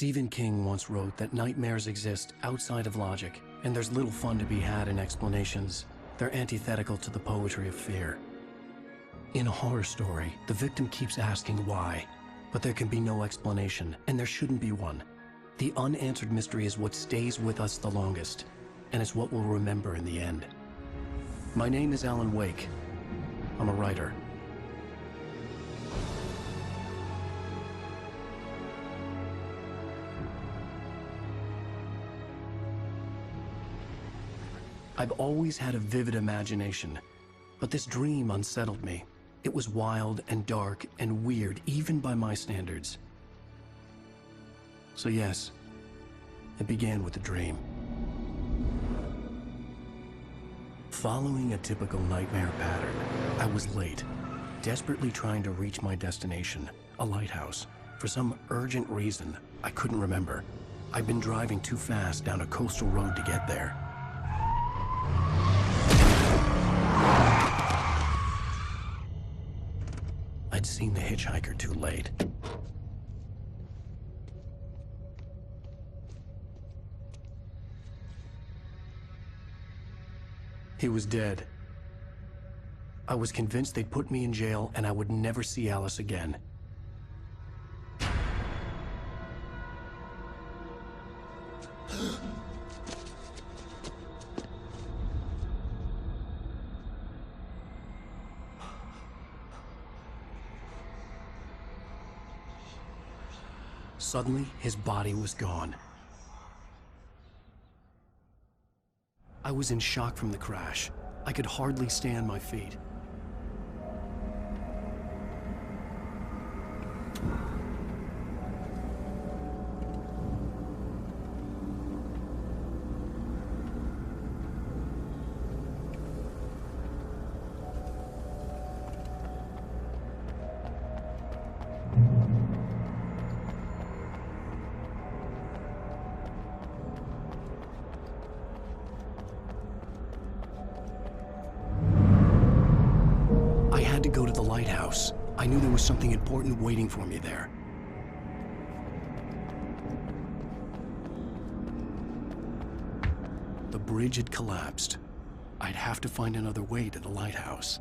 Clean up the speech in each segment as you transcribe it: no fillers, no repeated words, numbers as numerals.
Stephen King once wrote that nightmares exist outside of logic, and there's little fun to be had in explanations. They're antithetical to the poetry of fear. In a horror story, the victim keeps asking why, but there can be no explanation, and there shouldn't be one. The unanswered mystery is what stays with us the longest, and it's what we'll remember in the end. My name is Alan Wake. I'm a writer. I've always had a vivid imagination, but this dream unsettled me. It was wild and dark and weird, even by my standards. So yes, it began with a dream. Following a typical nightmare pattern, I was late, desperately trying to reach my destination, a lighthouse. For some urgent reason, I couldn't remember. I'd been driving too fast down a coastal road to get there. I'd seen the hitchhiker too late. He was dead. I was convinced they'd put me in jail and I would never see Alice again. Suddenly, his body was gone. I was in shock from the crash. I could hardly stay on my feet. To go to the lighthouse. I knew there was something important waiting for me there. The bridge had collapsed. I'd have to find another way to the lighthouse.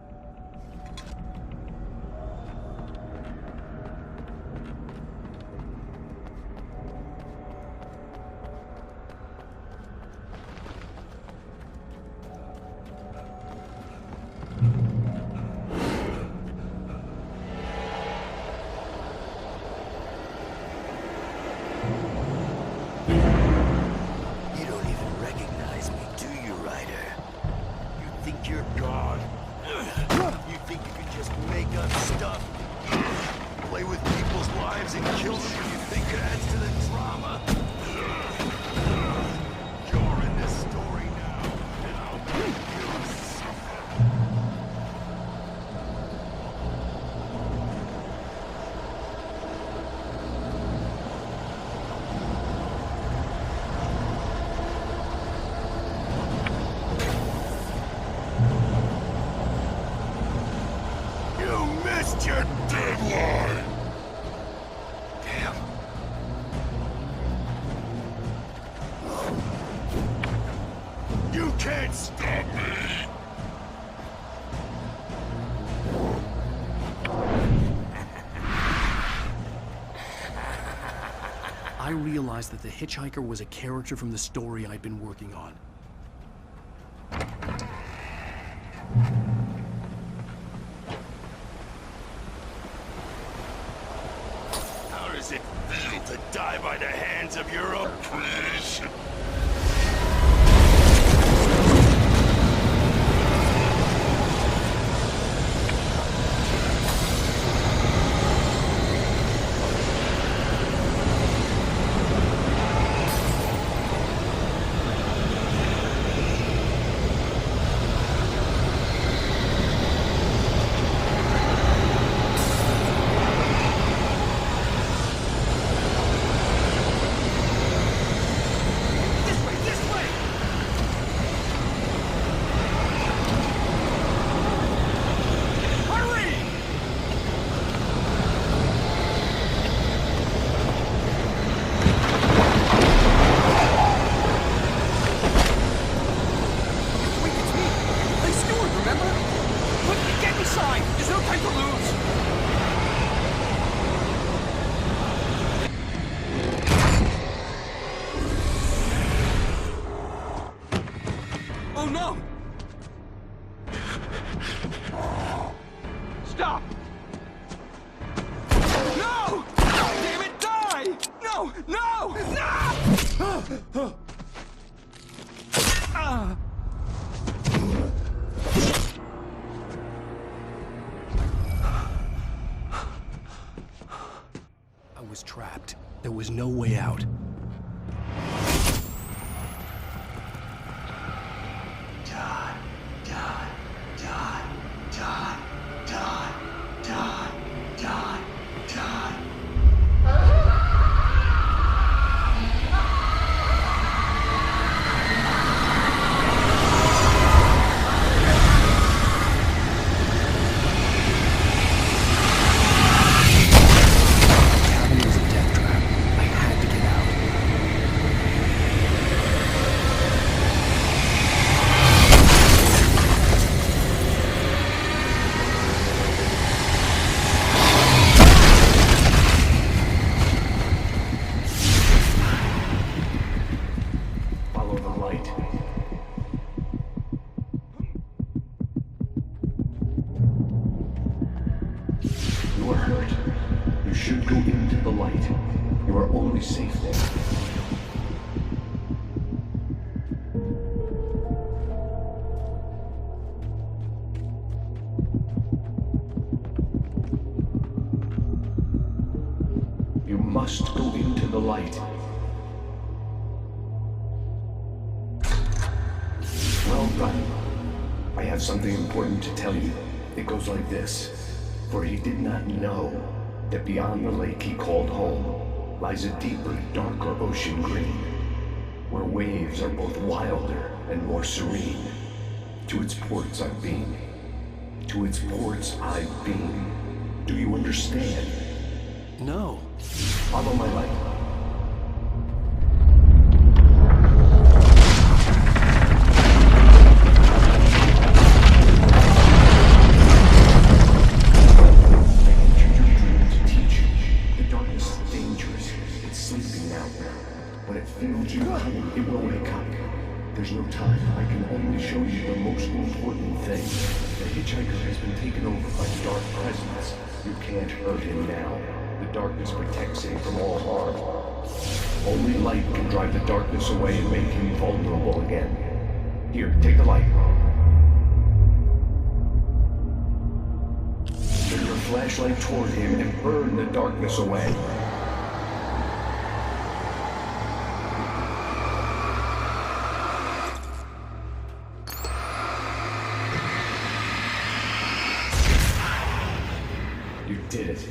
Your deadline! Damn. You can't stop me! I realized that the hitchhiker was a character from the story I'd been working on. Does it feel to die by the hands of your oppressors? Oh no! Stop! No! Damn it, die! No! No! No! I was trapped. There was no way out. Die, die, die, die, die, die, die, die. Cabin was a death trap. I had to get out. Follow the light. You are hurt. You should go into the light. You are only safe there. You must go into the light. Well done. I have something important to tell you. It goes like this. For he did not know that beyond the lake he called home lies a deeper, darker ocean green, where waves are both wilder and more serene. To its ports I've been. To its ports I've been. Do you understand? No. Follow my light. I entered your dream to teach you. The darkness is dangerous. It's sleeping now. When it feels you coming, it will wake up. There's no time. I can only show you the most important thing. The hitchhiker has been taken over by dark presence. You can't hurt him now. The darkness protects him from all harm. Only light can drive the darkness away and make him vulnerable again. Here, take the light. Turn your flashlight toward him and burn the darkness away. You did it.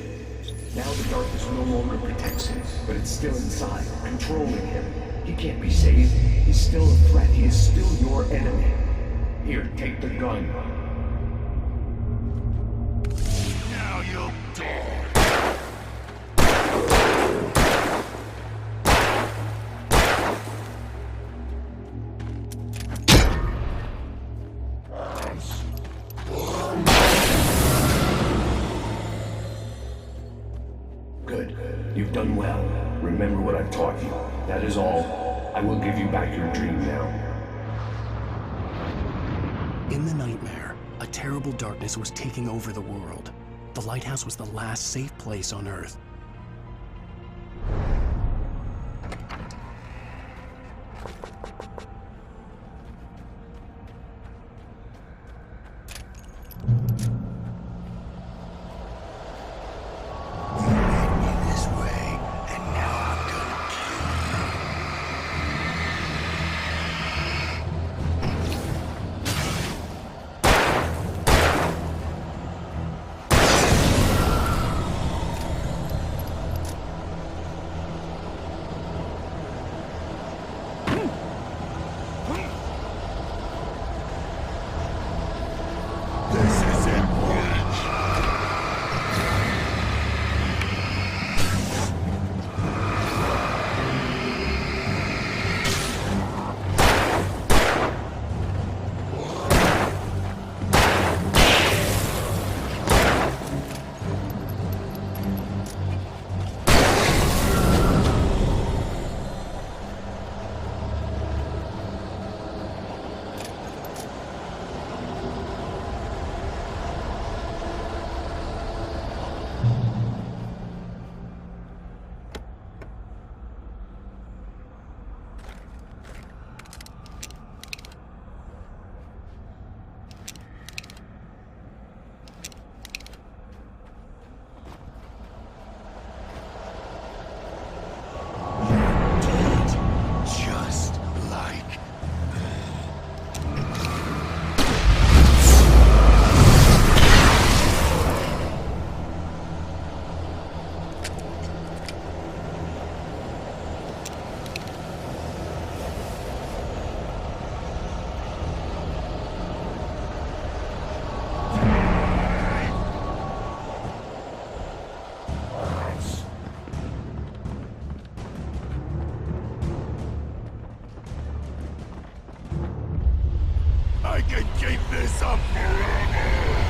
Now the darkness no longer protects him, but it's still inside, controlling him. He can't be saved. He's still a threat. He is still your enemy. Here, take the gun. Now you'll die. Good. You've done well. Remember what I've taught you. That is all. I will give you back your dream now. In the nightmare, a terrible darkness was taking over the world. The lighthouse was the last safe place on Earth. I can keep this up forever!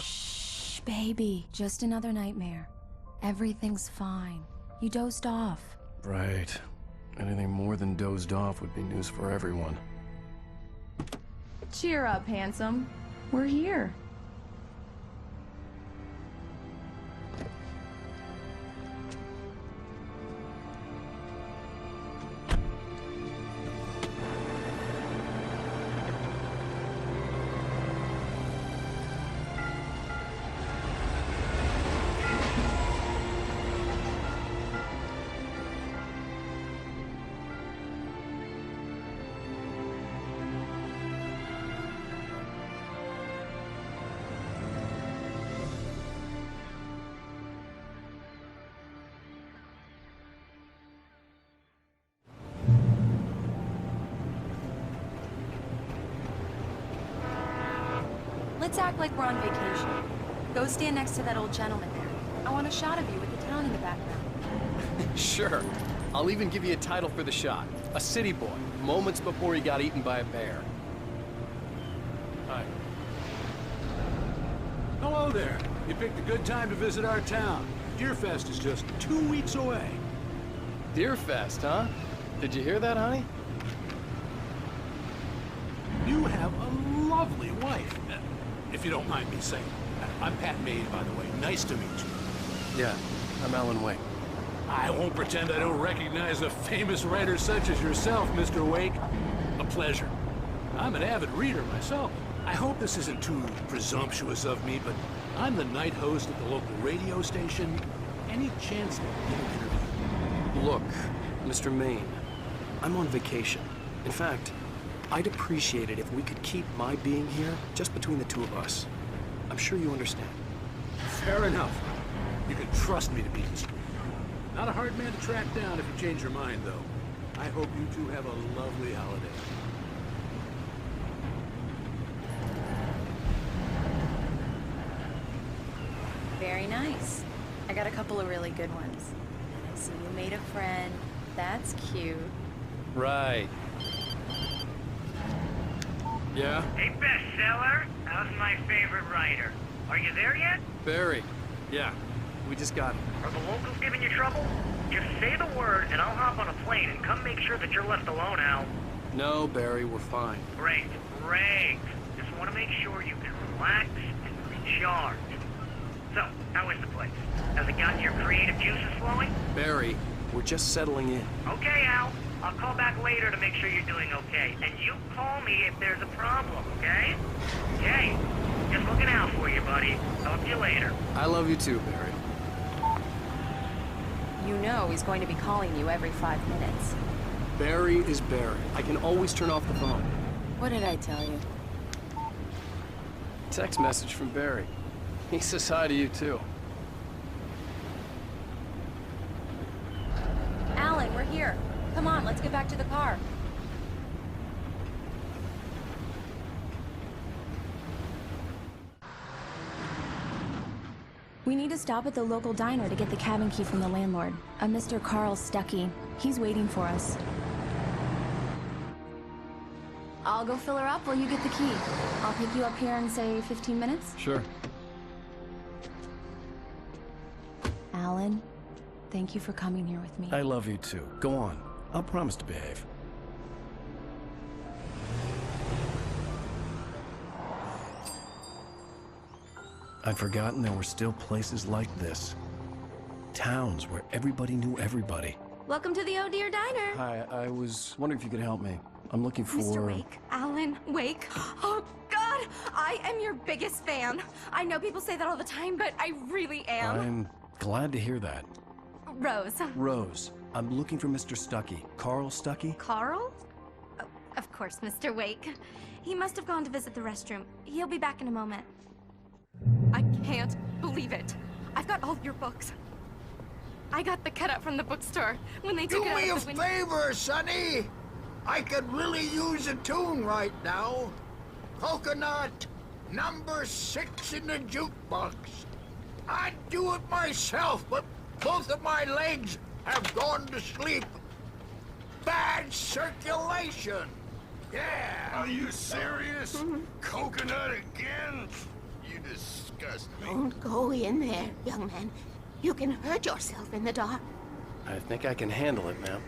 Shh, baby. Just another nightmare. Everything's fine. You dozed off. Right. Anything more than dozed off would be news for everyone. Cheer up, handsome. We're here. Let's act like we're on vacation. Go stand next to that old gentleman there. I want a shot of you with the town in the background. Sure. I'll even give you a title for the shot. A city boy, moments before he got eaten by a bear. Hi. Hello there. You picked a good time to visit our town. Deerfest is just 2 weeks away. Deerfest, huh? Did you hear that, honey? You have a lovely wife. If you don't mind me saying. I'm Pat Maid, by the way. Nice to meet you. Yeah, I'm Alan Wake. I won't pretend I don't recognize a famous writer such as yourself, Mr. Wake. A pleasure. I'm an avid reader myself. I hope this isn't too presumptuous of me, but I'm the night host at the local radio station. Any chance to get an interview? Look, Mr. Maine, I'm on vacation. In fact, I'd appreciate it if we could keep my being here just between the two of us. I'm sure you understand. Fair enough. You can trust me to be discreet. Not a hard man to track down if you change your mind, though. I hope you two have a lovely holiday. Very nice. I got a couple of really good ones. I see you made a friend. That's cute. Right. Yeah? Hey, bestseller, how's my favorite writer? Are you there yet? Barry. Yeah. We just got him. Are the locals giving you trouble? Just say the word and I'll hop on a plane and come make sure that you're left alone, Al. No, Barry, we're fine. Great, great. Just want to make sure you can relax and recharge. So, how is the place? Has it gotten your creative juices flowing? Barry, we're just settling in. Okay, Al. I'll call back later to make sure you're doing okay. And you call me if there's a problem, okay? Okay. Just looking out for you, buddy. Talk to you later. I love you too, Barry. You know he's going to be calling you every 5 minutes. Barry is Barry. I can always turn off the phone. What did I tell you? Text message from Barry. He says hi to you too. Alan, we're here. Come on, let's get back to the car. We need to stop at the local diner to get the cabin key from the landlord, a Mr. Carl Stuckey. He's waiting for us. I'll go fill her up while you get the key. I'll pick you up here in, say, 15 minutes? Sure. Alan, thank you for coming here with me. I love you too. Go on. I'll promise to behave. I'd forgotten there were still places like this. Towns where everybody knew everybody. Welcome to the Oh Dear Diner. Hi, I was wondering if you could help me. I'm looking for... Mr. Wake, Alan Wake. Oh, God, I am your biggest fan. I know people say that all the time, but I really am. I'm glad to hear that. Rose. Rose, I'm looking for Mr. Stuckey. Carl Stuckey? Carl? Oh, of course, Mr. Wake. He must have gone to visit the restroom. He'll be back in a moment. I can't believe it. I've got all your books. I got the cutout from the bookstore when they took it out of the Do me a favor, Sonny. I could really use a tune right now. Coconut, number 6 in the jukebox. I'd do it myself, but both of my legs have gone to sleep. Bad circulation. Yeah. Are you serious? Coconut again? You disgust me. Don't go in there, young man. You can hurt yourself in the dark. I think I can handle it, ma'am.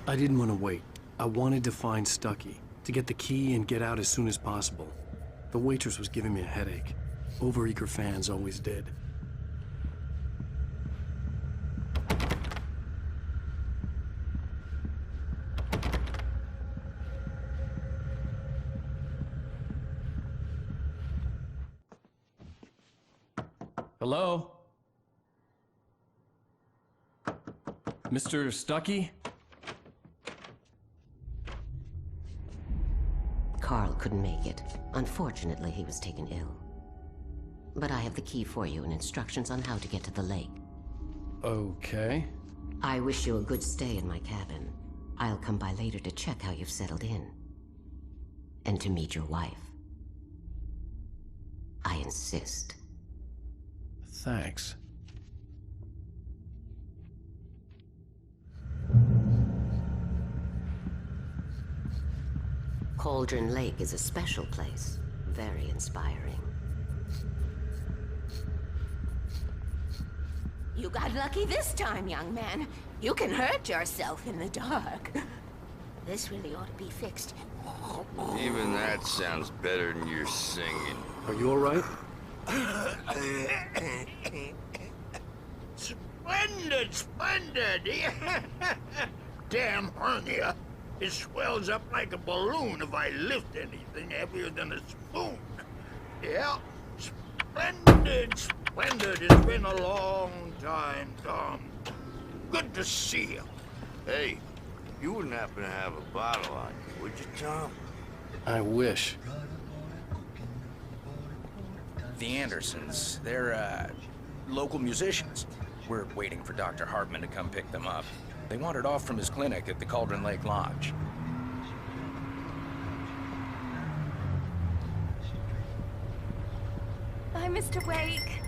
I didn't want to wait. I wanted to find Stuckey, to get the key and get out as soon as possible. The waitress was giving me a headache. Overeager fans always did. Hello? Mr. Stuckey? Carl couldn't make it. Unfortunately, he was taken ill. But I have the key for you and instructions on how to get to the lake. Okay. I wish you a good stay in my cabin. I'll come by later to check how you've settled in. And to meet your wife. I insist. Thanks. Cauldron Lake is a special place. Very inspiring. You got lucky this time, young man. You can hurt yourself in the dark. This really ought to be fixed. Even that sounds better than your singing. Are you all right? Splendid, splendid! Damn hernia. It swells up like a balloon if I lift anything heavier than a spoon. Yeah, splendid, splendid. It's been a long time, Tom. Good to see you. Hey, you wouldn't happen to have a bottle on you, would you, Tom? I wish. The Andersons, they're, local musicians. We're waiting for Dr. Hartman to come pick them up. They wandered off from his clinic at the Cauldron Lake Lodge. Bye, Mr. Wake.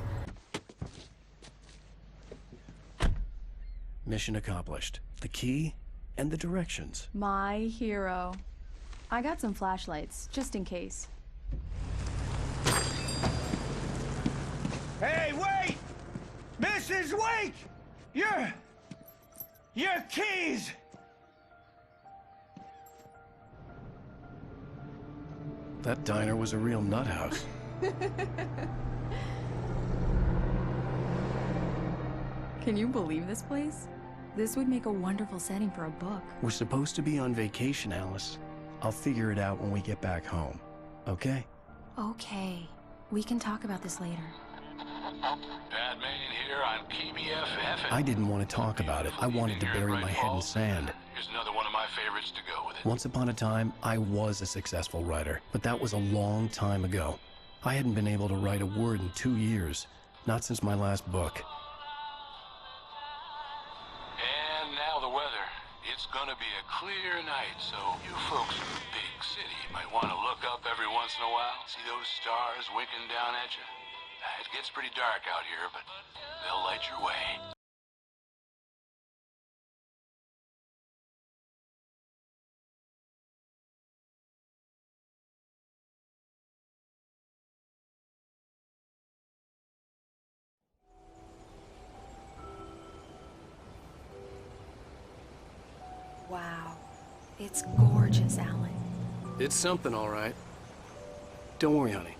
Mission accomplished. The key and the directions. My hero. I got some flashlights, just in case. Hey, wait! Mrs. Wake! Your keys! That diner was a real nut house. Can you believe this place? This would make a wonderful setting for a book. We're supposed to be on vacation, Alice. I'll figure it out when we get back home. Okay? Okay. We can talk about this later. Batman here on PBFF. I didn't want to talk about it. I wanted to bury my head in sand. Here's another one of my favorites to go with it. Once upon a time, I was a successful writer, but that was a long time ago. I hadn't been able to write a word in 2 years, not since my last book. And now the weather. It's gonna be a clear night, so you folks in the big city might want to look up every once in a while, see those stars winking down at you. It gets pretty dark out here, but they'll light your way. Wow. It's gorgeous, Alan. It's something, all right. Don't worry, honey.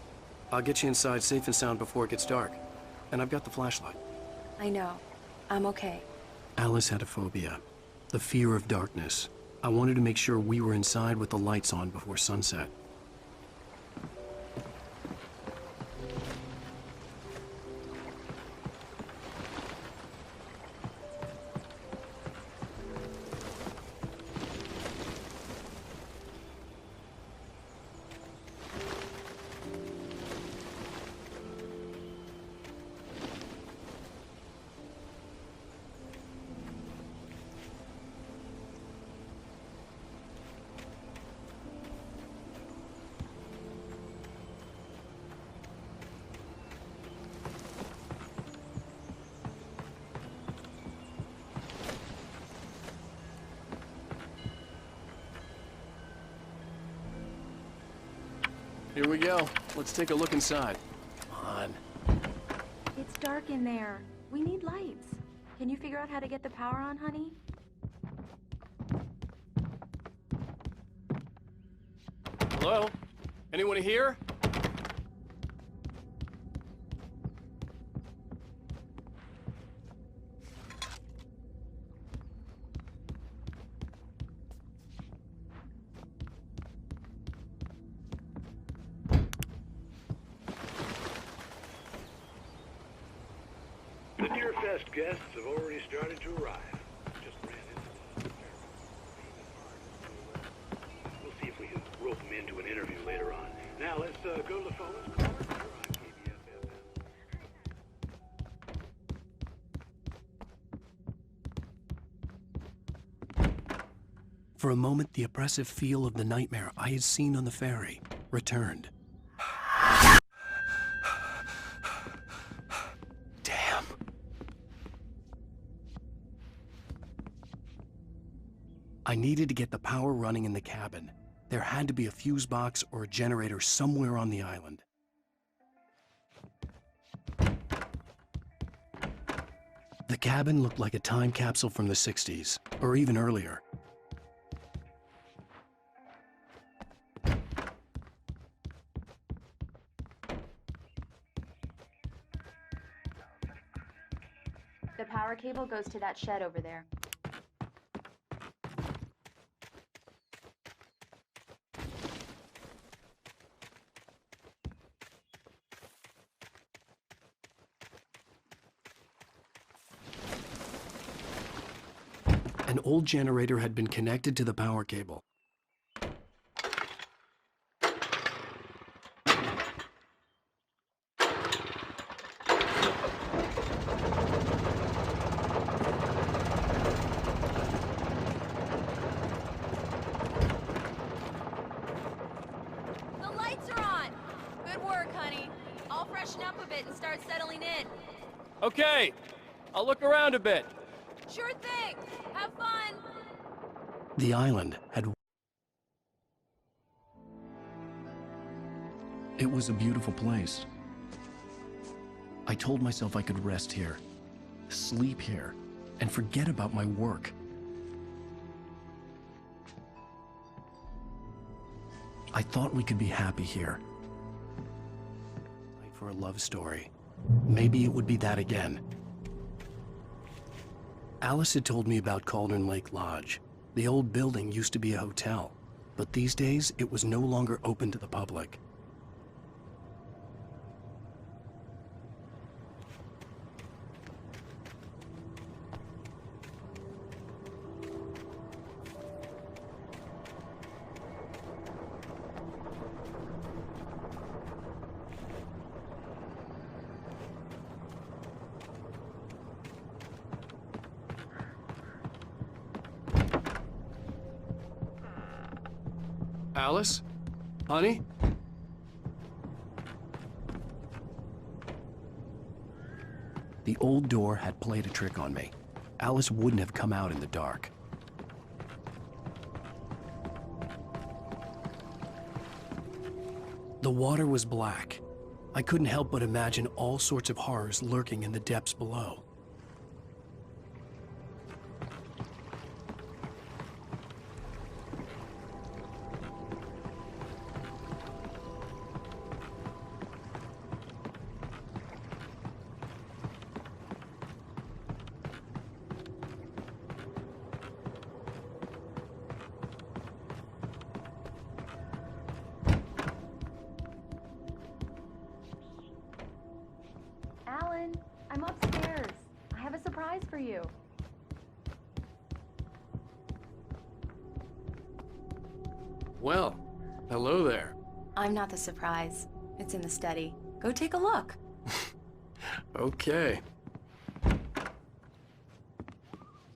I'll get you inside safe and sound before it gets dark. And I've got the flashlight. I know. I'm okay. Alice had a phobia. The fear of darkness. I wanted to make sure we were inside with the lights on before sunset. Here we go. Let's take a look inside. Come on. It's dark in there. We need lights. Can you figure out how to get the power on, honey? Hello? Anyone here? The Deerfest guests have already started to arrive. Just ran into We'll see if we can rope them into an interview later on. Now let's go to the phones. Caller, you're on KBFFM. For a moment, the oppressive feel of the nightmare I had seen on the ferry returned. Damn. I needed to get the power running in the cabin. There had to be a fuse box or a generator somewhere on the island. The cabin looked like a time capsule from the 60s, or even earlier. The power cable goes to that shed over there. An old generator had been connected to the power cable. The lights are on! Good work, honey. I'll freshen up a bit and start settling in. Okay, I'll look around a bit. Sure thing! Have fun! The island had... It was a beautiful place. I told myself I could rest here, sleep here, and forget about my work. I thought we could be happy here. Like for a love story. Maybe it would be that again. Alice had told me about Cauldron Lake Lodge. The old building used to be a hotel, but these days it was no longer open to the public. Alice? Honey? old door had played a trick on me. Alice wouldn't have come out in the dark. The water was black. I couldn't help but imagine all sorts of horrors lurking in the depths below. Alan, I'm upstairs. I have a surprise for you. Well, hello there. I'm not the surprise. It's in the study. Go take a look. Okay.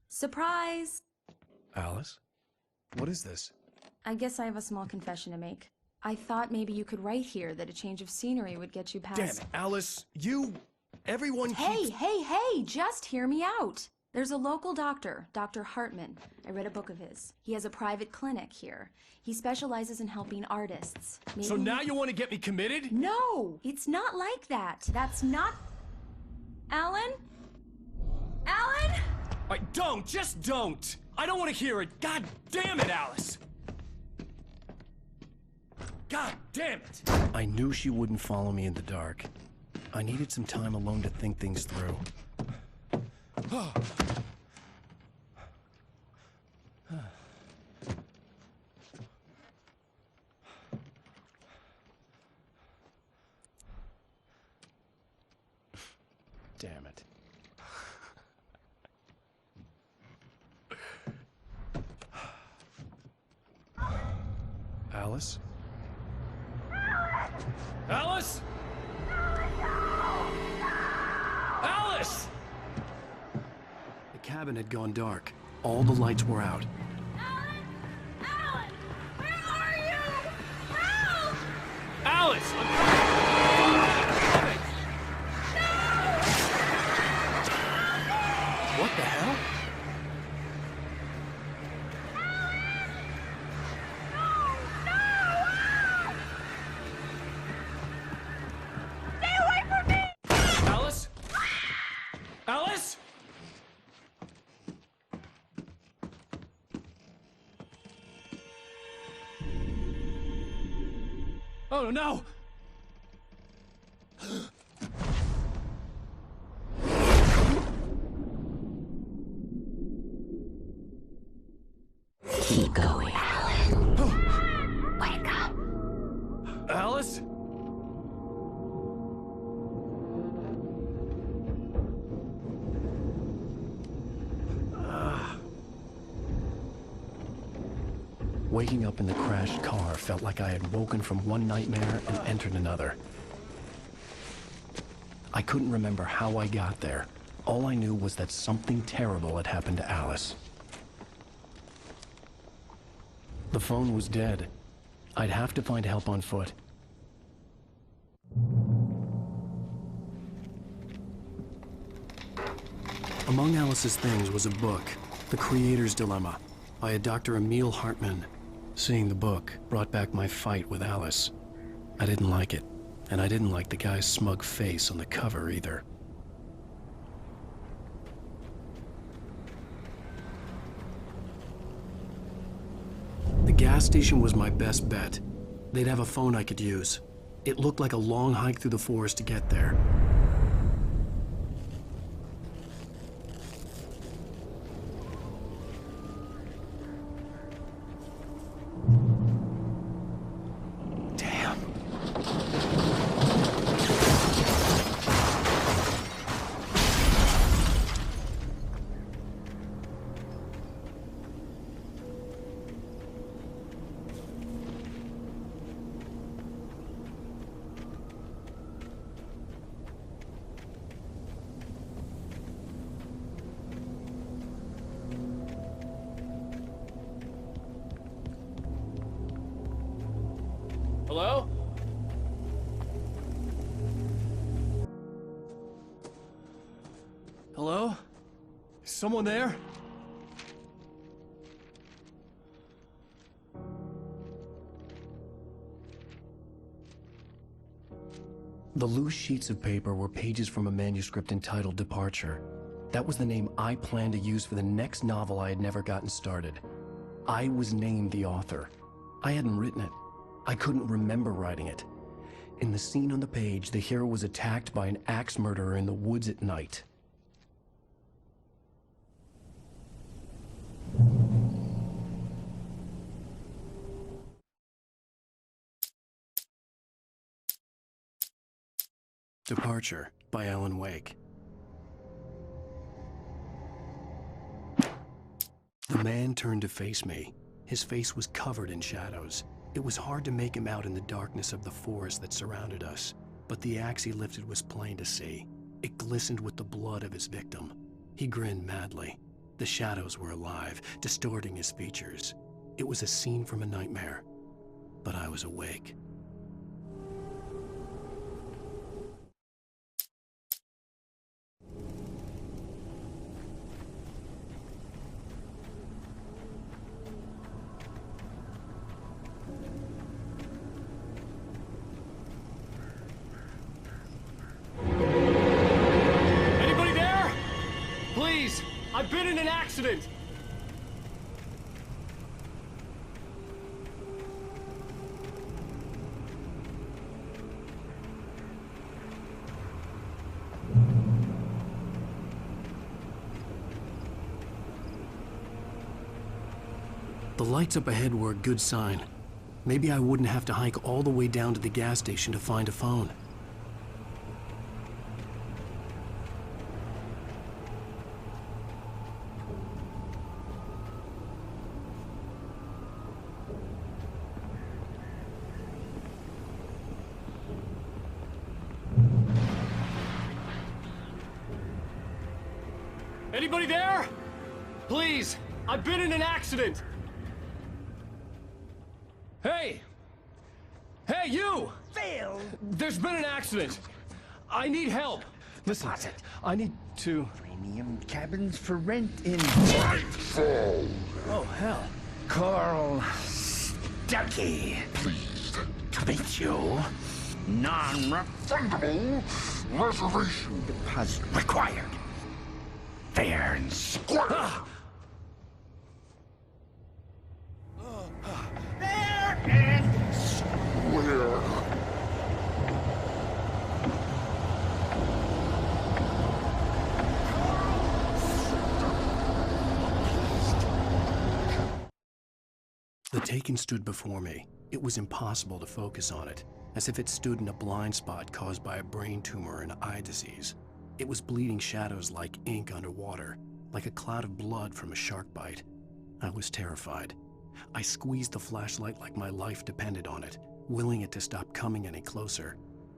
Surprise! Alice? What is this? I guess I have a small confession to make. I thought maybe you could write here that a change of scenery would get you past... Damn it, Alice! Everyone keeps... Hey, just hear me out! There's a local doctor, Dr. Hartman. I read a book of his. He has a private clinic here. He specializes in helping artists. Maybe... So now you want to get me committed? No! It's not like that. That's not... Alan? Alan? Just don't! I don't want to hear it! God damn it, Alice! God damn it! I knew she wouldn't follow me in the dark. I needed some time alone to think things through. Damn it. Alice? Alice? Alice! The cabin had gone dark. All the lights were out. Alan! Where are you? Help! Alice! What the hell? Stay away from me! Alice? Alice? Oh no! Keep going, Alan. Wake up. Alice? Waking up in the crashed car felt like I had woken from one nightmare and entered another. I couldn't remember how I got there. All I knew was that something terrible had happened to Alice. The phone was dead. I'd have to find help on foot. Among Alice's things was a book, The Creator's Dilemma, by a Dr. Emil Hartman. Seeing the book brought back my fight with Alice. I didn't like it, and I didn't like the guy's smug face on the cover either. The gas station was my best bet. They'd have a phone I could use. It looked like a long hike through the forest to get there. Hello? Someone there? The loose sheets of paper were pages from a manuscript entitled Departure. That was the name I planned to use for the next novel I had never gotten started. I was named the author. I hadn't written it. I couldn't remember writing it. In the scene on the page, the hero was attacked by an axe murderer in the woods at night. Departure by Alan Wake. The man turned to face me. His face was covered in shadows. It was hard to make him out in the darkness of the forest that surrounded us, but the axe he lifted was plain to see. It glistened with the blood of his victim. He grinned madly. The shadows were alive, distorting his features. It was a scene from a nightmare, but I was awake. I've been in an accident! The lights up ahead were a good sign. Maybe I wouldn't have to hike all the way down to the gas station to find a phone. Anybody there? Please, I've been in an accident! Hey! Hey, you! Phil! There's been an accident! I need help! Listen, I need to... Premium cabins for rent in... Nightfall! Oh, hell. Carl Stuckey. Pleased to meet you. Non-refundable reservation deposit required. Fair and square. Fair and square. The Taken stood before me. It was impossible to focus on it, as if it stood in a blind spot caused by a brain tumor and eye disease. It was bleeding shadows like ink underwater, like a cloud of blood from a shark bite. I was terrified. I squeezed the flashlight like my life depended on it, willing it to stop coming any closer.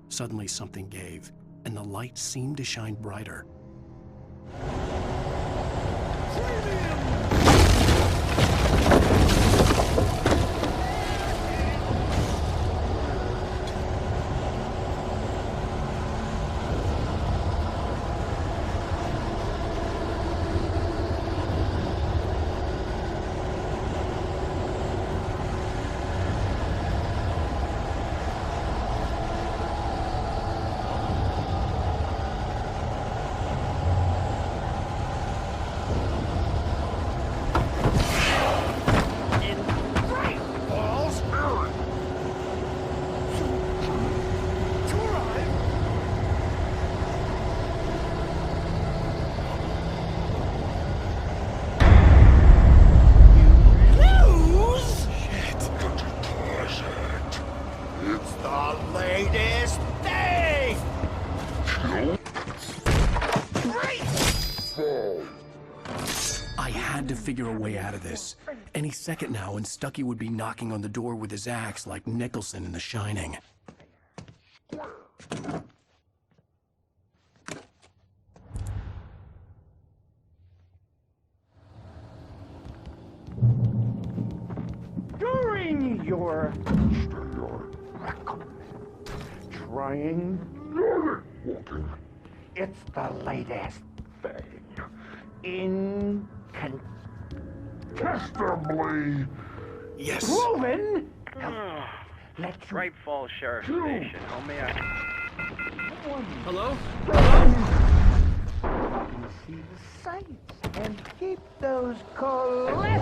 Suddenly something gave, and the light seemed to shine brighter. Figure a way out of this. Any second now, and Stuckey would be knocking on the door with his axe like Nicholson in The Shining. During your record, trying, it's the latest thing incontestably yes. proven. Let's Great Falls Sheriff Station. How may I? Hello? See the sights and keep those cholesterol.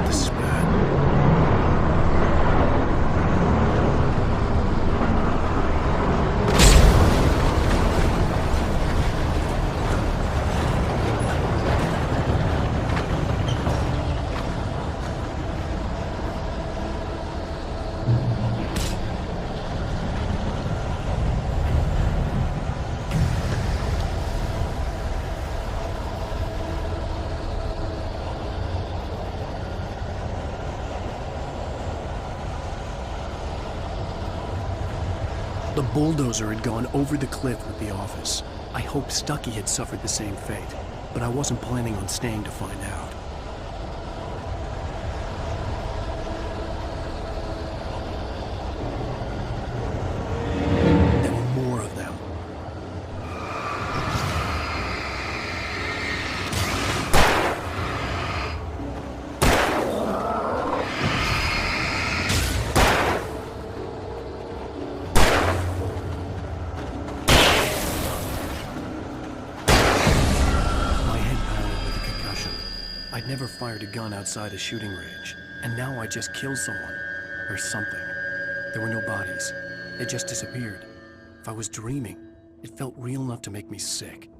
This is bad. The bulldozer had gone over the cliff with the office. I hoped Stucky had suffered the same fate, but I wasn't planning on staying to find out. There were more of them. I'd never fired a gun outside a shooting range, and now I just killed someone. Or something. There were no bodies. They just disappeared. If I was dreaming, it felt real enough to make me sick.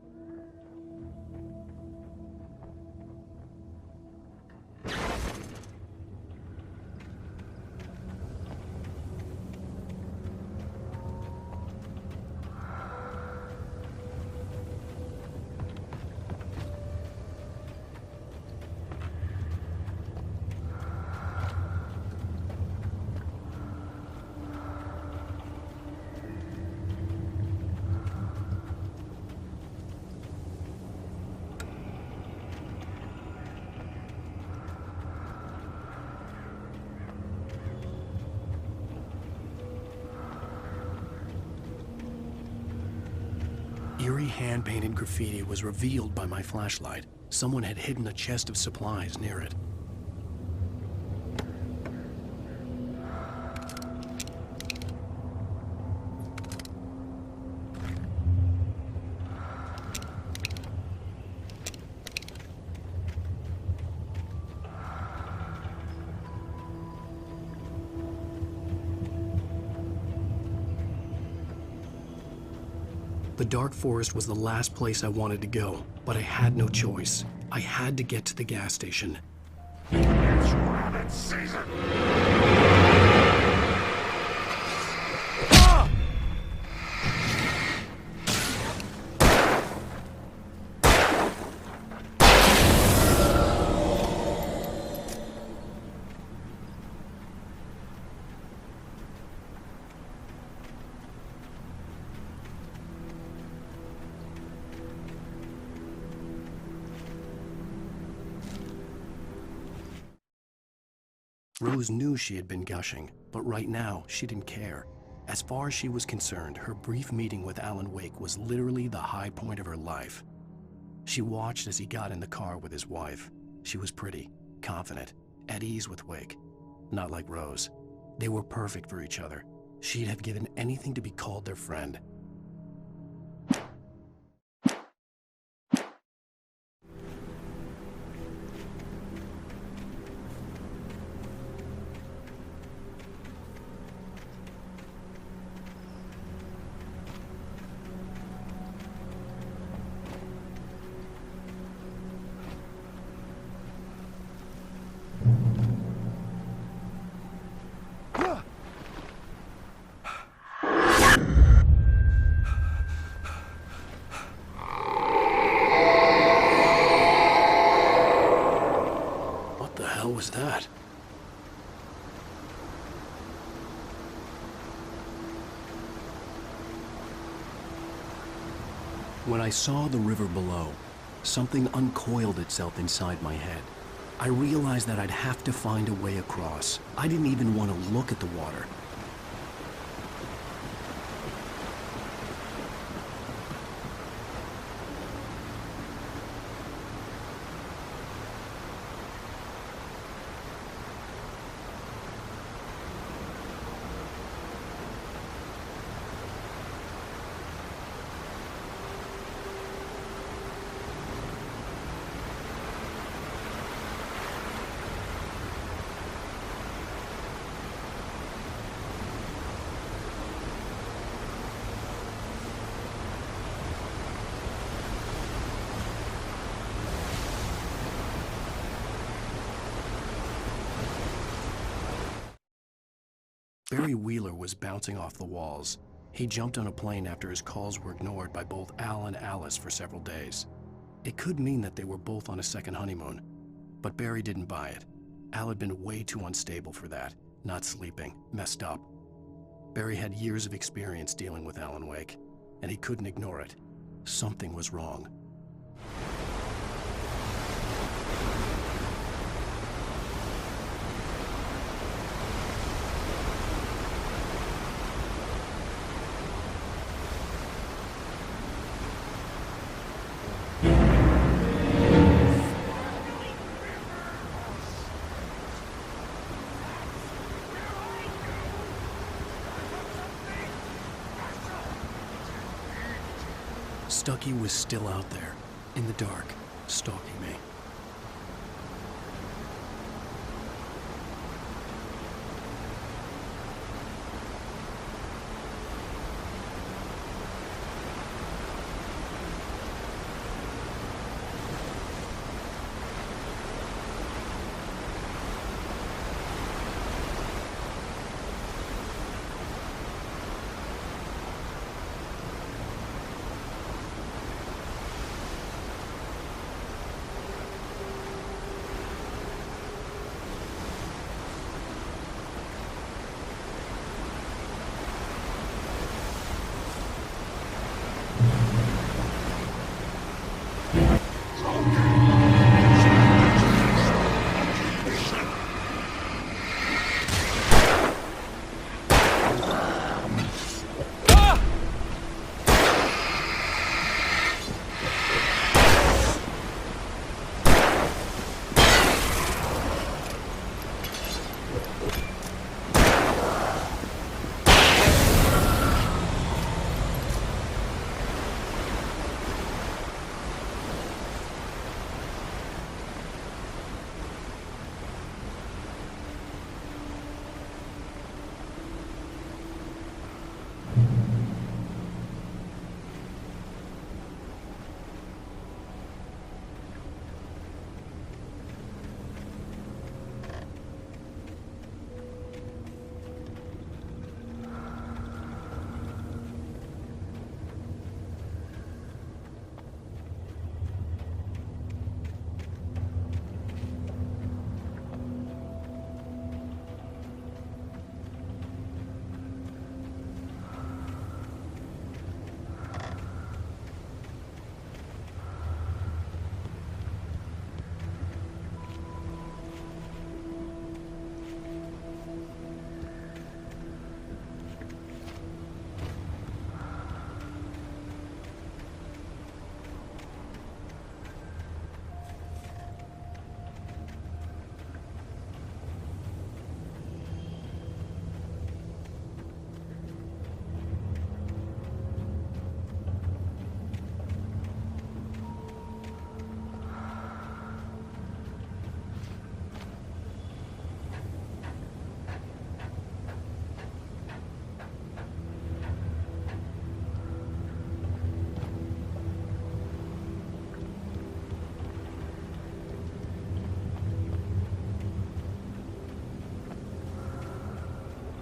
Eerie hand-painted graffiti was revealed by my flashlight. Someone had hidden a chest of supplies near it. The dark forest was the last place I wanted to go, but I had no choice. I had to get to the gas station. It's rabbit season. Rose knew she had been gushing, but right now, she didn't care. As far as she was concerned, her brief meeting with Alan Wake was literally the high point of her life. She watched as he got in the car with his wife. She was pretty, confident, at ease with Wake. Not like Rose. They were perfect for each other. She'd have given anything to be called their friend. What was that? When I saw the river below, something uncoiled itself inside my head. I realized that I'd have to find a way across. I didn't even want to look at the water. Barry Wheeler was bouncing off the walls. He jumped on a plane after his calls were ignored by both Al and Alice for several days. It could mean that they were both on a second honeymoon, but Barry didn't buy it. Al had been way too unstable for that, not sleeping, messed up. Barry had years of experience dealing with Alan Wake, and he couldn't ignore it. Something was wrong. Stucky was still out there, in the dark, stalking me.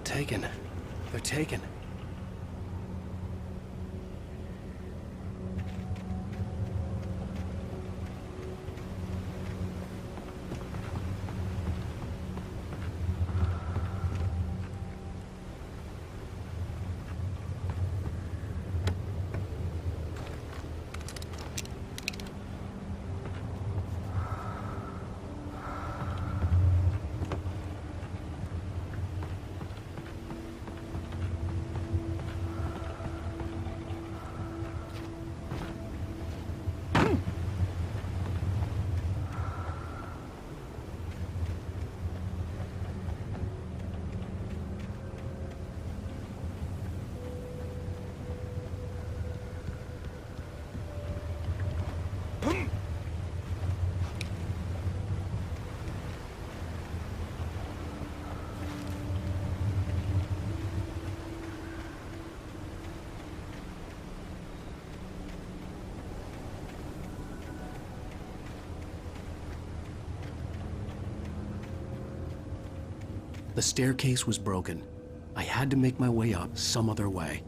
Taken. They're taken. The staircase was broken. I had to make my way up some other way.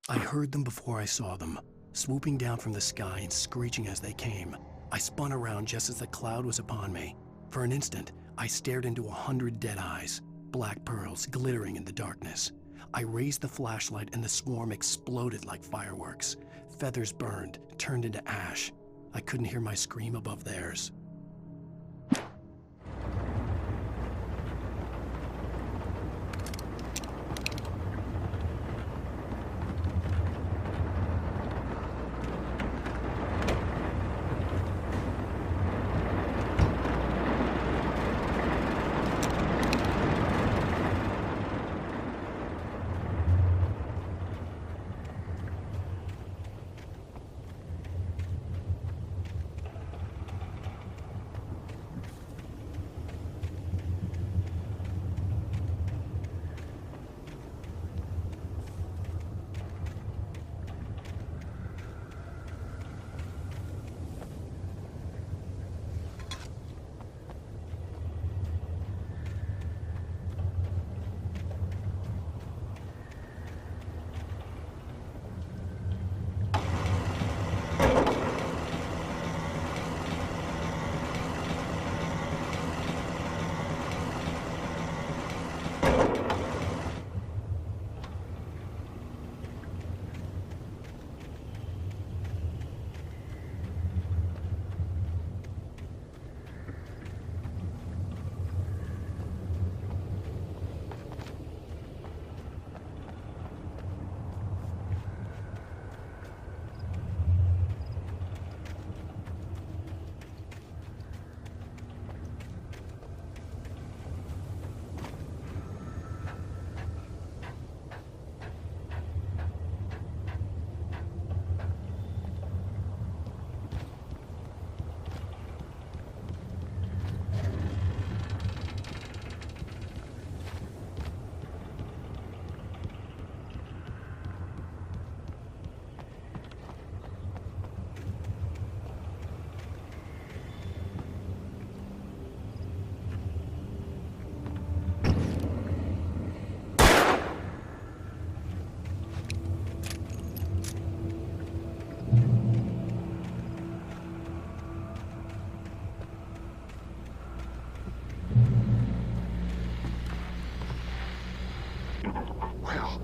I heard them before I saw them, swooping down from the sky and screeching as they came. I spun around just as the cloud was upon me. For an instant, I stared into 100 dead eyes, black pearls glittering in the darkness. I raised the flashlight and the swarm exploded like fireworks. Feathers burned, turned into ash. I couldn't hear my scream above theirs.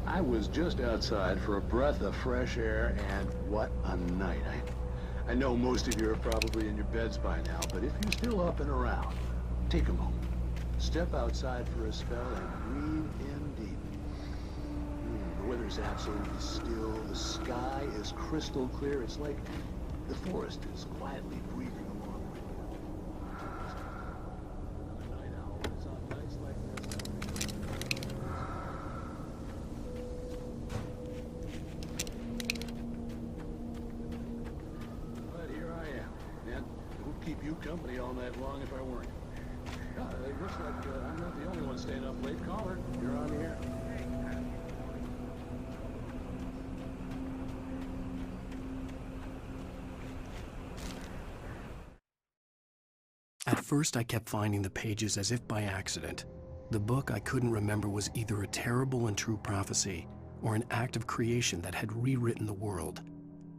I was just outside for a breath of fresh air, and what a night. I know most of you are probably in your beds by now, but if you're still up and around, take a moment. Step outside for a spell and breathe in deep. The weather's absolutely still. The sky is crystal clear. It's like the forest is quietly breathing along with you. Another night owl is on nights like this. But here I am, and it would keep you company all night long if I weren't. It looks like I'm not the only one staying up late. Caller, you're on the air. At first, I kept finding the pages as if by accident. The book I couldn't remember was either a terrible and true prophecy or an act of creation that had rewritten the world.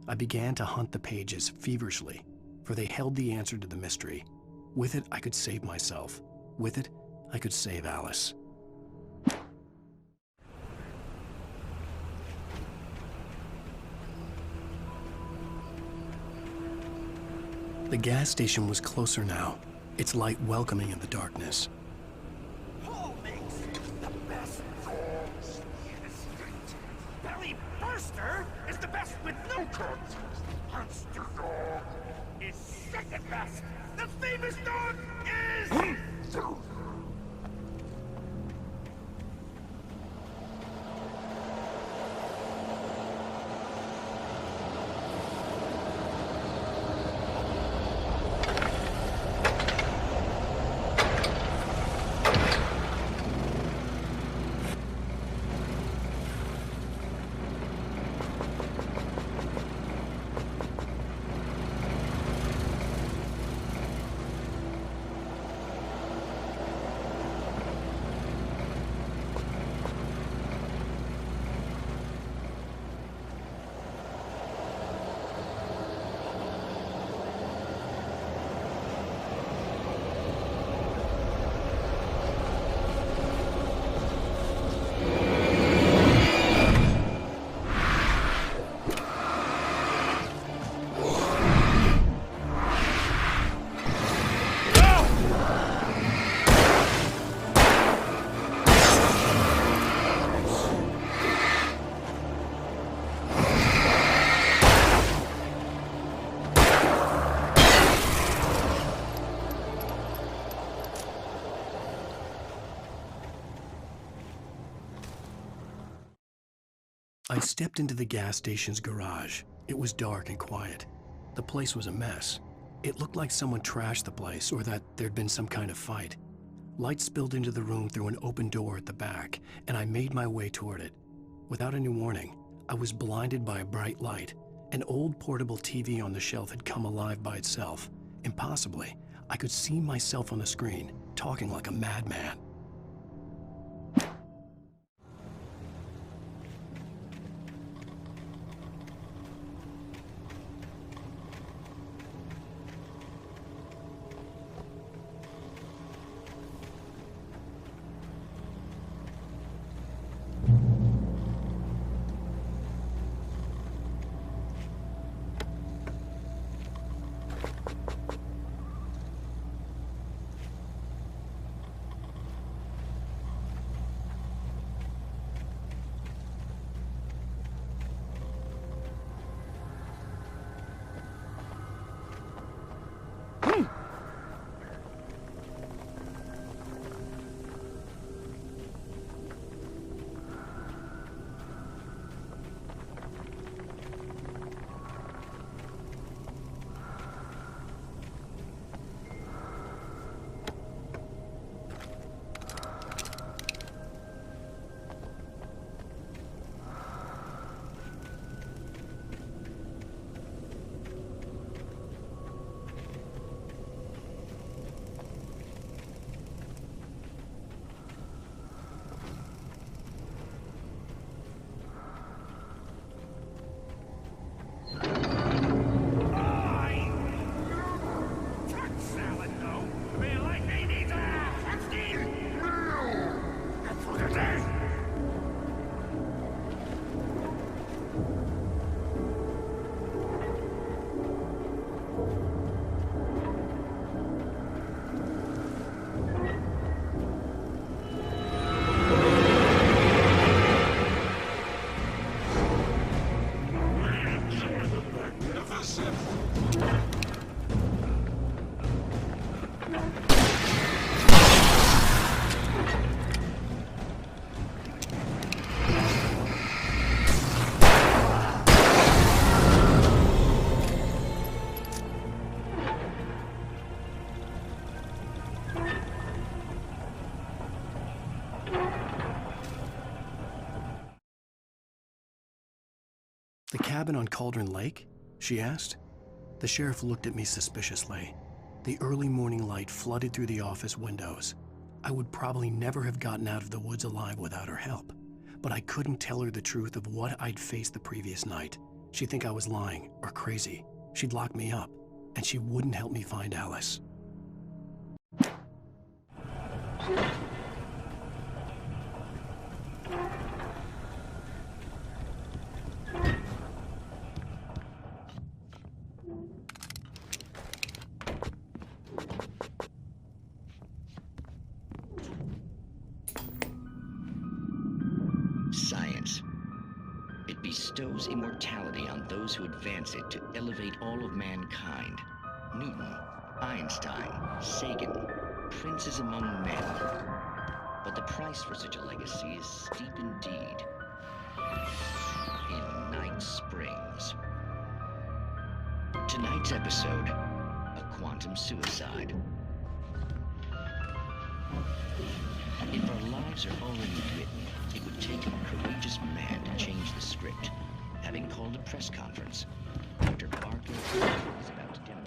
I began to hunt the pages feverishly, for they held the answer to the mystery. With it, I could save myself. With it, I could save Alice. The gas station was closer now, its light welcoming in the darkness. Who makes the best dogs in the street? Belly Burster is the best with no contest. Monster Dog is second best. The famous dog is... I stepped into the gas station's garage. It was dark and quiet. The place was a mess. It looked like someone trashed the place or that there'd been some kind of fight. Light spilled into the room through an open door at the back, and I made my way toward it. Without any warning, I was blinded by a bright light. An old portable TV on the shelf had come alive by itself. Impossibly, I could see myself on the screen, talking like a madman. The cabin on Cauldron Lake? She asked. The sheriff looked at me suspiciously. The early morning light flooded through the office windows. I would probably never have gotten out of the woods alive without her help, but I couldn't tell her the truth of what I'd faced the previous night. She'd think I was lying or crazy. She'd lock me up, and she wouldn't help me find Alice. Science. It bestows immortality on those who advance it to elevate all of mankind. Newton, Einstein, Sagan, princes among men. But the price for such a legacy is steep indeed. In Night Springs. Tonight's episode, a quantum suicide. If our lives are already written, it would take a courageous man to change the script. Having called a press conference, Dr. Barker is about to demo.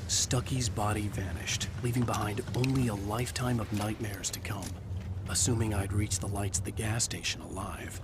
Stucky's body vanished, leaving behind only a lifetime of nightmares to come, assuming I'd reached the lights at the gas station alive.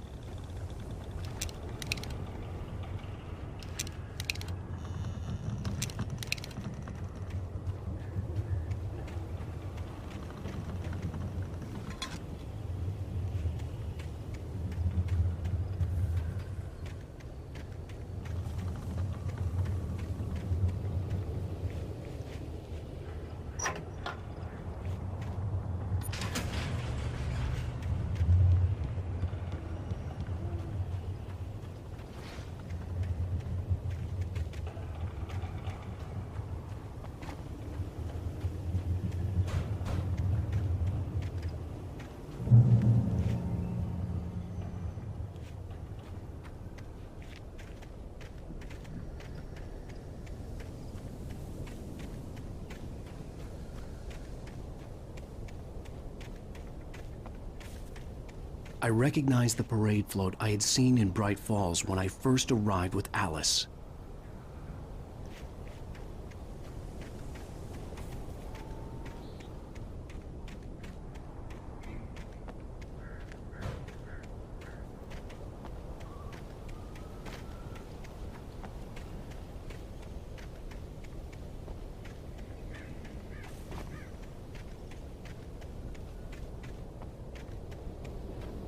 I recognized the parade float I had seen in Bright Falls when I first arrived with Alice.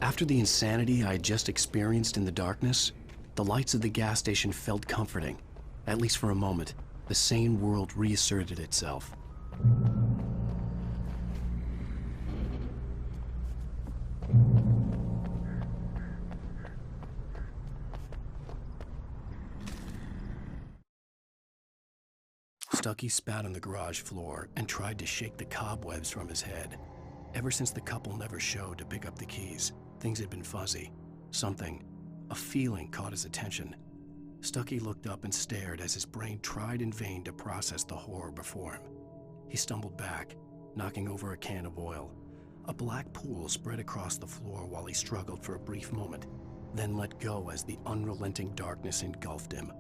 After the insanity I had just experienced in the darkness, the lights of the gas station felt comforting. At least for a moment, the sane world reasserted itself. Stucky spat on the garage floor and tried to shake the cobwebs from his head. Ever since the couple never showed to pick up the keys, things had been fuzzy. Something, a feeling, caught his attention. Stucky looked up and stared as his brain tried in vain to process the horror before him. He stumbled back, knocking over a can of oil. A black pool spread across the floor while he struggled for a brief moment. then let go as the unrelenting darkness engulfed him.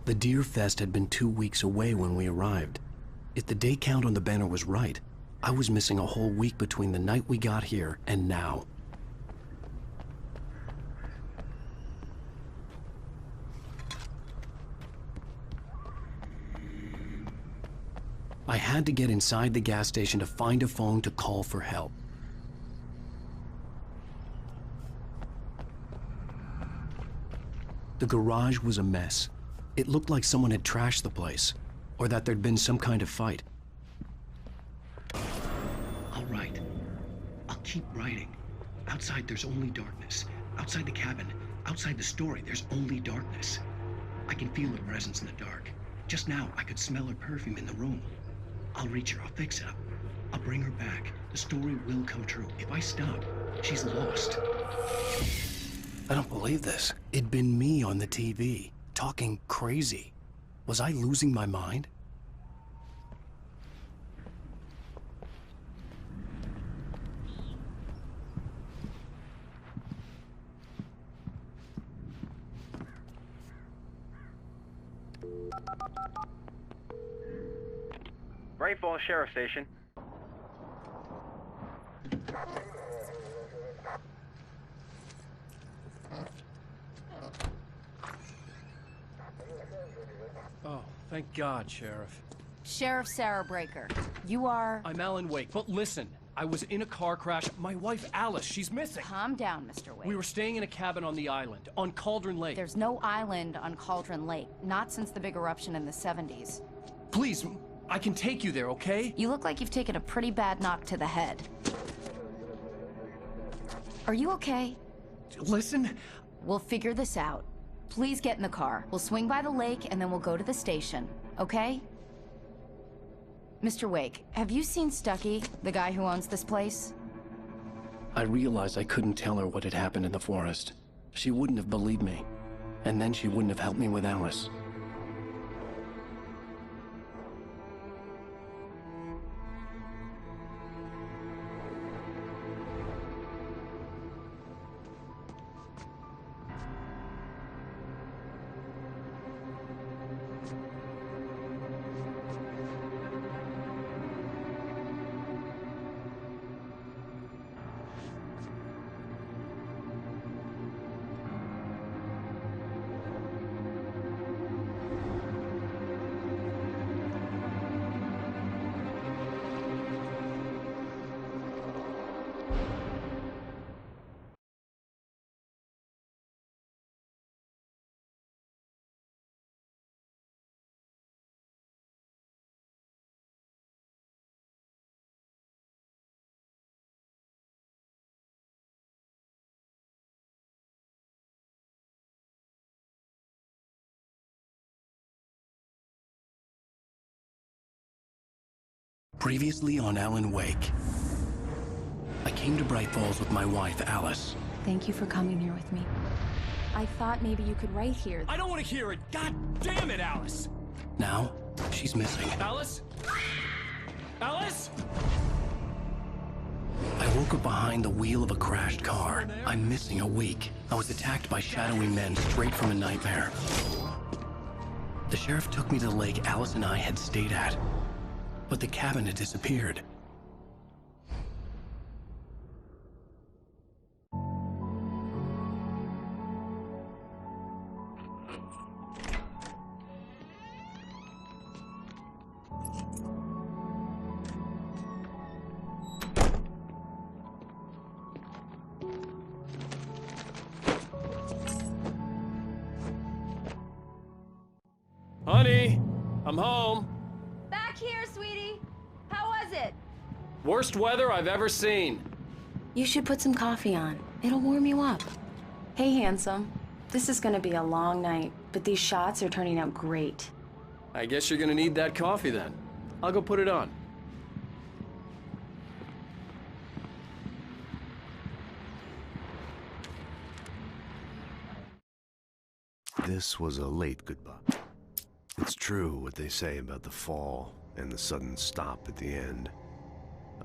The Deer Fest had been 2 weeks away when we arrived. If the day count on the banner was right, I was missing a whole week between the night we got here and now. I had to get inside the gas station to find a phone to call for help. The garage was a mess. It looked like someone had trashed the place, or that there'd been some kind of fight. I'll write. I'll keep writing. Outside, there's only darkness. Outside the cabin, outside the story, there's only darkness. I can feel her presence in the dark. Just now, I could smell her perfume in the room. I'll reach her. I'll fix it up. I'll bring her back. The story will come true. If I stop, she's lost. I don't believe this. It'd been me on the TV, talking crazy. Was I losing my mind? Bright Falls Sheriff Station. Oh, thank God, Sheriff. Sheriff Sarah Breaker. You are... I'm Alan Wake, but listen. I was in a car crash. My wife, Alice, she's missing. Calm down, Mr. Wake. We were staying in a cabin on the island, on Cauldron Lake. There's no island on Cauldron Lake, not since the big eruption in the 70s. Please, I can take you there, okay? You look like you've taken a pretty bad knock to the head. Are you okay? Listen. We'll figure this out. Please get in the car. We'll swing by the lake and then we'll go to the station, okay? Mr. Wake, have you seen Stucky, the guy who owns this place? I realized I couldn't tell her what had happened in the forest. She wouldn't have believed me. And then she wouldn't have helped me with Alice. Previously on Alan Wake. I came to Bright Falls with my wife, Alice. Thank you for coming here with me. I thought maybe you could write here. I don't want to hear it! God damn it, Alice! Now, she's missing. Alice? Alice? I woke up behind the wheel of a crashed car. I'm missing a week. I was attacked by shadowy men straight from a nightmare. The sheriff took me to the lake Alice and I had stayed at. But the cabin had disappeared. Honey, I'm home. Back here, sweetie. How was it? Worst weather I've ever seen. You should put some coffee on. It'll warm you up. Hey, handsome. This is gonna be a long night, but these shots are turning out great. I guess you're gonna need that coffee then. I'll go put it on. This was a late goodbye. It's true what they say about the fall and the sudden stop at the end.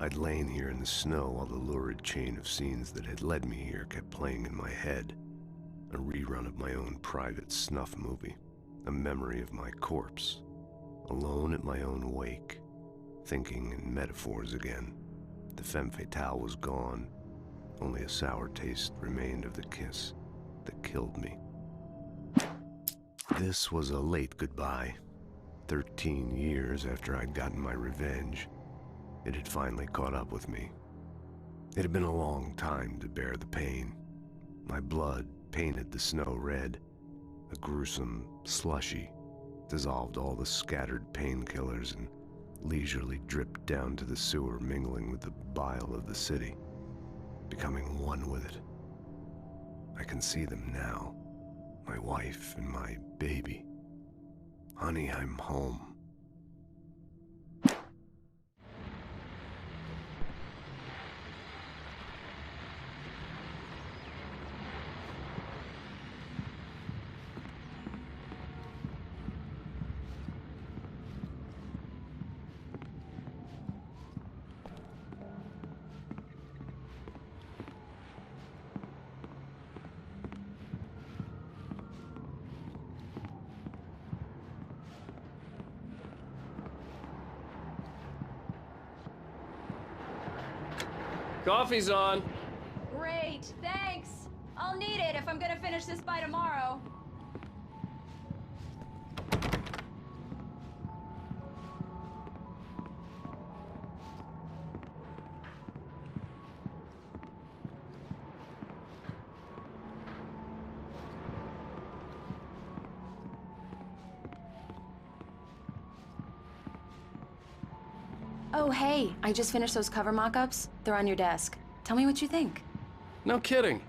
I'd lain here in the snow while the lurid chain of scenes that had led me here kept playing in my head. A rerun of my own private snuff movie. A memory of my corpse. Alone at my own wake. Thinking in metaphors again. The femme fatale was gone. Only a sour taste remained of the kiss that killed me. This was a late goodbye. 13 years after I'd gotten my revenge, it had finally caught up with me. It had been a long time to bear the pain. My blood painted the snow red. A gruesome slushy dissolved all the scattered painkillers and leisurely dripped down to the sewer, mingling with the bile of the city, becoming one with it. I can see them now, my wife and my baby. Honey, I'm home. Coffee's on. Great, thanks. I'll need it if I'm gonna finish this by tomorrow. Oh, hey, I just finished those cover mock-ups. They're on your desk. Tell me what you think. No kidding.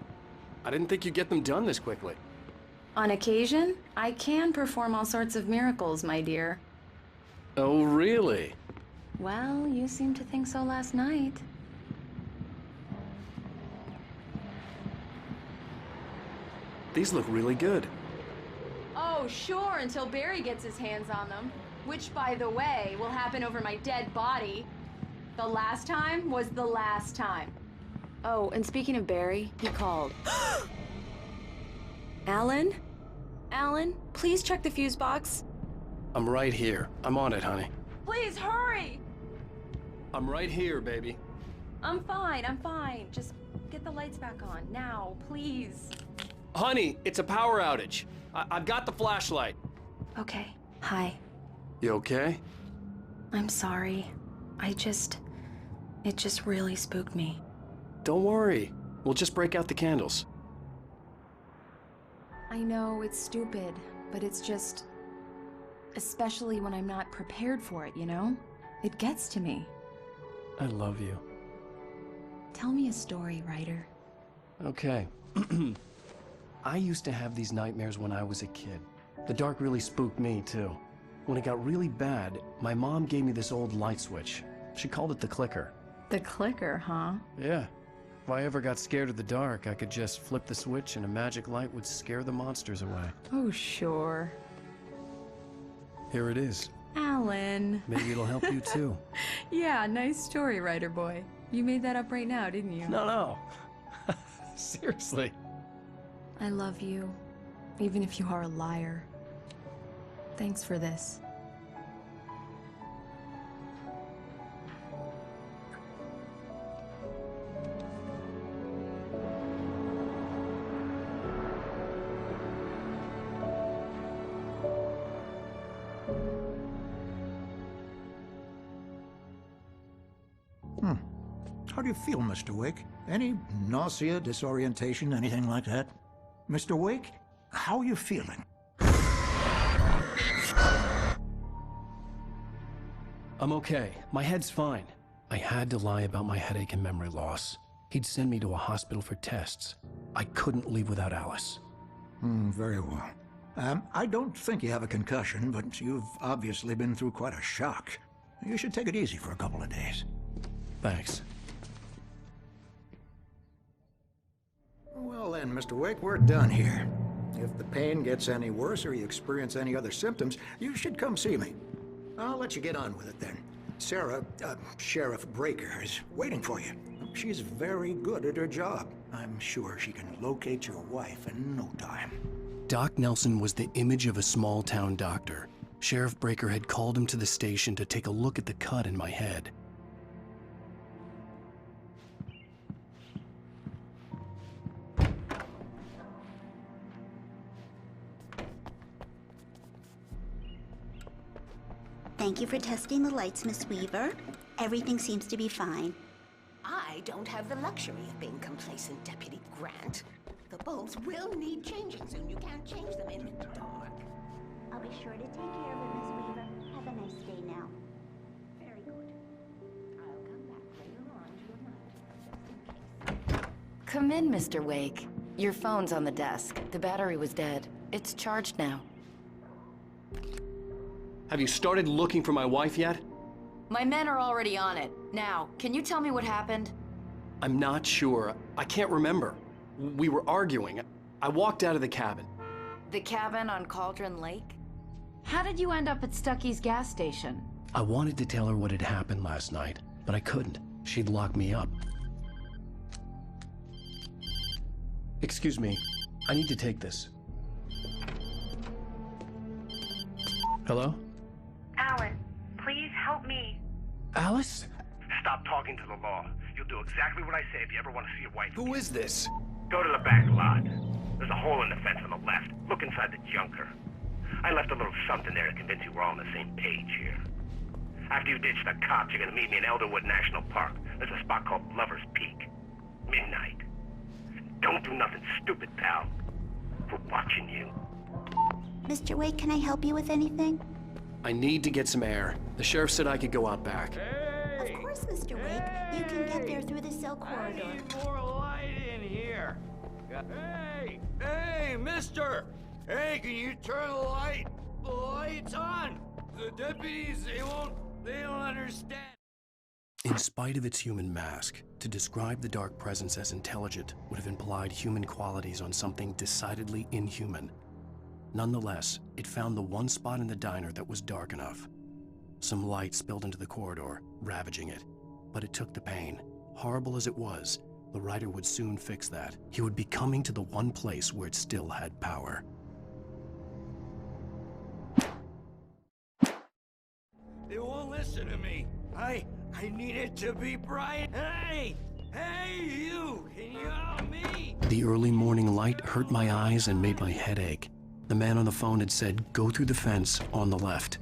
I didn't think you'd get them done this quickly. On occasion, I can perform all sorts of miracles, my dear. Oh, really? Well, you seemed to think so last night. These look really good. Oh, sure, until Barry gets his hands on them. Which, by the way, will happen over my dead body. The last time was the last time. Oh, and speaking of Barry, he called. Alan? Alan, please check the fuse box. I'm right here. I'm on it, honey. Please, hurry! I'm right here, baby. I'm fine, I'm fine. Just get the lights back on, now, please. Honey, it's a power outage. I've got the flashlight. Okay, hi. You okay? I'm sorry. It just really spooked me. Don't worry. We'll just break out the candles. I know, it's stupid, but it's just... Especially when I'm not prepared for it, you know? It gets to me. I love you. Tell me a story, writer. Okay. I used to have these nightmares when I was a kid. The dark really spooked me, too. When it got really bad, my mom gave me this old light switch. She called it the clicker. The clicker, huh? Yeah. If I ever got scared of the dark, I could just flip the switch and a magic light would scare the monsters away. Oh, sure. Here it is. Alan. Maybe it'll help you, too. Yeah, nice story, writer boy. You made that up right now, didn't you? No. Seriously. I love you, even if you are a liar. Thanks for this. How do you feel, Mr. Wake? Any nausea, disorientation, anything like that? Mr. Wake, how are you feeling? I'm okay. My head's fine. I had to lie about my headache and memory loss. He'd send me to a hospital for tests. I couldn't leave without Alice. Very well. I don't think you have a concussion, but you've obviously been through quite a shock. You should take it easy for a couple of days. Thanks. Well then, Mr. Wake, we're done here. If the pain gets any worse or you experience any other symptoms, you should come see me. I'll let you get on with it then. Sarah, Sheriff Breaker is waiting for you. She's very good at her job. I'm sure she can locate your wife in no time. Doc Nelson was the image of a small-town doctor. Sheriff Breaker had called him to the station to take a look at the cut in my head. Thank you for testing the lights, Miss Weaver. Everything seems to be fine. I don't have the luxury of being complacent, Deputy Grant. The bulbs will need changing soon. You can't change them in the dark. I'll be sure to take care of it, Miss Weaver. Have a nice day now. Very good. I'll come back later on to remind you, just in case. Come in, Mr. Wake. Your phone's on the desk. The battery was dead. It's charged now. Have you started looking for my wife yet? My men are already on it. Now, can you tell me what happened? I'm not sure. I can't remember. We were arguing. I walked out of the cabin. The cabin on Cauldron Lake? How did you end up at Stucky's gas station? I wanted to tell her what had happened last night, but I couldn't. She'd lock me up. Excuse me. I need to take this. Hello? Alan, please help me. Alice? Stop talking to the law. You'll do exactly what I say if you ever want to see your wife. Who is this? Go to the back lot. There's a hole in the fence on the left. Look inside the junker. I left a little something there to convince you we're all on the same page here. After you ditch the cops, you're gonna meet me in Elderwood National Park. There's a spot called Lover's Peak. Midnight. Don't do nothing stupid, pal. We're watching you. Mr. Wake, can I help you with anything? I need to get some air. The sheriff said I could go out back. Of course, Mr. Wake. You can get there through the cell corridor. I need more light in here. Hey, mister! Hey, can you turn the light? The light's on! The deputies, they don't understand. In spite of its human mask, to describe the dark presence as intelligent would have implied human qualities on something decidedly inhuman. Nonetheless, it found the one spot in the diner that was dark enough. Some light spilled into the corridor, ravaging it. But it took the pain. Horrible as it was, the writer would soon fix that. He would be coming to the one place where it still had power. They won't listen to me. I need it to be bright. Hey, you! Can you help me? The early morning light hurt my eyes and made my head ache. The man on the phone had said, go through the fence on the left.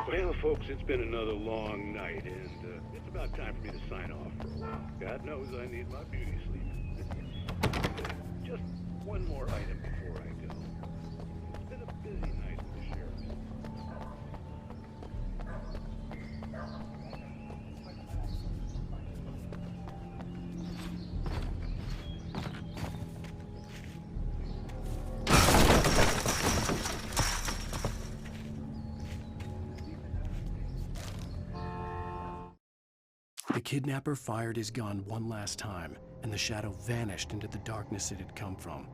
Well, folks, it's been another long night, and it's about time for me to sign off for a while. God knows I need my beauty sleep. Just one more item before I go. It's been a busy night with the sheriff. The kidnapper fired his gun one last time, and the shadow vanished into the darkness it had come from.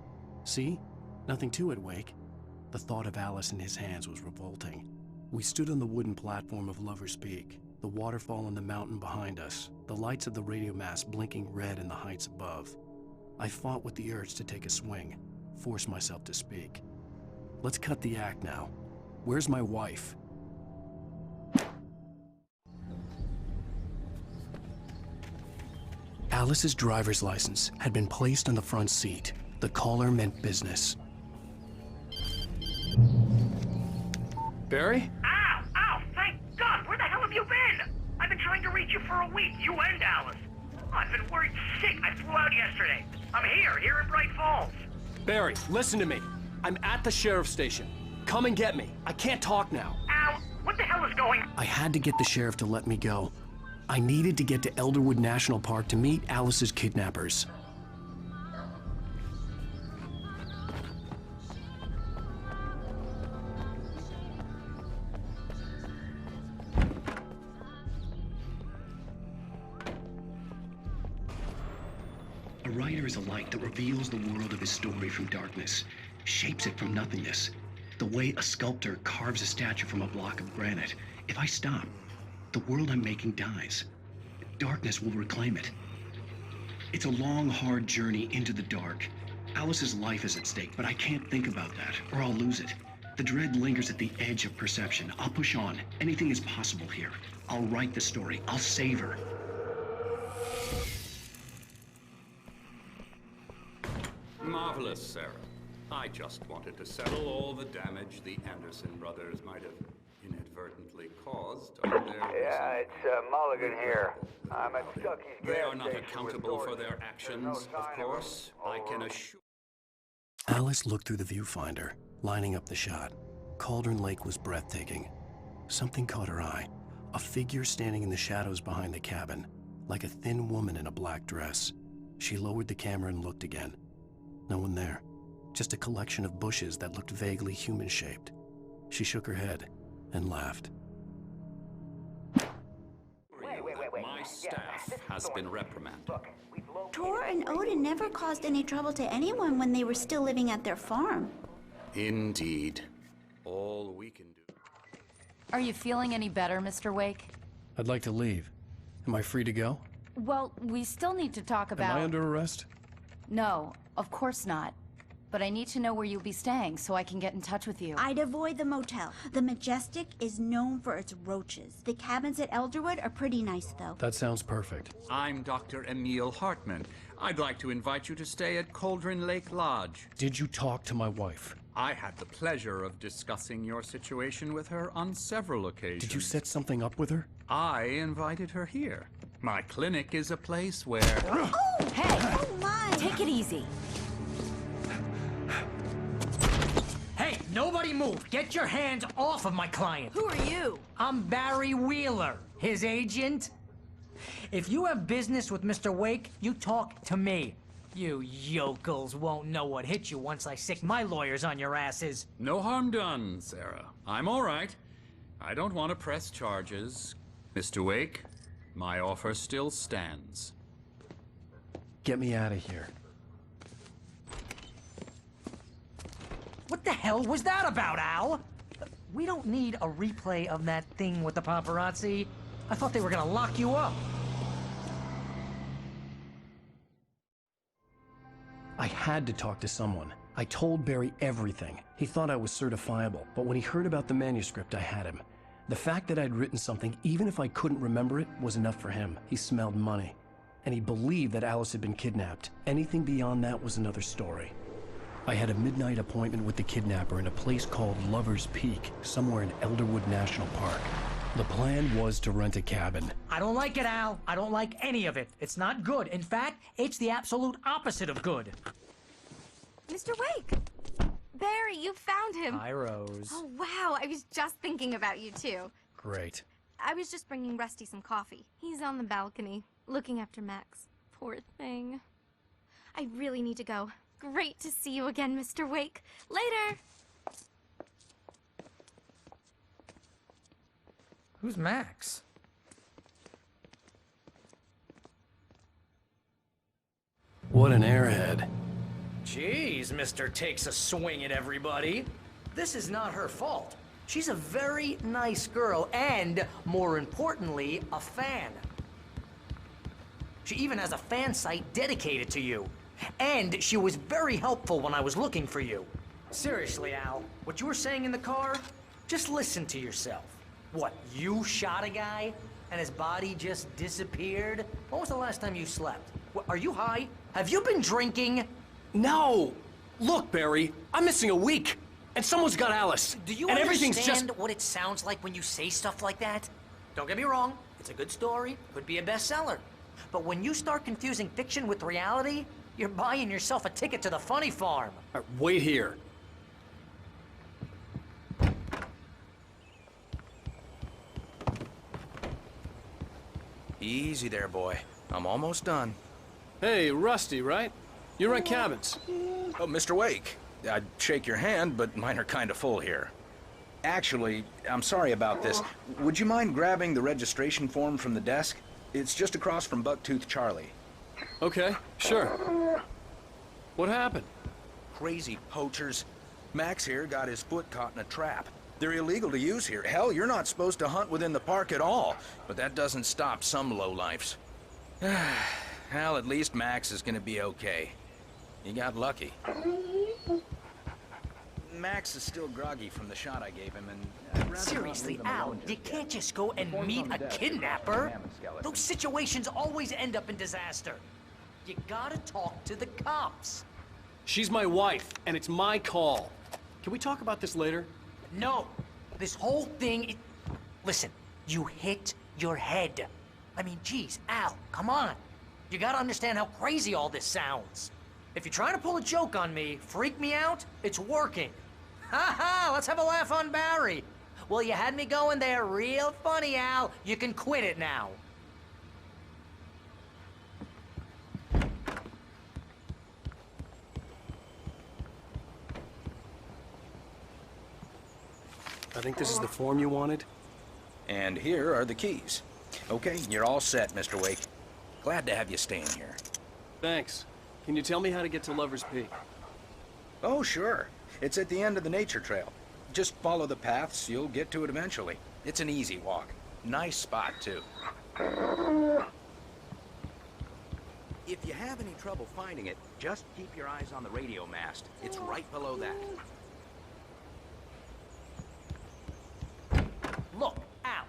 See? Nothing to it, Wake. The thought of Alice in his hands was revolting. We stood on the wooden platform of Lover's Peak, the waterfall on the mountain behind us, the lights of the radio mast blinking red in the heights above. I fought with the urge to take a swing, force myself to speak. Let's cut the act now. Where's my wife? Alice's driver's license had been placed on the front seat. The caller meant business. Barry? Ow! Thank God! Where the hell have you been? I've been trying to reach you for a week, you and Alice. I've been worried sick. I flew out yesterday. I'm here in Bright Falls. Barry, listen to me. I'm at the sheriff's station. Come and get me. I can't talk now. Al, what the hell is going on? I had to get the sheriff to let me go. I needed to get to Elderwood National Park to meet Alice's kidnappers. A writer is a light that reveals the world of his story from darkness, shapes it from nothingness. The way a sculptor carves a statue from a block of granite. If I stop, the world I'm making dies. Darkness will reclaim it. It's a long, hard journey into the dark. Alice's life is at stake, but I can't think about that, or I'll lose it. The dread lingers at the edge of perception. I'll push on. Anything is possible here. I'll write the story. I'll save her. Marvelous, Sarah. I just wanted to settle all the damage the Anderson brothers might have inadvertently caused on their... Yeah, it's Mulligan here. I'm at Stucky's gas They are not station accountable with for their actions, of course. I can assure... Alice looked through the viewfinder, lining up the shot. Cauldron Lake was breathtaking. Something caught her eye. A figure standing in the shadows behind the cabin, like a thin woman in a black dress. She lowered the camera and looked again. No one there. Just a collection of bushes that looked vaguely human-shaped. She shook her head and laughed. My staff has been reprimanded. Tor and Odin never caused any trouble to anyone when they were still living at their farm. Indeed. All we can do... Are you feeling any better, Mr. Wake? I'd like to leave. Am I free to go? Well, we still need to talk about... Am I under arrest? No, of course not. But I need to know where you'll be staying so I can get in touch with you. I'd avoid the motel. The Majestic is known for its roaches. The cabins at Elderwood are pretty nice, though. That sounds perfect. I'm Dr. Emil Hartman. I'd like to invite you to stay at Cauldron Lake Lodge. Did you talk to my wife? I had the pleasure of discussing your situation with her on several occasions. Did you set something up with her? I invited her here. My clinic is a place where... Oh! Hey! Oh, my! Take it easy. Hey, nobody move! Get your hands off of my client! Who are you? I'm Barry Wheeler, his agent. If you have business with Mr. Wake, you talk to me. You yokels won't know what hit you once I sick my lawyers on your asses. No harm done, Sarah. I'm all right. I don't want to press charges. Mr. Wake, my offer still stands. Get me out of here. What the hell was that about, Al? We don't need a replay of that thing with the paparazzi. I thought they were gonna lock you up. I had to talk to someone. I told Barry everything. He thought I was certifiable, but when he heard about the manuscript, I had him. The fact that I'd written something, even if I couldn't remember it, was enough for him. He smelled money. And he believed that Alice had been kidnapped. Anything beyond that was another story. I had a midnight appointment with the kidnapper in a place called Lover's Peak, somewhere in Elderwood National Park. The plan was to rent a cabin. I don't like it, Al. I don't like any of it. It's not good. In fact, it's the absolute opposite of good. Mr. Wake! Barry, you found him! Hi, Rose. Oh, wow. I was just thinking about you, too. Great. I was just bringing Rusty some coffee. He's on the balcony, looking after Max. Poor thing. I really need to go. Great to see you again, Mr. Wake. Later! Who's Max? What an airhead. Jeez, Mr. Takes a swing at everybody. This is not her fault. She's a very nice girl and, more importantly, a fan. She even has a fan site dedicated to you. And she was very helpful when I was looking for you. Seriously, Al, what you were saying in the car, just listen to yourself. What, you shot a guy and his body just disappeared? When was the last time you slept? What, are you high? Have you been drinking? No! Look, Barry, I'm missing a week, and someone's got Alice. Do you and understand everything's just... what it sounds like when you say stuff like that? Don't get me wrong, it's a good story, could be a bestseller. But when you start confusing fiction with reality, you're buying yourself a ticket to the funny farm. All right, wait here. Easy there, boy. I'm almost done. Hey, Rusty, right? You rent cabins. Oh, Mr. Wake. I'd shake your hand, but mine are kind of full here. Actually, I'm sorry about this. Would you mind grabbing the registration form from the desk? It's just across from Bucktooth Charlie. Okay, sure. What happened? Crazy poachers. Max here got his foot caught in a trap. They're illegal to use here. Hell, you're not supposed to hunt within the park at all. But that doesn't stop some lowlifes. Well, at least Max is gonna be okay. He got lucky. Max is still groggy from the shot I gave him, and I'd rather Seriously, not leave him Al, alone you just can't yet. just go and Before he meet goes a to death, kidnapper. Mammoth skeleton. Those situations always end up in disaster. You gotta talk to the cops. She's my wife, and it's my call. Can we talk about this later? No, this whole thing. Listen, you hit your head. I mean, geez, Al, come on. You gotta understand how crazy all this sounds. If you're trying to pull a joke on me, freak me out, it's working. Ha ha, let's have a laugh on Barry. Well, you had me going there real funny, Al. You can quit it now. I think this is the form you wanted. And here are the keys. Okay, you're all set, Mr. Wake. Glad to have you staying here. Thanks. Can you tell me how to get to Lover's Peak? Oh, sure. It's at the end of the nature trail. Just follow the paths, you'll get to it eventually. It's an easy walk. Nice spot, too. If you have any trouble finding it, just keep your eyes on the radio mast. It's right below that. Look, Al,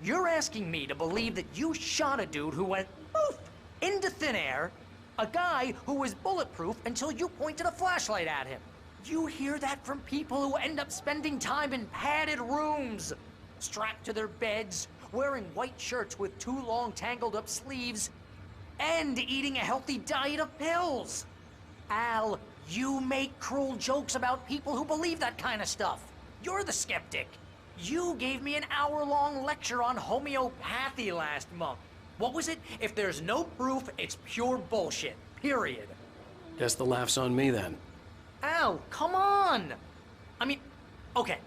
you're asking me to believe that you shot a dude who went poof into thin air, a guy who was bulletproof until you pointed a flashlight at him. You hear that from people who end up spending time in padded rooms, strapped to their beds, wearing white shirts with too long tangled up sleeves, and eating a healthy diet of pills. Al, you make cruel jokes about people who believe that kind of stuff. You're the skeptic. You gave me an hour-long lecture on homeopathy last month. What was it? If there's no proof, it's pure bullshit. Period. Guess the laugh's on me then. Al, come on! I mean, okay.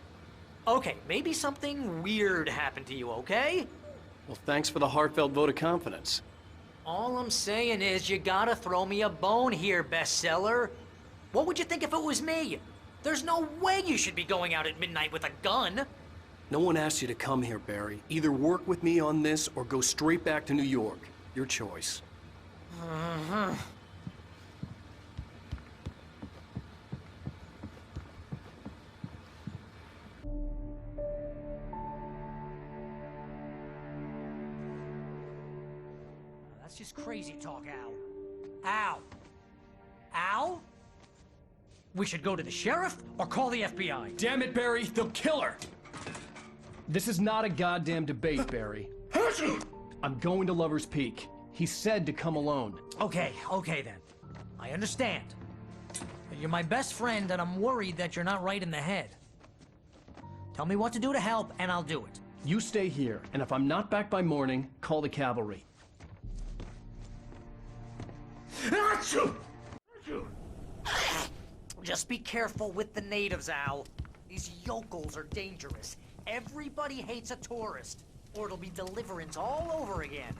Okay, maybe something weird happened to you, okay? Well, thanks for the heartfelt vote of confidence. All I'm saying is you gotta throw me a bone here, bestseller. What would you think if it was me? There's no way you should be going out at midnight with a gun. No one asked you to come here, Barry. Either work with me on this or go straight back to New York. Your choice. That's just crazy talk, Al. Al? Al? We should go to the sheriff or call the FBI. Damn it, Barry, they'll kill her! This is not a goddamn debate, Barry. I'm going to Lover's Peak. He said to come alone. Okay then. I understand. You're my best friend, and I'm worried that you're not right in the head. Tell me what to do to help, and I'll do it. You stay here, and if I'm not back by morning, call the cavalry. Just be careful with the natives, Al. These yokels are dangerous. Everybody hates a tourist, or it'll be Deliverance all over again.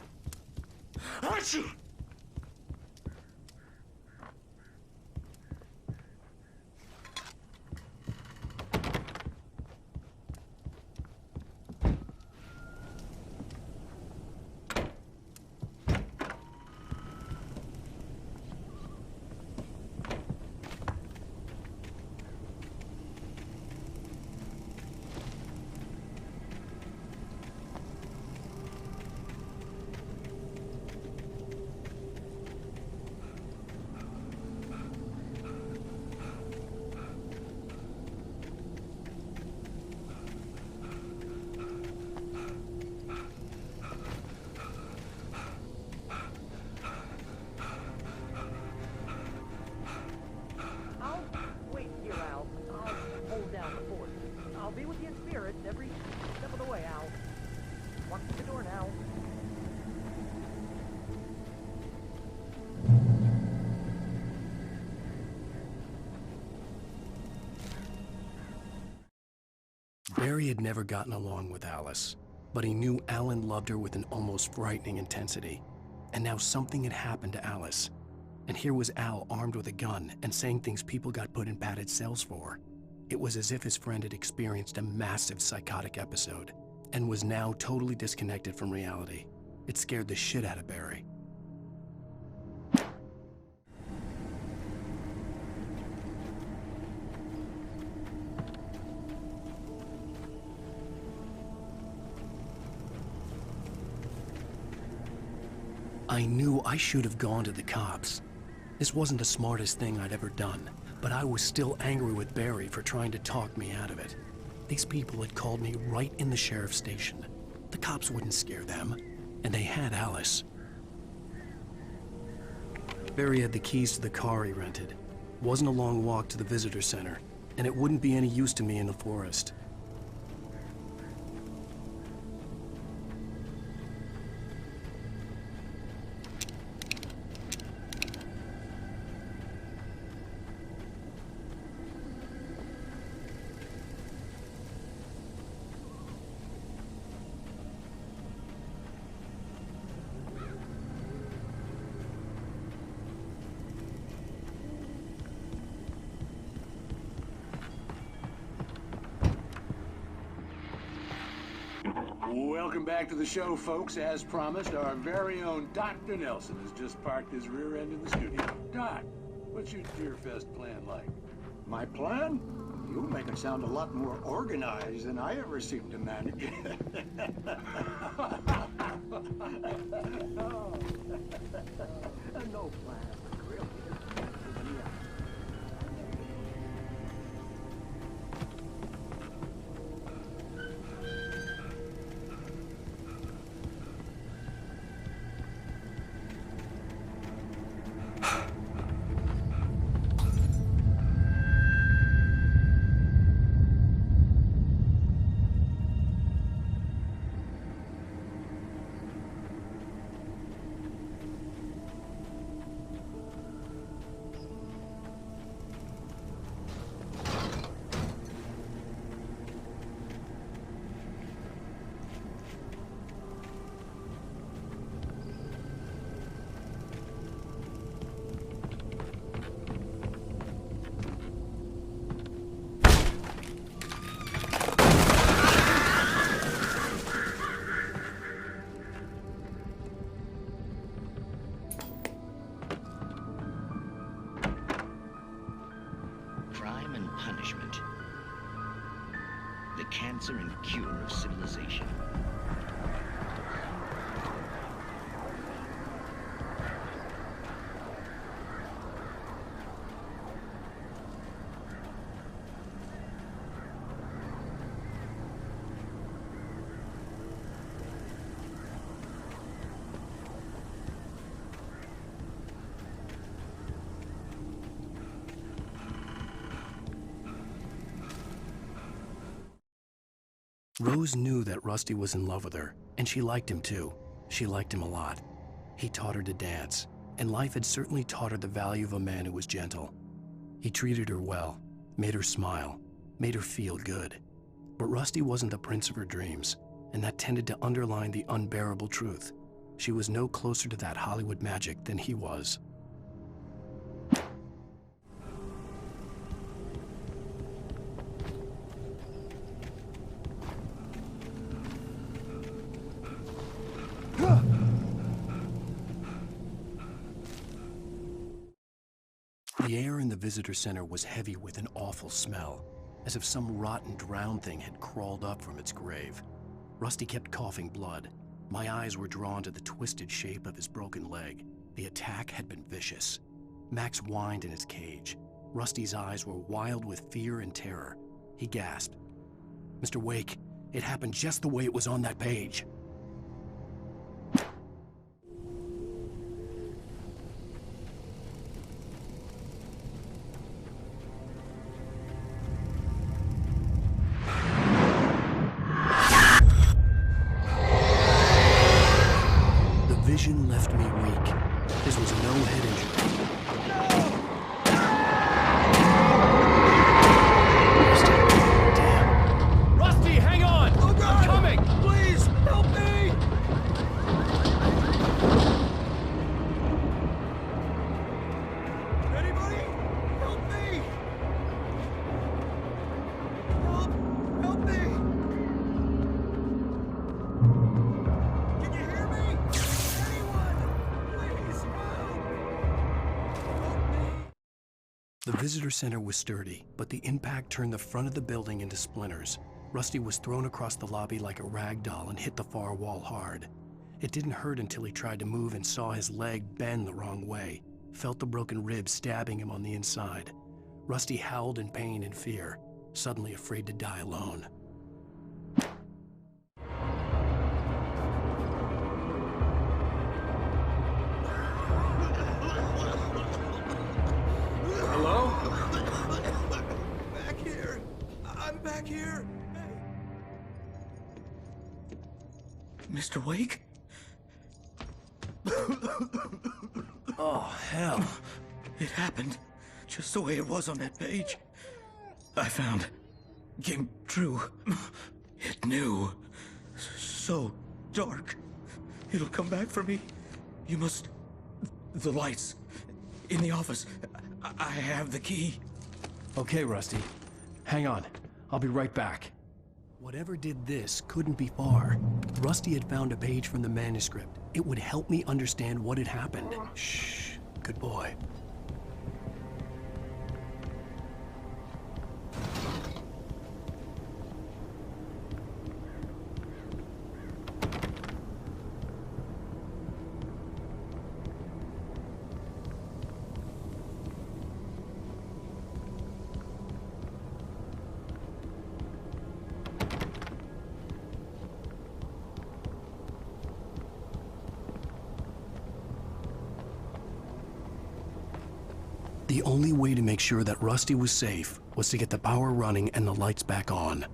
Barry had never gotten along with Alice, but he knew Alan loved her with an almost frightening intensity. And now something had happened to Alice. And here was Al armed with a gun and saying things people got put in padded cells for. It was as if his friend had experienced a massive psychotic episode and was now totally disconnected from reality. It scared the shit out of Barry. I knew I should have gone to the cops. This wasn't the smartest thing I'd ever done, but I was still angry with Barry for trying to talk me out of it. These people had called me right in the sheriff's station. The cops wouldn't scare them, and they had Alice. Barry had the keys to the car he rented. It wasn't a long walk to the visitor center, and it wouldn't be any use to me in the forest. Welcome back to the show, folks. As promised, our very own Dr. Nelson has just parked his rear end in the studio. Doc, what's your Deer Fest plan like? My plan? You make it sound a lot more organized than I ever seem to manage. No plan, really. Crime and punishment. The cancer and cure of civilization. Rose knew that Rusty was in love with her, and she liked him too. She liked him a lot. He taught her to dance, and life had certainly taught her the value of a man who was gentle. He treated her well, made her smile, made her feel good. But Rusty wasn't the prince of her dreams, and that tended to underline the unbearable truth. She was no closer to that Hollywood magic than he was. The air in the visitor center was heavy with an awful smell, as if some rotten drowned thing had crawled up from its grave. Rusty kept coughing blood. My eyes were drawn to the twisted shape of his broken leg. The attack had been vicious. Max whined in his cage. Rusty's eyes were wild with fear and terror. He gasped. "Mr. Wake, it happened just the way it was on that page." Vision left me weak. This was no head injury. Rusty, The visitor center was sturdy, but the impact turned the front of the building into splinters. Rusty was thrown across the lobby like a rag doll and hit the far wall hard. It didn't hurt until he tried to move and saw his leg bend the wrong way, felt the broken rib stabbing him on the inside. Rusty howled in pain and fear, suddenly afraid to die alone. Hello? Back here. I'm back here. Mr. Wake? Oh, hell. It happened just the way it was on that page. I found. Came true. It knew. So dark. It'll come back for me. You must... The lights. In the office. I have the key. Okay, Rusty. Hang on. I'll be right back. Whatever did this couldn't be far. Rusty had found a page from the manuscript. It would help me understand what had happened. Shh. Good boy. The only way to make sure that Rusty was safe was to get the power running and the lights back on.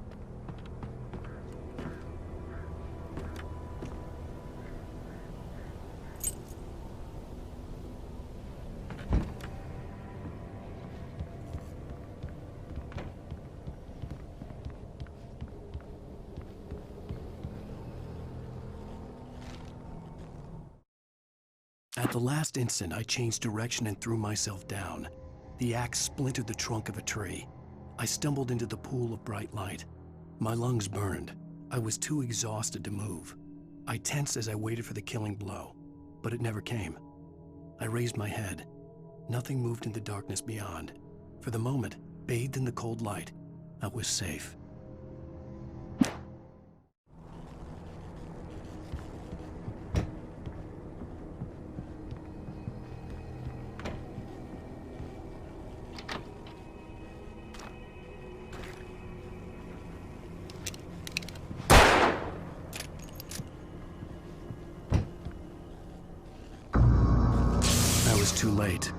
At the last instant, I changed direction and threw myself down. The axe splintered the trunk of a tree. I stumbled into the pool of bright light. My lungs burned. I was too exhausted to move. I tensed as I waited for the killing blow, but it never came. I raised my head. Nothing moved in the darkness beyond. For the moment, bathed in the cold light, I was safe. Too late.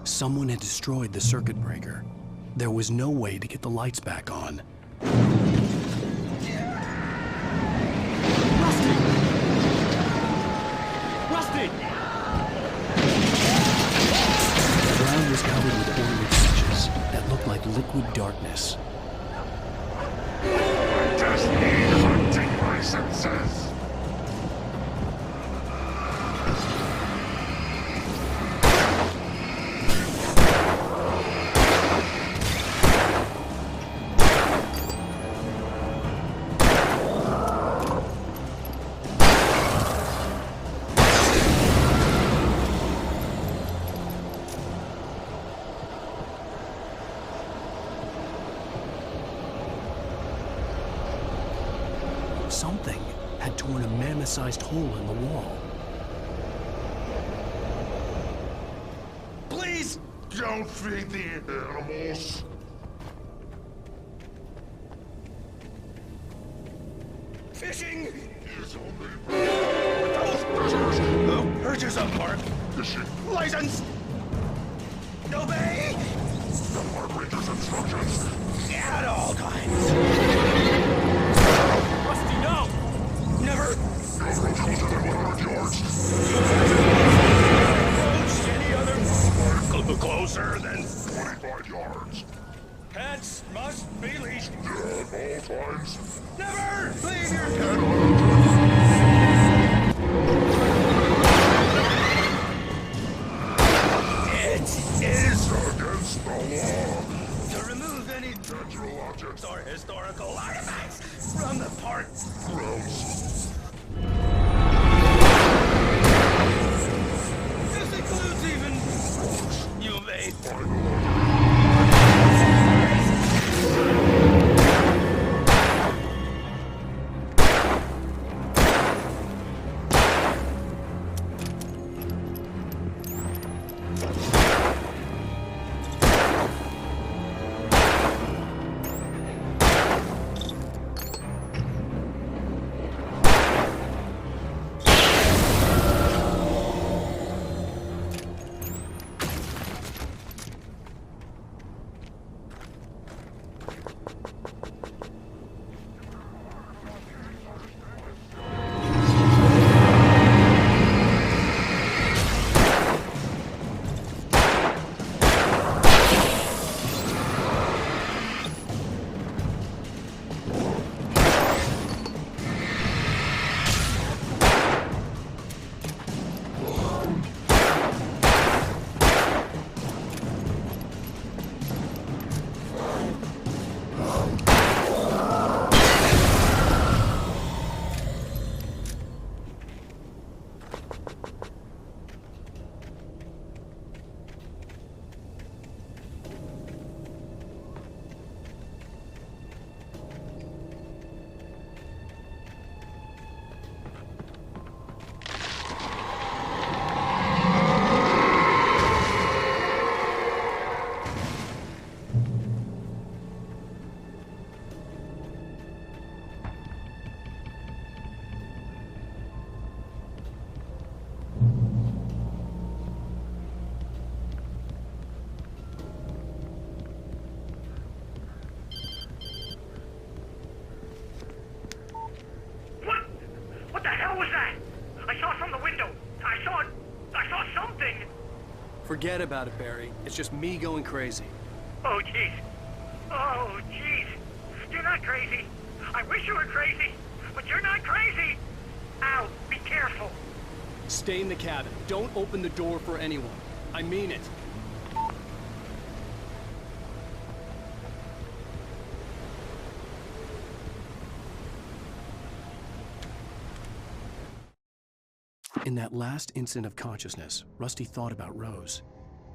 Someone had destroyed the circuit breaker. There was no way to get the lights back on. Rusty! The ground was covered with ornate patches that looked like liquid darkness. I just need hunting licenses! Something had torn a mammoth-sized hole in the wall. Please don't feed the animals. Fishing is only those prisoners. Who purchase a park fishing license? Obey the park ranger's instructions at all times. Rusty, no! Never! No road closer than 100 yards. Approach any other closer than 25 yards. Pets must be leashed. At all times. Never leave your pet on. It is against the law to remove any natural objects or historical artifacts from the park grounds. Forget about it, Barry. It's just me going crazy. Oh, jeez. Oh, jeez. You're not crazy. I wish you were crazy, but you're not crazy. Ow, be careful. Stay in the cabin. Don't open the door for anyone. I mean it. In that last instant of consciousness, Rusty thought about Rose.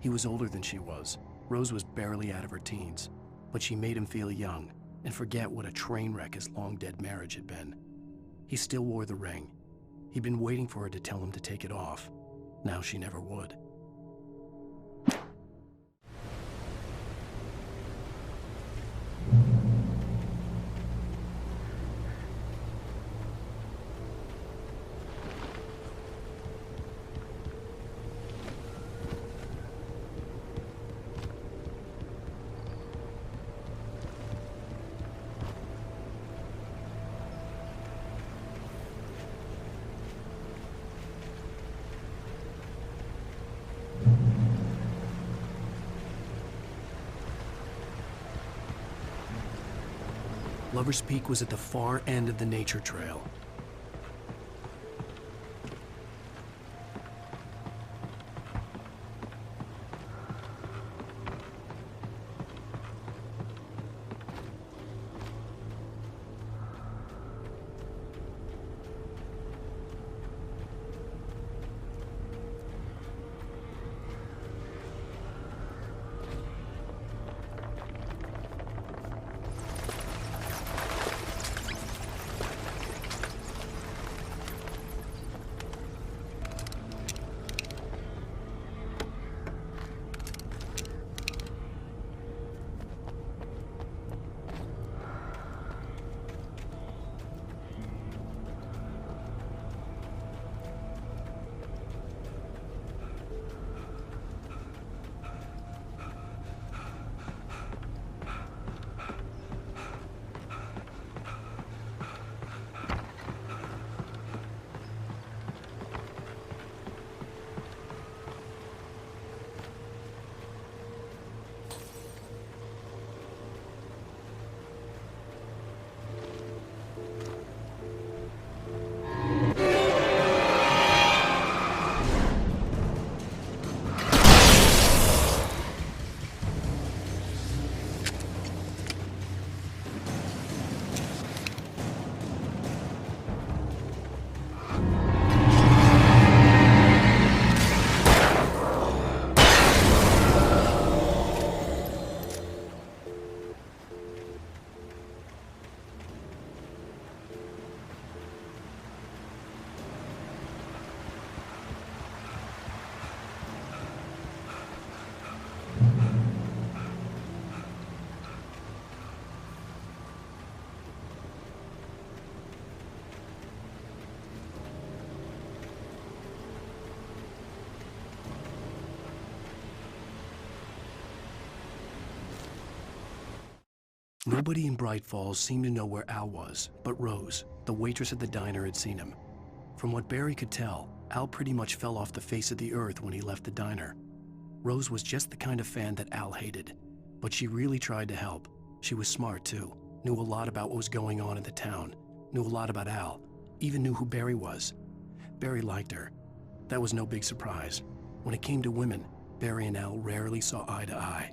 He was older than she was. Rose was barely out of her teens, but she made him feel young and forget what a train wreck his long-dead marriage had been. He still wore the ring. He'd been waiting for her to tell him to take it off. Now she never would. Lover's Peak was at the far end of the nature trail. Nobody in Bright Falls seemed to know where Al was, but Rose, the waitress at the diner, had seen him. From what Barry could tell, Al pretty much fell off the face of the earth when he left the diner. Rose was just the kind of fan that Al hated, but she really tried to help. She was smart too, knew a lot about what was going on in the town, knew a lot about Al, even knew who Barry was. Barry liked her. That was no big surprise. When it came to women, Barry and Al rarely saw eye to eye.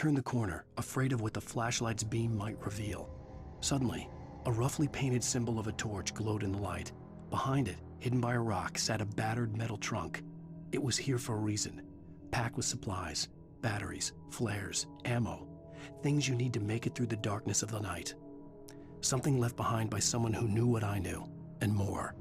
turned the corner, afraid of what the flashlight's beam might reveal. Suddenly, a roughly painted symbol of a torch glowed in the light. Behind it, hidden by a rock, sat a battered metal trunk. It was here for a reason, packed with supplies, batteries, flares, ammo, things you need to make it through the darkness of the night. Something left behind by someone who knew what I knew, and more.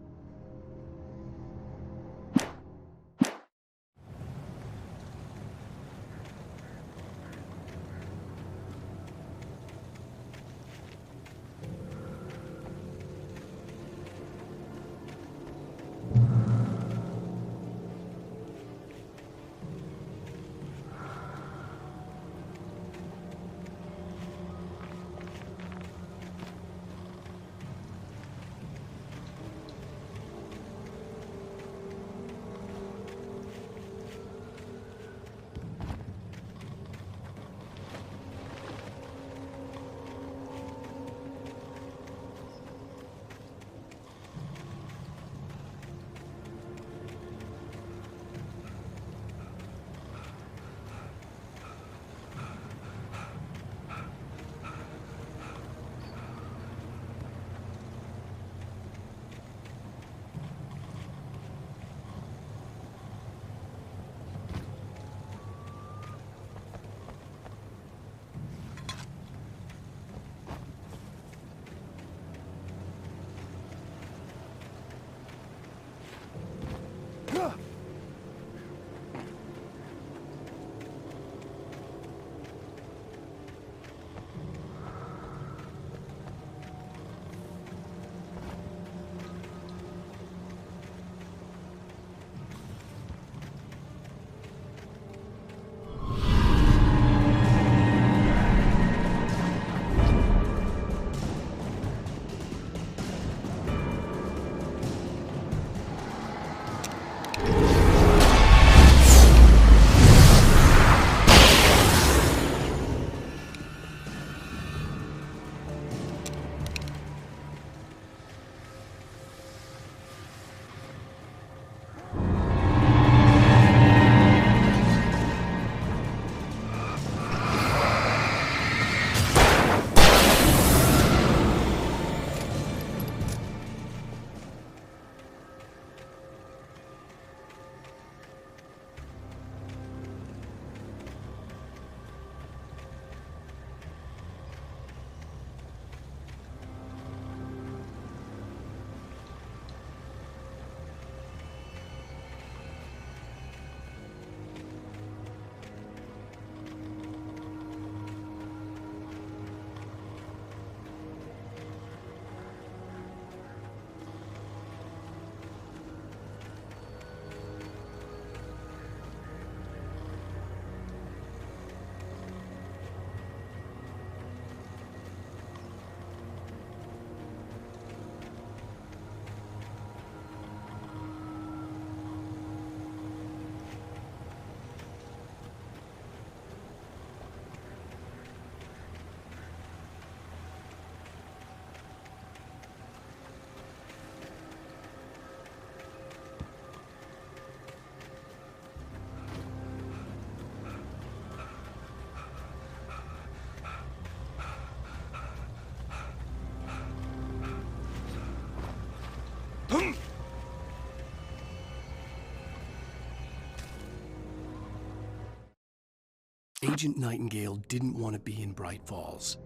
Agent Nightingale didn't want to be in Bright Falls.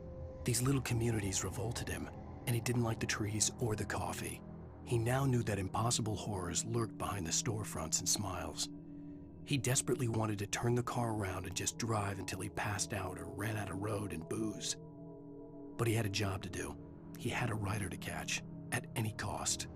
These little communities revolted him, and he didn't like the trees or the coffee. He now knew that impossible horrors lurked behind the storefronts and smiles. He desperately wanted to turn the car around and just drive until he passed out or ran out of road and booze. But he had a job to do. He had a rider to catch, at any cost.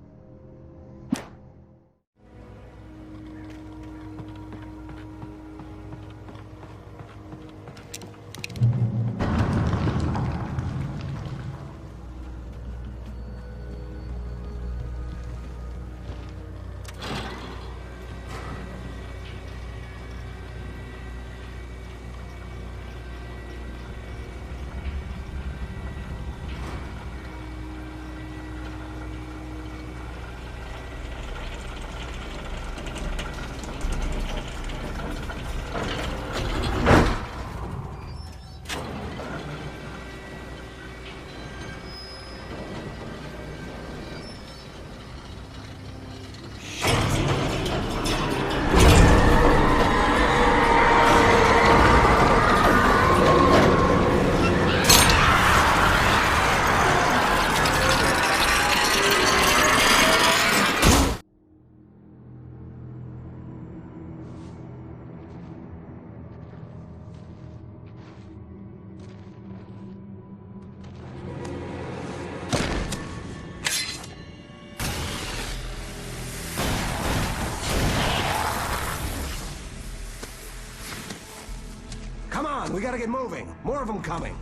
on, we gotta get moving. More of them coming.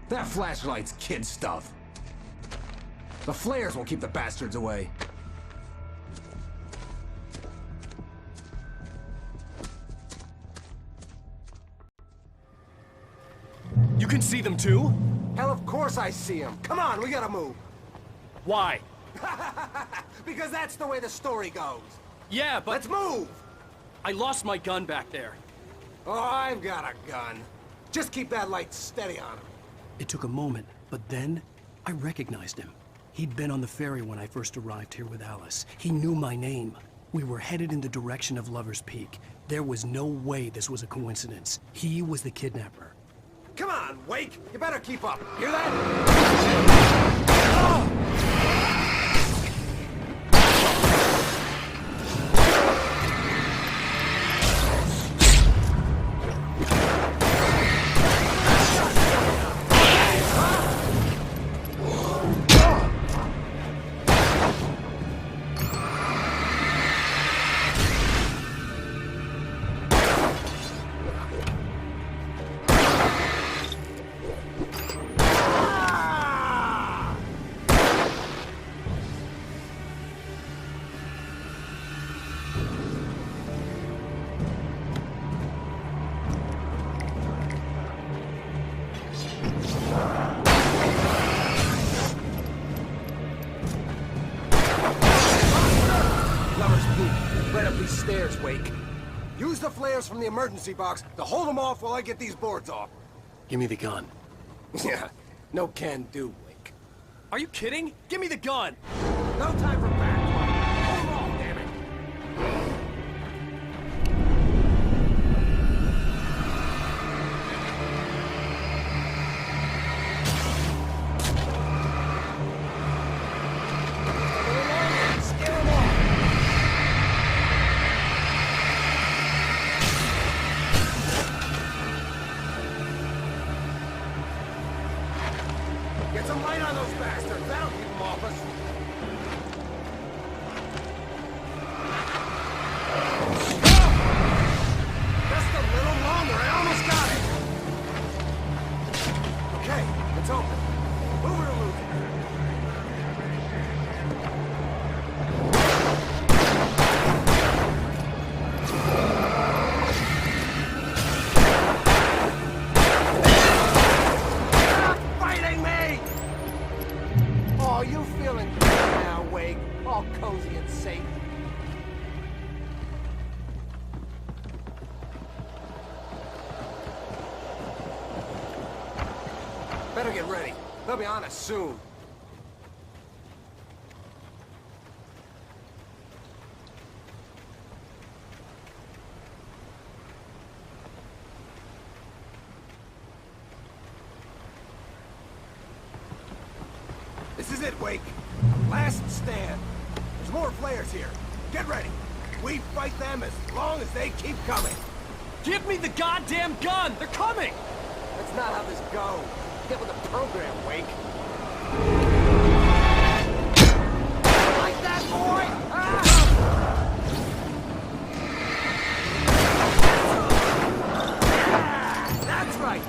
That flashlight's kid stuff. The flares will keep the bastards away. You can see them too? Hell, of course I see them. Come on, we gotta move. Why? Because that's the way the story goes. Yeah, but... Let's move! I lost my gun back there. Oh, I've got a gun. Just keep that light steady on him. It took a moment, but then I recognized him. He'd been on the ferry when I first arrived here with Alice. He knew my name. We were headed in the direction of Lover's Peak. There was no way this was a coincidence. He was the kidnapper. Come on, Wake! You better keep up. Hear that? Stairs, Wake. Use the flares from the emergency box to hold them off while I get these boards off. Give me the gun. Yeah, no can do, Wake. Are you kidding? Give me the gun! No time for back. Hold them off, damn it. Get some light on those bastards. That'll keep them off us. Just a little longer. I almost got it. Okay, it's open. Move it or lose it. Oh, you feeling good now, Wake? All cozy and safe. Better get ready. They'll be on us soon. This is it, Wake. Last stand. There's more flares here. Get ready. We fight them as long as they keep coming. Give me the goddamn gun! They're coming! That's not how this goes. Get with the program, Wake. Like that, boy! Ah! That's right.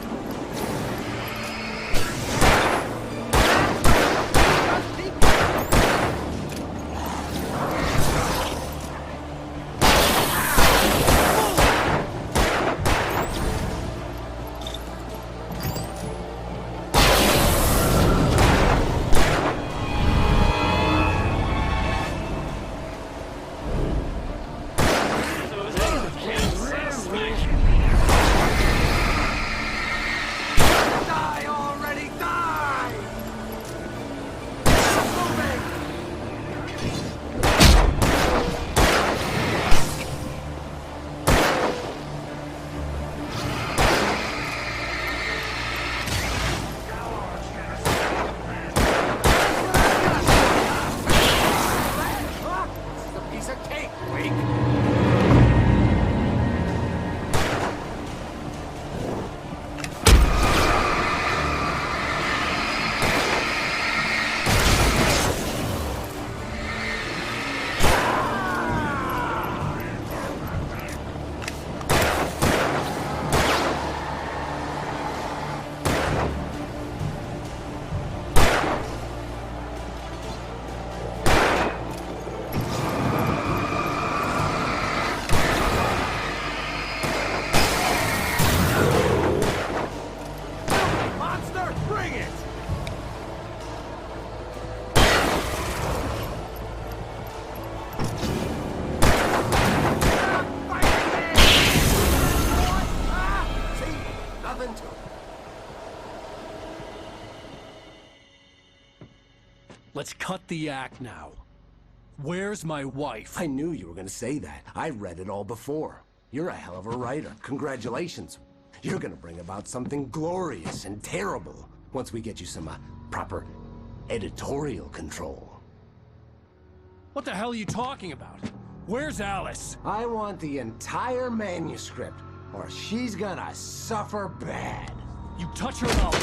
nothing to it. Let's cut the act now. Where's my wife? I knew you were gonna say that. I read it all before. You're a hell of a writer. Congratulations. You're gonna bring about something glorious and terrible once we get you some proper editorial control. What the hell are you talking about? Where's Alice? I want the entire manuscript, or she's gonna suffer bad. You touch her and I'll...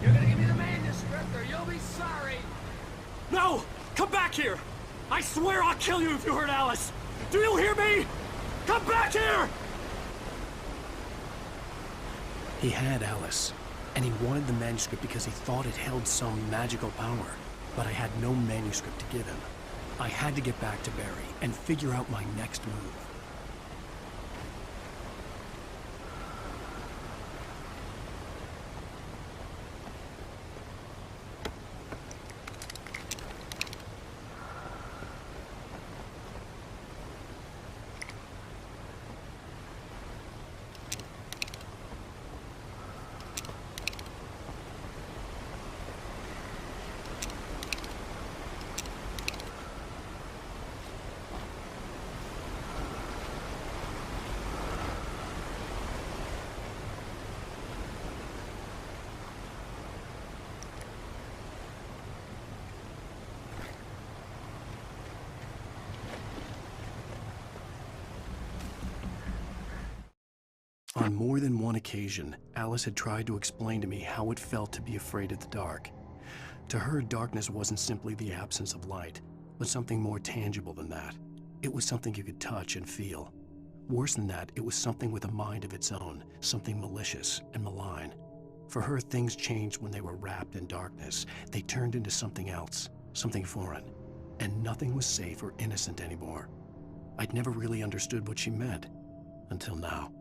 You're gonna give me the manuscript or you'll be sorry. No! Come back here! I swear I'll kill you if you hurt Alice! Do you hear me? Come back here! He had Alice, and he wanted the manuscript because he thought it held some magical power. But I had no manuscript to give him. I had to get back to Barry and figure out my next move. On more than one occasion, Alice had tried to explain to me how it felt to be afraid of the dark. To her, darkness wasn't simply the absence of light, but something more tangible than that. It was something you could touch and feel. Worse than that, it was something with a mind of its own, something malicious and malign. For her, things changed when they were wrapped in darkness. They turned into something else, something foreign, and nothing was safe or innocent anymore. I'd never really understood what she meant, until now.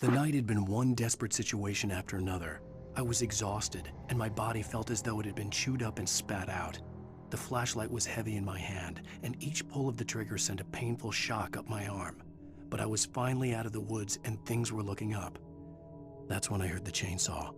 The night had been one desperate situation after another. I was exhausted, and my body felt as though it had been chewed up and spat out. The flashlight was heavy in my hand, and each pull of the trigger sent a painful shock up my arm. But I was finally out of the woods, and things were looking up. That's when I heard the chainsaw.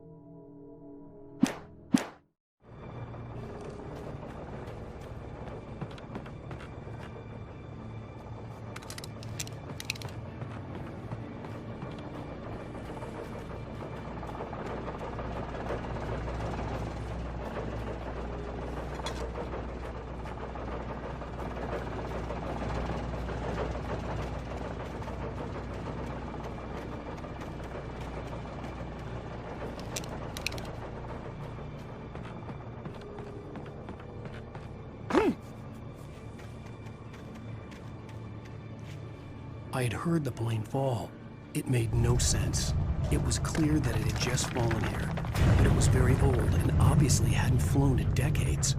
I had heard the plane fall. It made no sense. It was clear that it had just fallen here, but it was very old and obviously hadn't flown in decades.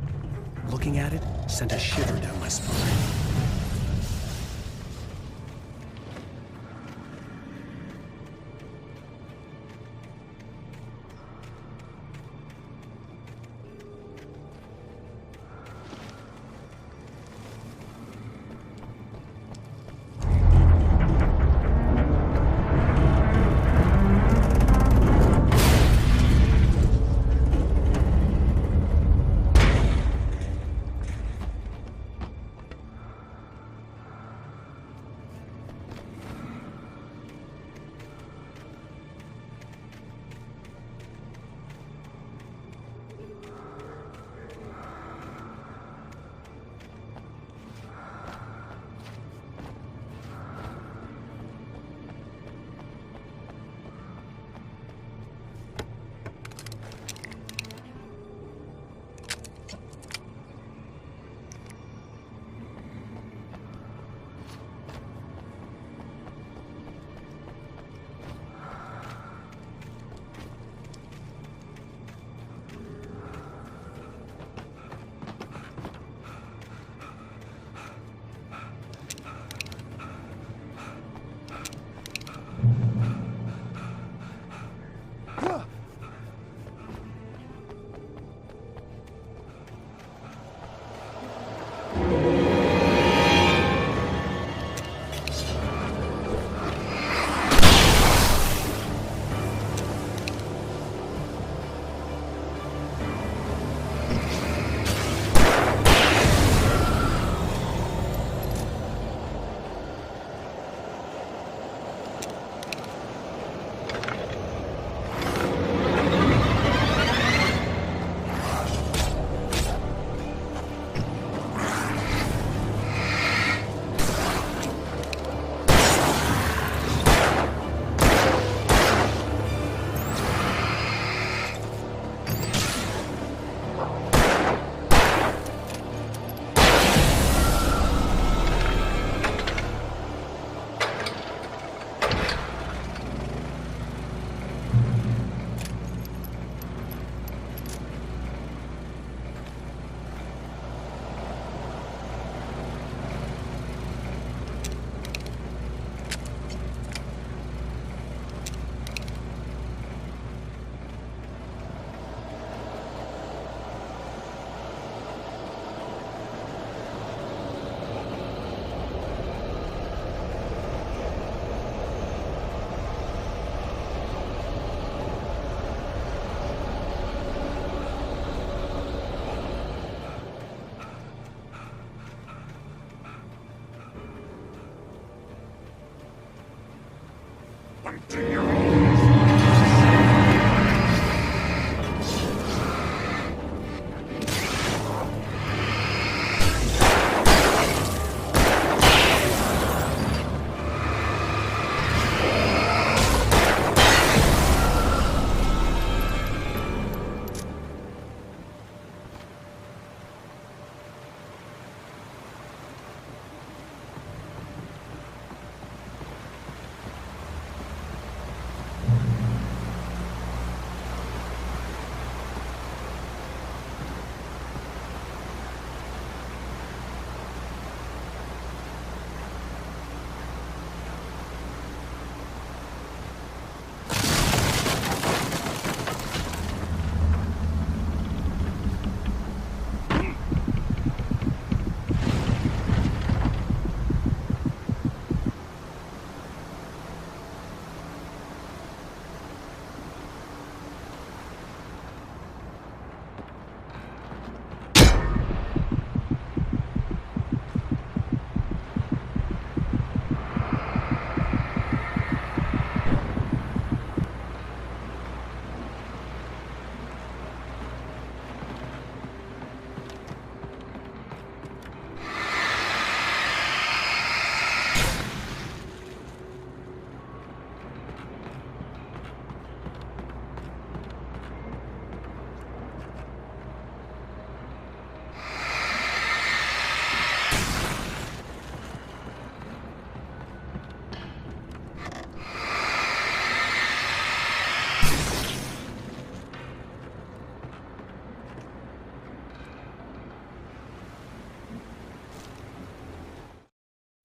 Looking at it sent a shiver down my spine.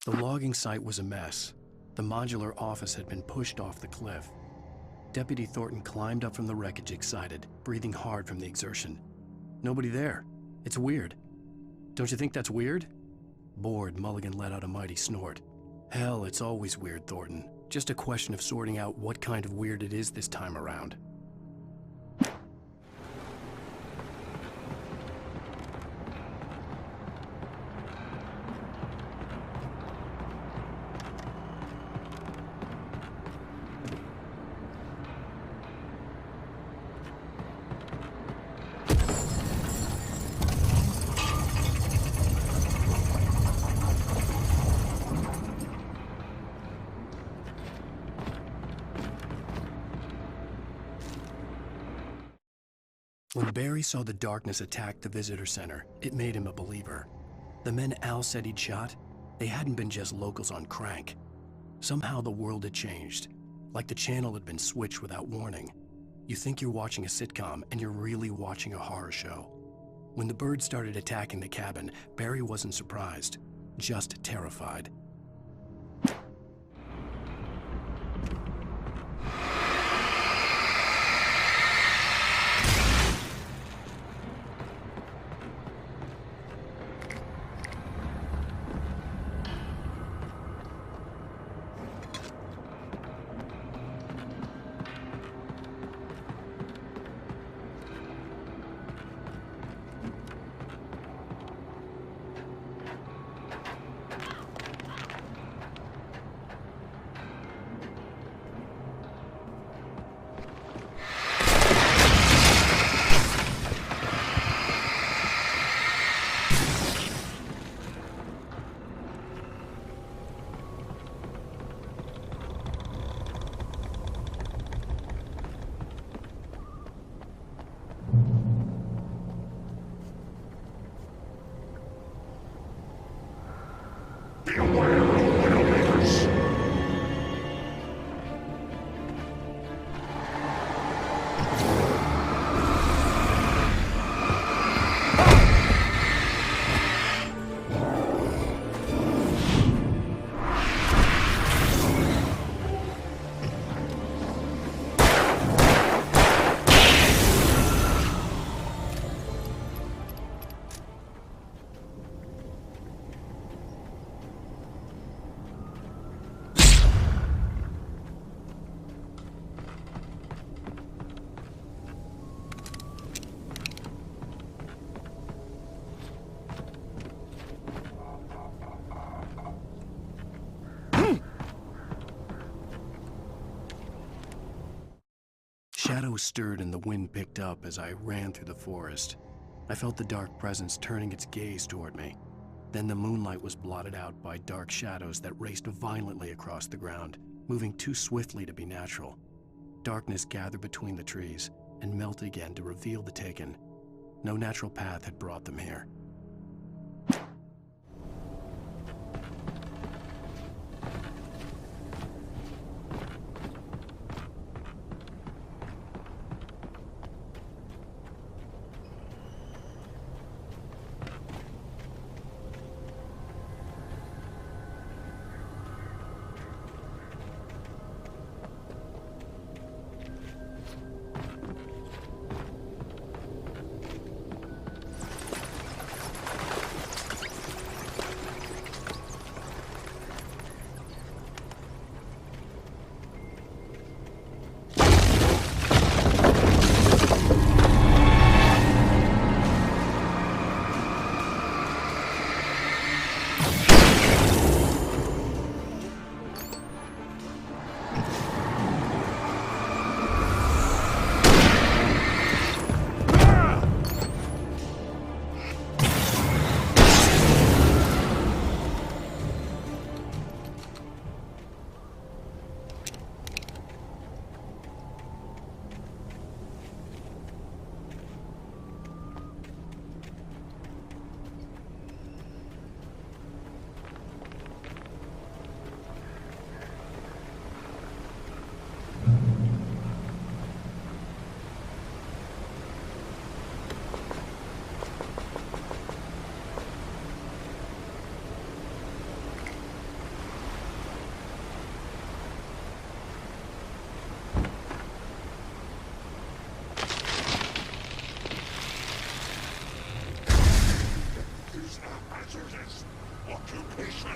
The logging site was a mess. The modular office had been pushed off the cliff. Deputy Thornton climbed up from the wreckage excited, breathing hard from the exertion. Nobody there. It's weird. Don't you think that's weird? Bored, Mulligan let out a mighty snort. Hell, it's always weird, Thornton. Just a question of sorting out what kind of weird it is this time around. When Barry saw the darkness attack the visitor center, it made him a believer. The men Al said he'd shot, they hadn't been just locals on crank. Somehow the world had changed, like the channel had been switched without warning. You think you're watching a sitcom, and you're really watching a horror show. When the birds started attacking the cabin, Barry wasn't surprised, just terrified. Shadows stirred and the wind picked up as I ran through the forest. I felt the dark presence turning its gaze toward me. Then the moonlight was blotted out by dark shadows that raced violently across the ground, moving too swiftly to be natural. Darkness gathered between the trees and melted again to reveal the Taken. No natural path had brought them here. hazardous occupation.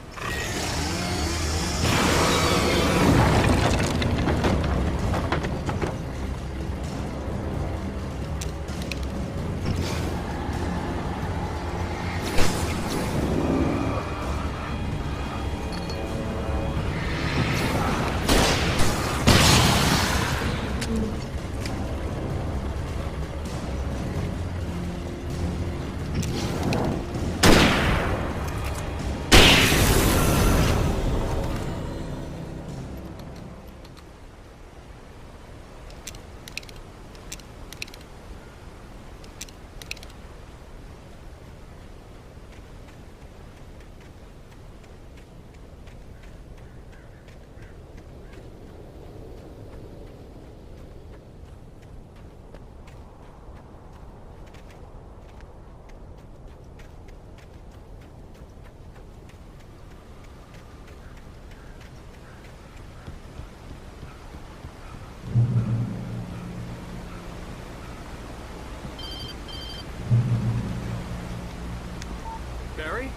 Barry?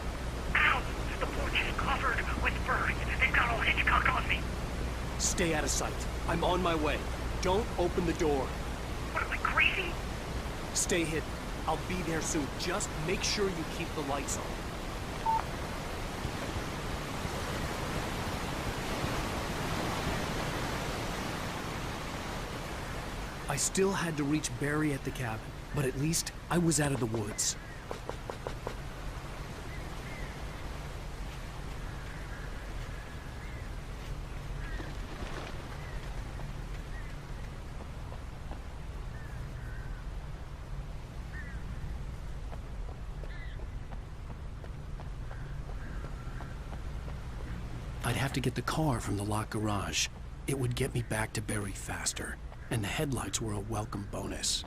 Ow! The porch is covered with birds. They've got all Hitchcock on me. Stay out of sight. I'm on my way. Don't open the door. What am I, crazy? Stay hidden. I'll be there soon. Just make sure you keep the lights on. I still had to reach Barry at the cabin, but at least I was out of the woods. I'd have to get the car from the locked garage. It would get me back to Barry faster, and the headlights were a welcome bonus.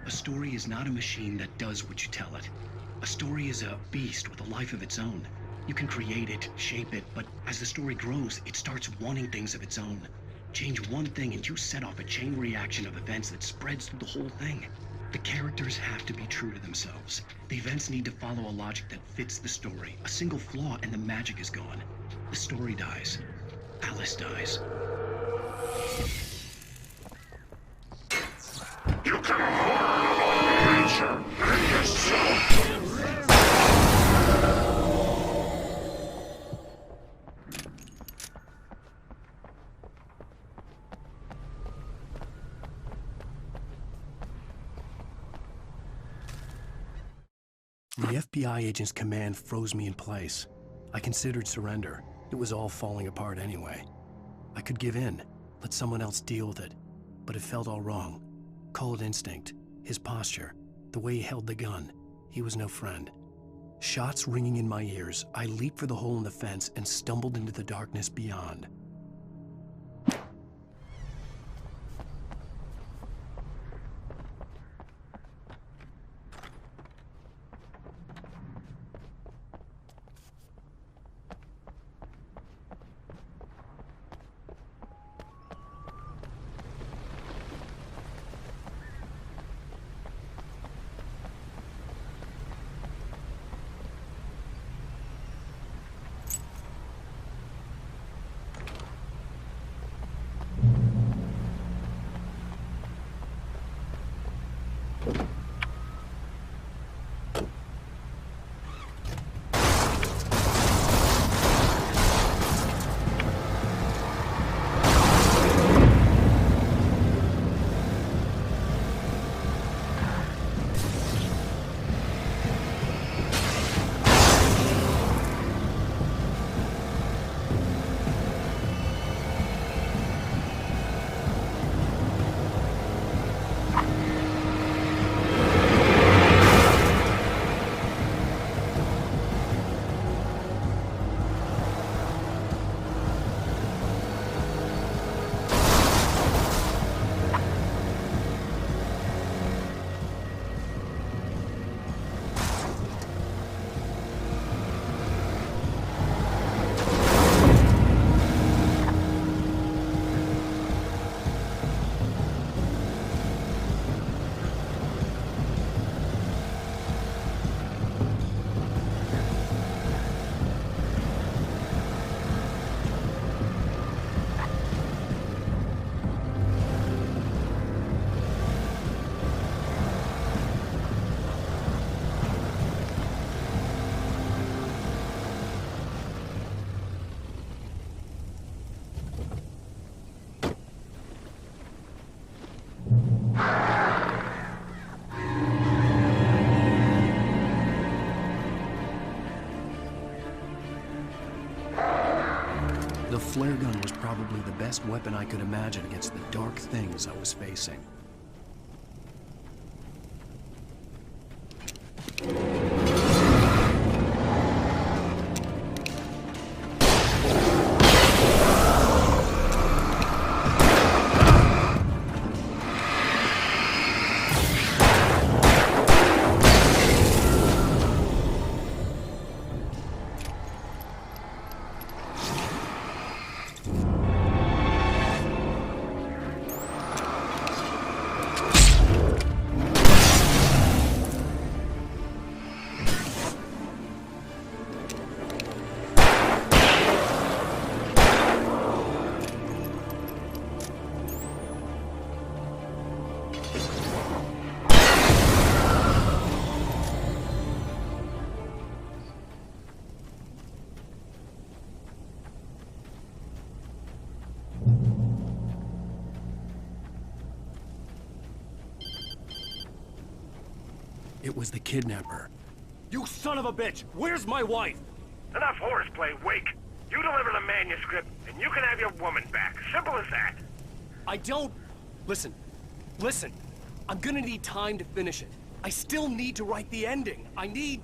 A story is not a machine that does what you tell it. A story is a beast with a life of its own. You can create it, shape it, but as the story grows, it starts wanting things of its own. Change one thing and you set off a chain reaction of events that spreads through the whole thing. The characters have to be true to themselves. The events need to follow a logic that fits the story. A single flaw and the magic is gone. The story dies. Alice dies. You can harm nature and yourself. The FBI agent's command froze me in place. I considered surrender. It was all falling apart anyway. I could give in, let someone else deal with it, but it felt all wrong. Call it instinct, his posture, the way he held the gun. He was no friend. Shots ringing in my ears, I leaped for the hole in the fence and stumbled into the darkness beyond. flare gun was probably the best weapon I could imagine against the dark things I was facing. It was the kidnapper. You son of a bitch! Where's my wife? Enough horseplay, Wake. You deliver the manuscript, and you can have your woman back. Simple as that. I don't... Listen. I'm gonna need time to finish it. I still need to write the ending. I need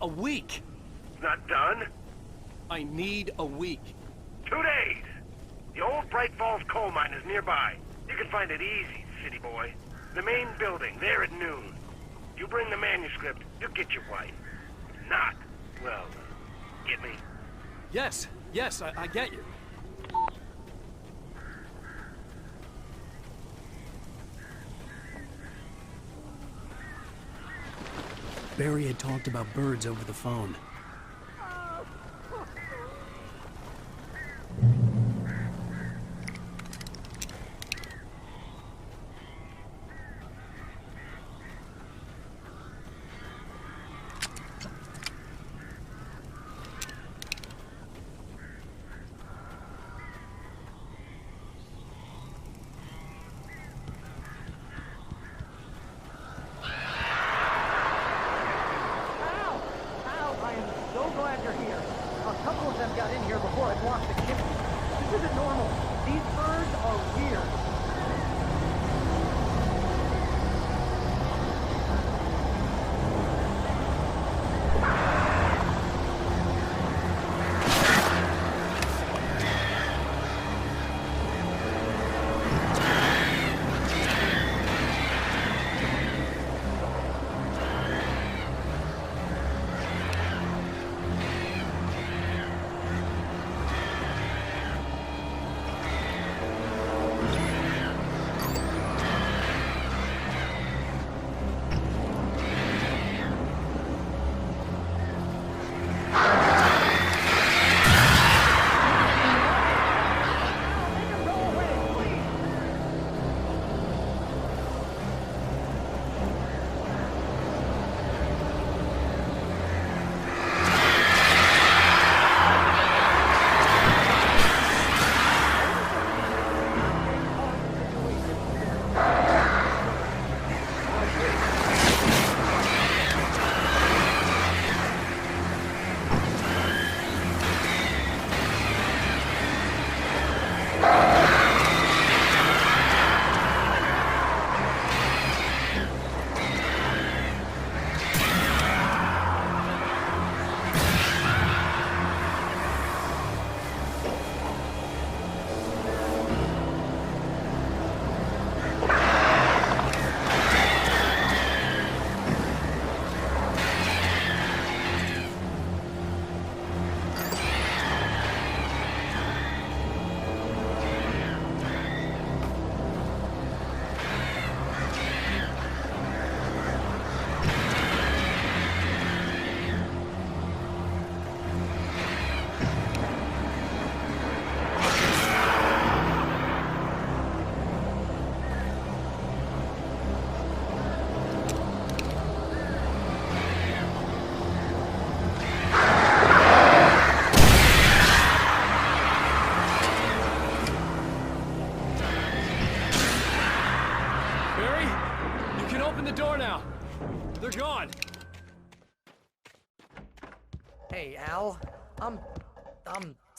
a week. Not done? I need a week. 2 days. The old Bright Falls coal mine is nearby. You can find it easy, city boy. The main building, there at noon. You bring the manuscript, you'll get your wife. If not, well, get me? Yes, I get you. Barry had talked about birds over the phone.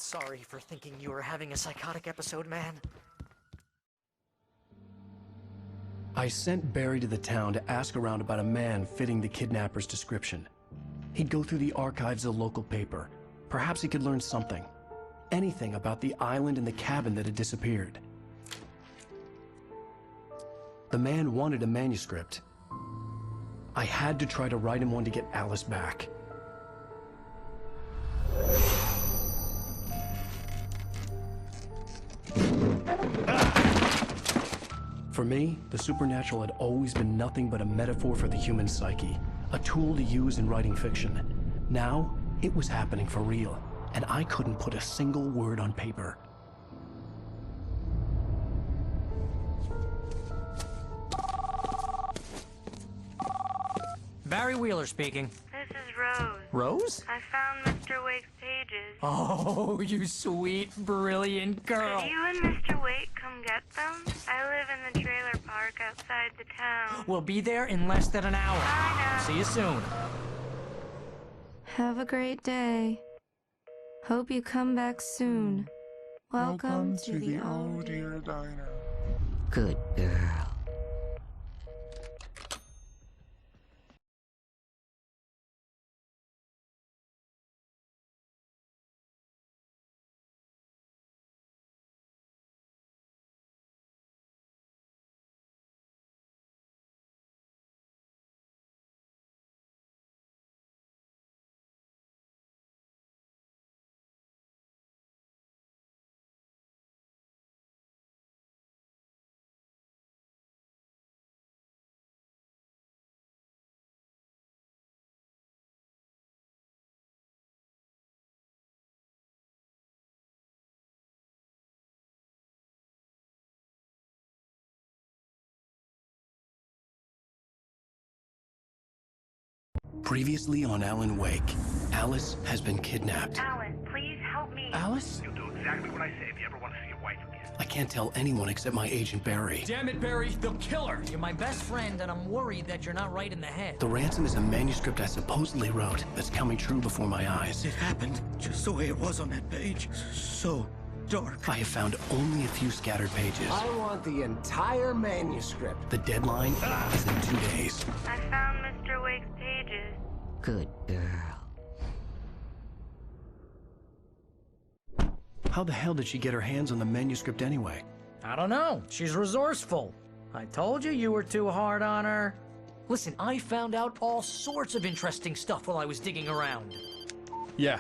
Sorry for thinking you were having a psychotic episode, man. I sent Barry to the town to ask around about a man fitting the kidnapper's description. He'd go through the archives of the local paper. Perhaps he could learn something. Anything about the island and the cabin that had disappeared. The man wanted a manuscript. I had to try to write him one to get Alice back. For me, the supernatural had always been nothing but a metaphor for the human psyche, a tool to use in writing fiction. Now, it was happening for real, and I couldn't put a single word on paper. Barry Wheeler speaking. This is Rose. Rose? I found Mr. Wake's pages. Oh, you sweet, brilliant girl. Could you and Mr. Wake come get them? I live in the trailer park outside the town. We'll be there in less than an hour. I know. See you soon. Have a great day. Hope you come back soon. Welcome to the Oh Dear Diner. Good girl. Previously on Alan Wake, Alice has been kidnapped. Alan, please help me. Alice? You'll do exactly what I say if you ever want to see your wife again. I can't tell anyone except my agent Barry. Damn it, Barry, they'll kill her! You're my best friend, and I'm worried that you're not right in the head. The ransom is a manuscript I supposedly wrote that's coming true before my eyes. It happened just the way it was on that page. So dark. I have found only a few scattered pages. I want the entire manuscript. The deadline is in 2 days. I found Mr. Wake's pages. Good girl. How the hell did she get her hands on the manuscript anyway? I don't know. She's resourceful. I told you were too hard on her. Listen, I found out all sorts of interesting stuff while I was digging around. Yeah.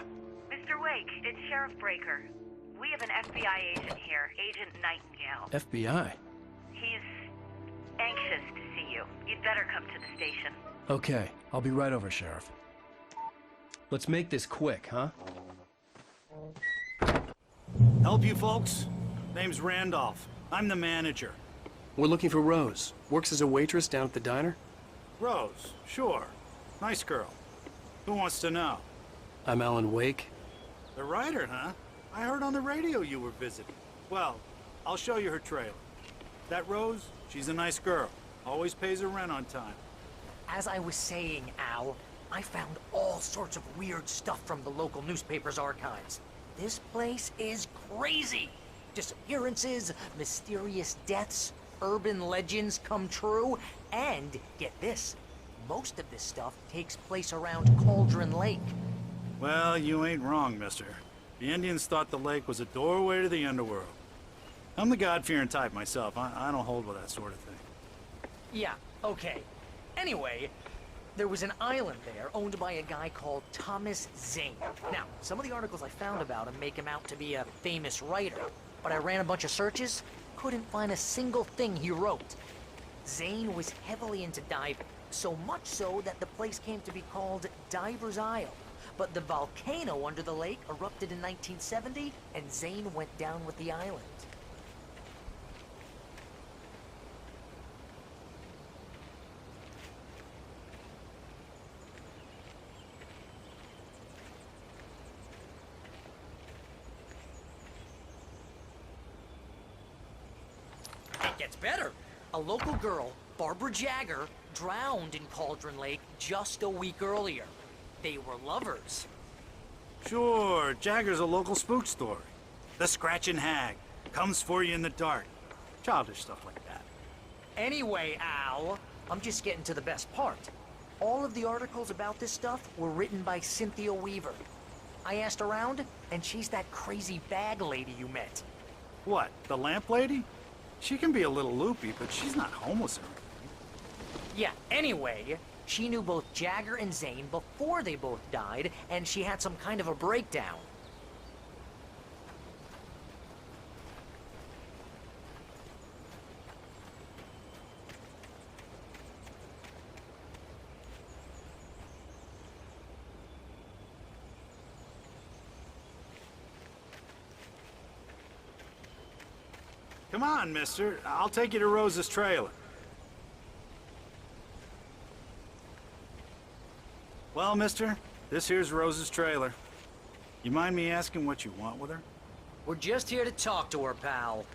Mr. Wake, it's Sheriff Breaker. We have an FBI agent here, Agent Nightingale. FBI? He's anxious to see you. You'd better come to the station. Okay, I'll be right over, Sheriff. Let's make this quick, huh? Help you folks? Name's Randolph. I'm the manager. We're looking for Rose. Works as a waitress down at the diner. Rose, sure. Nice girl. Who wants to know? I'm Alan Wake. The writer, huh? I heard on the radio you were visiting. Well, I'll show you her trailer. That Rose, she's a nice girl. Always pays her rent on time. As I was saying, Al, I found all sorts of weird stuff from the local newspaper's archives. This place is crazy. Disappearances, mysterious deaths, urban legends come true, and get this, most of this stuff takes place around Cauldron Lake. Well, you ain't wrong, mister. The Indians thought the lake was a doorway to the underworld. I'm the God-fearing type myself. I don't hold with that sort of thing. Yeah, okay. Anyway, there was an island there owned by a guy called Thomas Zane. Now, some of the articles I found about him make him out to be a famous writer, but I ran a bunch of searches, couldn't find a single thing he wrote. Zane was heavily into diving, so much so that the place came to be called Diver's Isle. But the volcano under the lake erupted in 1970, and Zane went down with the island. It gets better. A local girl, Barbara Jagger, drowned in Cauldron Lake just a week earlier. They were lovers. Sure, Jagger's a local spook story. The Scratching Hag. Comes for you in the dark. Childish stuff like that. Anyway, Al, I'm just getting to the best part. All of the articles about this stuff were written by Cynthia Weaver. I asked around, and she's that crazy bag lady you met. What, the lamp lady? She can be a little loopy, but she's not homeless or anything. Yeah, anyway, she knew both Jagger and Zane before they both died, and she had some kind of a breakdown. Come on, mister. I'll take you to Rose's trailer. Well, mister, this here's Rose's trailer. You mind me asking what you want with her? We're just here to talk to her, pal.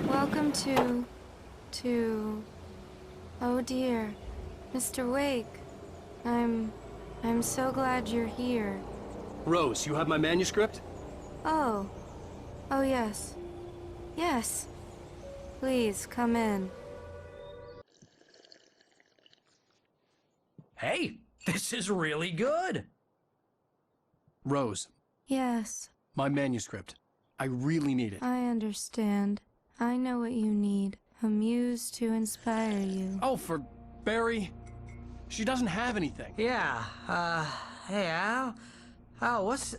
Welcome to... Oh dear, Mr. Wake. I'm so glad you're here. Rose, you have my manuscript? Oh. Oh yes. Yes. Please, come in. Hey, this is really good. Rose, Yes, My manuscript. I really need it. I understand. I know what you need. A muse to inspire you. Oh, for Barry? She doesn't have anything. Yeah, hey, Al? Al, what's...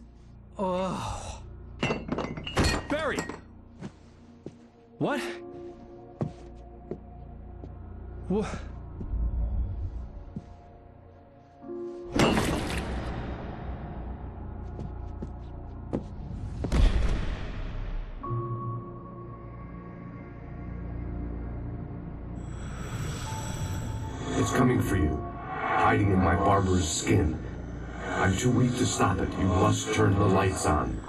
Oh... Barry! What? What? It's coming for you, hiding in my barber's skin. I'm too weak to stop it. You must turn the lights on.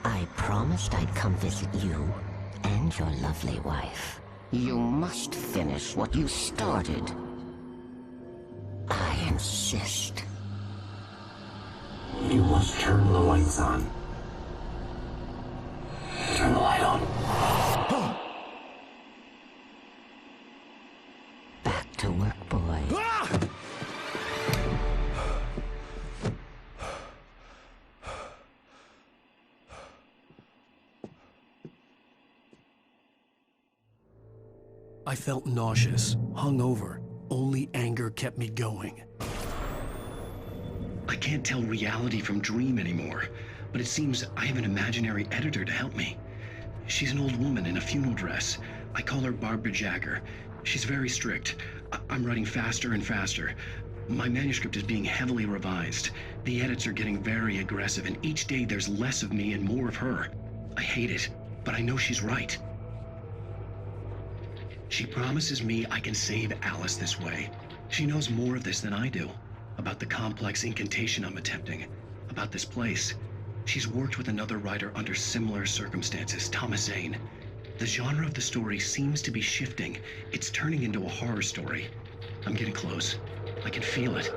I promised I'd come visit you and your lovely wife. You must finish what you started. I insist. You must turn the lights on. Turn the light on. Back to work, boy. I felt nauseous, hungover. Only anger kept me going. I can't tell reality from dream anymore, but it seems I have an imaginary editor to help me. She's an old woman in a funeral dress. I call her Barbara Jagger. She's very strict. I'm writing faster and faster. My manuscript is being heavily revised. The edits are getting very aggressive, and each day there's less of me and more of her. I hate it, but I know she's right. She promises me I can save Alice this way. She knows more of this than I do. About the complex incantation I'm attempting. About this place. She's worked with another writer under similar circumstances, Thomas Zane. The genre of the story seems to be shifting. It's turning into a horror story. I'm getting close. I can feel it.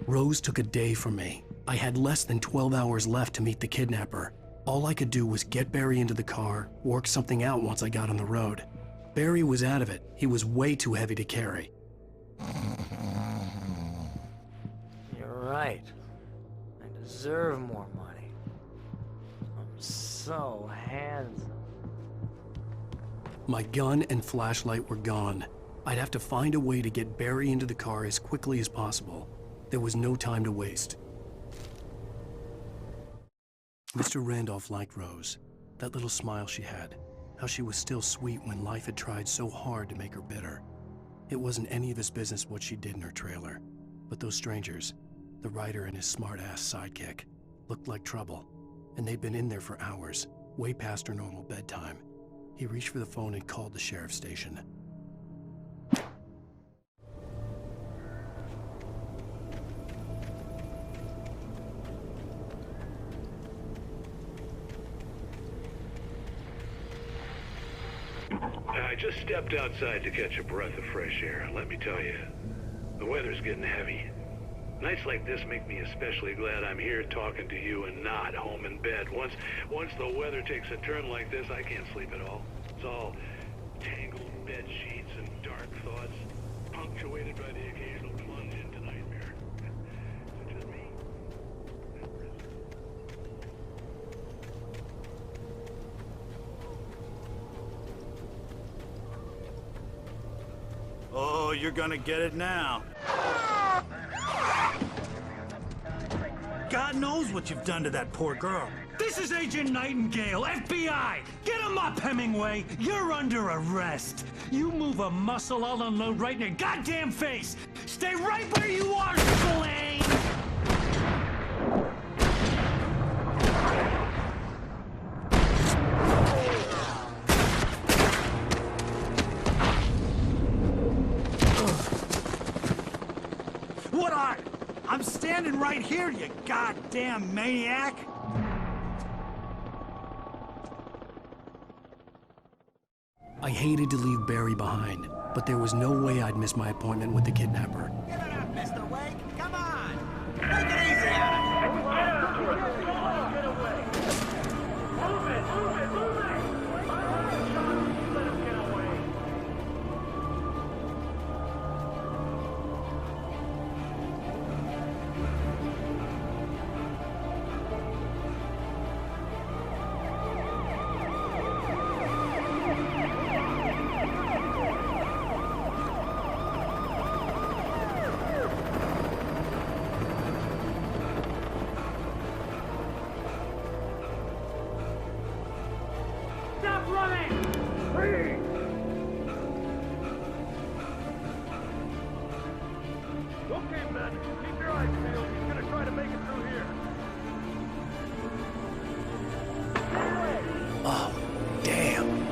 Rose took a day from me. I had less than 12 hours left to meet the kidnapper. All I could do was get Barry into the car, work something out once I got on the road. Barry was out of it. He was way too heavy to carry. You're right. I deserve more money. I'm so handsome. My gun and flashlight were gone. I'd have to find a way to get Barry into the car as quickly as possible. There was no time to waste. Mr. Randolph liked Rose. That little smile she had. How she was still sweet when life had tried so hard to make her bitter. It wasn't any of his business what she did in her trailer. But those strangers, the writer and his smart-ass sidekick, looked like trouble, and they'd been in there for hours, way past her normal bedtime. He reached for the phone and called the sheriff's station. I just stepped outside to catch a breath of fresh air. Let me tell you, the weather's getting heavy. Nights like this make me especially glad I'm here talking to you and not home in bed. Once the weather takes a turn like this, I can't sleep at all. It's all tangled bed sheets and dark thoughts, punctuated by the occasional plunge into nightmare. Is it just me? Oh, you're gonna get it now. God knows what you've done to that poor girl. This is Agent Nightingale, FBI! Get him up, Hemingway! You're under arrest! You move a muscle, I'll unload right in your goddamn face! Stay right where you are, Blaine! What are? I'm standing right here, you goddamn maniac! I hated to leave Barry behind, but there was no way I'd miss my appointment with the kidnapper. Give it up, Mr. Wake. Come on. Take it easy on it. Get away. Move it, move it, move it. Let him get away. Stop running! Freeze! Okay, men. Keep your eyes peeled. He's gonna try to make it through here. Oh, damn.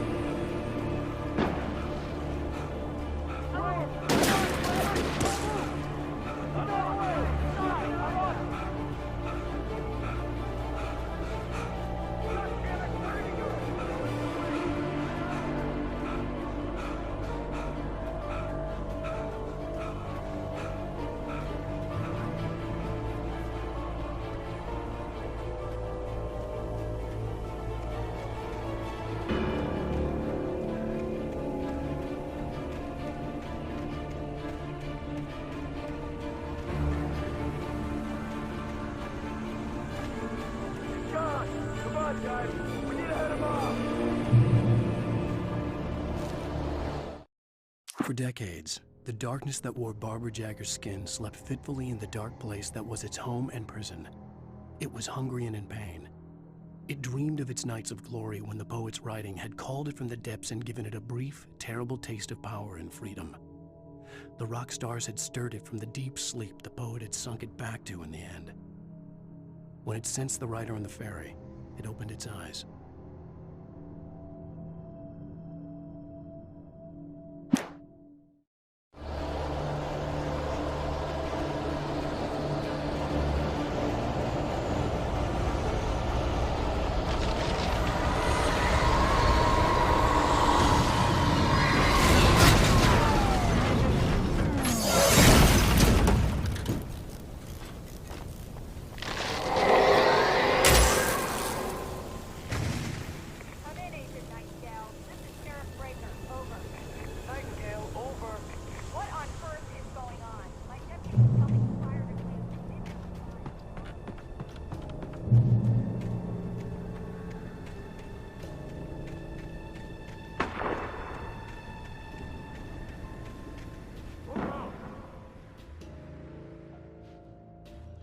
Come on, guys. We need to head him off. For decades, the darkness that wore Barbara Jagger's skin slept fitfully in the dark place that was its home and prison. It was hungry and in pain. It dreamed of its nights of glory when the poet's writing had called it from the depths and given it a brief, terrible taste of power and freedom. The rock stars had stirred it from the deep sleep the poet had sunk it back to in the end. When it sensed the writer on the ferry, it opened its eyes.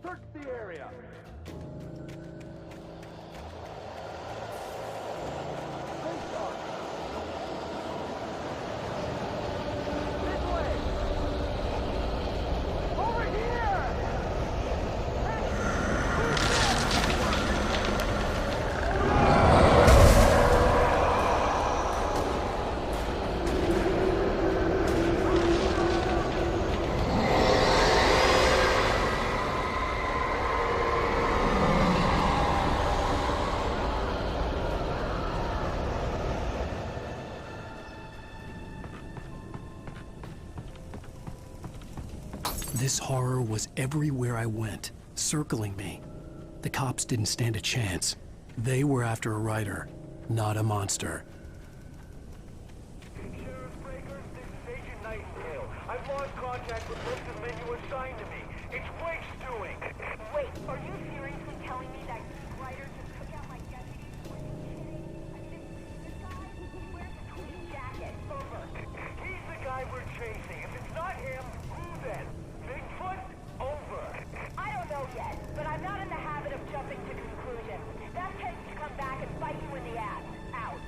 Search the area. This way. Over here. This horror was everywhere I went, circling me. The cops didn't stand a chance. They were after a writer, not a monster. Sheriff Breaker, this is Agent Nightingale. I've lost contact with most of the men you assigned to me. It's Wake's doing. Wait, are you seriously telling me that writer just took out my deputy? Are you kidding? I mean, this guy, he wears a tweed jacket. Over. He's the guy we're chasing. If it's not him, who then? Bigfoot? Over. I don't know yet, but I'm not in the habit of jumping to conclusions. That tends to come back and bite you in the ass. Out.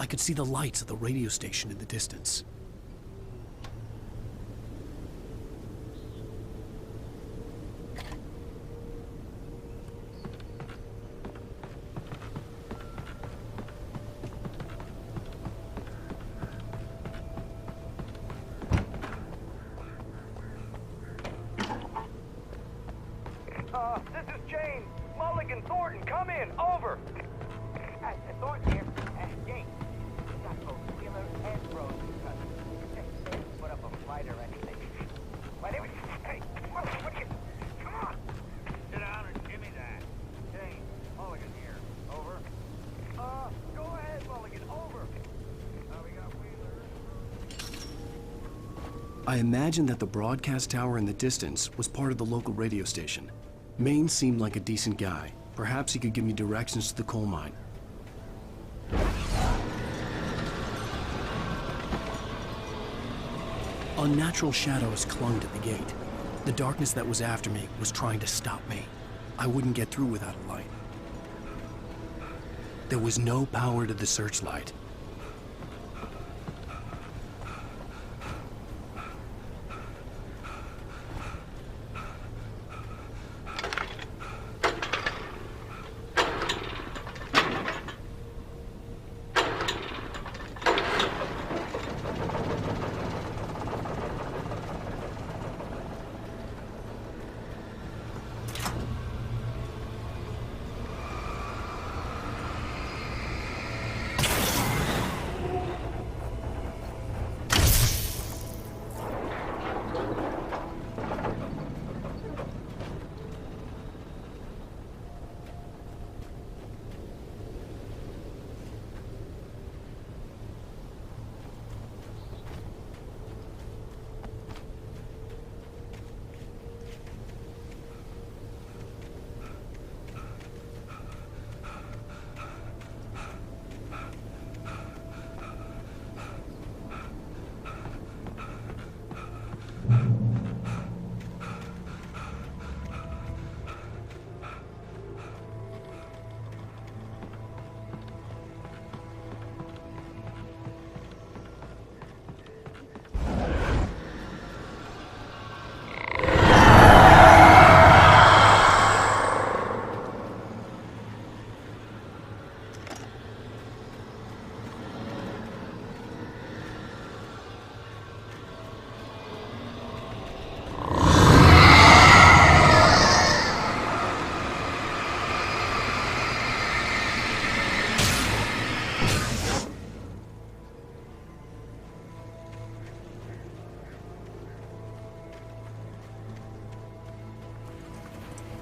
I could see the lights of the radio station in the distance. This is James. Mulligan, Thornton, come in. Over. Thornton here. James. We got both Wheeler and Rose because they didn't put up a fight or anything. But it was... Hey, what are you... Come on. Sit down and give me that. James, Mulligan here. Over. Go ahead, Mulligan. Over. We got Wheeler. I imagined that the broadcast tower in the distance was part of the local radio station. Maine seemed like a decent guy. Perhaps he could give me directions to the coal mine. Unnatural shadows clung to the gate. The darkness that was after me was trying to stop me. I wouldn't get through without a light. There was no power to the searchlight.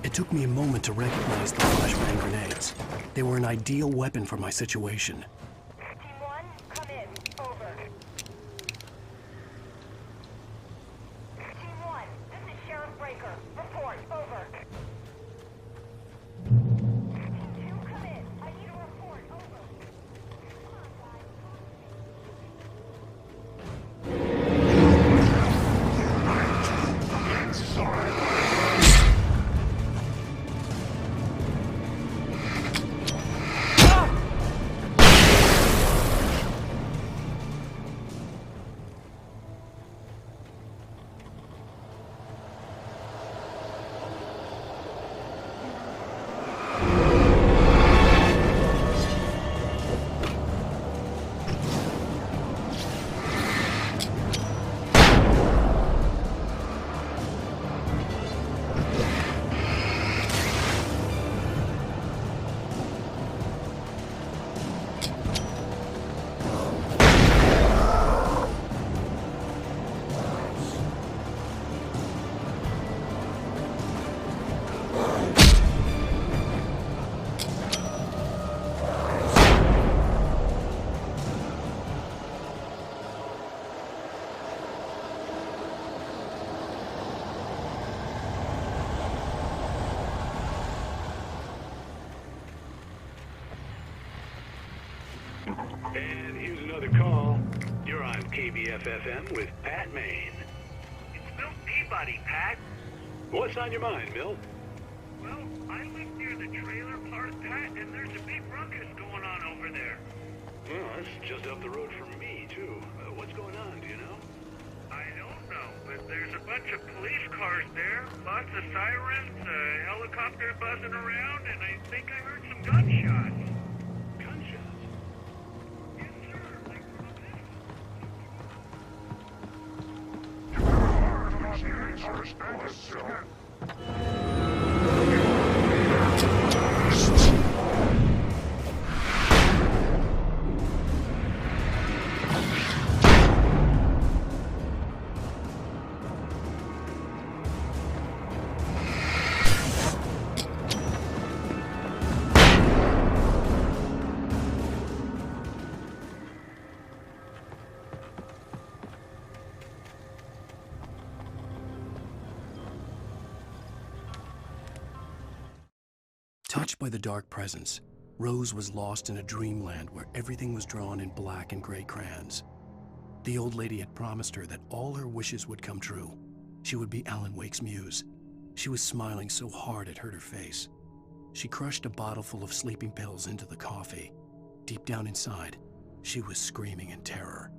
It took me a moment to recognize the flashbang grenades. They were an ideal weapon for my situation. Team 1, come in. Over. Team 1, this is Sheriff Breaker. Report. Over. Team 2, come in. I need a report. Over. Come on, guys. And here's another call. You're on KBFFM with Pat Maine. It's Milt Peabody, Pat. What's on your mind, Milt? Well, I live near the trailer park, Pat, and there's a big ruckus going on over there. Well, that's just up the road from me, too. What's going on, do you know? I don't know, but there's a bunch of police cars there, lots of sirens, a helicopter buzzing around, and I think I heard some gunshots. Gunshots? Yes, sir. Like from Touched by the dark presence, Rose was lost in a dreamland where everything was drawn in black and gray crayons. The old lady had promised her that all her wishes would come true. She would be Alan Wake's muse. She was smiling so hard it hurt her face. She crushed a bottle full of sleeping pills into the coffee. Deep down inside, she was screaming in terror.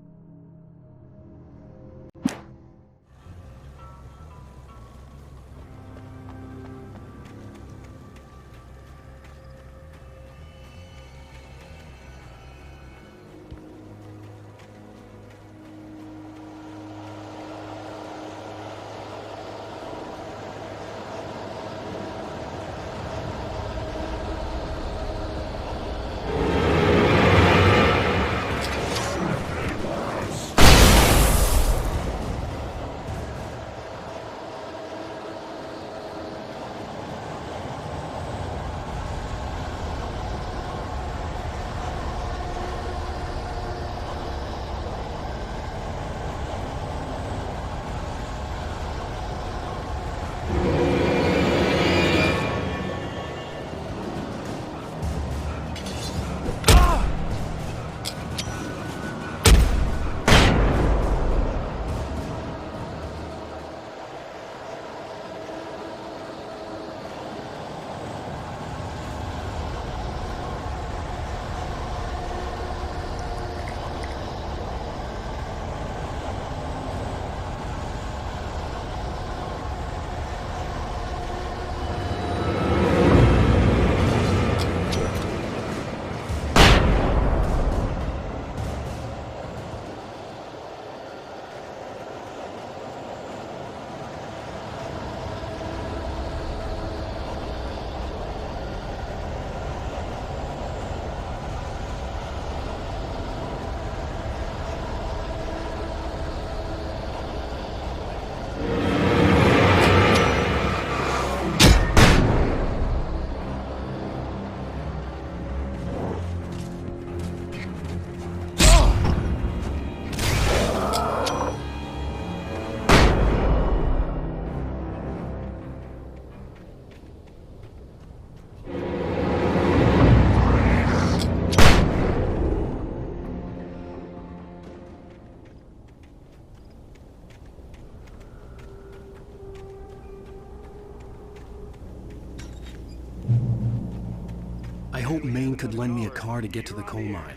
I hoped Maine could lend me a car to get to the coal mine.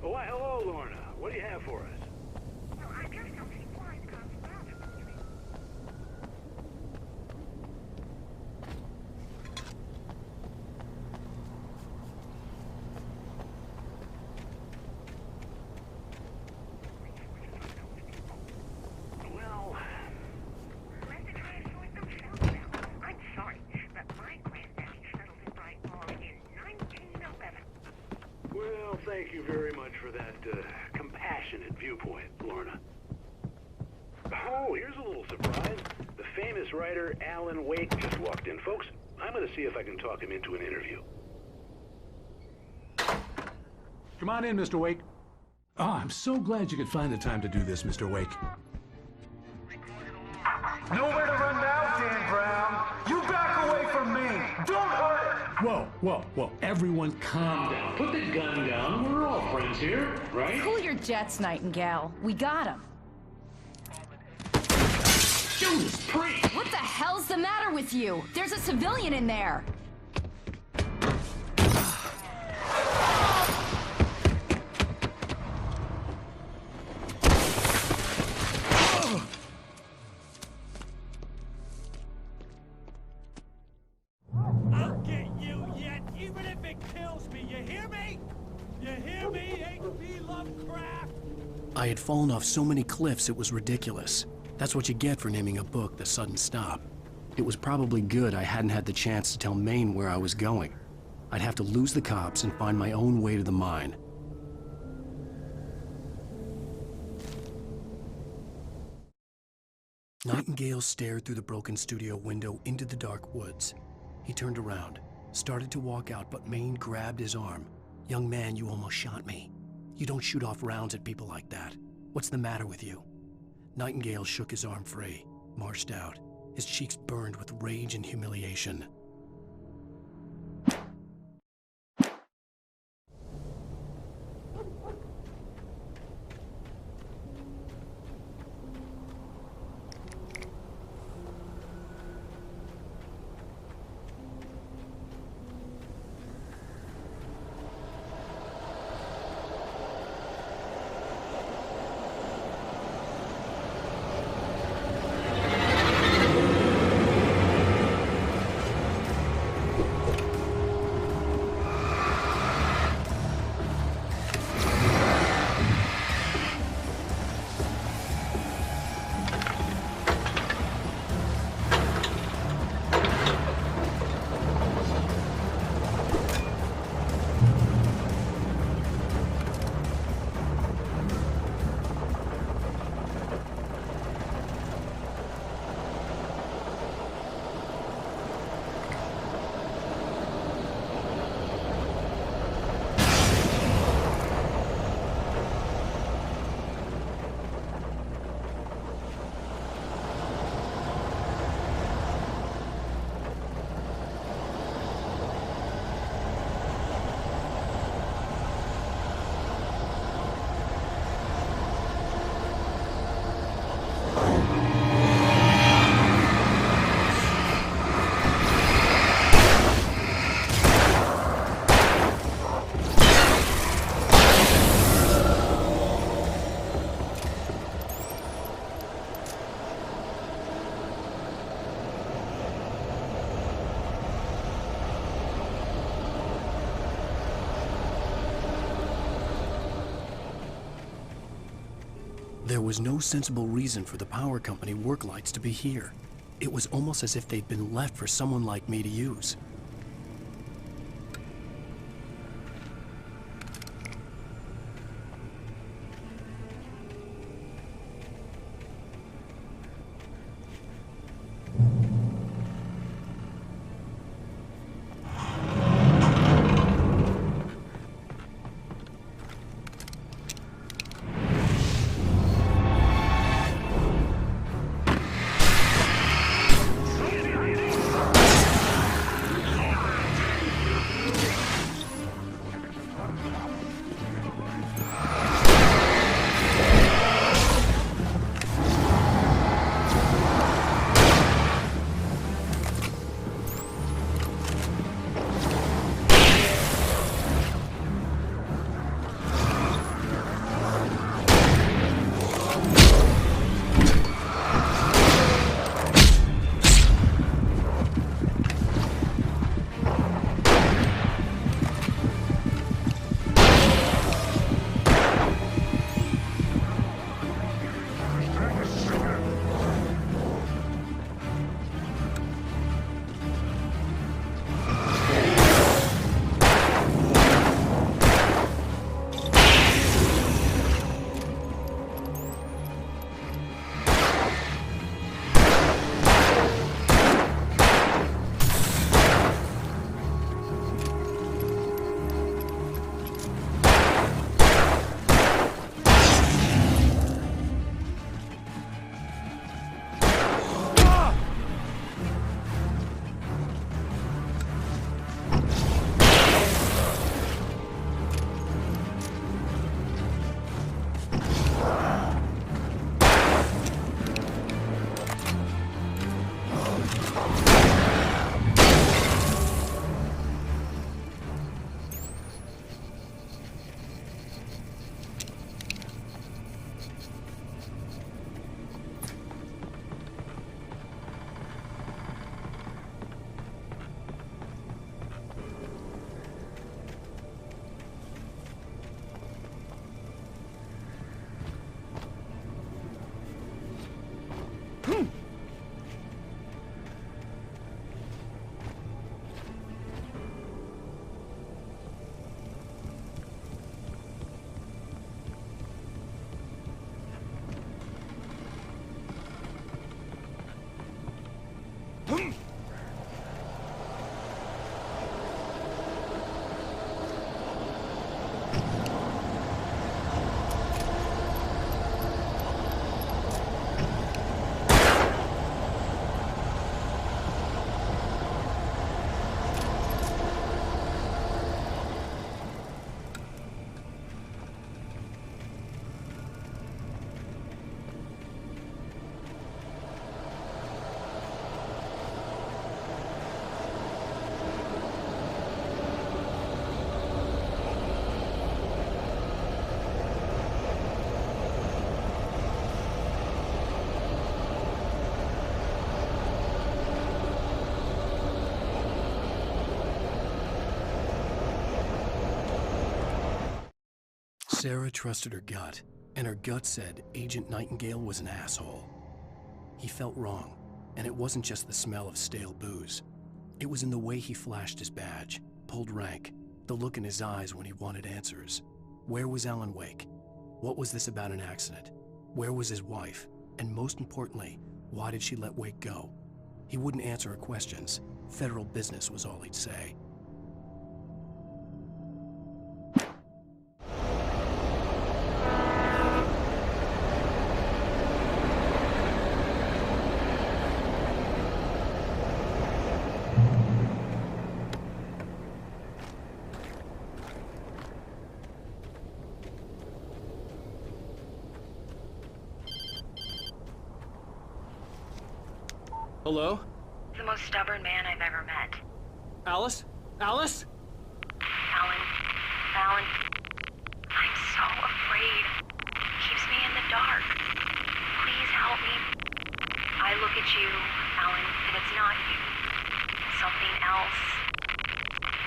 Oh, why, hello, Lorna. What do you have for us? Well, thank you very much for that compassionate viewpoint, Lorna. Oh, here's a little surprise. The famous writer Alan Wake just walked in. Folks, I'm going to see if I can talk him into an interview. Come on in, Mr. Wake. Oh, I'm so glad you could find the time to do this, Mr. Wake. Nowhere to run now, Dan Brown. You back away from me. Don't hurt it. Whoa, whoa, whoa. Everyone calm down. Put the gun down. We're all friends here, right? Cool your jets, Nightingale. We got him. Judas Priest! What the hell's the matter with you? There's a civilian in there. I'll get you yet, even if it kills me. You hear me? You hear me, H.P. Lovecraft? I had fallen off so many cliffs it was ridiculous. That's what you get for naming a book The Sudden Stop. It was probably good I hadn't had the chance to tell Maine where I was going. I'd have to lose the cops and find my own way to the mine. Nightingale stared through the broken studio window into the dark woods. He turned around, started to walk out, but Maine grabbed his arm. "Young man, you almost shot me. You don't shoot off rounds at people like that. What's the matter with you?" Nightingale shook his arm free, marched out. His cheeks burned with rage and humiliation. There was no sensible reason for the power company work lights to be here. It was almost as if they'd been left for someone like me to use. Sarah trusted her gut, and her gut said Agent Nightingale was an asshole. He felt wrong, and it wasn't just the smell of stale booze. It was in the way he flashed his badge, pulled rank, the look in his eyes when he wanted answers. Where was Alan Wake? What was this about an accident? Where was his wife? And most importantly, why did she let Wake go? He wouldn't answer her questions. Federal business was all he'd say. Hello? The most stubborn man I've ever met. Alice? Alice? Alan, I'm so afraid. He keeps me in the dark. Please help me. I look at you, Alan, and it's not you. It's something else.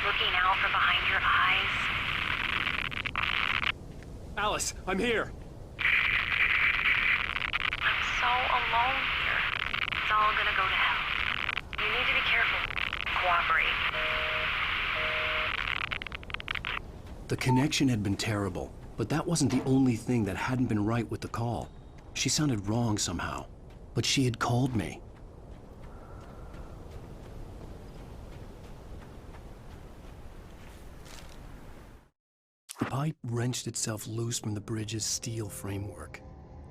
Looking out from behind your eyes. Alice, I'm here. I'm so alone here. It's all gonna go to hell. You need to be careful. Cooperate. The connection had been terrible, but that wasn't the only thing that hadn't been right with the call. She sounded wrong somehow, but she had called me. The pipe wrenched itself loose from the bridge's steel framework.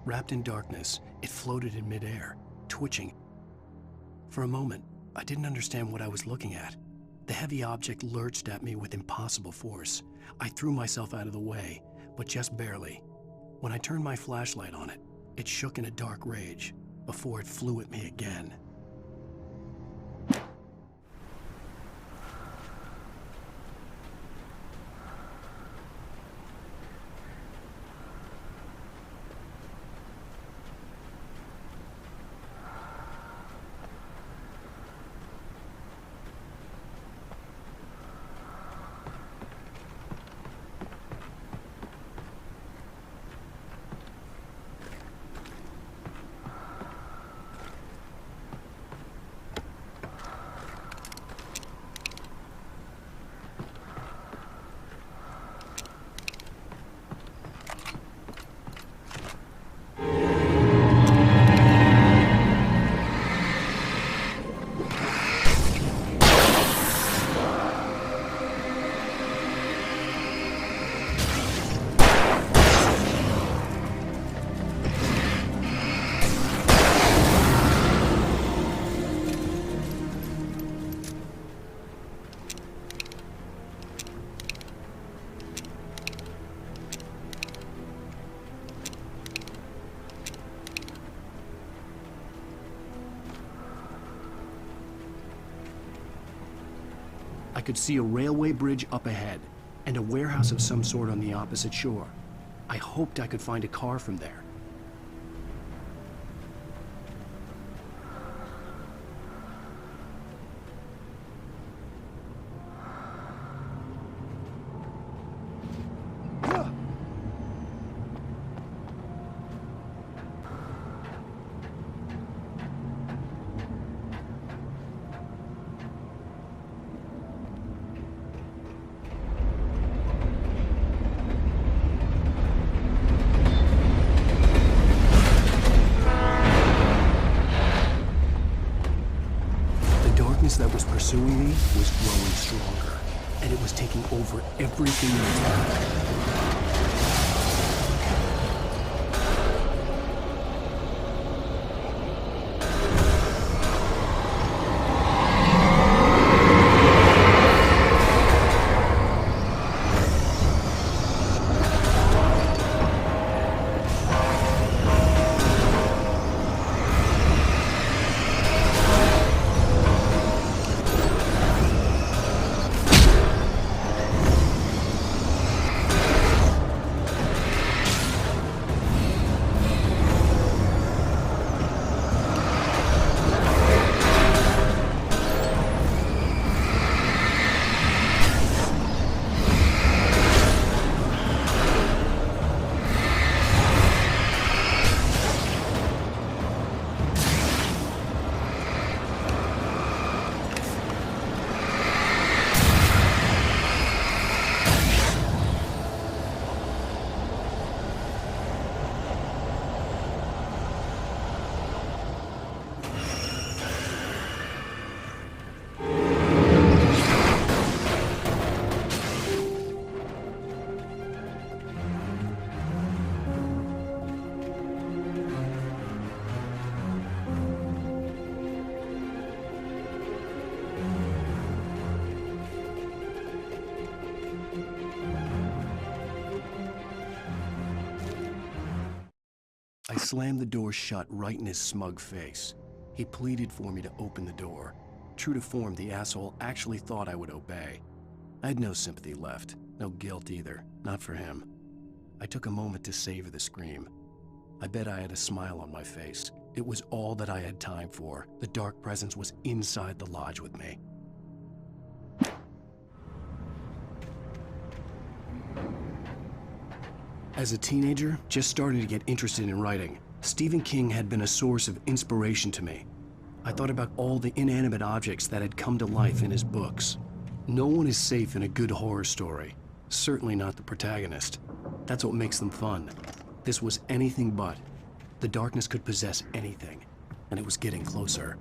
Wrapped in darkness, it floated in midair, twitching. For a moment, I didn't understand what I was looking at. The heavy object lurched at me with impossible force. I threw myself out of the way, but just barely. When I turned my flashlight on it, it shook in a dark rage before it flew at me again. I could see a railway bridge up ahead, and a warehouse of some sort on the opposite shore. I hoped I could find a car from there. That was pursuing me was growing stronger, and it was taking over everything in its path. slammed the door shut right in his smug face. He pleaded for me to open the door. True to form, the asshole actually thought I would obey. I had no sympathy left, no guilt either, not for him. I took a moment to savor the scream. I bet I had a smile on my face. It was all that I had time for. The dark presence was inside the lodge with me. As a teenager, just starting to get interested in writing, Stephen King had been a source of inspiration to me. I thought about all the inanimate objects that had come to life in his books. No one is safe in a good horror story. Certainly not the protagonist. That's what makes them fun. This was anything but. The darkness could possess anything, and it was getting closer.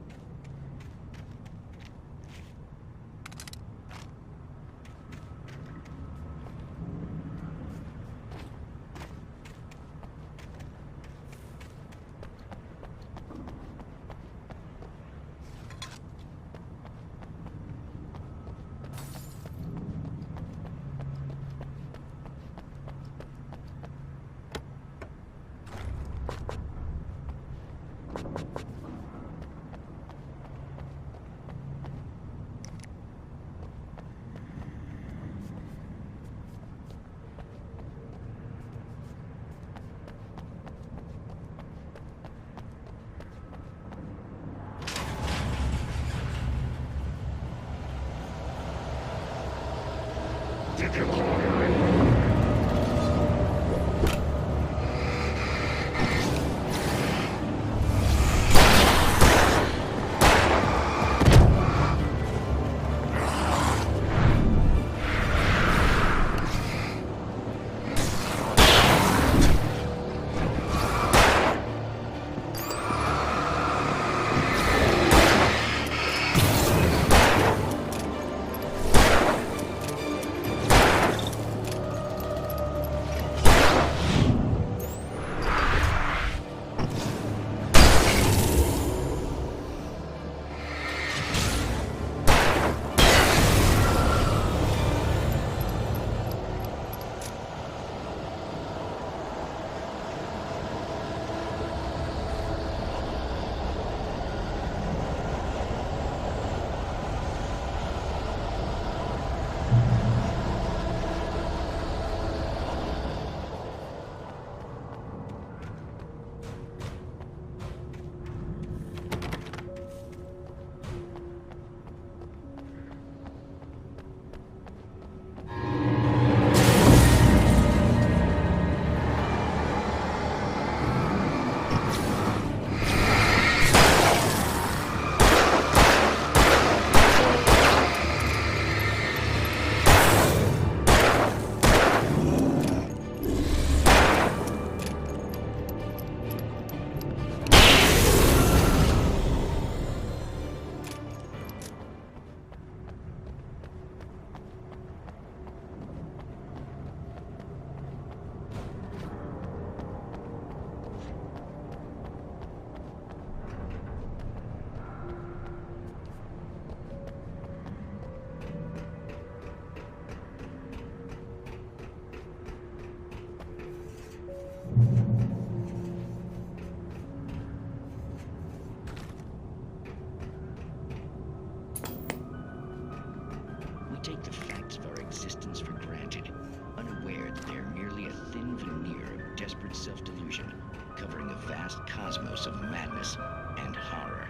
take the facts of our existence for granted, unaware that they're merely a thin veneer of desperate self-delusion, covering a vast cosmos of madness and horror.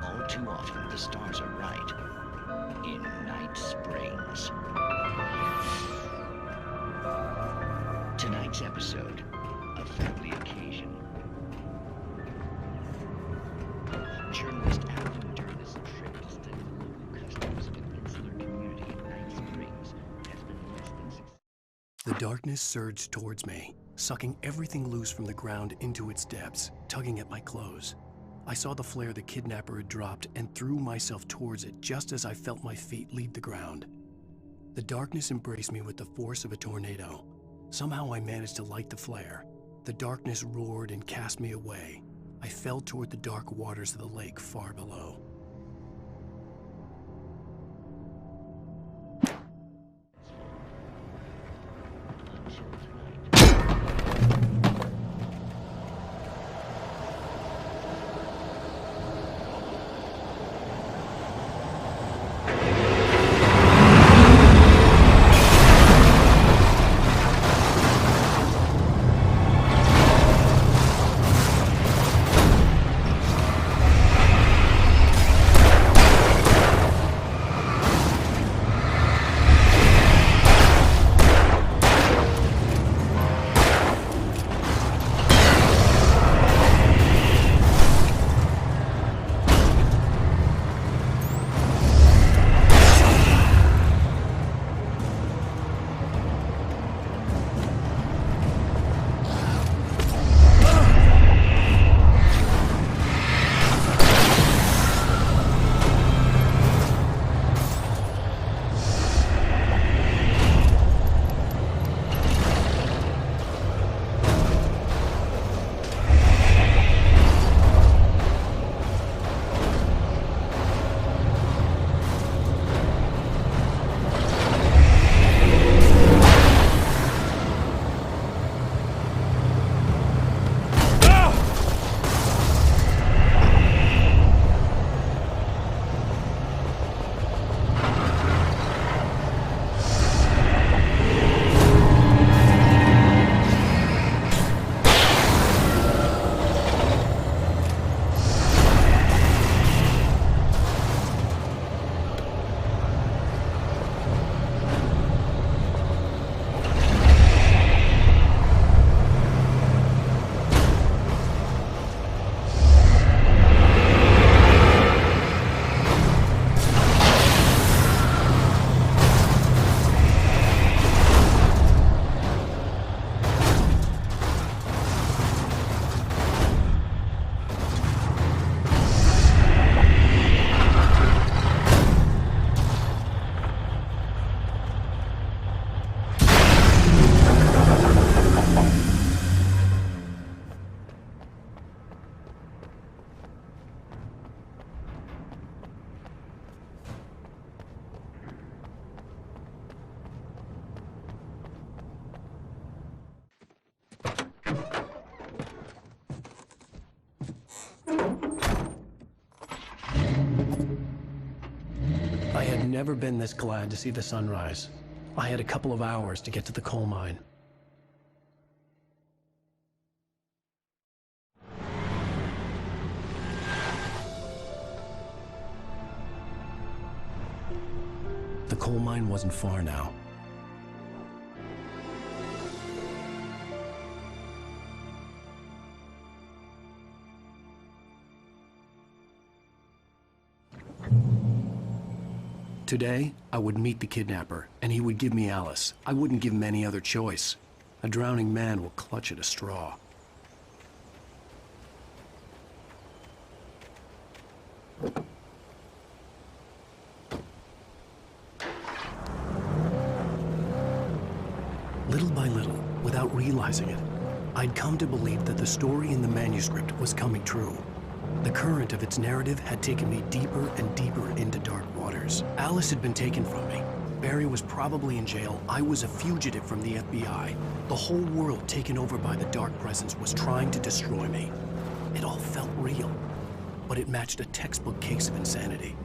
All too often, the stars are right. In Night Springs. Tonight's episode, a family occasion. Journalist Alan Durden's trip to study the local customs of an insular community in Night Springs has been less than successful. The darkness surged towards me, sucking everything loose from the ground into its depths, tugging at my clothes. I saw the flare the kidnapper had dropped and threw myself towards it just as I felt my feet leave the ground. The darkness embraced me with the force of a tornado. Somehow I managed to light the flare. The darkness roared and cast me away. I fell toward the dark waters of the lake far below. never been this glad to see the sunrise. I had a couple of hours to get to the coal mine. The coal mine wasn't far now. Today, I would meet the kidnapper, and he would give me Alice. I wouldn't give him any other choice. A drowning man will clutch at a straw. Little by little, without realizing it, I'd come to believe that the story in the manuscript was coming true. The current of its narrative had taken me deeper and deeper into dark waters. Alice had been taken from me. Barry was probably in jail. I was a fugitive from the FBI. The whole world taken over by the dark presence was trying to destroy me. It all felt real, but it matched a textbook case of insanity.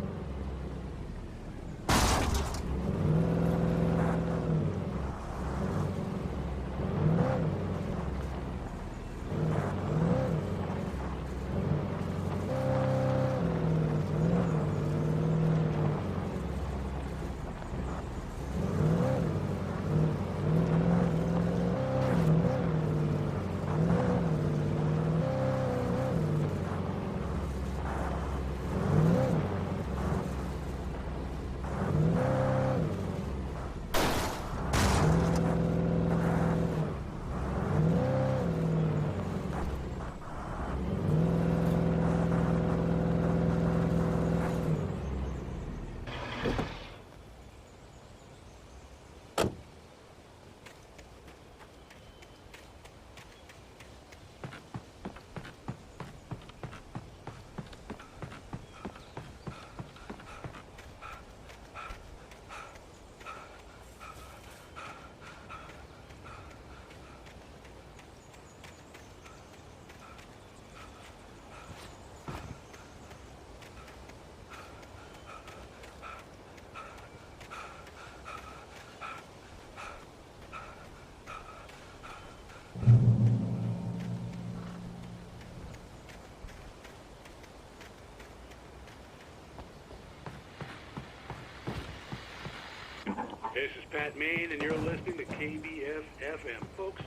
This is Pat Main, and you're listening to KBF-FM. Folks,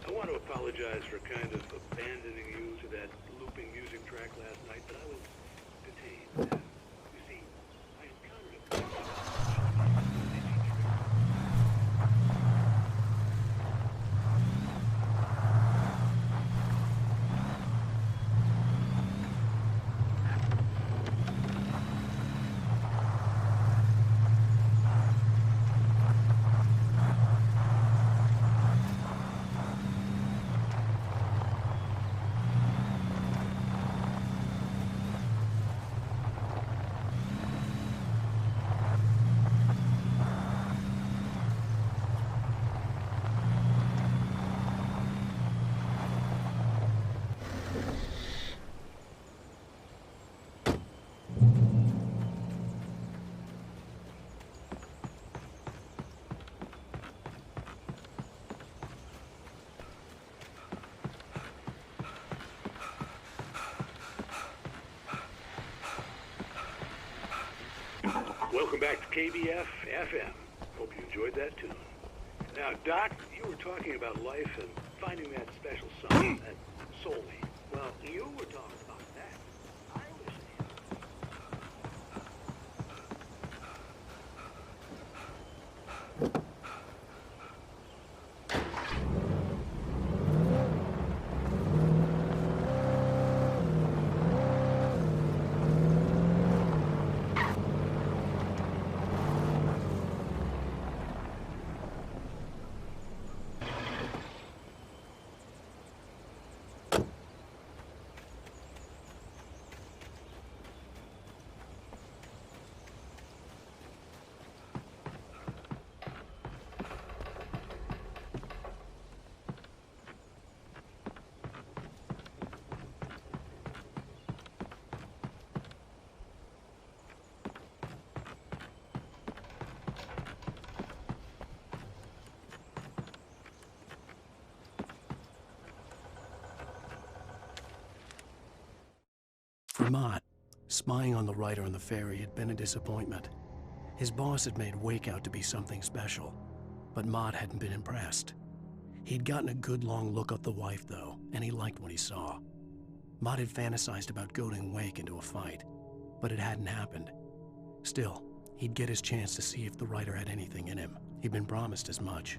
I want to apologize for kind of abandoning you to that looping music track last night, but I was detained. You see, I encountered a... Welcome back to KBF-FM. Hope you enjoyed that tune. Now, Doc, you were talking about life and finding that special song, that soulmate. Well, you were talking about that. I was For Mott, spying on the writer on the ferry had been a disappointment. His boss had made Wake out to be something special, but Mott hadn't been impressed. He'd gotten a good long look at the wife, though, and he liked what he saw. Mott had fantasized about goading Wake into a fight, but it hadn't happened. Still, he'd get his chance to see if the writer had anything in him. He'd been promised as much.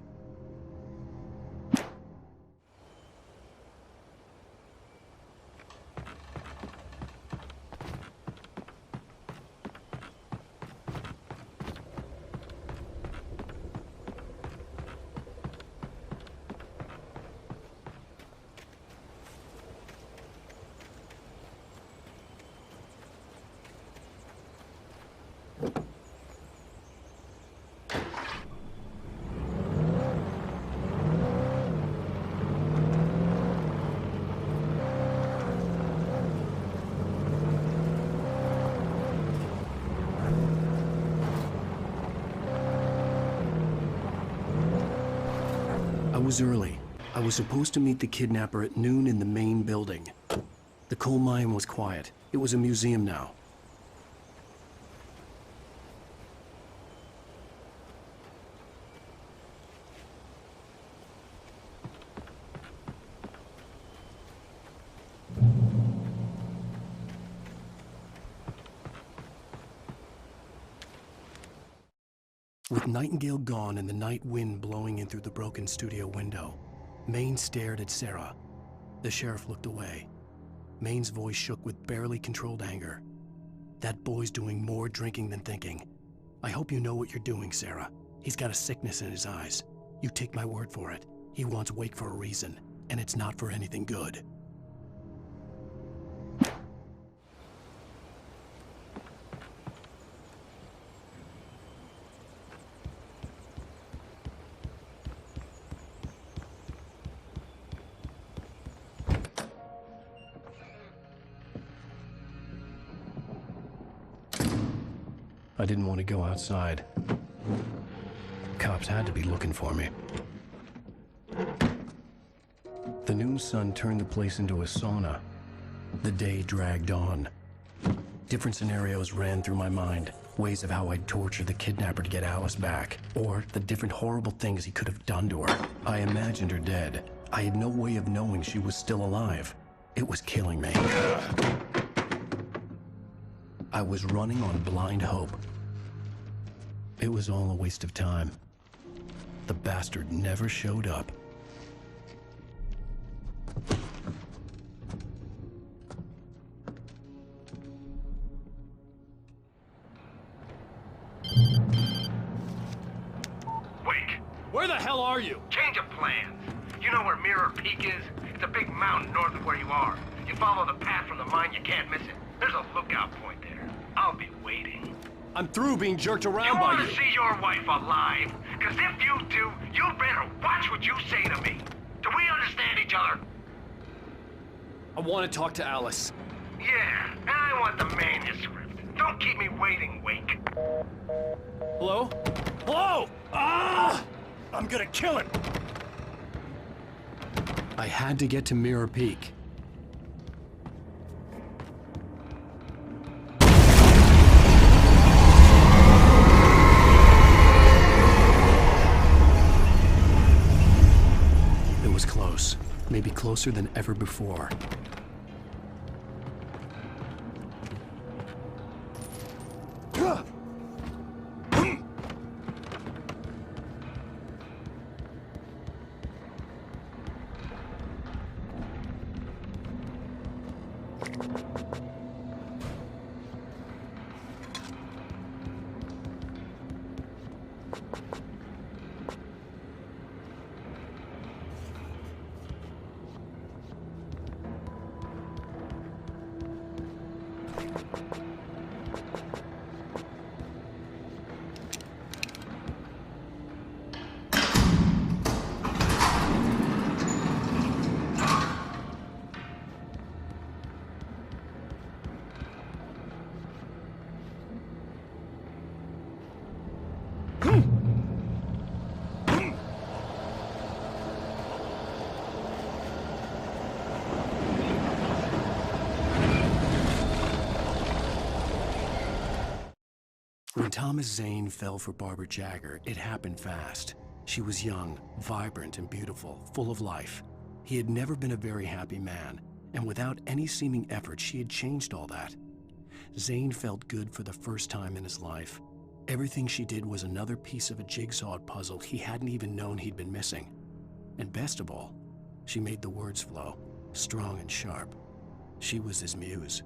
I was early. I was supposed to meet the kidnapper at noon in the main building. The coal mine was quiet. It was a museum now. With Nightingale gone and the night wind blowing in through the broken studio window, Maine stared at Sarah. The sheriff looked away. Maine's voice shook with barely controlled anger. That boy's doing more drinking than thinking. I hope you know what you're doing, Sarah. He's got a sickness in his eyes. You take my word for it. He wants Wake for a reason, and it's not for anything good. I didn't want to go outside. Cops had to be looking for me. The noon sun turned the place into a sauna. The day dragged on. Different scenarios ran through my mind. Ways of how I'd torture the kidnapper to get Alice back. Or the different horrible things he could have done to her. I imagined her dead. I had no way of knowing she was still alive. It was killing me. I was running on blind hope. It was all a waste of time. The bastard never showed up. Wake! Where the hell are you? Change of plans. You know where Mirror Peak is? It's a big mountain north of where you are. You follow the path from the mine, you can't miss it. There's a lookout point there. I'll be waiting. I'm through being jerked around by you. You want to see your wife alive? Because if you do, you better watch what you say to me. Do we understand each other? I want to talk to Alice. Yeah, and I want the manuscript. Don't keep me waiting, Wake. Hello? Hello! Ah! I'm gonna kill him! I had to get to Mirror Peak. It was close. Maybe closer than ever before. Thomas Zane fell for Barbara Jagger, it happened fast. She was young, vibrant, and beautiful, full of life. He had never been a very happy man, and without any seeming effort, she had changed all that. Zane felt good for the first time in his life. Everything she did was another piece of a jigsaw puzzle he hadn't even known he'd been missing. And best of all, she made the words flow, strong and sharp. She was his muse.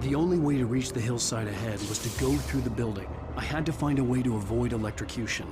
The only way to reach the hillside ahead was to go through the building. I had to find a way to avoid electrocution.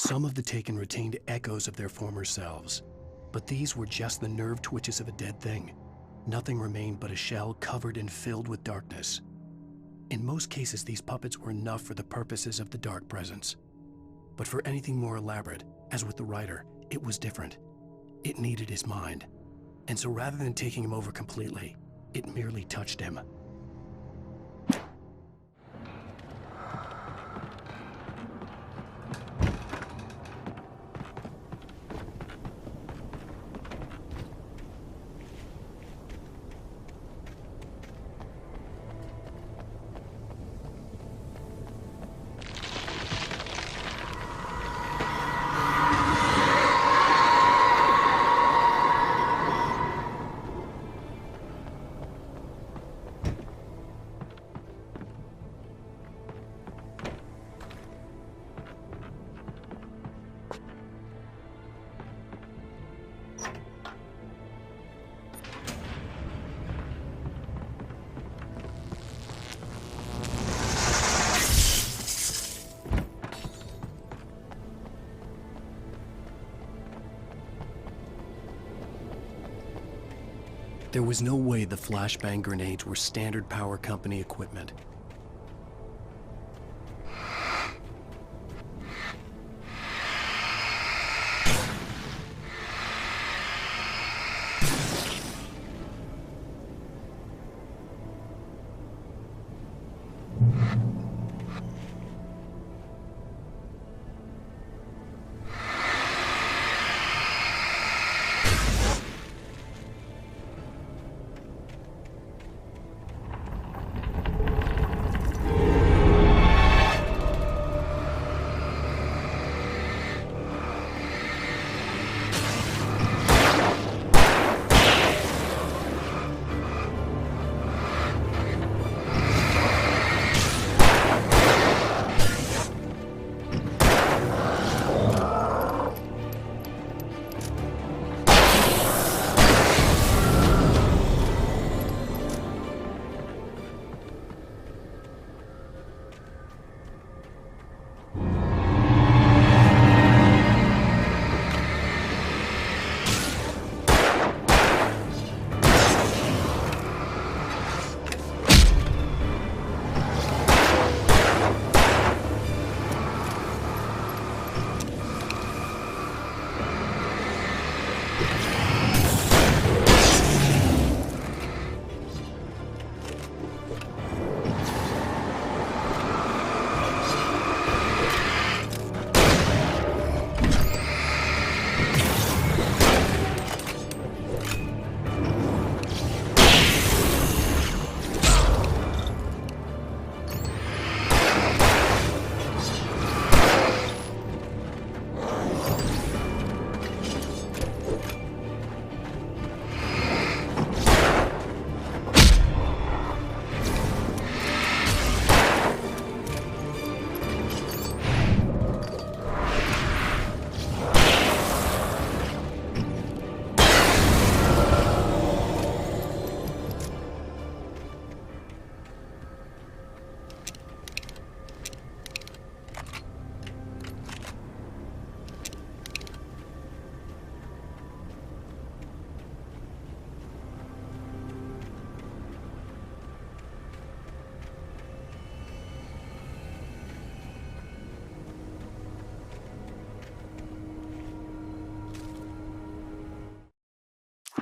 Some of the taken retained echoes of their former selves, but these were just the nerve twitches of a dead thing. Nothing remained but a shell covered and filled with darkness. In most cases, these puppets were enough for the purposes of the dark presence. But for anything more elaborate, as with the writer, it was different. It needed his mind. And so rather than taking him over completely, it merely touched him. There was no way the flashbang grenades were standard power company equipment.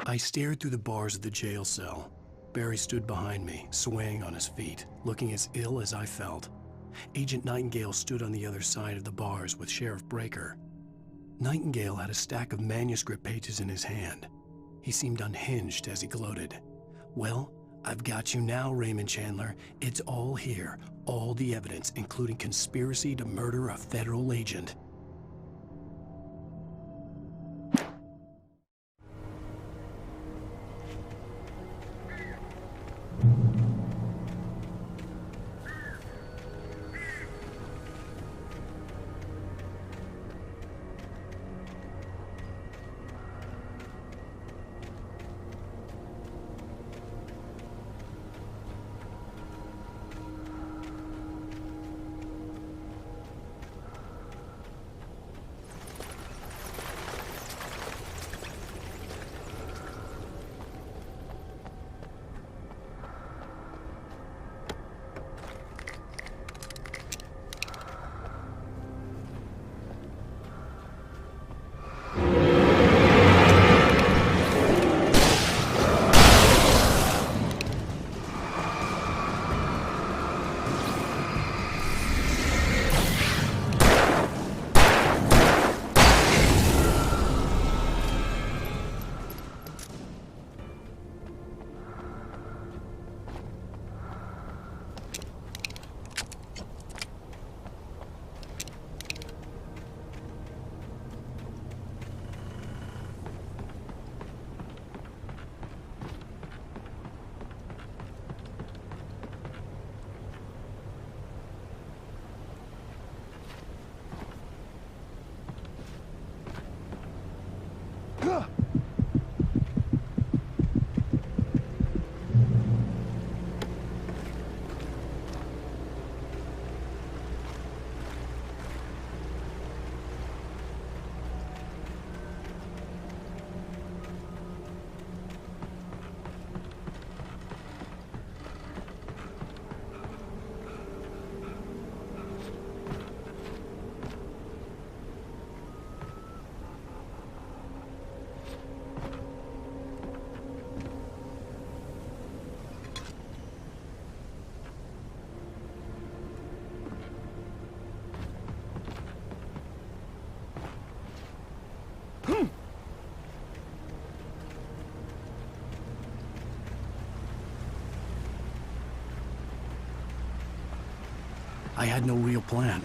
I stared through the bars of the jail cell. Barry stood behind me, swaying on his feet, looking as ill as I felt. Agent Nightingale stood on the other side of the bars with Sheriff Breaker. Nightingale had a stack of manuscript pages in his hand. He seemed unhinged as he gloated. "Well, I've got you now, Raymond Chandler. It's all here. All the evidence, including conspiracy to murder a federal agent." I had no real plan.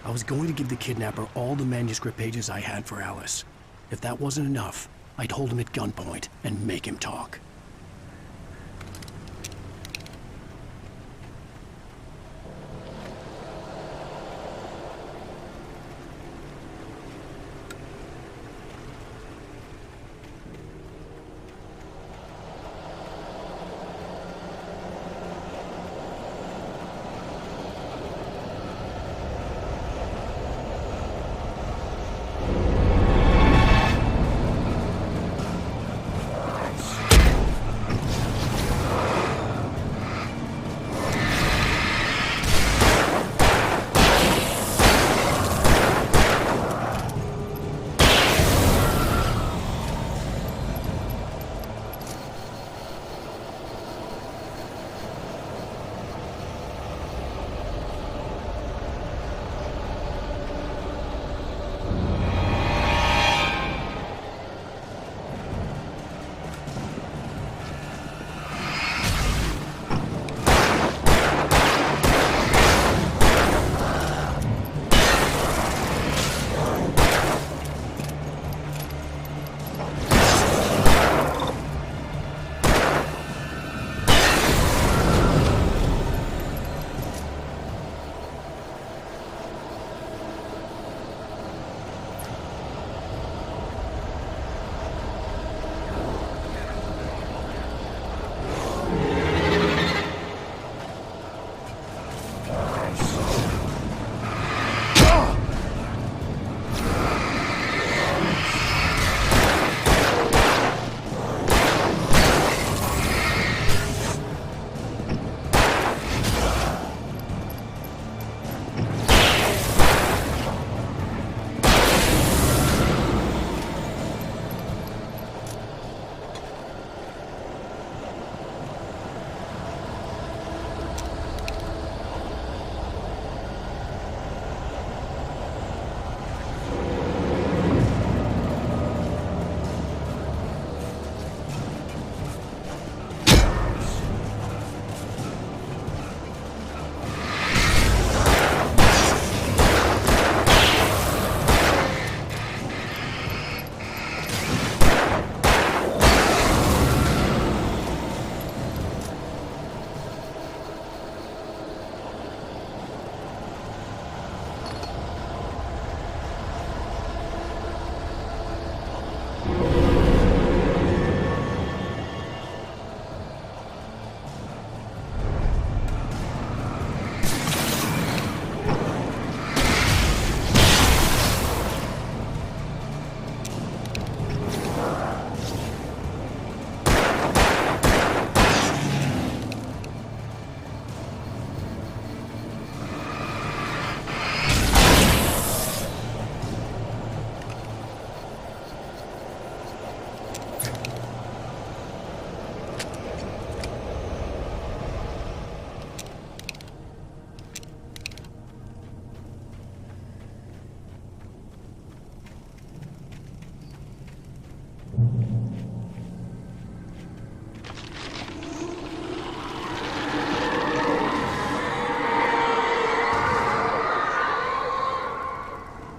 I was going to give the kidnapper all the manuscript pages I had for Alice. If that wasn't enough, I'd hold him at gunpoint and make him talk.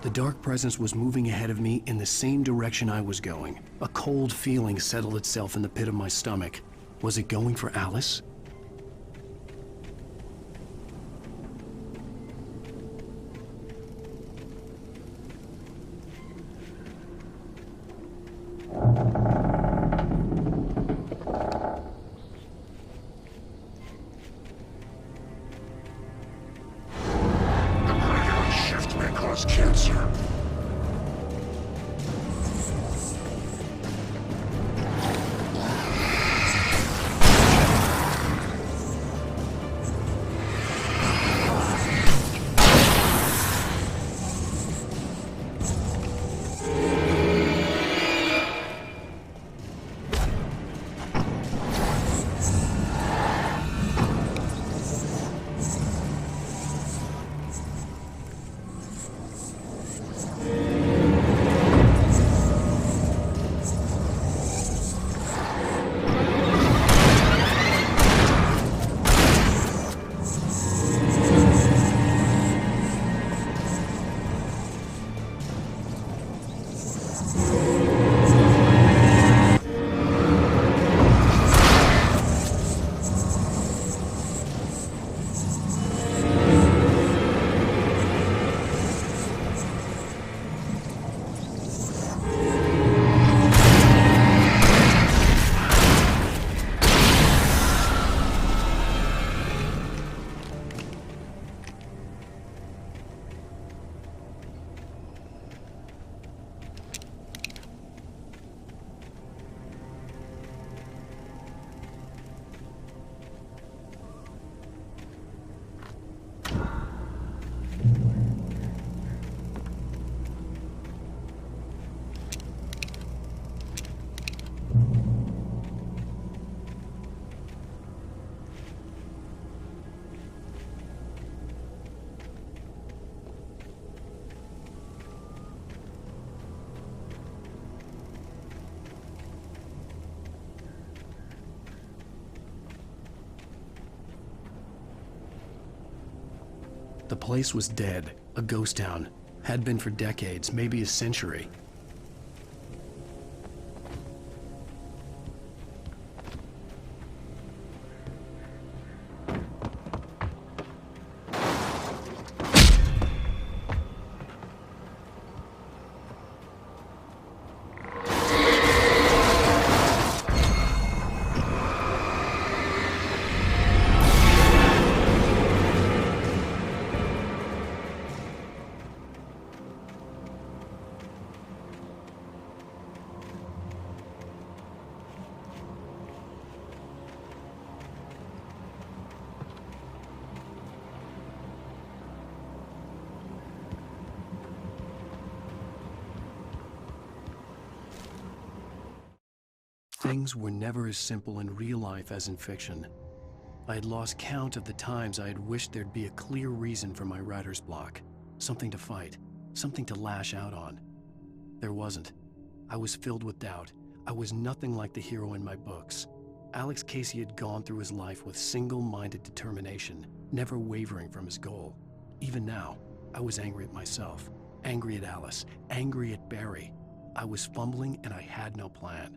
The dark presence was moving ahead of me in the same direction I was going. A cold feeling settled itself in the pit of my stomach. Was it going for Alice? The place was dead, a ghost town. Had been for decades, maybe a century. Things were never as simple in real life as in fiction. I had lost count of the times I had wished there'd be a clear reason for my writer's block. Something to fight, something to lash out on. There wasn't. I was filled with doubt. I was nothing like the hero in my books. Alex Casey had gone through his life with single-minded determination, never wavering from his goal. Even now, I was angry at myself, angry at Alice, angry at Barry. I was fumbling and I had no plan.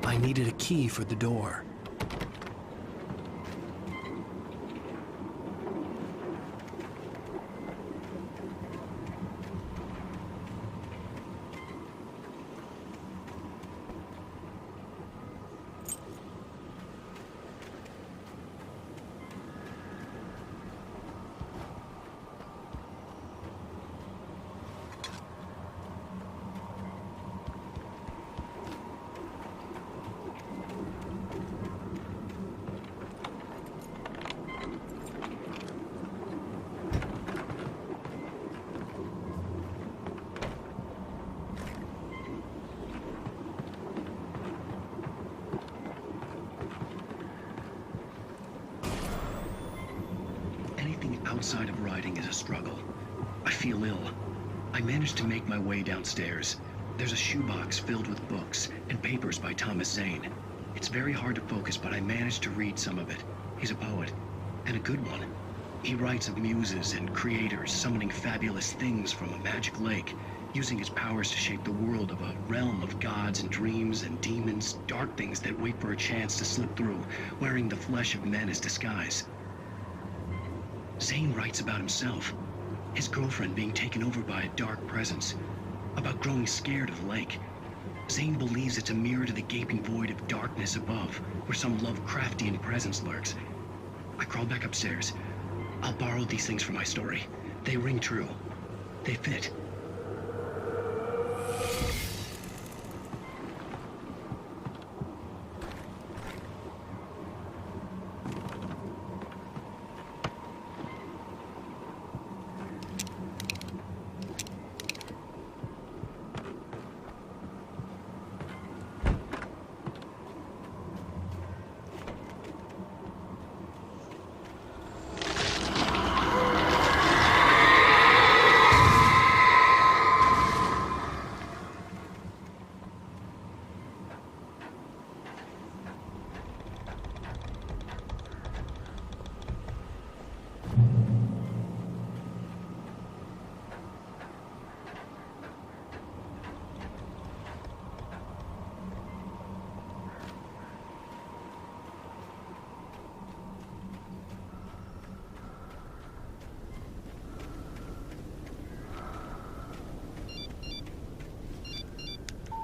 I needed a key for the door. outside of writing is a struggle. I feel ill. I managed to make my way downstairs. There's a shoebox filled with books and papers by Thomas Zane. It's very hard to focus, but I managed to read some of it. He's a poet, and a good one. He writes of muses and creators summoning fabulous things from a magic lake, using his powers to shape the world of a realm of gods and dreams and demons, dark things that wait for a chance to slip through, wearing the flesh of men as disguise. Zane writes about himself, his girlfriend being taken over by a dark presence, about growing scared of the lake. Zane believes it's a mirror to the gaping void of darkness above, where some Lovecraftian presence lurks. I crawl back upstairs. I'll borrow these things for my story. They ring true. They fit.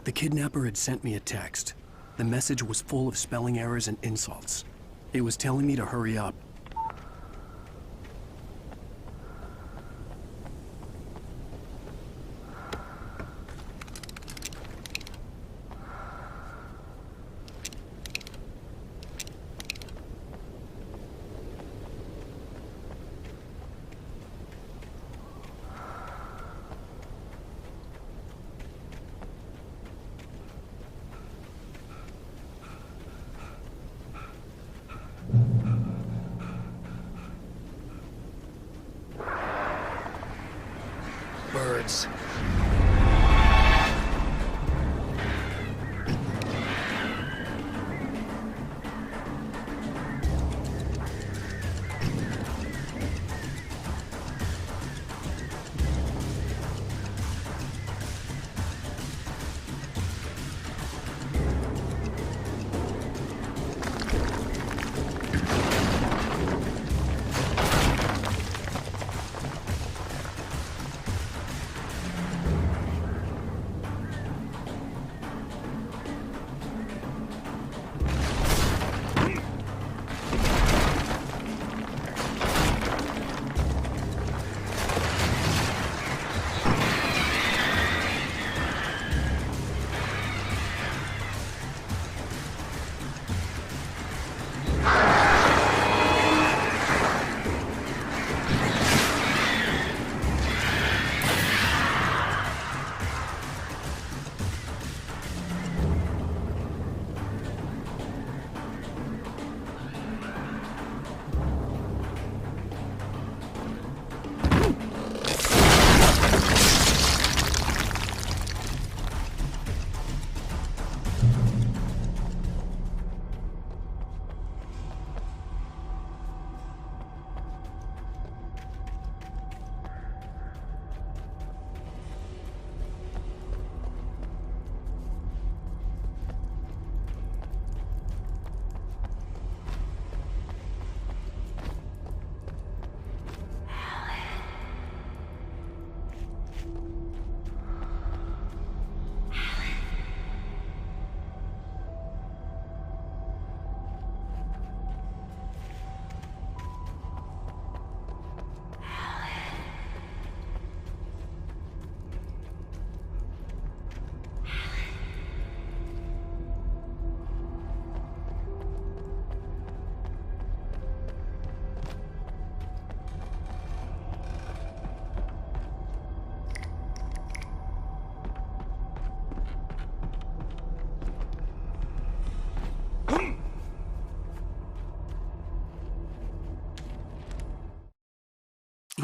The kidnapper had sent me a text. The message was full of spelling errors and insults. It was telling me to hurry up.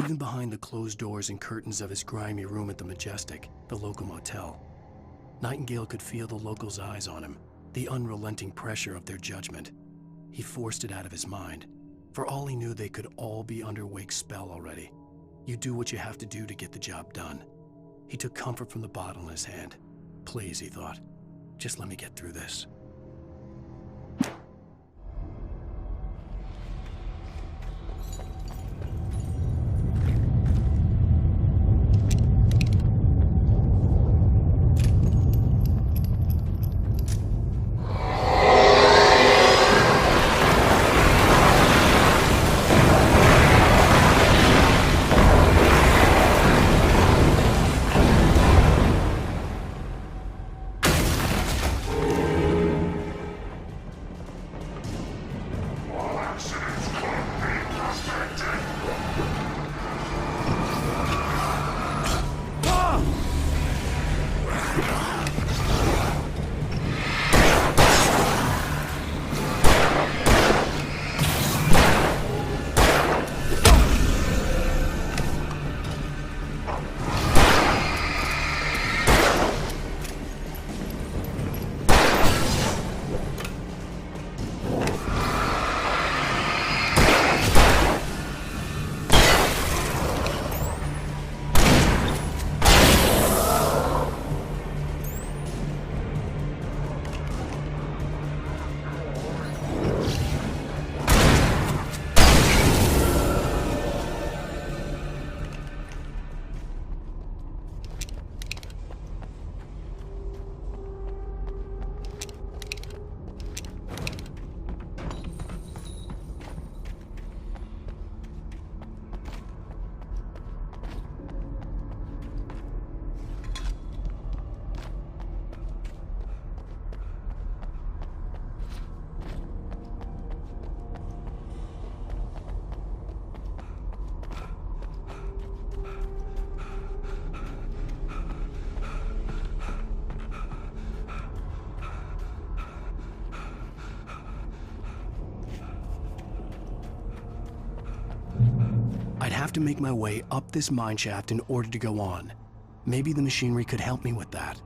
even behind the closed doors and curtains of his grimy room at the Majestic, the local motel. Nightingale could feel the locals' eyes on him, the unrelenting pressure of their judgment. He forced it out of his mind. For all he knew, they could all be under Wake's spell already. You do what you have to do to get the job done. He took comfort from the bottle in his hand. Please, he thought, just let me get through this. I'd have to make my way up this mineshaft in order to go on. Maybe the machinery could help me with that.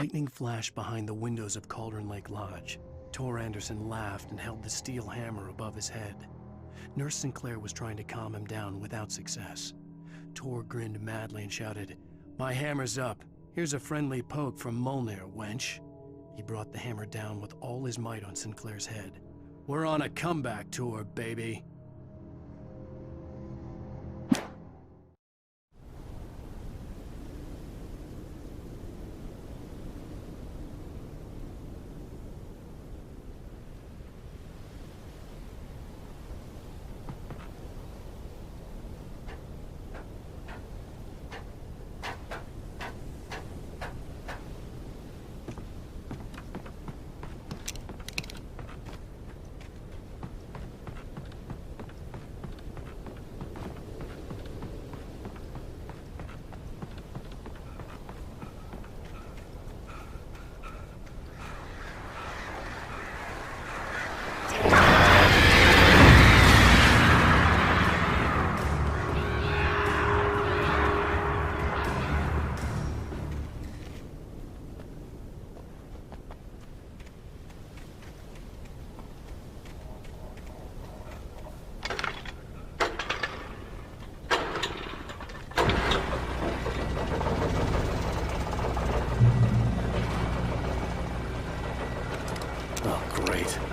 Lightning flashed behind the windows of Cauldron Lake Lodge. Tor Anderson laughed and held the steel hammer above his head. Nurse Sinclair was trying to calm him down without success. Tor grinned madly and shouted, "My hammer's up. Here's a friendly poke from Molnir, wench." He brought the hammer down with all his might on Sinclair's head. "We're on a comeback tour, baby."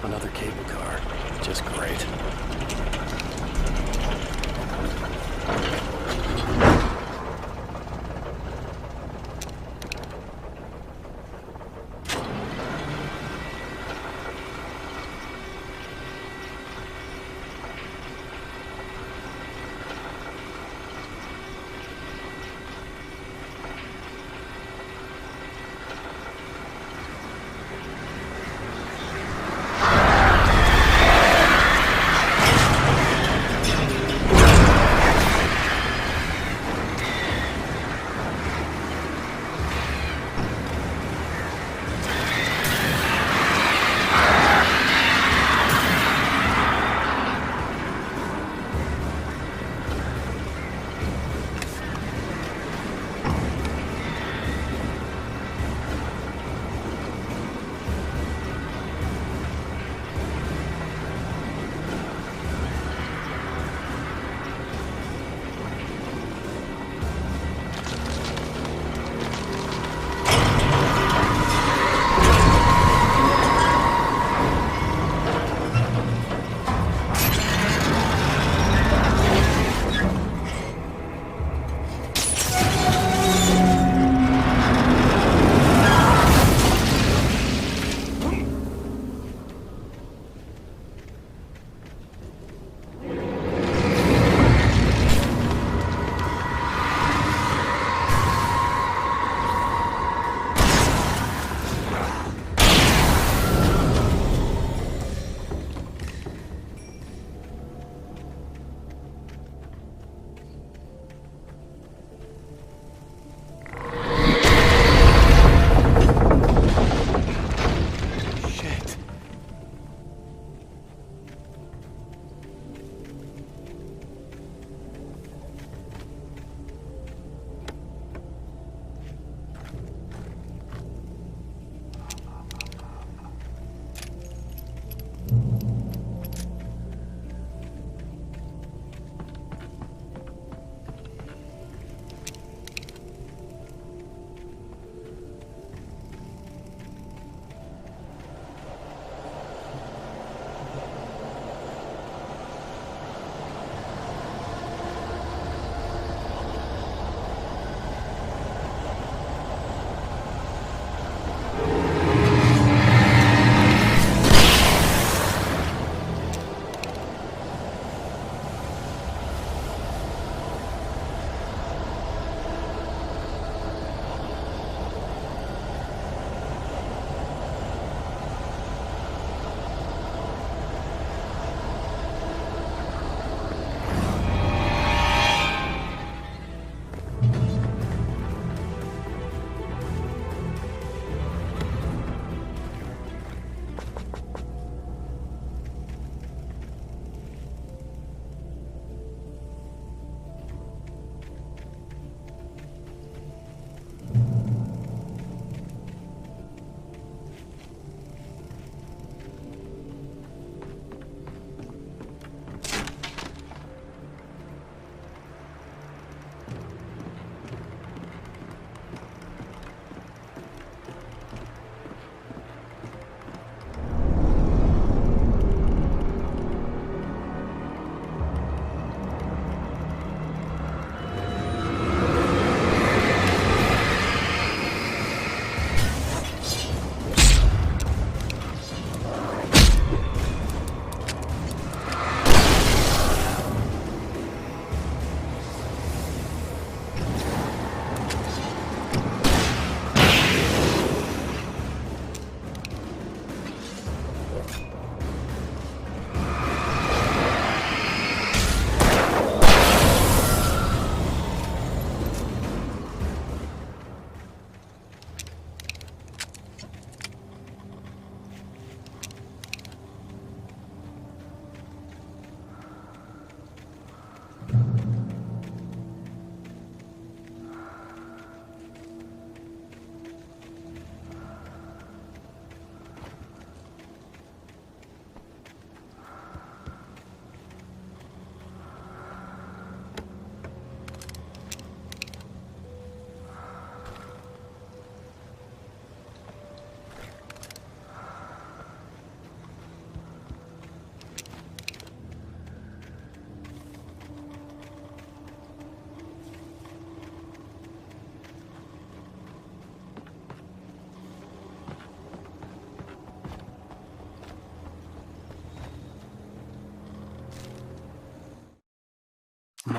Another cable car. Just great.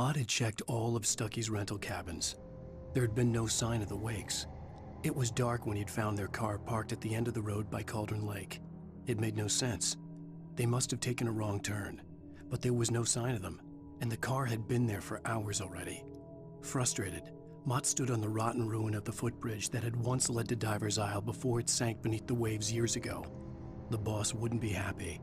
Mott had checked all of Stucky's rental cabins. There had been no sign of the Wakes. It was dark when he'd found their car parked at the end of the road by Cauldron Lake. It made no sense. They must have taken a wrong turn, but there was no sign of them, and the car had been there for hours already. Frustrated, Mott stood on the rotten ruin of the footbridge that had once led to Diver's Isle before it sank beneath the waves years ago. The boss wouldn't be happy.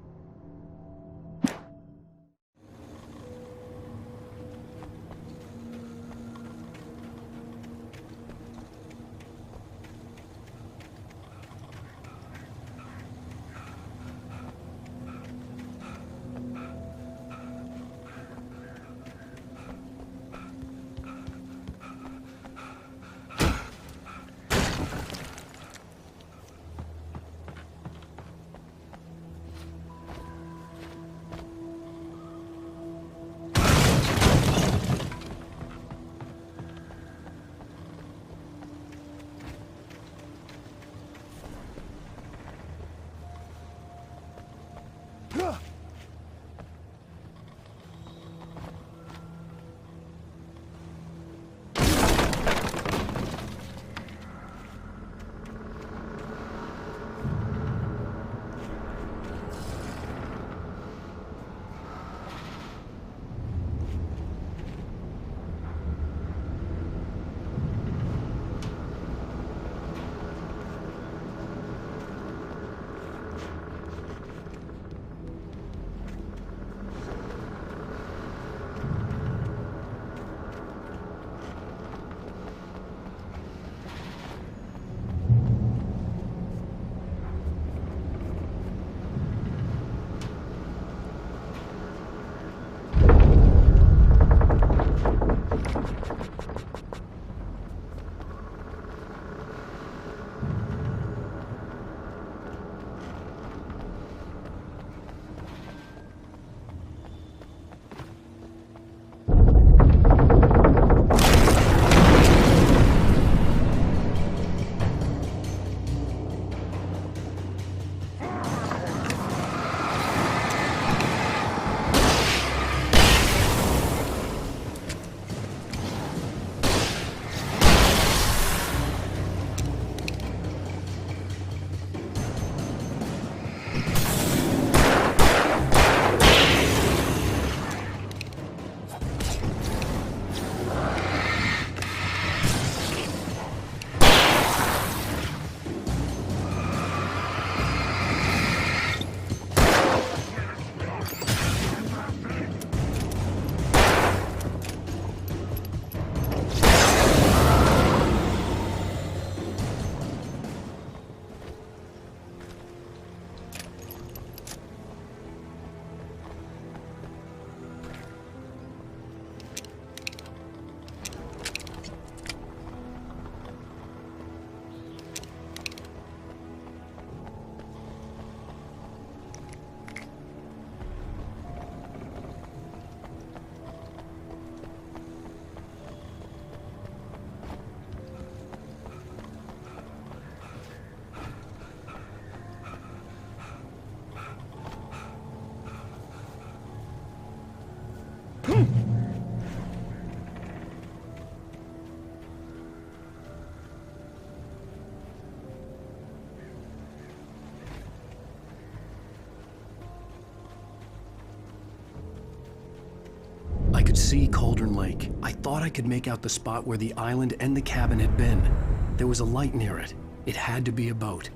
I could see Cauldron Lake. I thought I could make out the spot where the island and the cabin had been. There was a light near it. It had to be a boat.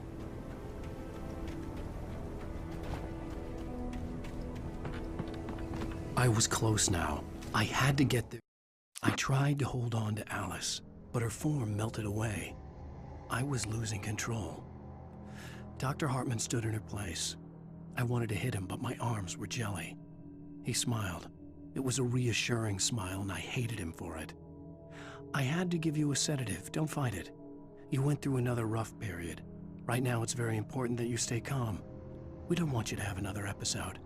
I was close now. I had to get there. I tried to hold on to Alice, but her form melted away. I was losing control. Dr. Hartman stood in her place. I wanted to hit him, but my arms were jelly. He smiled. It was a reassuring smile, and I hated him for it. I had to give you a sedative. Don't fight it. You went through another rough period. Right now, it's very important that you stay calm. We don't want you to have another episode.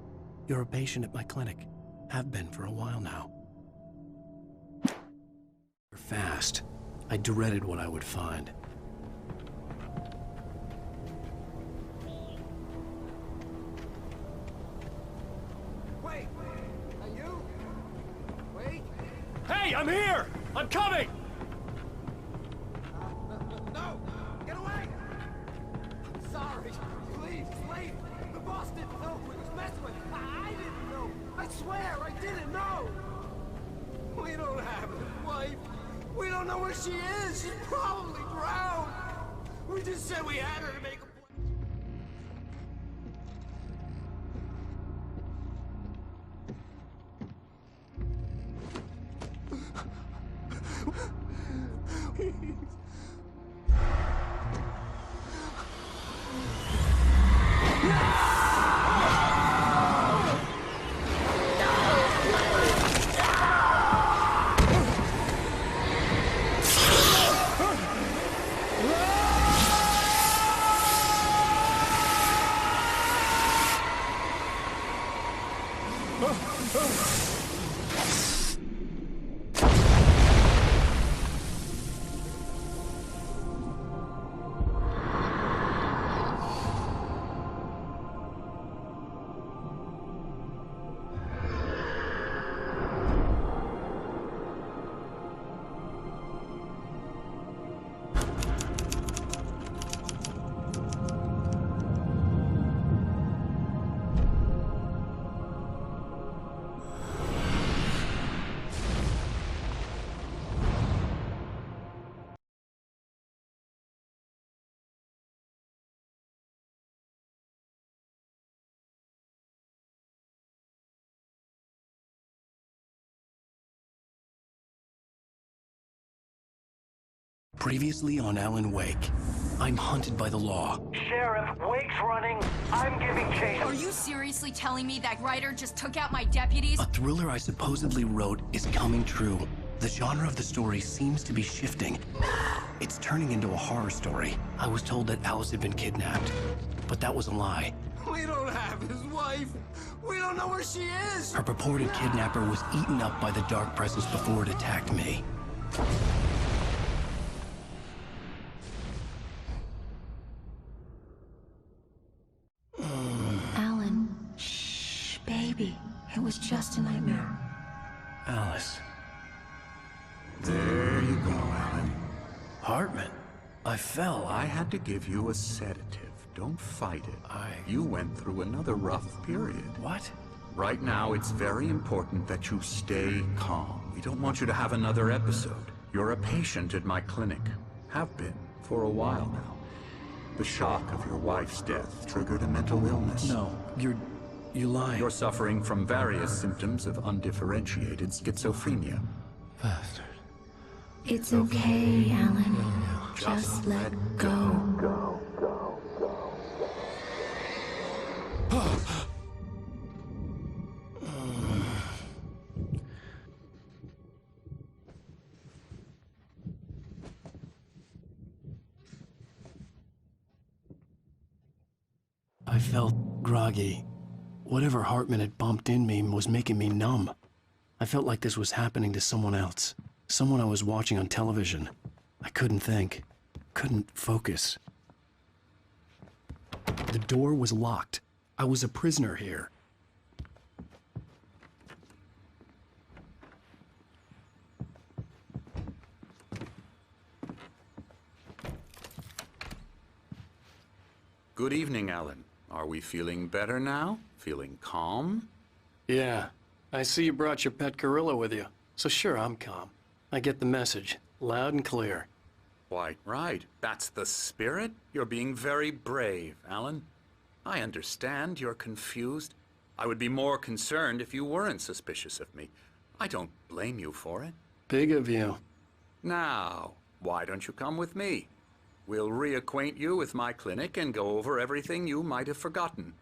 You're a patient at my clinic. Have been for a while now. You're fast. I dreaded what I would find. Wait! Are you? Wait! I'm here! I'm coming! No! Get away! I'm sorry. Please, lady. The boss didn't know who he was messing with. I didn't know. I swear, I didn't know. We don't have his wife. We don't know where she is. She's probably drowned. We just said we had her to make a Previously on Alan Wake, I'm hunted by the law. Sheriff, Wake's running. I'm giving chase. Are you seriously telling me that writer just took out my deputies? A thriller I supposedly wrote is coming true. The genre of the story seems to be shifting. It's turning into a horror story. I was told that Alice had been kidnapped, but that was a lie. We don't have his wife. We don't know where she is. Her purported kidnapper was eaten up by the dark presence before it attacked me. Alan, shh, baby. It was just a nightmare. Alice. There you go, Alan. Hartman, I fell. I had to give you a sedative. Don't fight it. You went through another rough period. What? Right now, it's very important that you stay calm. We don't want you to have another episode. You're a patient at my clinic. Have been for a while now. The shock of your wife's death triggered a mental illness. No, you lie. You're suffering from various symptoms of undifferentiated schizophrenia. Bastard. It's okay, Alan. Just let go. I felt groggy. Whatever Hartman had bumped in me was making me numb. I felt like this was happening to someone else. Someone I was watching on television. I couldn't think. Couldn't focus. The door was locked. I was a prisoner here. Good evening, Alan. Are we feeling better now? Feeling calm? Yeah. I see you brought your pet gorilla with you. So sure, I'm calm. I get the message. Loud and clear. Quite right. That's the spirit. You're being very brave, Alan. I understand you're confused. I would be more concerned if you weren't suspicious of me. I don't blame you for it. Big of you. Now, why don't you come with me? We'll reacquaint you with my clinic and go over everything you might have forgotten.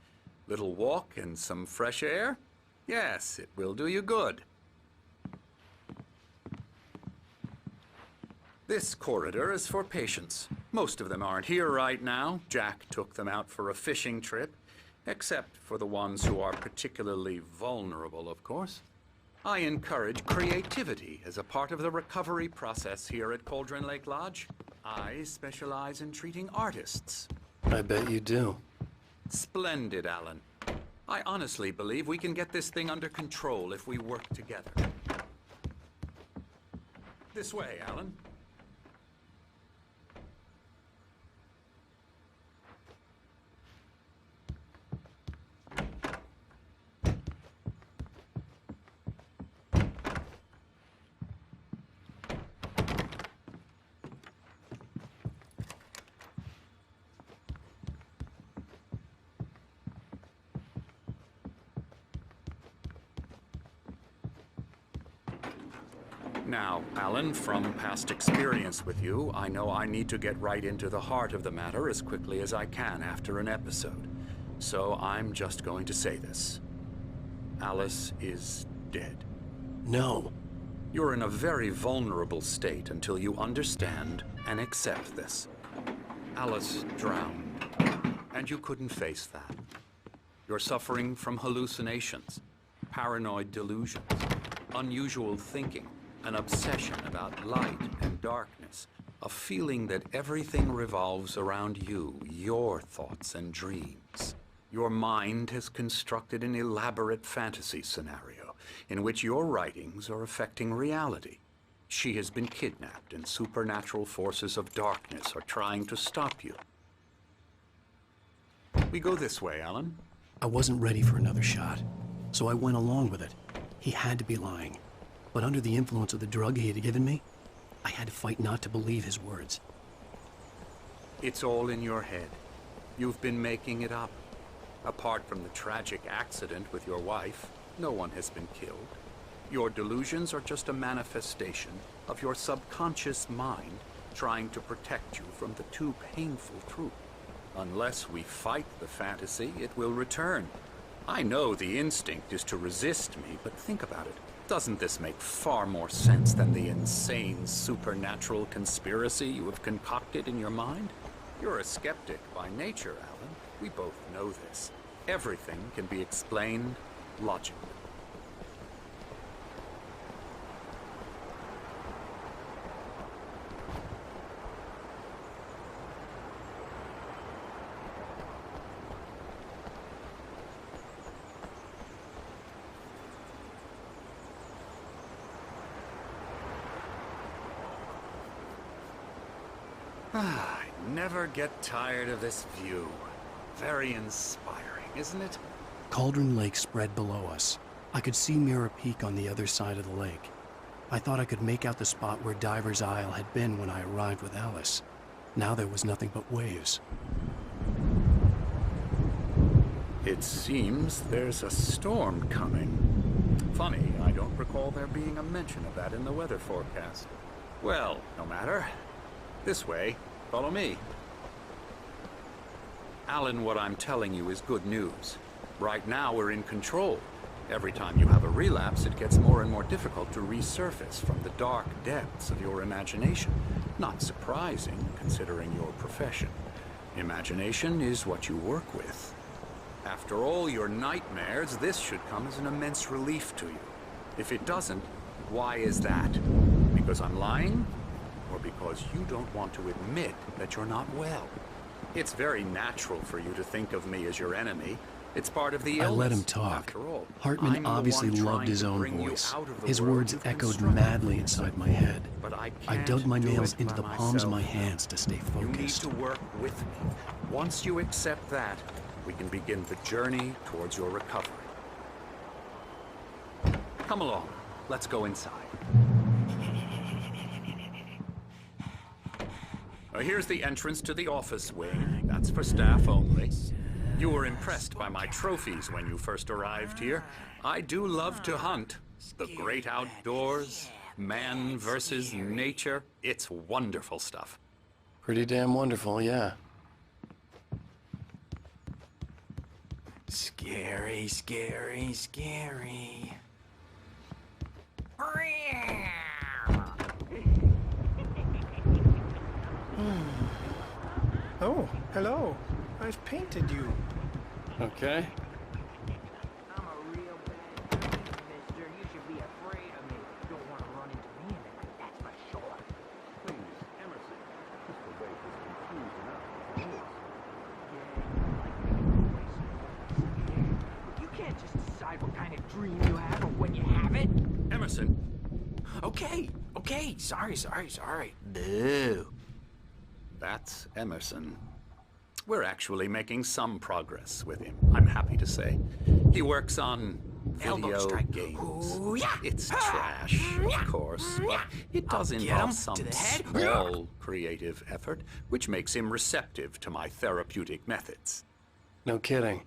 Little walk and some fresh air? Yes, it will do you good. This corridor is for patients. Most of them aren't here right now. Jack took them out for a fishing trip, except for the ones who are particularly vulnerable, of course. I encourage creativity as a part of the recovery process here at Cauldron Lake Lodge. I specialize in treating artists. I bet you do. Splendid, Alan. I honestly believe we can get this thing under control if we work together. This way, Alan. Now, Alan, from past experience with you, I know I need to get right into the heart of the matter as quickly as I can after an episode. So I'm just going to say this. Alice is dead. No. You're in a very vulnerable state until you understand and accept this. Alice drowned, and you couldn't face that. You're suffering from hallucinations, paranoid delusions, unusual thinking, an obsession about light and darkness, a feeling that everything revolves around you, your thoughts and dreams. Your mind has constructed an elaborate fantasy scenario in which your writings are affecting reality. She has been kidnapped and supernatural forces of darkness are trying to stop you. We go this way, Alan. I wasn't ready for another shot, so I went along with it. He had to be lying. But under the influence of the drug he had given me, I had to fight not to believe his words. It's all in your head. You've been making it up. Apart from the tragic accident with your wife, no one has been killed. Your delusions are just a manifestation of your subconscious mind trying to protect you from the too painful truth. Unless we fight the fantasy, it will return. I know the instinct is to resist me, but think about it. Doesn't this make far more sense than the insane supernatural conspiracy you have concocted in your mind? You're a skeptic by nature, Alan. We both know this. Everything can be explained logically. I never get tired of this view. Very inspiring, isn't it? Cauldron Lake spread below us. I could see Mirror Peak on the other side of the lake. I thought I could make out the spot where Diver's Isle had been when I arrived with Alice. Now there was nothing but waves. It seems there's a storm coming. Funny, I don't recall there being a mention of that in the weather forecast. Well, no matter. This way. Follow me. Alan, what I'm telling you is good news. Right now, we're in control. Every time you have a relapse, it gets more and more difficult to resurface from the dark depths of your imagination. Not surprising, considering your profession. Imagination is what you work with. After all your nightmares, this should come as an immense relief to you. If it doesn't, why is that? Because I'm lying? Or because you don't want to admit that you're not well? It's very natural for you to think of me as your enemy. It's part of the illness. I let him talk. After all, Hartman obviously loved his own voice. His words echoed madly inside my head. But I dug my nails into the palms of my hands to stay focused. You need to work with me. Once you accept that, we can begin the journey towards your recovery. Come along. Let's go inside. Here's the entrance to the office wing. That's for staff only. You were impressed by my trophies when you first arrived here. I do love to hunt. The great outdoors, man versus nature. It's wonderful stuff. Pretty damn wonderful, yeah. Scary, scary, scary. Oh, hello. I've painted you. Okay. I'm a real bad person, mister. You should be afraid of me. You don't want to run into me in the night, that's for sure. Please, Emerson. Mr. Wake is confused enough as it is. You can't just decide what kind of dream you have or when you have it. Emerson. Okay, sorry. No. That's Emerson. We're actually making some progress with him, I'm happy to say. He works on video games. Ooh, yeah. It's trash, of course, but it does involve some small creative effort, which makes him receptive to my therapeutic methods. No kidding.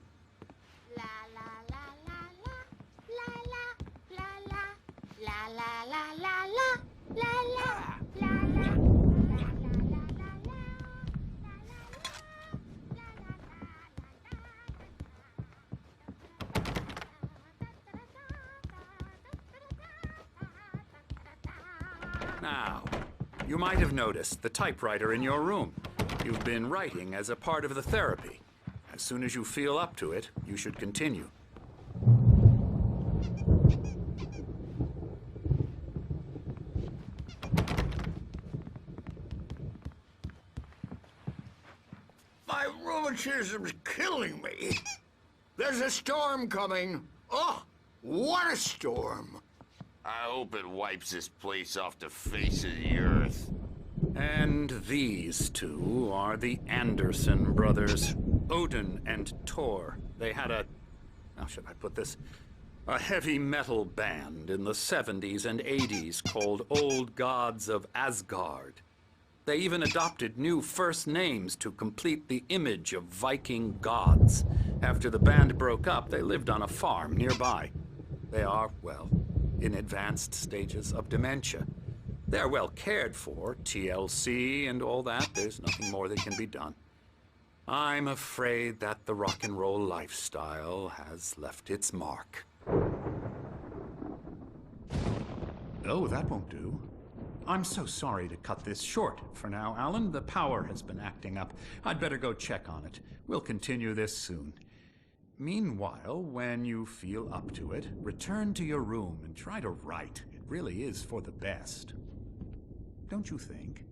Now, you might have noticed the typewriter in your room. You've been writing as a part of the therapy. As soon as you feel up to it, you should continue. My rheumatism's killing me. There's a storm coming. Oh, what a storm. I hope it wipes this place off the face of the earth. And these two are the Anderson brothers, Odin and Tor. They had how should I put this? A heavy metal band in the 70s and 80s called Old Gods of Asgard. They even adopted new first names to complete the image of Viking gods. After the band broke up, they lived on a farm nearby. They are, well, in advanced stages of dementia. They're well cared for, TLC and all that. There's nothing more that can be done. I'm afraid that the rock and roll lifestyle has left its mark. Oh, that won't do. I'm so sorry to cut this short for now, Alan. The power has been acting up. I'd better go check on it. We'll continue this soon. Meanwhile, when you feel up to it, return to your room and try to write. It really is for the best. Don't you think?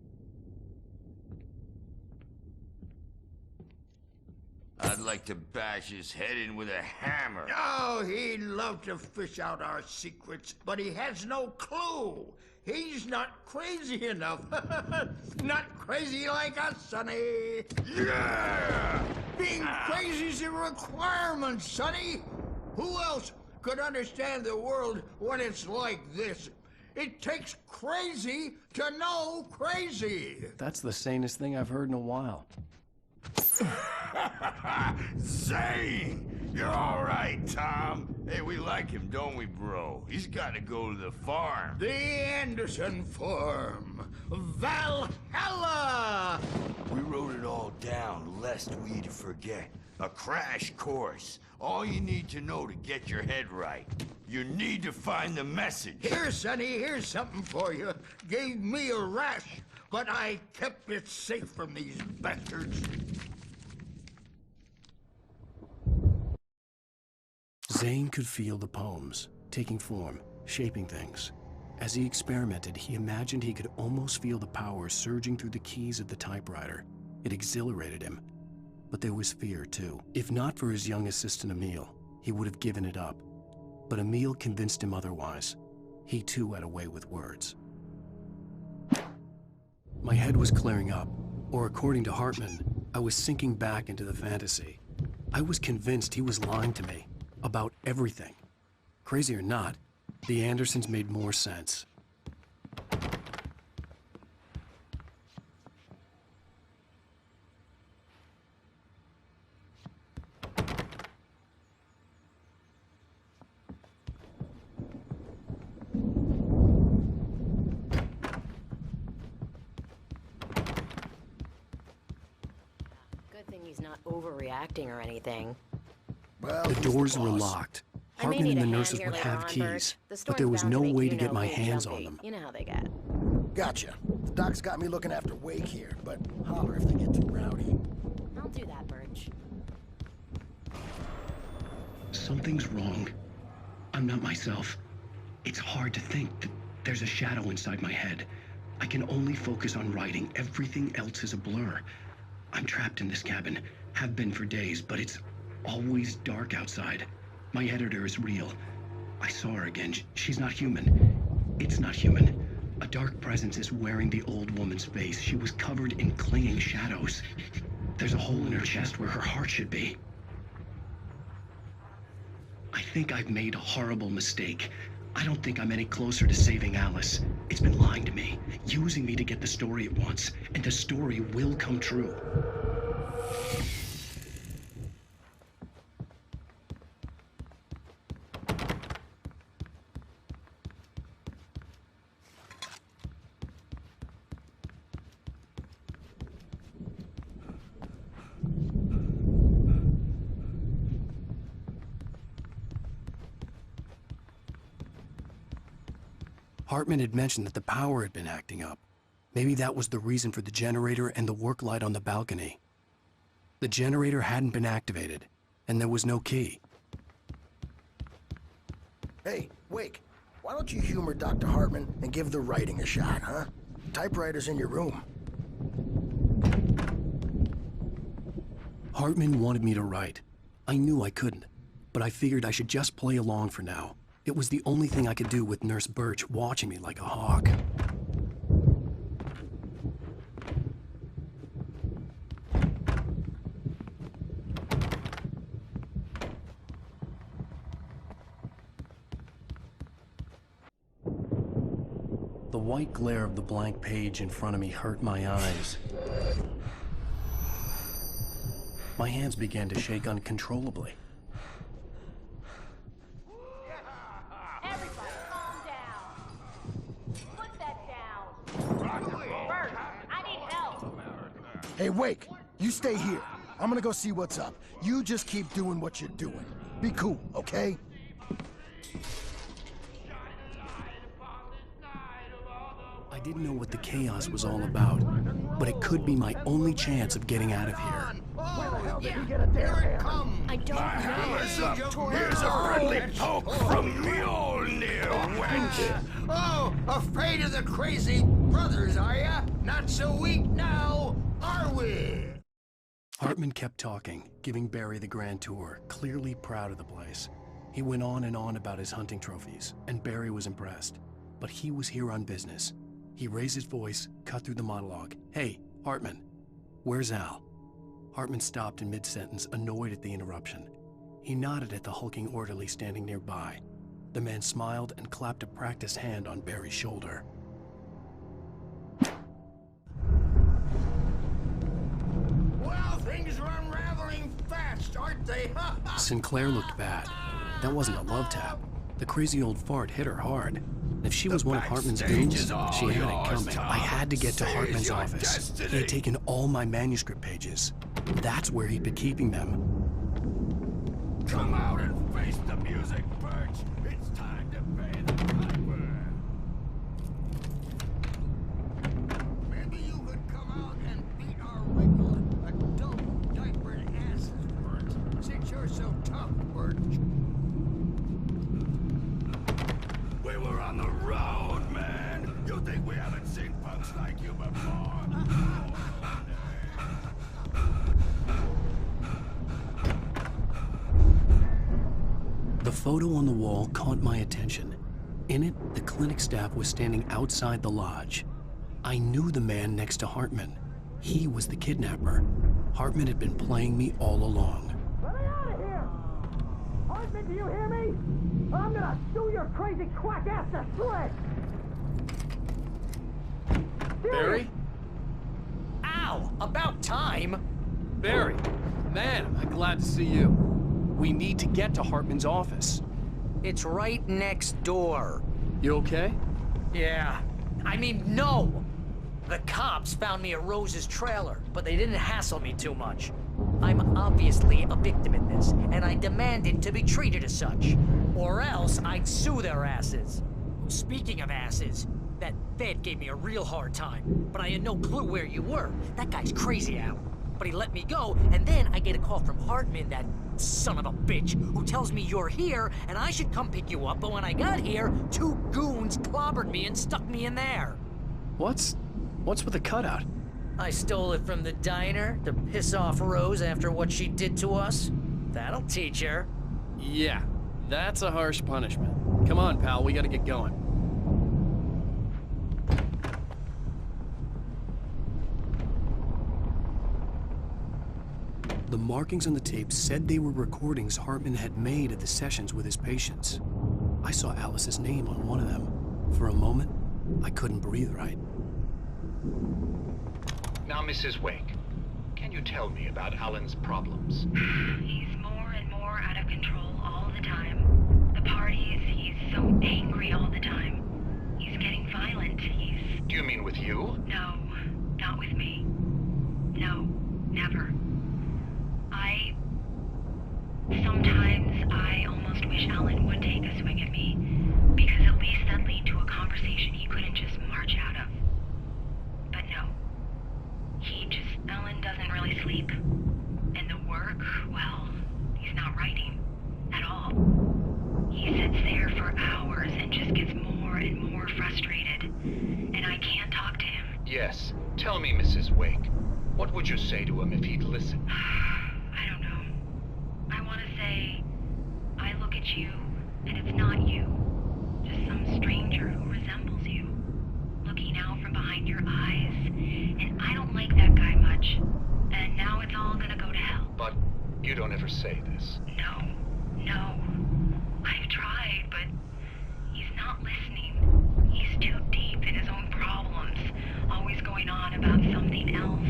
I'd like to bash his head in with a hammer. Oh, he'd love to fish out our secrets, but he has no clue. He's not crazy enough. Not crazy like us, Sonny. Yeah! Being crazy's a requirement, Sonny. Who else could understand the world when it's like this? It takes crazy to know crazy. That's the sanest thing I've heard in a while. Zane! You're all right, Tom. Hey, we like him, don't we, bro? He's got to go to the farm. The Anderson farm. Valhalla! We wrote it all down, lest we forget. A crash course. All you need to know to get your head right. You need to find the message. Here, Sonny, here's something for you. Gave me a rash, but I kept it safe from these bastards. Zane could feel the poems, taking form, shaping things. As he experimented, he imagined he could almost feel the power surging through the keys of the typewriter. It exhilarated him. But there was fear, too. If not for his young assistant, Emil, he would have given it up. But Emil convinced him otherwise. He, too, had a way with words. My head was clearing up, or according to Hartman, I was sinking back into the fantasy. I was convinced he was lying to me. About everything. Crazy or not, the Andersons made more sense. Good thing he's not overreacting or anything. Well, the doors were locked. Hartman and the nurses would have keys, but there was no way to get my hands on them. You know how they get. Gotcha. The doc's got me looking after Wake here, but holler if they get too rowdy. I'll do that, Birch. Something's wrong. I'm not myself. It's hard to think that there's a shadow inside my head. I can only focus on writing. Everything else is a blur. I'm trapped in this cabin. Have been for days, but it's always dark outside. My editor is real. I saw her again. She's not human. It's not human. A dark presence is wearing the old woman's face. She was covered in clinging shadows. There's a hole in her chest where her heart should be. I think I've made a horrible mistake. I don't think I'm any closer to saving Alice. It's been lying to me, using me to get the story it wants, and the story will come true. Hartman had mentioned that the power had been acting up. Maybe that was the reason for the generator and the work light on the balcony. The generator hadn't been activated, and there was no key. Hey, Wake, why don't you humor Dr. Hartman and give the writing a shot, huh? Typewriter's in your room. Hartman wanted me to write. I knew I couldn't, but I figured I should just play along for now. It was the only thing I could do with Nurse Birch watching me like a hawk. The white glare of the blank page in front of me hurt my eyes. My hands began to shake uncontrollably. Hey, Wake, you stay here. I'm gonna go see what's up. You just keep doing what you're doing. Be cool, okay? I didn't know what the chaos was all about, but it could be my only chance of getting out of here. Here it comes. I don't know. Here's a friendly poke from Mjolnir, wench. Oh, afraid of the crazy brothers, are ya? Not so weak now, are we? Hartman kept talking, giving Barry the grand tour, clearly proud of the place. He went on and on about his hunting trophies, and Barry was impressed. But he was here on business. He raised his voice, cut through the monologue. Hey, Hartman, where's Al? Hartman stopped in mid-sentence, annoyed at the interruption. He nodded at the hulking orderly standing nearby. The man smiled and clapped a practiced hand on Barry's shoulder. Well, things are unraveling fast, aren't they? Sinclair looked bad. That wasn't a love tap. The crazy old fart hit her hard. If she was one of Hartman's goons, she had it coming. I had to get to Hartman's office. He had taken all my manuscript pages. That's where he'd been keeping them. Come out and face the music, Birch. It's time to pay the piper. Maybe you could come out and beat our regular adult diapered asses, Birch. Since you're so tough, Birch. We were on the road, man. You think we haven't seen punks like you before? The photo on the wall caught my attention. In it, the clinic staff was standing outside the lodge. I knew the man next to Hartman. He was the kidnapper. Hartman had been playing me all along. Let me out of here! Hartman, do you hear me? I'm gonna sue your crazy quack ass to shreds! Barry? Ow! About time! Barry, man, I'm glad to see you. We need to get to Hartman's office. It's right next door. You okay? Yeah. I mean, no! The cops found me at Rose's trailer, but they didn't hassle me too much. I'm obviously a victim in this, and I demanded to be treated as such. Or else I'd sue their asses. Speaking of asses, that Fed gave me a real hard time, but I had no clue where you were. That guy's crazy, Al. But he let me go, and then I get a call from Hartman, that son of a bitch, who tells me you're here, and I should come pick you up, but when I got here, 2 goons clobbered me and stuck me in there. What's with the cutout? I stole it from the diner to piss off Rose after what she did to us. That'll teach her. Yeah, that's a harsh punishment. Come on, pal, we gotta get going. The markings on the tape said they were recordings Hartman had made at the sessions with his patients. I saw Alice's name on one of them. For a moment, I couldn't breathe right. Now, Mrs. Wake, can you tell me about Alan's problems? He's more and more out of control all the time. The parties, he's so angry all the time. He's getting violent. Do you mean with you? No, not with me. No, never. Sometimes I almost wish Alan would take a swing at me, because at least that'd lead to a conversation he couldn't just march out of. But no. Alan doesn't really sleep. And the work, well, he's not writing at all. He sits there for hours and just gets more and more frustrated. And I can't talk to him. Yes. Tell me, Mrs. Wake, what would you say to him if he'd listen? I don't know. I want to say, I look at you, and it's not you. Just some stranger who resembles you. Looking out from behind your eyes. And I don't like that guy much. And now it's all gonna go to hell. But you don't ever say this. No. I've tried, but he's not listening. He's too deep in his own problems. Always going on about something else.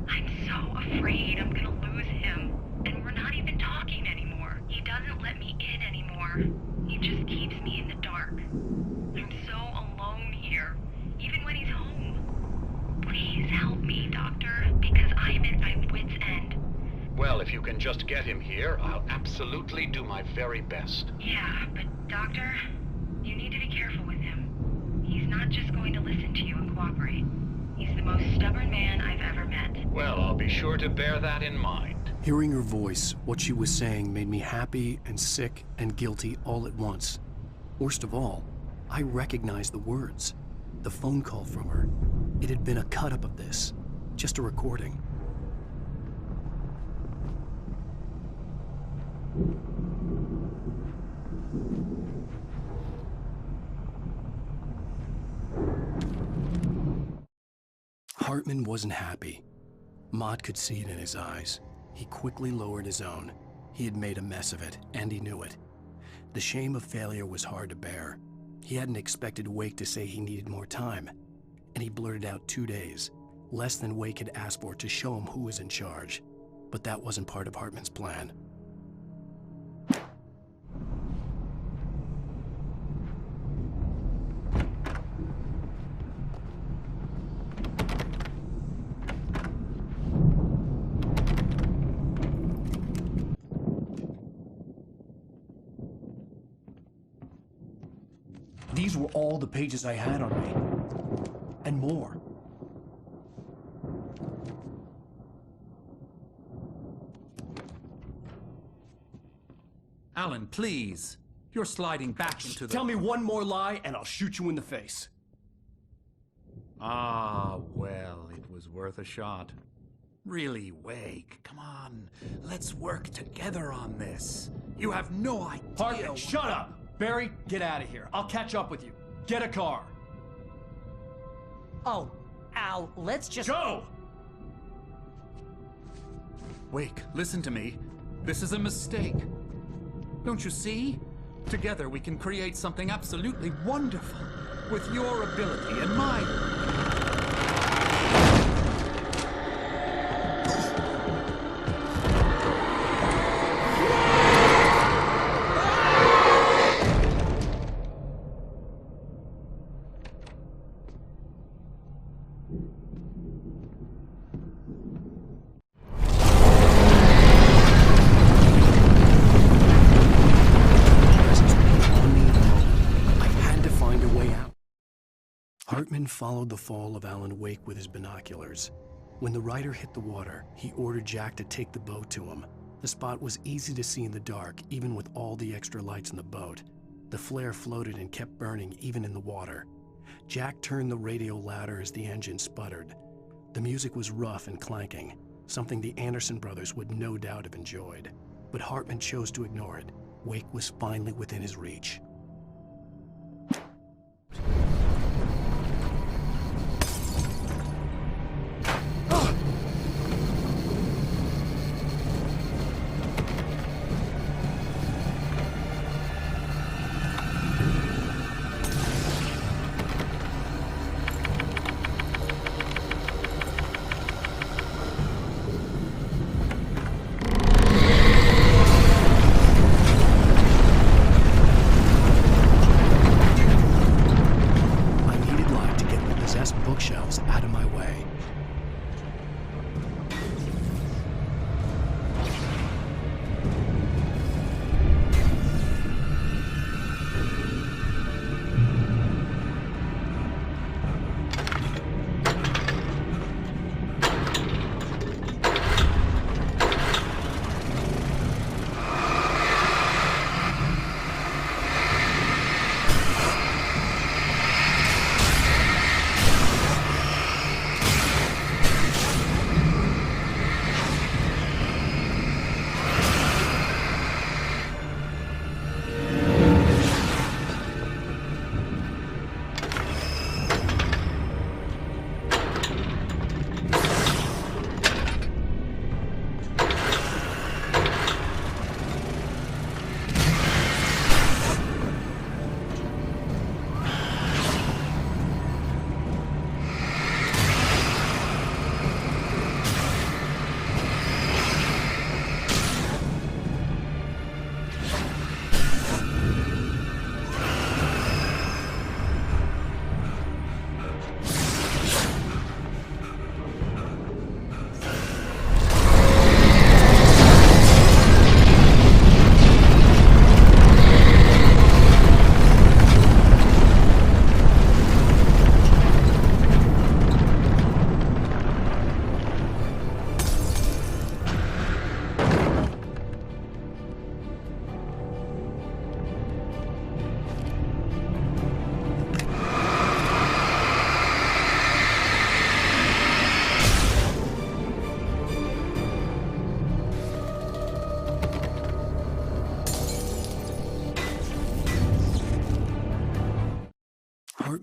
I'm so afraid I'm gonna lose him. And we're not even talking anymore. He doesn't let me in anymore. He just keeps me in the dark. I'm so alone here, even when he's home. Please help me, Doctor, because I'm at my wit's end. Well, if you can just get him here, I'll absolutely do my very best. Yeah, but Doctor, you need to be careful with him. He's not just going to listen to you and cooperate. He's the most stubborn man I've ever met. Well, I'll be sure to bear that in mind. Hearing her voice, what she was saying made me happy and sick and guilty all at once. Worst of all, I recognized the words. The phone call from her. It had been a cut-up of this. Just a recording. Hartman wasn't happy. Mott could see it in his eyes. He quickly lowered his own. He had made a mess of it, and he knew it. The shame of failure was hard to bear. He hadn't expected Wake to say he needed more time, and he blurted out 2 days, less than Wake had asked for to show him who was in charge. But that wasn't part of Hartman's plan. These were all the pages I had on me. And more. Alan, please. You're sliding back into the... Tell me one more lie and I'll shoot you in the face. Ah, well, it was worth a shot. Really, Wake, come on. Let's work together on this. You have no idea... Hartman, shut up! Barry, get out of here. I'll catch up with you. Get a car. Oh, Al, let's just... Go! Wake, listen to me. This is a mistake. Don't you see? Together we can create something absolutely wonderful. With your ability and mine. Hartman followed the fall of Alan Wake with his binoculars. When the rider hit the water, he ordered Jack to take the boat to him. The spot was easy to see in the dark, even with all the extra lights in the boat. The flare floated and kept burning even in the water. Jack turned the radio louder as the engine sputtered. The music was rough and clanking, something the Anderson brothers would no doubt have enjoyed. But Hartman chose to ignore it. Wake was finally within his reach.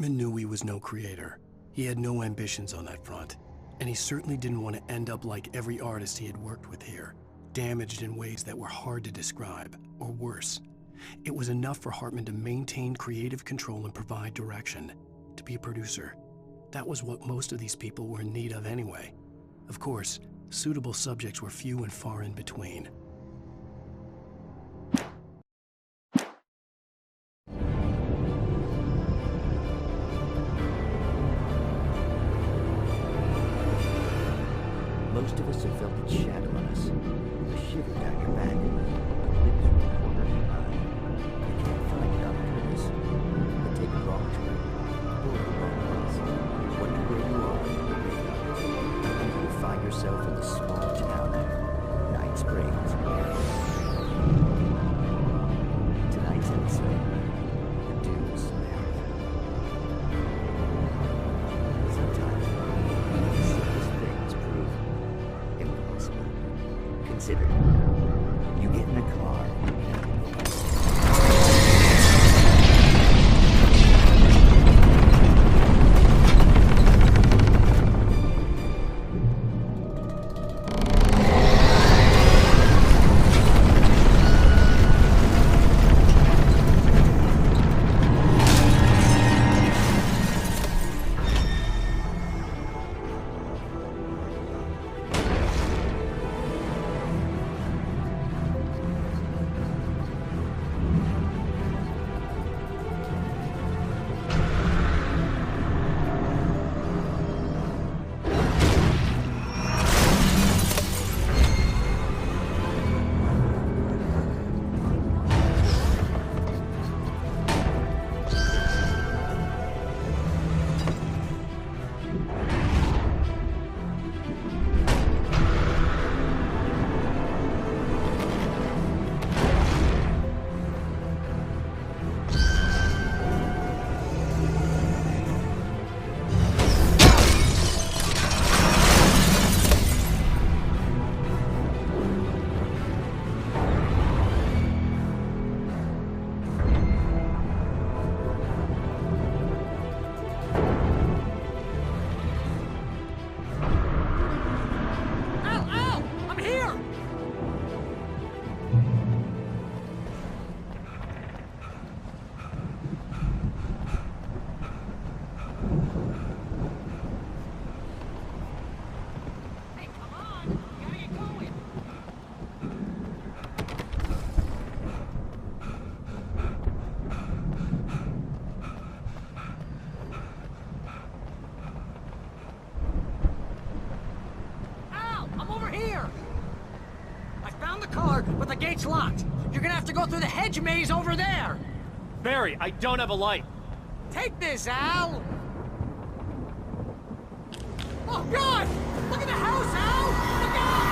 Hartman knew he was no creator. He had no ambitions on that front. And he certainly didn't want to end up like every artist he had worked with here, damaged in ways that were hard to describe, or worse. It was enough for Hartman to maintain creative control and provide direction, to be a producer. That was what most of these people were in need of anyway. Of course, suitable subjects were few and far in between. Most of us have felt its shadow on us. A shiver down your back. Lips from the corner of your eye. You can't find it on purpose. But take a wrong turn. Pull the wrong ones. Wonder where you are in the radar. And you will find yourself in the small town of Night Springs. Tonight's episode, the Dooms Marathon. Sometimes, the simplest things prove impossible. Consider, you get in a car. But the gate's locked. You're gonna have to go through the hedge maze over there. Barry, I don't have a light. Take this, Al. Oh, God! Look at the house, Al! Look out!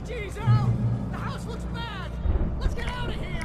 Jeez, Al! The house looks bad! Let's get out of here!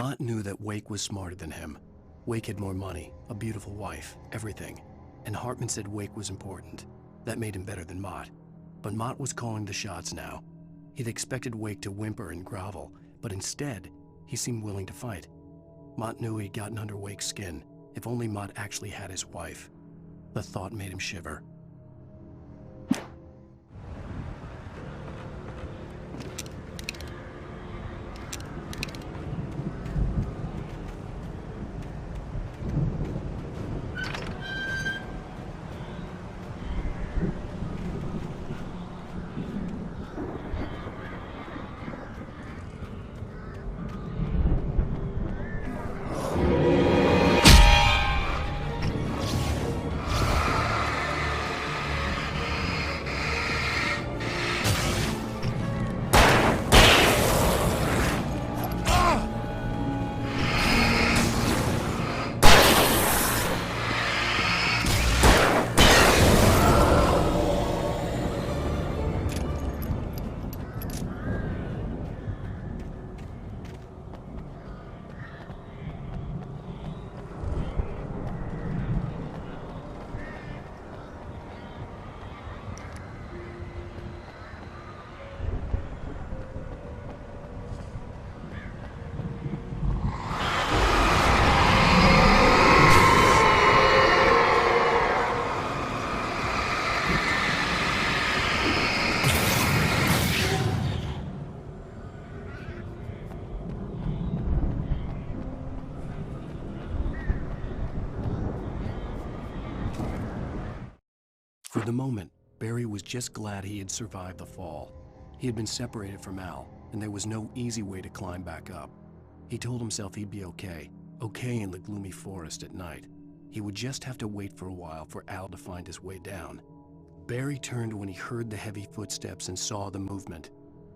Mott knew that Wake was smarter than him. Wake had more money, a beautiful wife, everything. And Hartman said Wake was important. That made him better than Mott. But Mott was calling the shots now. He'd expected Wake to whimper and grovel, but instead, he seemed willing to fight. Mott knew he'd gotten under Wake's skin. If only Mott actually had his wife. The thought made him shiver. For the moment, Barry was just glad he had survived the fall. He had been separated from Al, and there was no easy way to climb back up. He told himself he'd be okay in the gloomy forest at night. He would just have to wait for a while for Al to find his way down. Barry turned when he heard the heavy footsteps and saw the movement.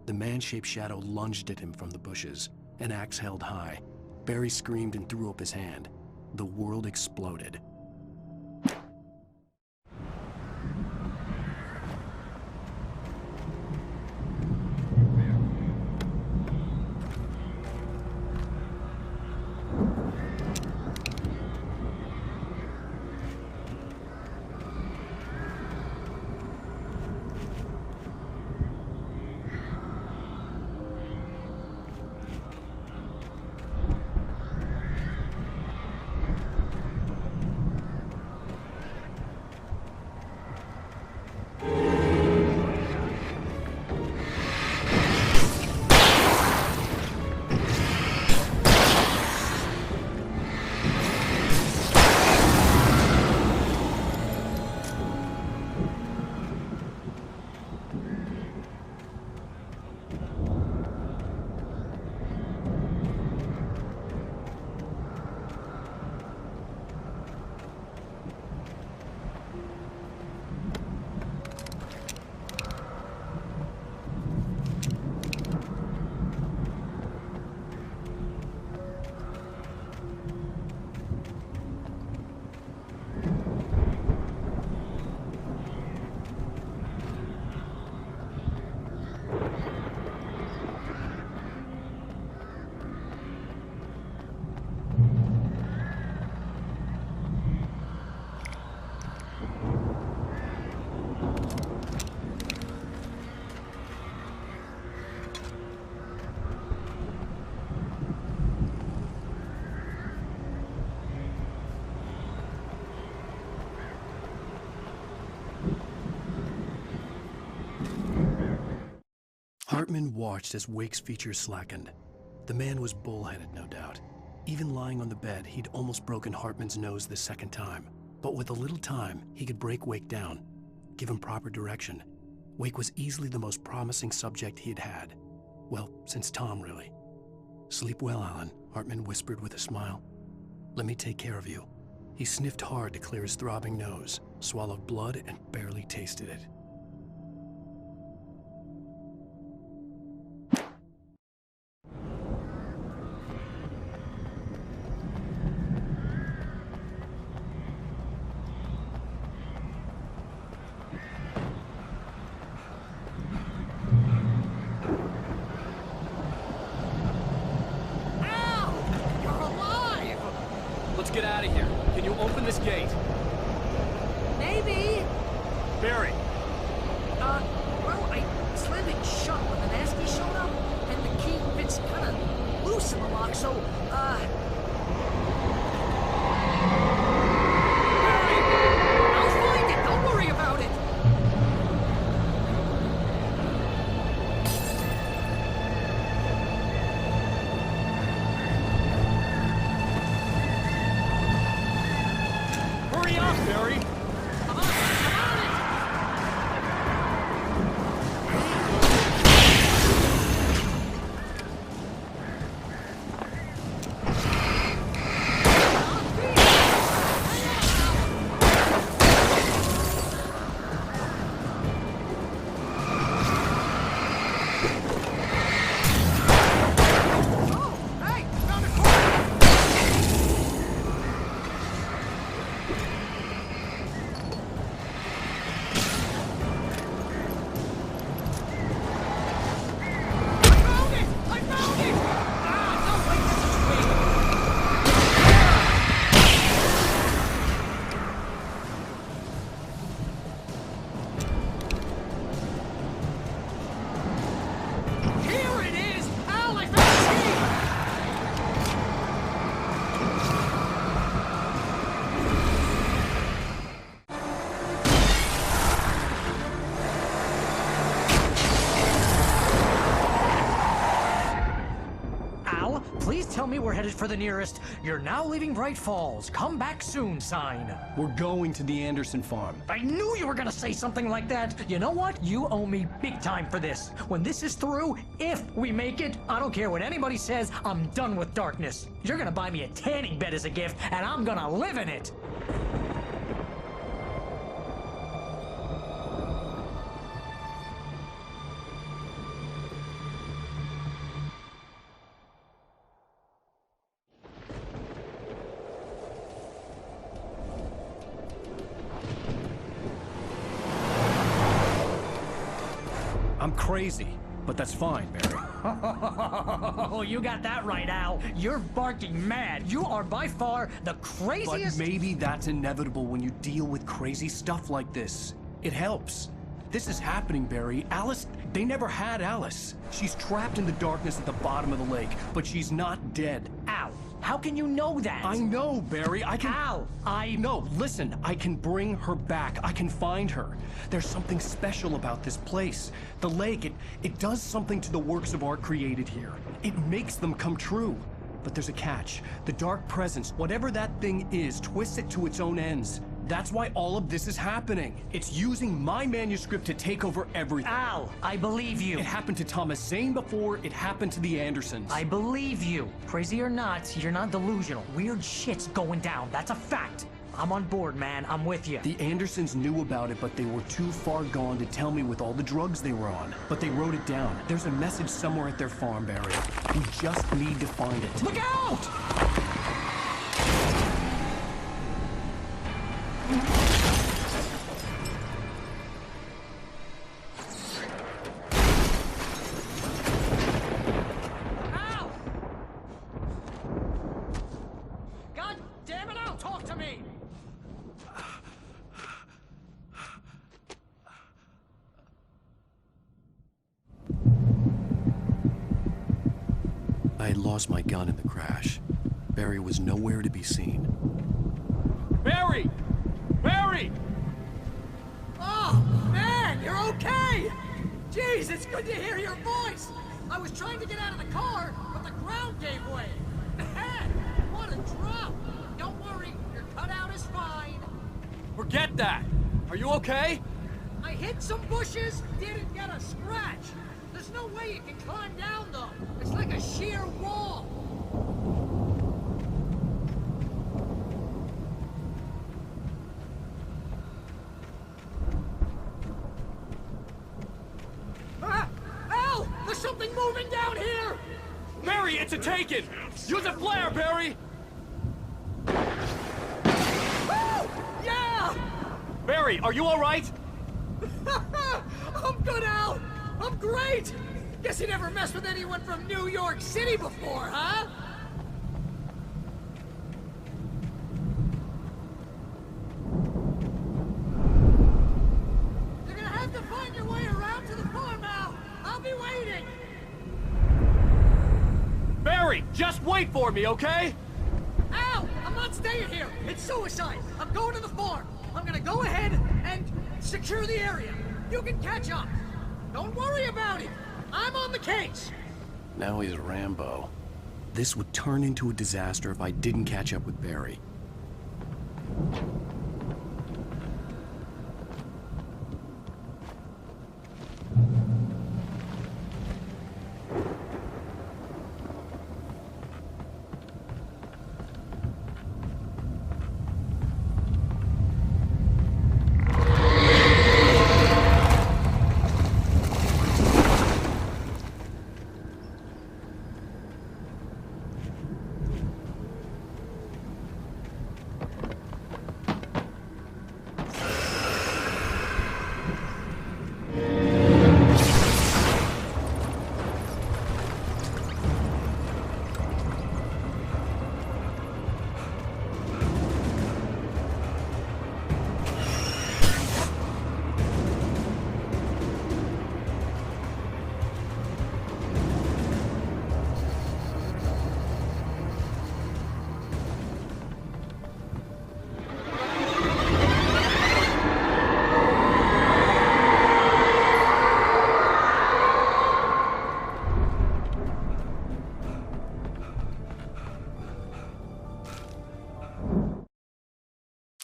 The man-shaped shadow lunged at him from the bushes, an axe held high. Barry screamed and threw up his hand. The world exploded. Hartman watched as Wake's features slackened. The man was bullheaded, no doubt. Even lying on the bed, he'd almost broken Hartman's nose the second time. But with a little time, he could break Wake down, give him proper direction. Wake was easily the most promising subject he had had. Well, since Tom, really. "Sleep well, Alan," Hartman whispered with a smile. "Let me take care of you." He sniffed hard to clear his throbbing nose, swallowed blood, and barely tasted it. Well, I slammed it shut when the nasty showed up, and the key fits kind of loose in the lock, so, Barry, I'll find it! Don't worry about it! Hurry up, Barry! Tell me we're headed for the nearest "You're now leaving Bright Falls. Come back soon" sign. We're going to the Anderson farm. I knew you were gonna say something like that. You know what? You owe me big time for this. When this is through, if we make it, I don't care what anybody says, I'm done with darkness. You're gonna buy me a tanning bed as a gift, and I'm gonna live in it. I'm crazy, but that's fine, Barry. Oh, you got that right, Al. You're barking mad. You are by far the craziest... But maybe that's inevitable when you deal with crazy stuff like this. It helps. This is happening, Barry. Alice, they never had Alice. She's trapped in the darkness at the bottom of the lake, but she's not dead. Al, how can you know that? I know, Barry. I can... Al, No, listen. I can bring her back. I can find her. There's something special about this place. The lake, it does something to the works of art created here. It makes them come true. But there's a catch. The dark presence, whatever that thing is, twists it to its own ends. That's why all of this is happening. It's using my manuscript to take over everything. Al, I believe you. It happened to Thomas Zane before, it happened to the Andersons. I believe you. Crazy or not, you're not delusional. Weird shit's going down. That's a fact. I'm on board, man. I'm with you. The Andersons knew about it, but they were too far gone to tell me with all the drugs they were on. But they wrote it down. There's a message somewhere at their farm, Barry. We just need to find it. Look out! Al! God damn it, Al! Talk to me! I had lost my gun in the crash. Barry was nowhere to be seen. Barry! Barry! Oh, man, you're okay! Jeez, it's good to hear your voice! I was trying to get out of the car, but the ground gave way. Man, what a drop! Don't worry, your cutout is fine. Forget that! Are you okay? I hit some bushes, didn't get a scratch. There's no way you can climb down, though. It's like a sheer wall. Ah! Al! There's something moving down here! Barry, it's a taken! Use a flare, Barry! Woo! Yeah! Barry, are you all right? I'm good, Al! I'm great! Guess you never messed with anyone from New York City before, huh? You're gonna have to find your way be waiting! Barry, just wait for me, okay? Al, I'm not staying here. It's suicide. I'm going to the farm. I'm gonna go ahead and secure the area. You can catch up. Don't worry about it. I'm on the case. Now he's Rambo. This would turn into a disaster if I didn't catch up with Barry.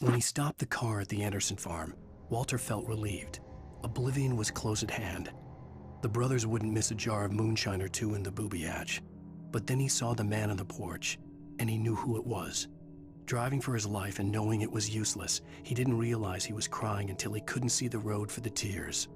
When he stopped the car at the Anderson farm, Walter felt relieved. Oblivion was close at hand. The brothers wouldn't miss a jar of moonshine or two in the booby hatch. But then he saw the man on the porch, and he knew who it was. Driving for his life and knowing it was useless, he didn't realize he was crying until he couldn't see the road for the tears.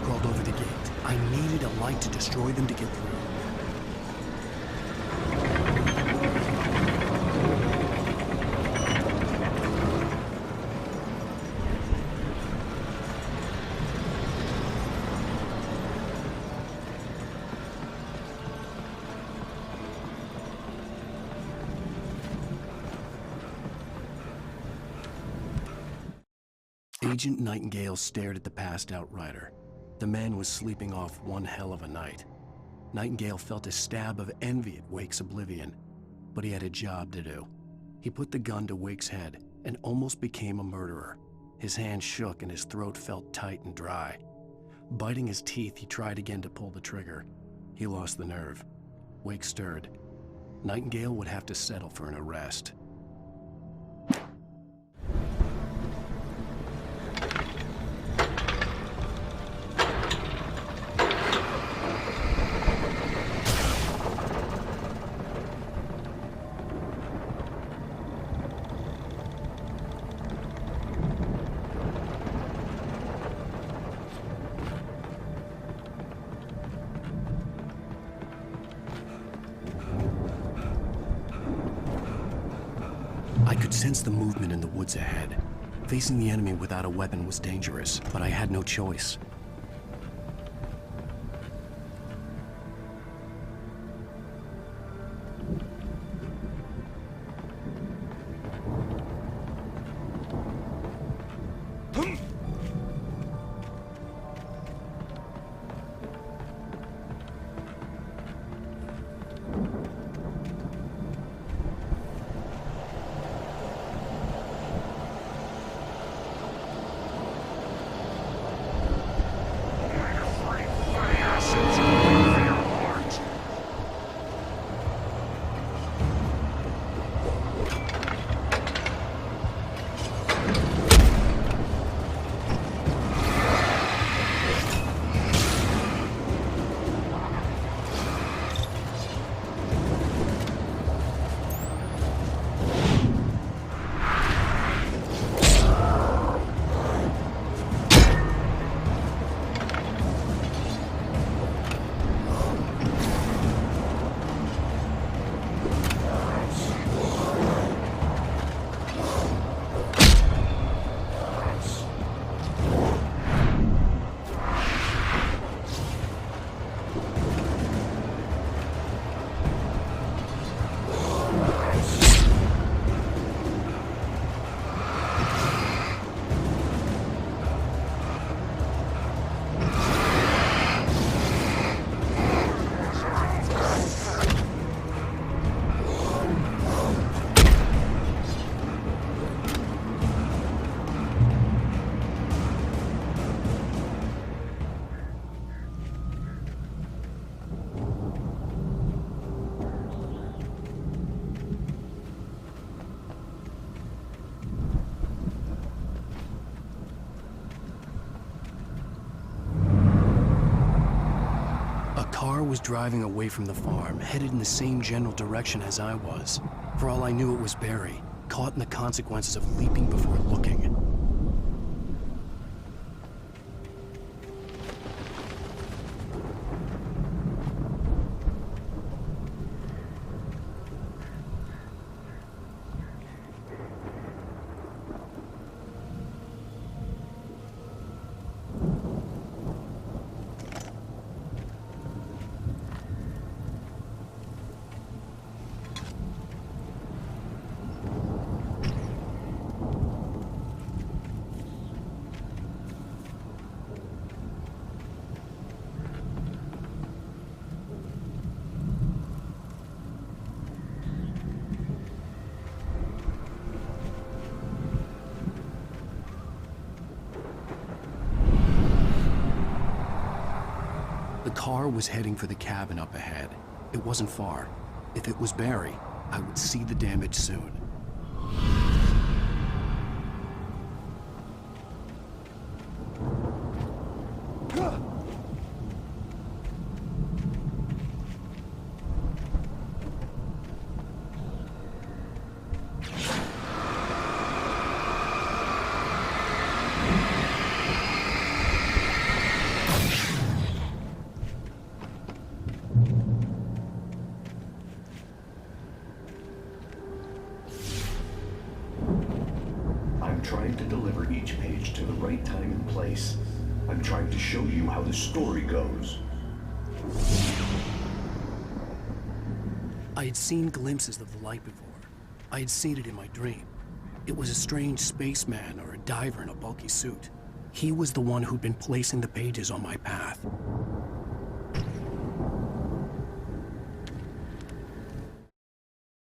Crawled over the gate. I needed a light to destroy them to get through. Agent Nightingale stared at the passed-out rider. The man was sleeping off one hell of a night. Nightingale felt a stab of envy at Wake's oblivion, but he had a job to do. He put the gun to Wake's head and almost became a murderer. His hands shook and his throat felt tight and dry. Biting his teeth, he tried again to pull the trigger. He lost the nerve. Wake stirred. Nightingale would have to settle for an arrest. I could sense the movement in the woods ahead. Facing the enemy without a weapon was dangerous, but I had no choice. Was driving away from the farm, headed in the same general direction as I was. For all I knew, it was Barry, caught in the consequences of leaping before looking. The car was heading for the cabin up ahead. It wasn't far. If it was Barry, I would see the damage soon. Trying to deliver each page to the right time and place. I'm trying to show you how the story goes. I had seen glimpses of the light before. I had seen it in my dream. It was a strange spaceman or a diver in a bulky suit. He was the one who'd been placing the pages on my path.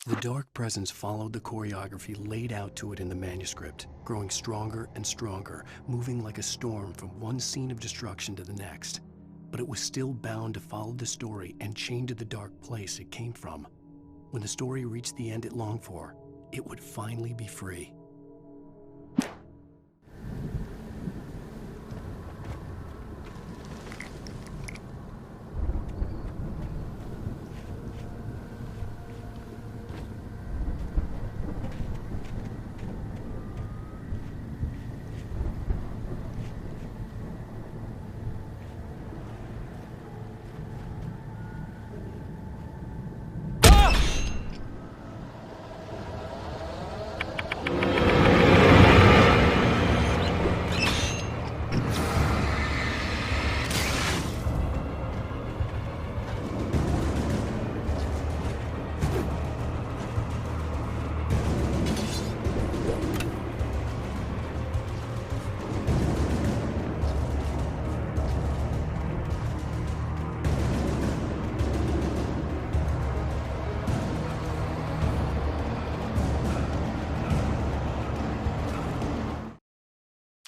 The dark presence followed the choreography laid out to it in the manuscript, growing stronger and stronger, moving like a storm from one scene of destruction to the next. But it was still bound to follow the story and chained to the dark place it came from. When the story reached the end it longed for, it would finally be free.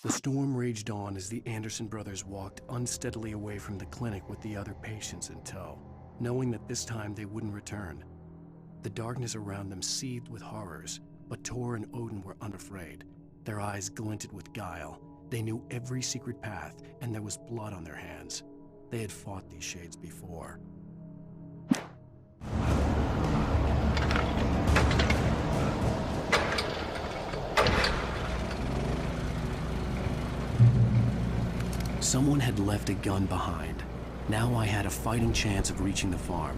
The storm raged on as the Anderson brothers walked unsteadily away from the clinic with the other patients in tow, knowing that this time they wouldn't return. The darkness around them seethed with horrors, but Tor and Odin were unafraid. Their eyes glinted with guile. They knew every secret path, and there was blood on their hands. They had fought these shades before. Someone had left a gun behind. Now I had a fighting chance of reaching the farm.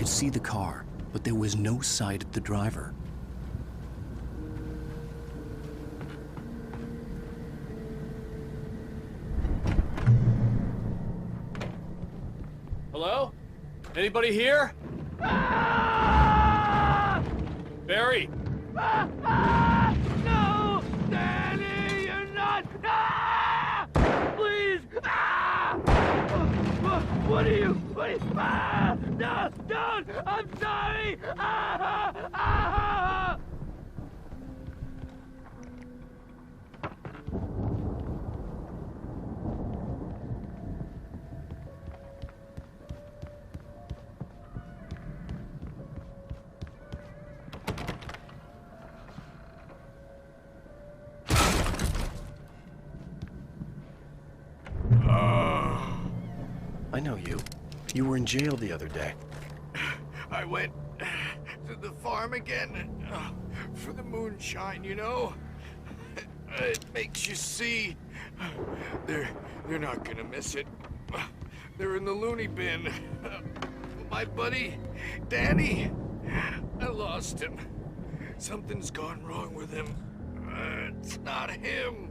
See the car, but there was no sight of the driver. Hello? Anybody here? Barry! No! Danny, you're not! Please! What are you? No! Don't! I'm sorry! I know you. You were in jail the other day. I went to the farm again for the moonshine, you know? It makes you see. They're not gonna miss it. They're in the loony bin. My buddy, Danny, I lost him. Something's gone wrong with him. It's not him.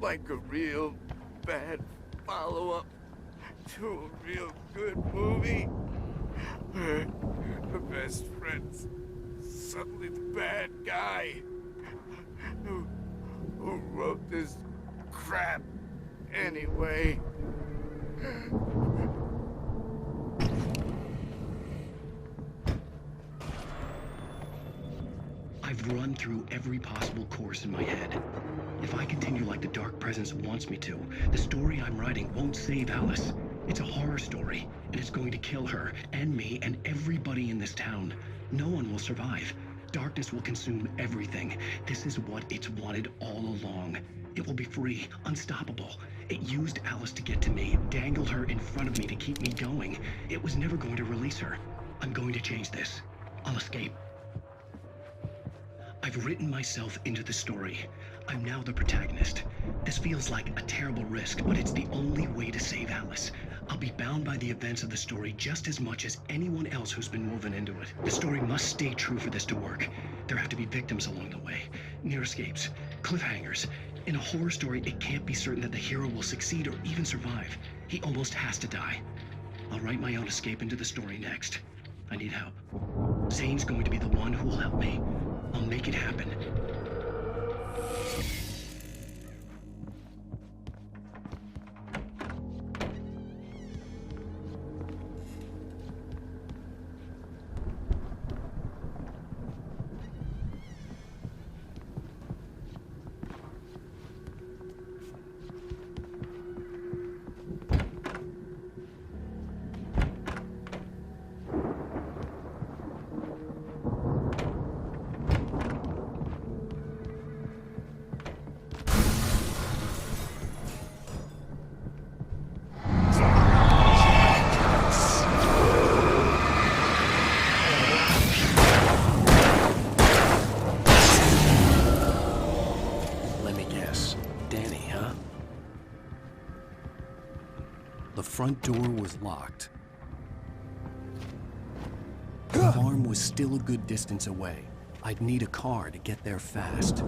Like a real bad follow-up to a real good movie. The best friend's suddenly the bad guy who wrote this crap anyway. I've run through every possible course in my head. If I continue like the Dark Presence wants me to, the story I'm writing won't save Alice. It's a horror story, and it's going to kill her, and me, and everybody in this town. No one will survive. Darkness will consume everything. This is what it's wanted all along. It will be free, unstoppable. It used Alice to get to me, dangled her in front of me to keep me going. It was never going to release her. I'm going to change this. I'll escape. I've written myself into the story. I'm now the protagonist. This feels like a terrible risk, but it's the only way to save Alice. I'll be bound by the events of the story just as much as anyone else who's been woven into it. The story must stay true for this to work. There have to be victims along the way, near escapes, cliffhangers. In a horror story, it can't be certain that the hero will succeed or even survive. He almost has to die. I'll write my own escape into the story next. I need help. Zane's going to be the one who will help me. I'll make it happen. The front door was locked. The farm was still a good distance away. I'd need a car to get there fast.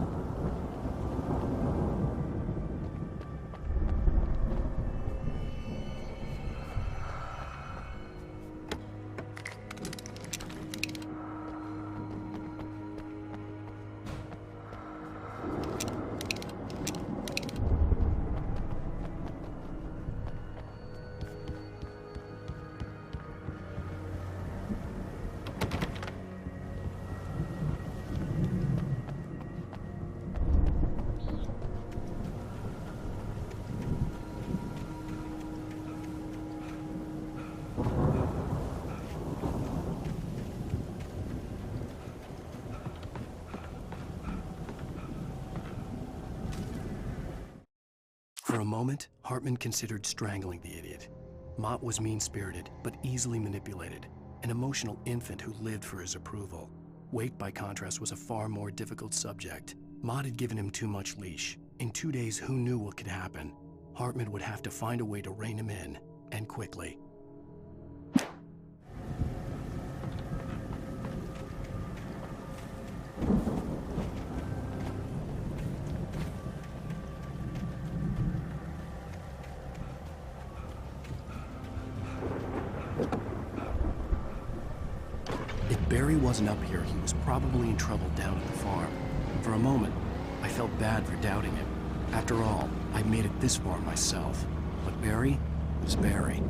For a moment, Hartman considered strangling the idiot. Mott was mean-spirited, but easily manipulated, an emotional infant who lived for his approval. Wake, by contrast, was a far more difficult subject. Mott had given him too much leash. In 2 days, who knew what could happen? Hartman would have to find a way to rein him in, and quickly. Barry wasn't up here, he was probably in trouble down at the farm. For a moment, I felt bad for doubting him. After all, I made it this far myself. But Barry was Barry.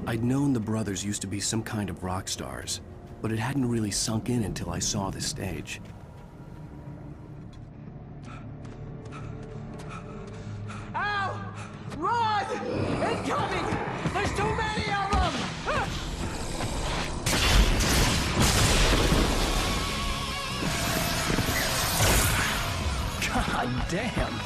I'd known the brothers used to be some kind of rock stars, but it hadn't really sunk in until I saw the stage. Ow! Run! Incoming! There's too many of them! God damn!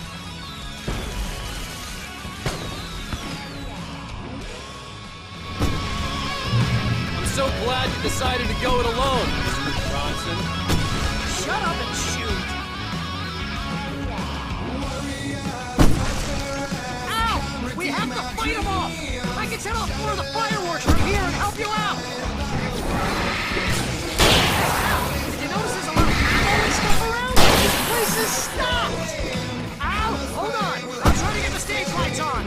I'm so glad you decided to go it alone, Mr. Bronson. Shut up and shoot! Ow! We have to fight them off! I can set off more of the fireworks from here and help you out! Ow! Did you notice there's a lot of ammo and stuff around? This place is stopped! Ow! Hold on! I'm trying to get the stage lights on!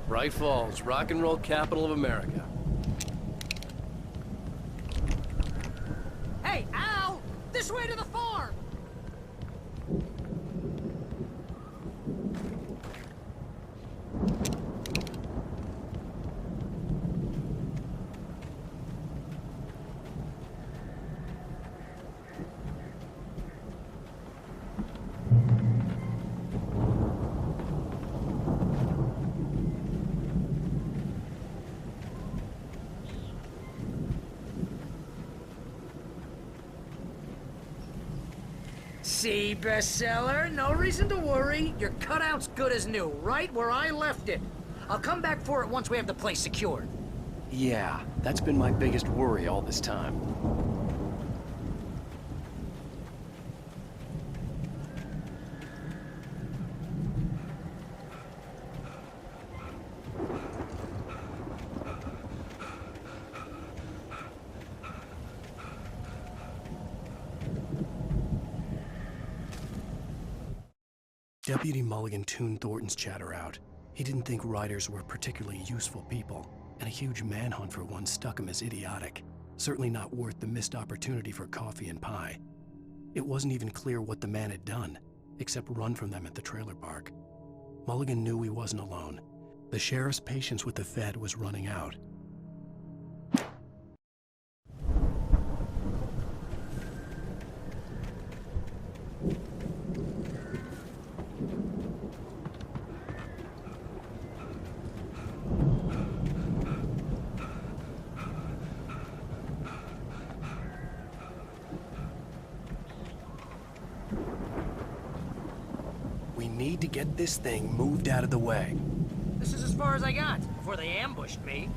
Bright Falls, rock and roll capital of America. Hey, Al! This way to the farm! See, bestseller? No reason to worry. Your cutout's good as new, right where I left it. I'll come back for it once we have the place secured. Yeah, that's been my biggest worry all this time. Deputy Mulligan tuned Thornton's chatter out. He didn't think riders were particularly useful people, and a huge manhunt for one stuck him as idiotic. Certainly not worth the missed opportunity for coffee and pie. It wasn't even clear what the man had done, except run from them at the trailer park. Mulligan knew he wasn't alone. The sheriff's patience with the Fed was running out. We need to get this thing moved out of the way. This is as far as I got before they ambushed me.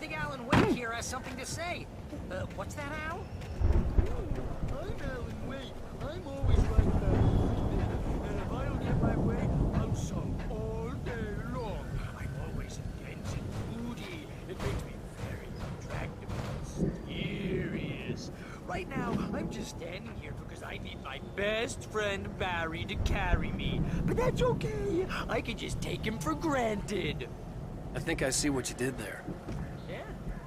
think Alan Wake here has something to say. What's that, Al? I'm Alan Wake. I'm always right back. And if I don't get my way, I'm sung all day long. I'm always intense and moody. It makes me very attractive and mysterious. Right now, I'm just standing here because I need my best friend Barry to carry me. But that's okay. I can just take him for granted. I think I see what you did there. Yeah,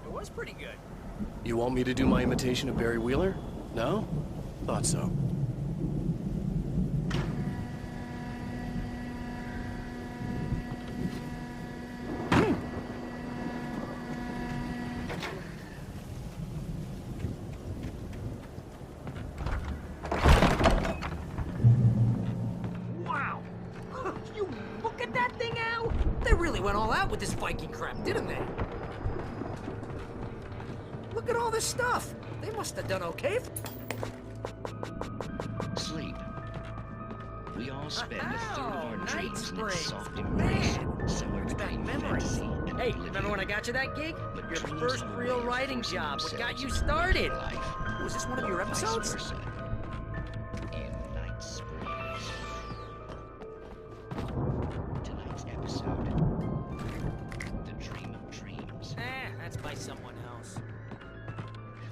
it was pretty good. You want me to do my imitation of Barry Wheeler? No? Thought so. Wow! You look at that thing, Al! They really went all out with this Viking crap, didn't they? Look at all this stuff. They must have done okay. Sleep. We all spend a third of our night dreams in its springs. soft embrace. Man, Somewhere it's between got memories. fantasy and Hey, oblivion. remember when I got you that gig? But Your dreams first have a real way of writing forcing job. What got themselves you into started? life, Was this one of your or vice episodes? versa. In Night Springs. Tonight's episode. The Dream of Dreams. That's by someone else.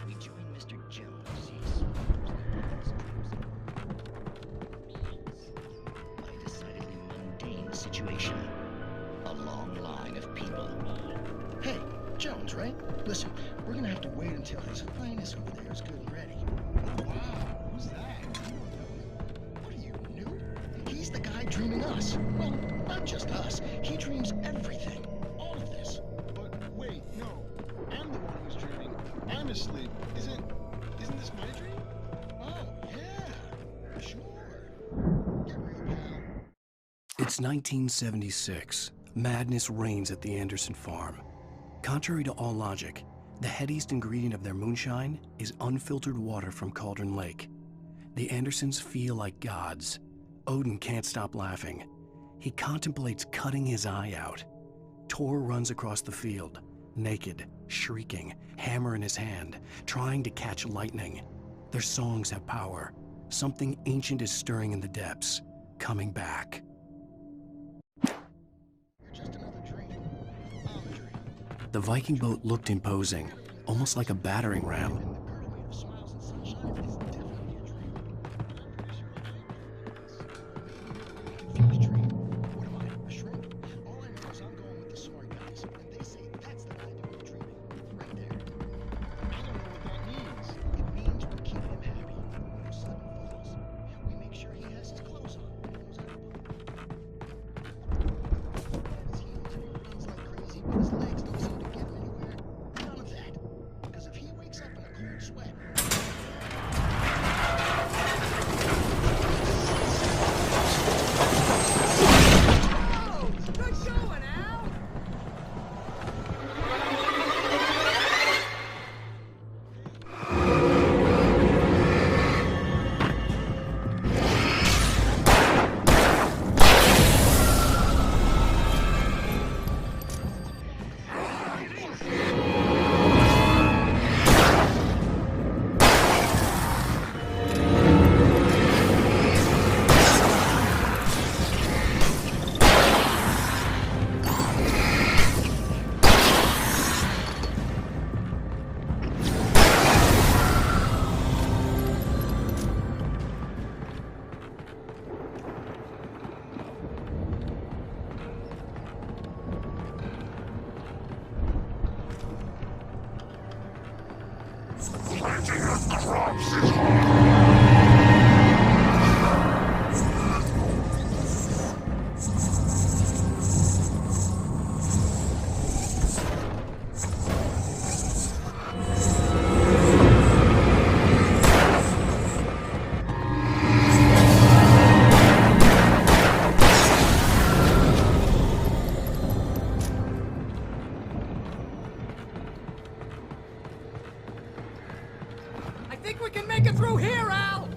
We join Mr. Jones. A decidedly mundane situation. A long line of people. Hey, Jones, right? Listen, we're gonna have to wait until his highness over there is good and ready. Wow, who's that? What are you, new? He's the guy dreaming us. Well, not just us. He dreams everything. All of this. But wait, no. I'm the one who's dreaming. I'm asleep. Isn't this my dream? Oh, yeah. Sure. It's 1976. Madness reigns at the Anderson farm. Contrary to all logic, the headiest ingredient of their moonshine is unfiltered water from Cauldron Lake. The Andersons feel like gods. Odin can't stop laughing. He contemplates cutting his eye out. Tor runs across the field, naked, shrieking, hammer in his hand, trying to catch lightning. Their songs have power. Something ancient is stirring in the depths, coming back. The Viking boat looked imposing, almost like a battering ram. I think we can make it through here, Al!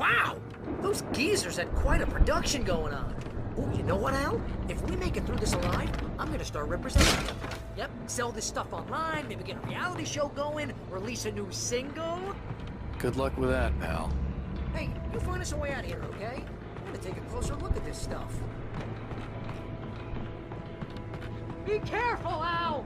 Wow! Those geezers had quite a production going on. Oh, you know what, Al? If we make it through this alive, I'm gonna start representing them. Yep, sell this stuff online, maybe get a reality show going, release a new single. Good luck with that, pal. Hey, you find us a way out of here, okay? I'm gonna take a closer look at this stuff. Be careful, Al!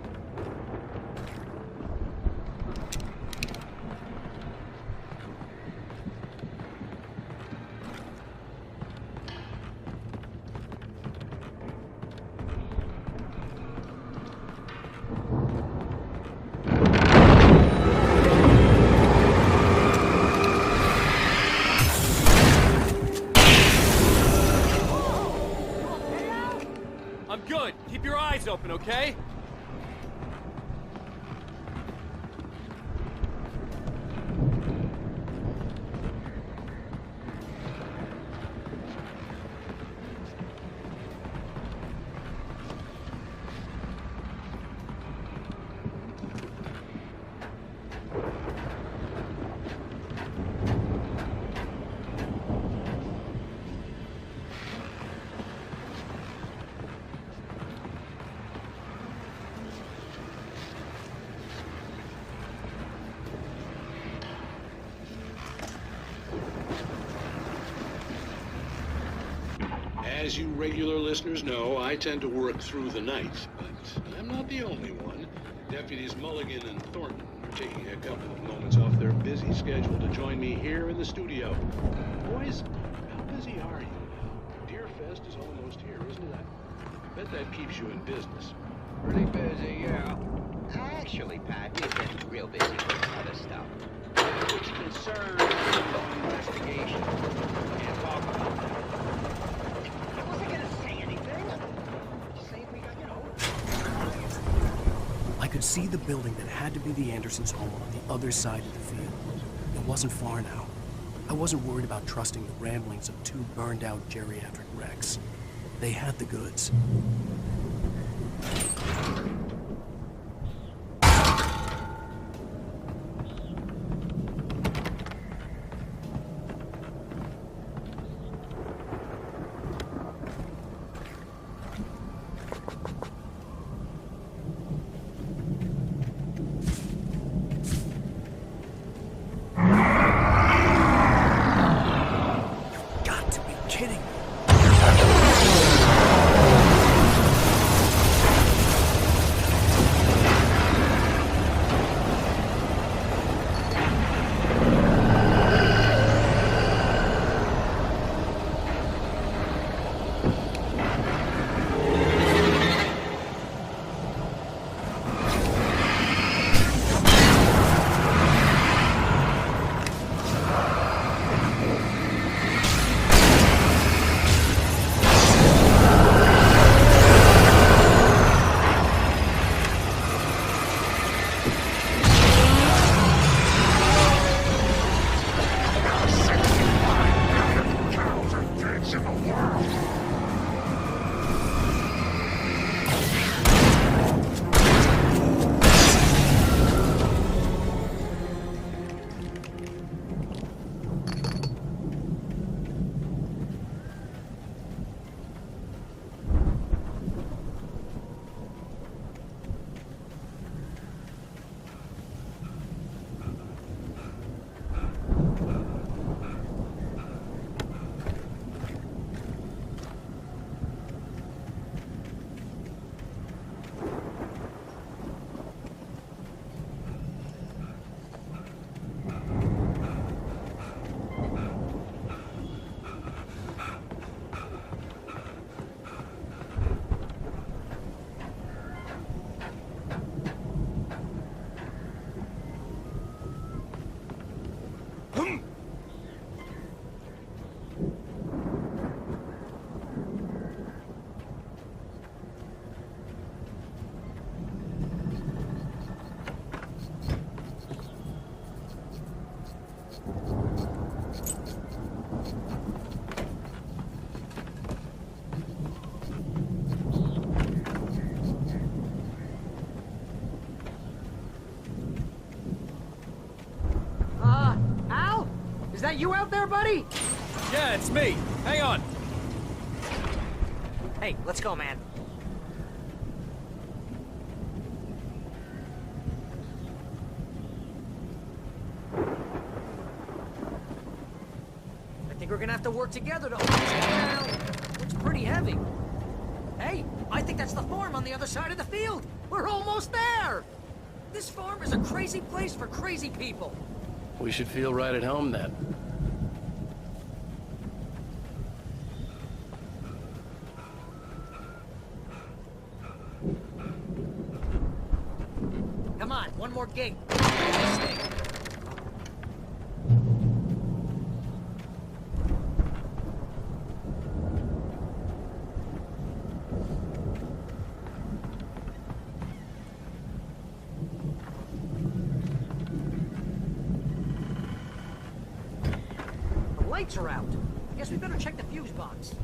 I'm good. Keep your eyes open, okay? As you regular listeners know, I tend to work through the night, but I'm not the only one. Deputies Mulligan and Thornton are taking a couple of moments off their busy schedule to join me here in the studio. Boys, how busy are you now? Deer Fest is almost here, isn't it? I bet that keeps you in business. Pretty busy, yeah. Actually, Pat, we've been real busy with other stuff. Which concerns the ongoing investigation. Can't talk about that. I wasn't gonna say anything. Just saying we got, I could see the building that had to be the Andersons' home on the other side of the field. It wasn't far now. I wasn't worried about trusting the ramblings of two burned-out geriatric wrecks. They had the goods. Is that you out there, buddy? Yeah, it's me. Hang on. Hey, let's go, man. I think we're gonna have to work together to hold this down. It's pretty heavy. Hey, I think that's the farm on the other side of the field. We're almost there. This farm is a crazy place for crazy people. We should feel right at home then. Come on, one more gig. The lights are out. I guess we better check the fuse box.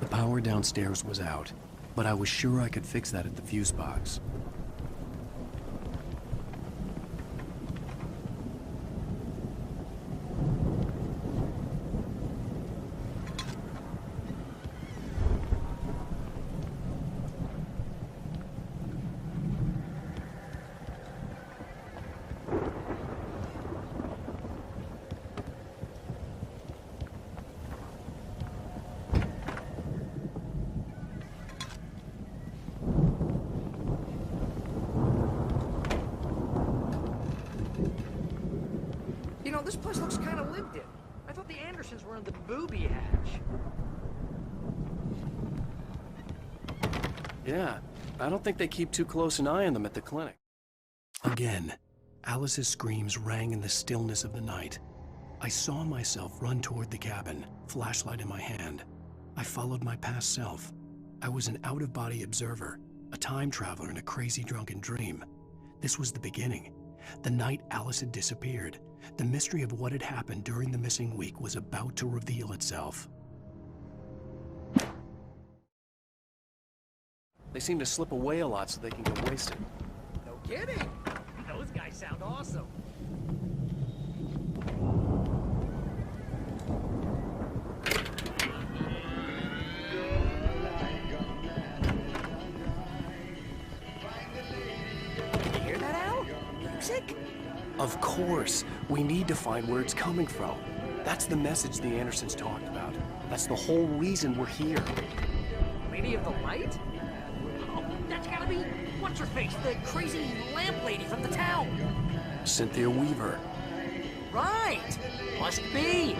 The power downstairs was out, but I was sure I could fix that at the fuse box. You know, this place looks kind of lived in. I thought the Andersons were in the booby hatch. Yeah, I don't think they keep too close an eye on them at the clinic. Again, Alice's screams rang in the stillness of the night. I saw myself run toward the cabin, flashlight in my hand. I followed my past self. I was an out-of-body observer, a time traveler in a crazy drunken dream. This was the beginning. The night Alice had disappeared. The mystery of what had happened during the missing week was about to reveal itself. They seem to slip away a lot so they can get wasted. No kidding. Those guys sound awesome. You hear that, Al? Music? Of course. We need to find where it's coming from. That's the message the Andersons talked about. That's the whole reason we're here. Lady of the Light? Oh, that's gotta be... What's-her-face? The crazy lamp lady from the town. Cynthia Weaver. Right! Must be!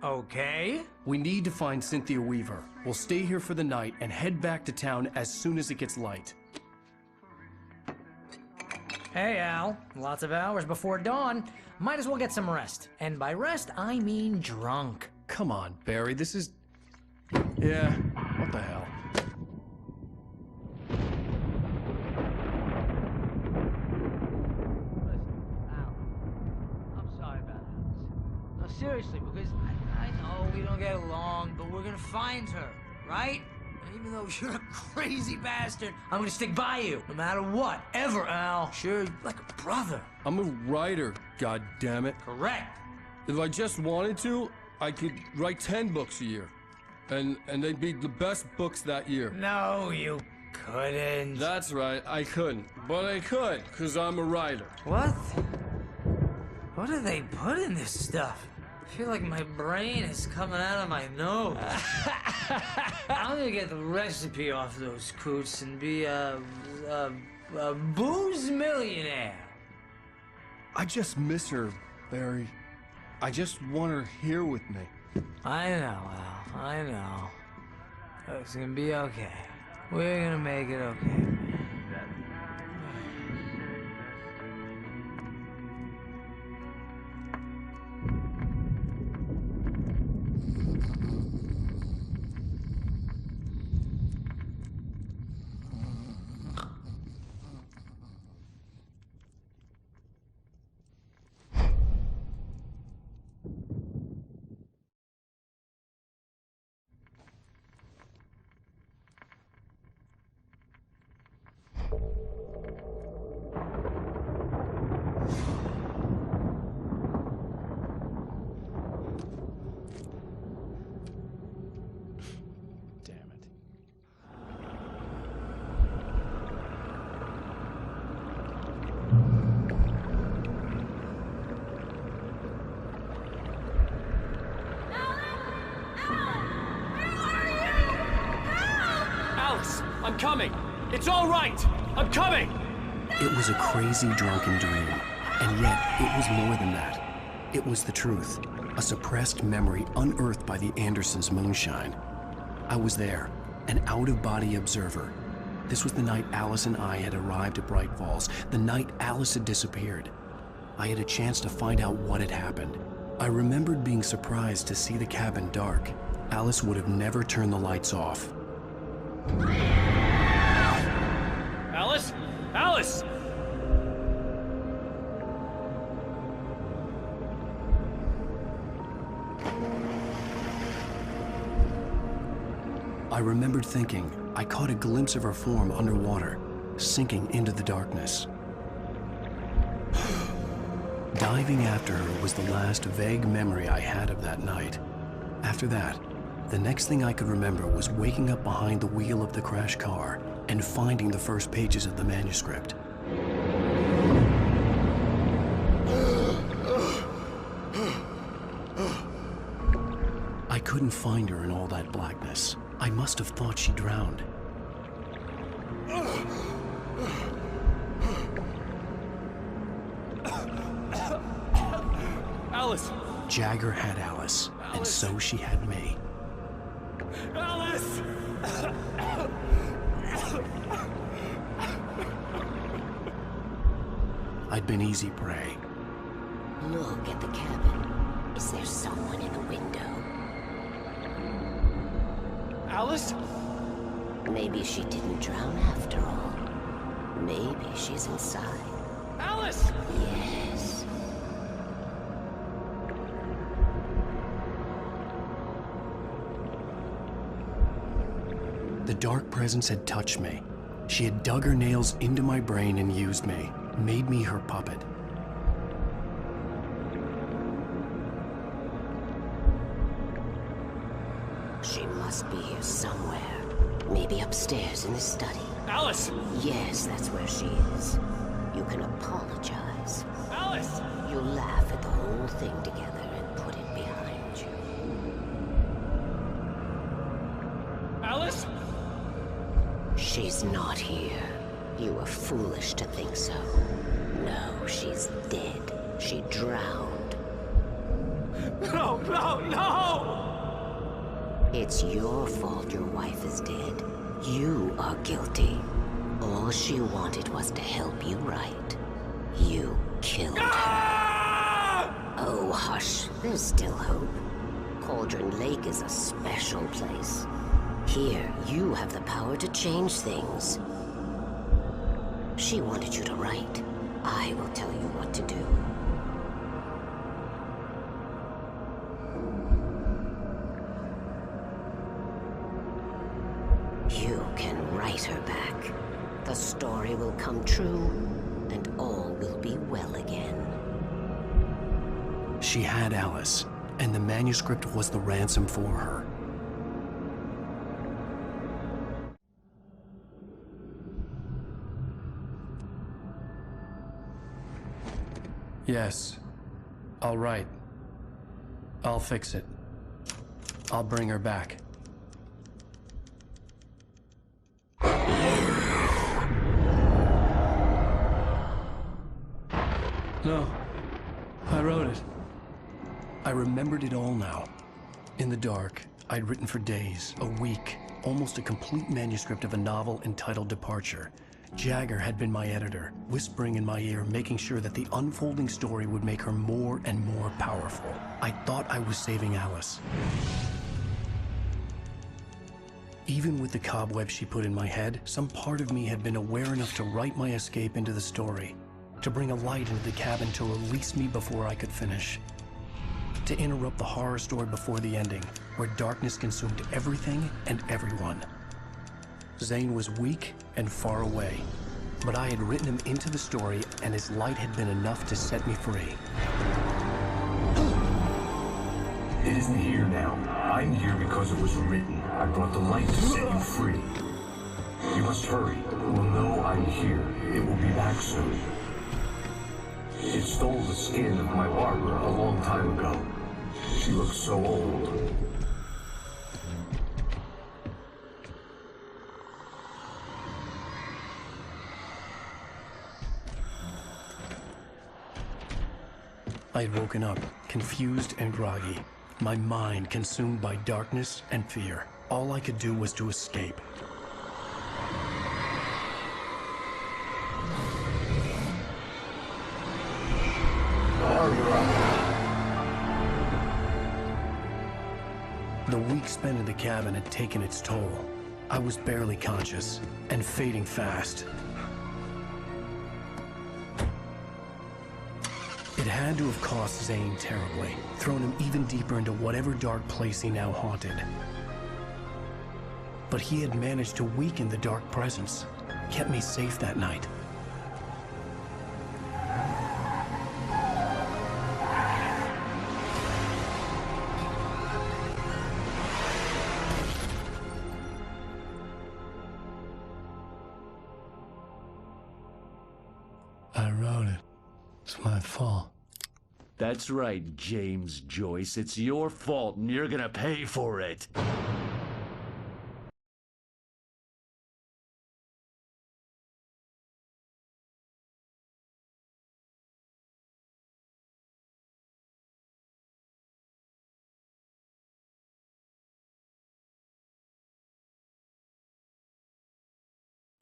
Okay. We need to find Cynthia Weaver. We'll stay here for the night and head back to town as soon as it gets light. Hey, Al. Lots of hours before dawn. Might as well get some rest. And by rest, I mean drunk. Come on, Barry, this is... Yeah, what the hell? I'm sorry about this. No, seriously, because I know we don't get along, but we're gonna find her, right? And even though you're a crazy bastard, I'm gonna stick by you, no matter what, ever, Al. Sure, like a brother. I'm a writer, goddammit. Correct. If I just wanted to, I could write 10 books a year. And they'd be the best books that year. No, you couldn't. That's right, I couldn't. But I could, because I'm a writer. What? What do they put in this stuff? I feel like my brain is coming out of my nose. I'm gonna get the recipe off those coots and be a booze millionaire. I just miss her, Barry. I just want her here with me. I know, Al. I know. It's gonna be okay. We're gonna make it okay. I'm coming! It's all right! I'm coming! It was a crazy, drunken dream. And yet, it was more than that. It was the truth. A suppressed memory unearthed by the Andersons' moonshine. I was there, an out-of-body observer. This was the night Alice and I had arrived at Bright Falls, the night Alice had disappeared. I had a chance to find out what had happened. I remembered being surprised to see the cabin dark. Alice would have never turned the lights off. Alice? Alice! I remembered thinking I caught a glimpse of her form underwater, sinking into the darkness. Diving after her was the last vague memory I had of that night. After that, the next thing I could remember was waking up behind the wheel of the crashed car and finding the first pages of the manuscript. I couldn't find her in all that blackness. I must have thought she drowned. Alice! Jagger had Alice, and so she had me. Alice! I'd been easy prey. Look at the cabin. Is there someone in the window? Alice? Maybe she didn't drown after all. Maybe she's inside. Alice! Yes. The dark presence had touched me. She had dug her nails into my brain and used me, made me her puppet. She must be here somewhere. Maybe upstairs in the study. Alice! Yes, that's where she is. You can apologize. Alice! You laugh at the whole thing together and put it behind you. Alice? She's not here. You were foolish to think so. No, she's dead. She drowned. No, no, no! It's your fault your wife is dead. You are guilty. All she wanted was to help you right. You killed her. Oh, hush. There's still hope. Cauldron Lake is a special place. Here, you have the power to change things. She wanted you to write. I will tell you what to do. You can write her back. The story will come true, and all will be well again. She had Alice, and the manuscript was the ransom for her. Yes. I'll write. I'll fix it. I'll bring her back. No. I wrote it. I remembered it all now. In the dark, I'd written for days, a week, almost a complete manuscript of a novel entitled Departure. Jagger had been my editor, whispering in my ear, making sure that the unfolding story would make her more and more powerful. I thought I was saving Alice. Even with the cobweb she put in my head, some part of me had been aware enough to write my escape into the story, to bring a light into the cabin to release me before I could finish, to interrupt the horror story before the ending, where darkness consumed everything and everyone. Zane was weak and far away, but I had written him into the story, and his light had been enough to set me free. It isn't here now. I'm here because it was written. I brought the light to set you free. You must hurry. We'll know I'm here. It will be back soon. It stole the skin of my barber a long time ago. She looks so old. I had woken up, confused and groggy, my mind consumed by darkness and fear. All I could do was to escape. The week spent in the cabin had taken its toll. I was barely conscious, and fading fast. It had to have cost Zane terribly, thrown him even deeper into whatever dark place he now haunted. But he had managed to weaken the dark presence, kept me safe that night. I wrote it. It's my fault. That's right, James Joyce. It's your fault, and you're gonna pay for it.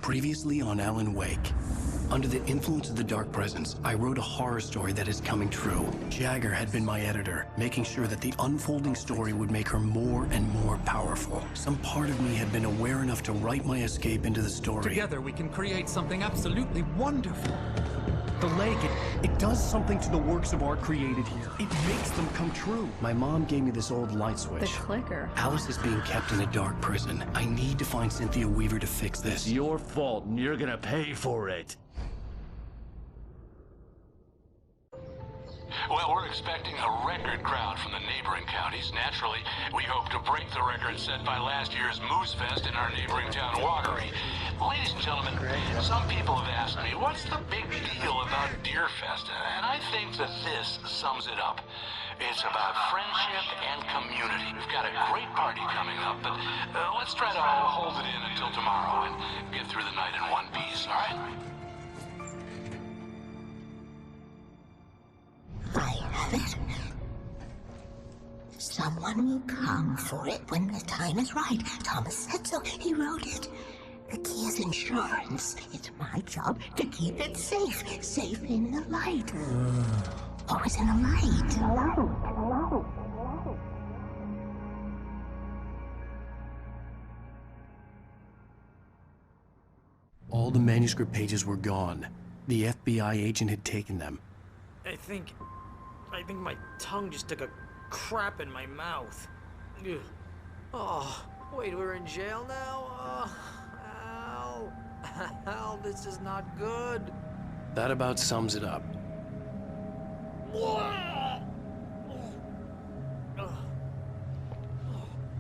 Previously on Alan Wake. Under the influence of the dark presence, I wrote a horror story that is coming true. Jagger had been my editor, making sure that the unfolding story would make her more and more powerful. Some part of me had been aware enough to write my escape into the story. Together we can create something absolutely wonderful. The lake, it does something to the works of art created here. It makes them come true. My mom gave me this old light switch. The clicker. Alice is being kept in a dark prison. I need to find Cynthia Weaver to fix this. It's your fault, and you're gonna pay for it. Well, we're expecting a record crowd from the neighboring counties. Naturally, we hope to break the record set by last year's Moose Fest in our neighboring town, Watery. Ladies and gentlemen, some people have asked me, what's the big deal about Deer Fest? And I think that this sums it up. It's about friendship and community. We've got a great party coming up, but let's try to hold it in until tomorrow and get through the night in one piece, all right? I have it. Someone will come for it when the time is right. Thomas said so. He wrote it. The key is insurance. It's my job to keep it safe. Safe in the light. Always in the light. All the manuscript pages were gone. The FBI agent had taken them. I think my tongue just took a crap in my mouth. Ugh. Oh, wait, we're in jail now? Oh, Al. Al, this is not good. That about sums it up.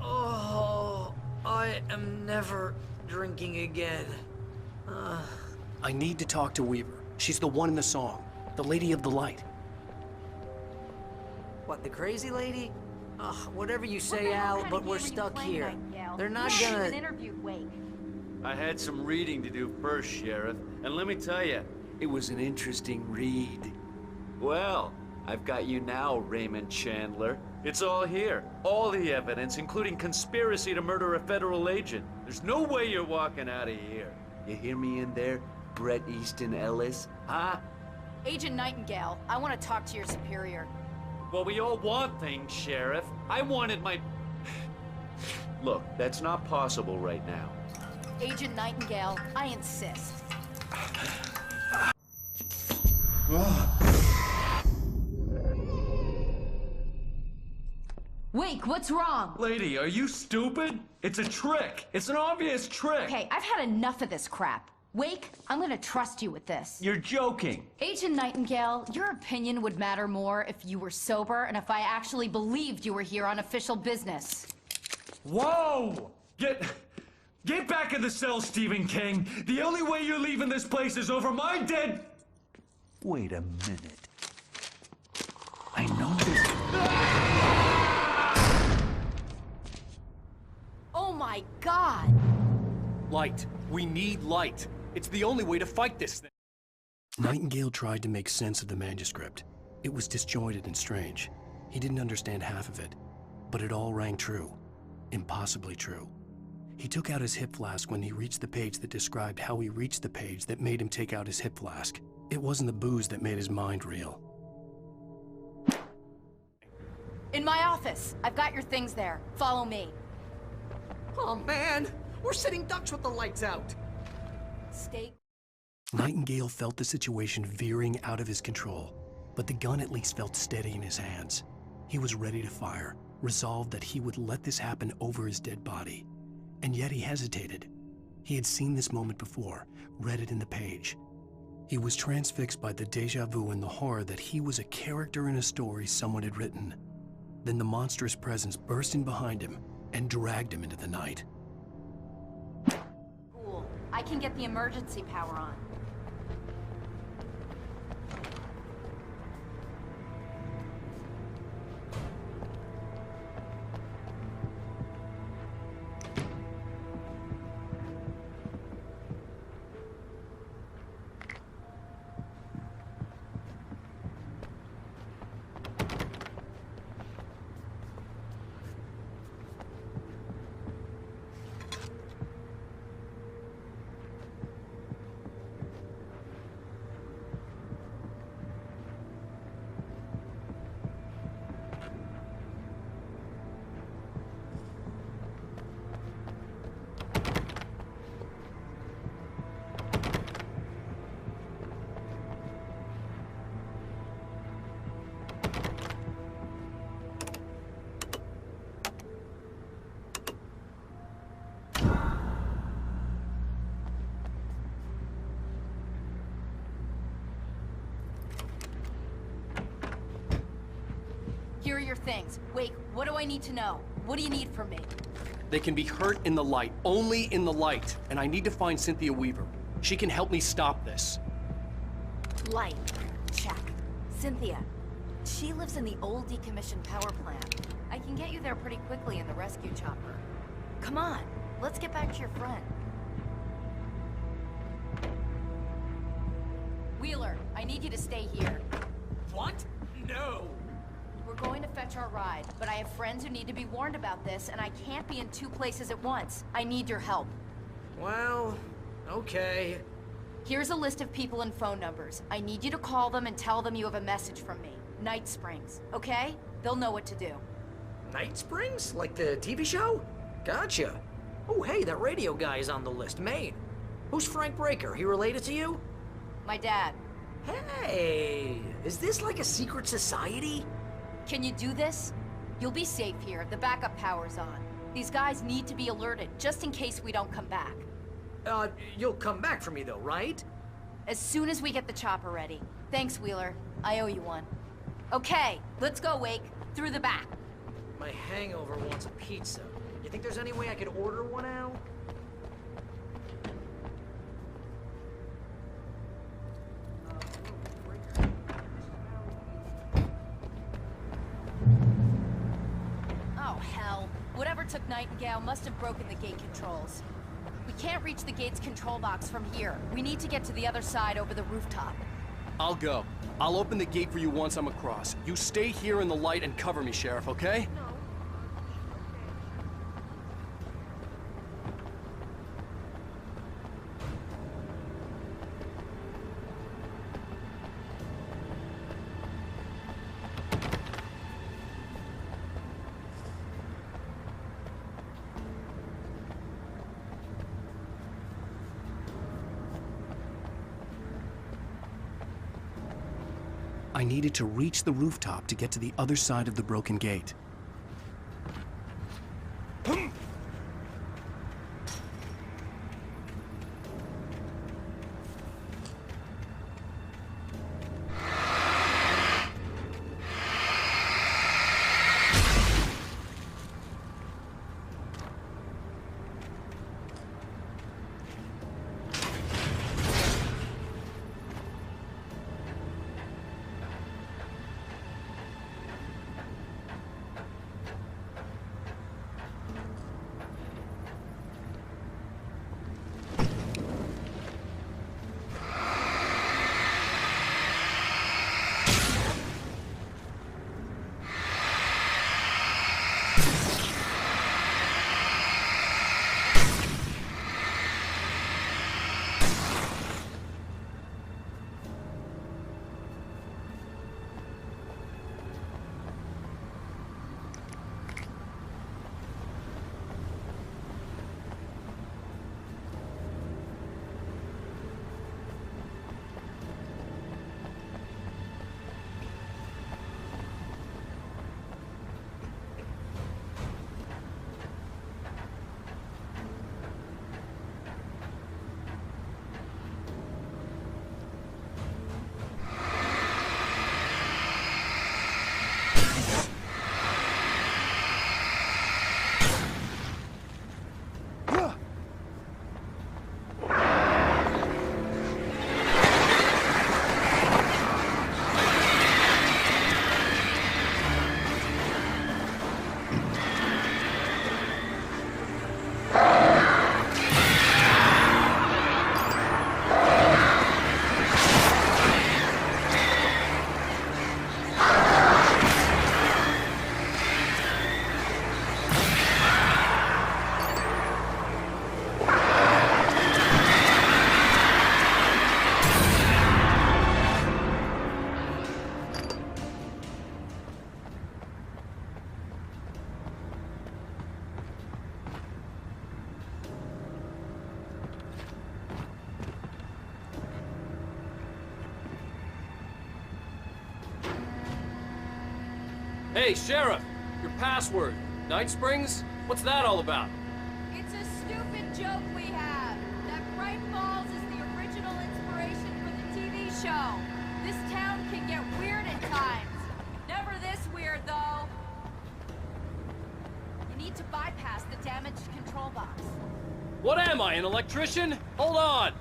Oh, I am never drinking again. I need to talk to Weaver. She's the one in the song. The Lady of the Light. What, the crazy lady? Ugh, whatever you say, Al, but we're stuck here. They're not gonna... interviewed Wake. I had some reading to do first, Sheriff, and let me tell you, it was an interesting read. Well, I've got you now, Raymond Chandler. It's all here. All the evidence, including conspiracy to murder a federal agent. There's no way you're walking out of here. You hear me in there, Bret Easton Ellis? Huh? Agent Nightingale, I want to talk to your superior. Well, we all want things, Sheriff. I wanted my... Look, that's not possible right now. Agent Nightingale, I insist. Wake, what's wrong? Lady, are you stupid? It's a trick. It's an obvious trick. Okay, I've had enough of this crap. Wake, I'm gonna trust you with this. You're joking. Agent Nightingale, your opinion would matter more if you were sober and if I actually believed you were here on official business. Whoa! Get back in the cell, Stephen King. The only way you're leaving this place is over my dead... Wait a minute. I know this... Oh my God! Light. We need light. It's the only way to fight this thing. Nightingale tried to make sense of the manuscript. It was disjointed and strange. He didn't understand half of it, but it all rang true. Impossibly true. He took out his hip flask when he reached the page that described how he reached the page that made him take out his hip flask. It wasn't the booze that made his mind reel. In my office. I've got your things there. Follow me. Oh man, we're sitting ducks with the lights out. Stay. Nightingale felt the situation veering out of his control, but the gun at least felt steady in his hands. He was ready to fire, resolved that he would let this happen over his dead body. And yet he hesitated. He had seen this moment before, read it in the page. He was transfixed by the déjà vu and the horror that he was a character in a story someone had written. Then the monstrous presence burst in behind him and dragged him into the night. Cool. I can get the emergency power on. Here are your things. Wait, what do I need to know? What do you need from me? They can be hurt in the light, only in the light. And I need to find Cynthia Weaver. She can help me stop this. Light. Check. Cynthia. She lives in the old decommissioned power plant. I can get you there pretty quickly in the rescue chopper. Come on, let's get back to your friend. Wheeler, I need you to stay here. What? No! We're going to fetch our ride, but I have friends who need to be warned about this, and I can't be in two places at once. I need your help. Well, okay. Here's a list of people and phone numbers. I need you to call them and tell them you have a message from me. Night Springs, okay? They'll know what to do. Night Springs? Like the TV show? Gotcha. Oh, hey, that radio guy is on the list. Maine. Who's Frank Breaker? He related to you? My dad. Hey, is this like a secret society? Can you do this? You'll be safe here. The backup power's on. These guys need to be alerted, just in case we don't come back. You'll come back for me though, right? As soon as we get the chopper ready. Thanks, Wheeler. I owe you one. Okay, let's go, Wake. Through the back. My hangover wants a pizza. You think there's any way I could order one out? Oh, hell. Whatever took Nightingale must have broken the gate controls. We can't reach the gate's control box from here. We need to get to the other side over the rooftop. I'll go. I'll open the gate for you once I'm across. You stay here in the light and cover me, Sheriff, okay? No. I needed to reach the rooftop to get to the other side of the broken gate. Hey, Sheriff! Your password. Night Springs? What's that all about? It's a stupid joke we have. That Bright Falls is the original inspiration for the TV show. This town can get weird at times. Never this weird, though. You need to bypass the damaged control box. What am I, an electrician? Hold on!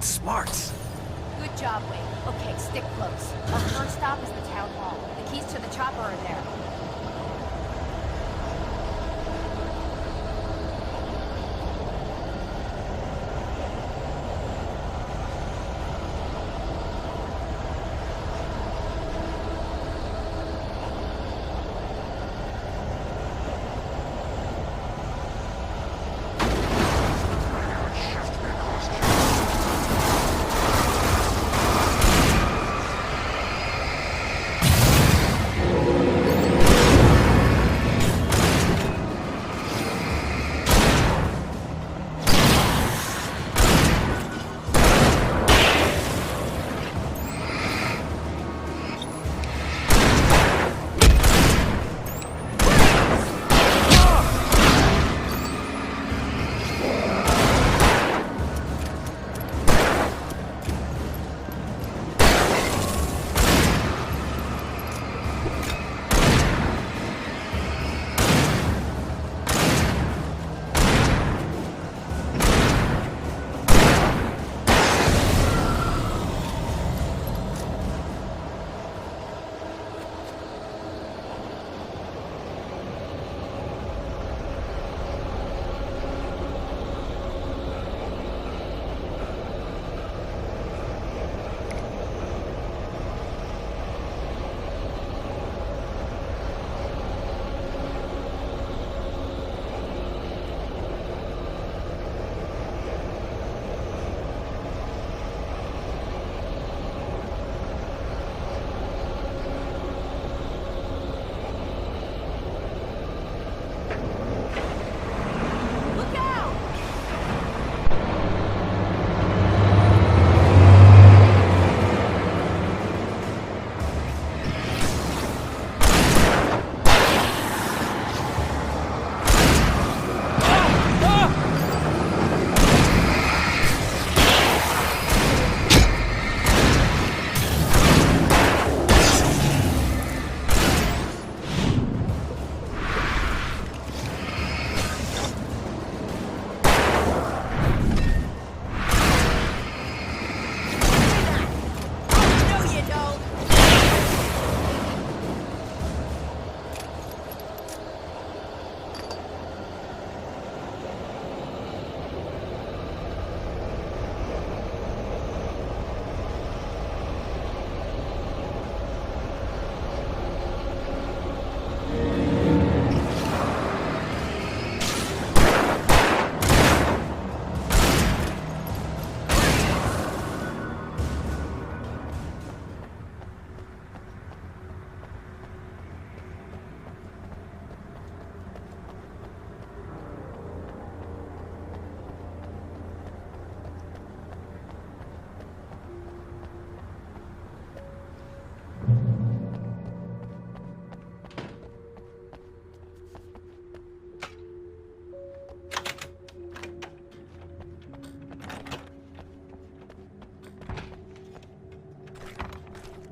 Smarts. Good job, Wade. Okay, stick close. Our first stop is the town hall. The keys to the chopper are there.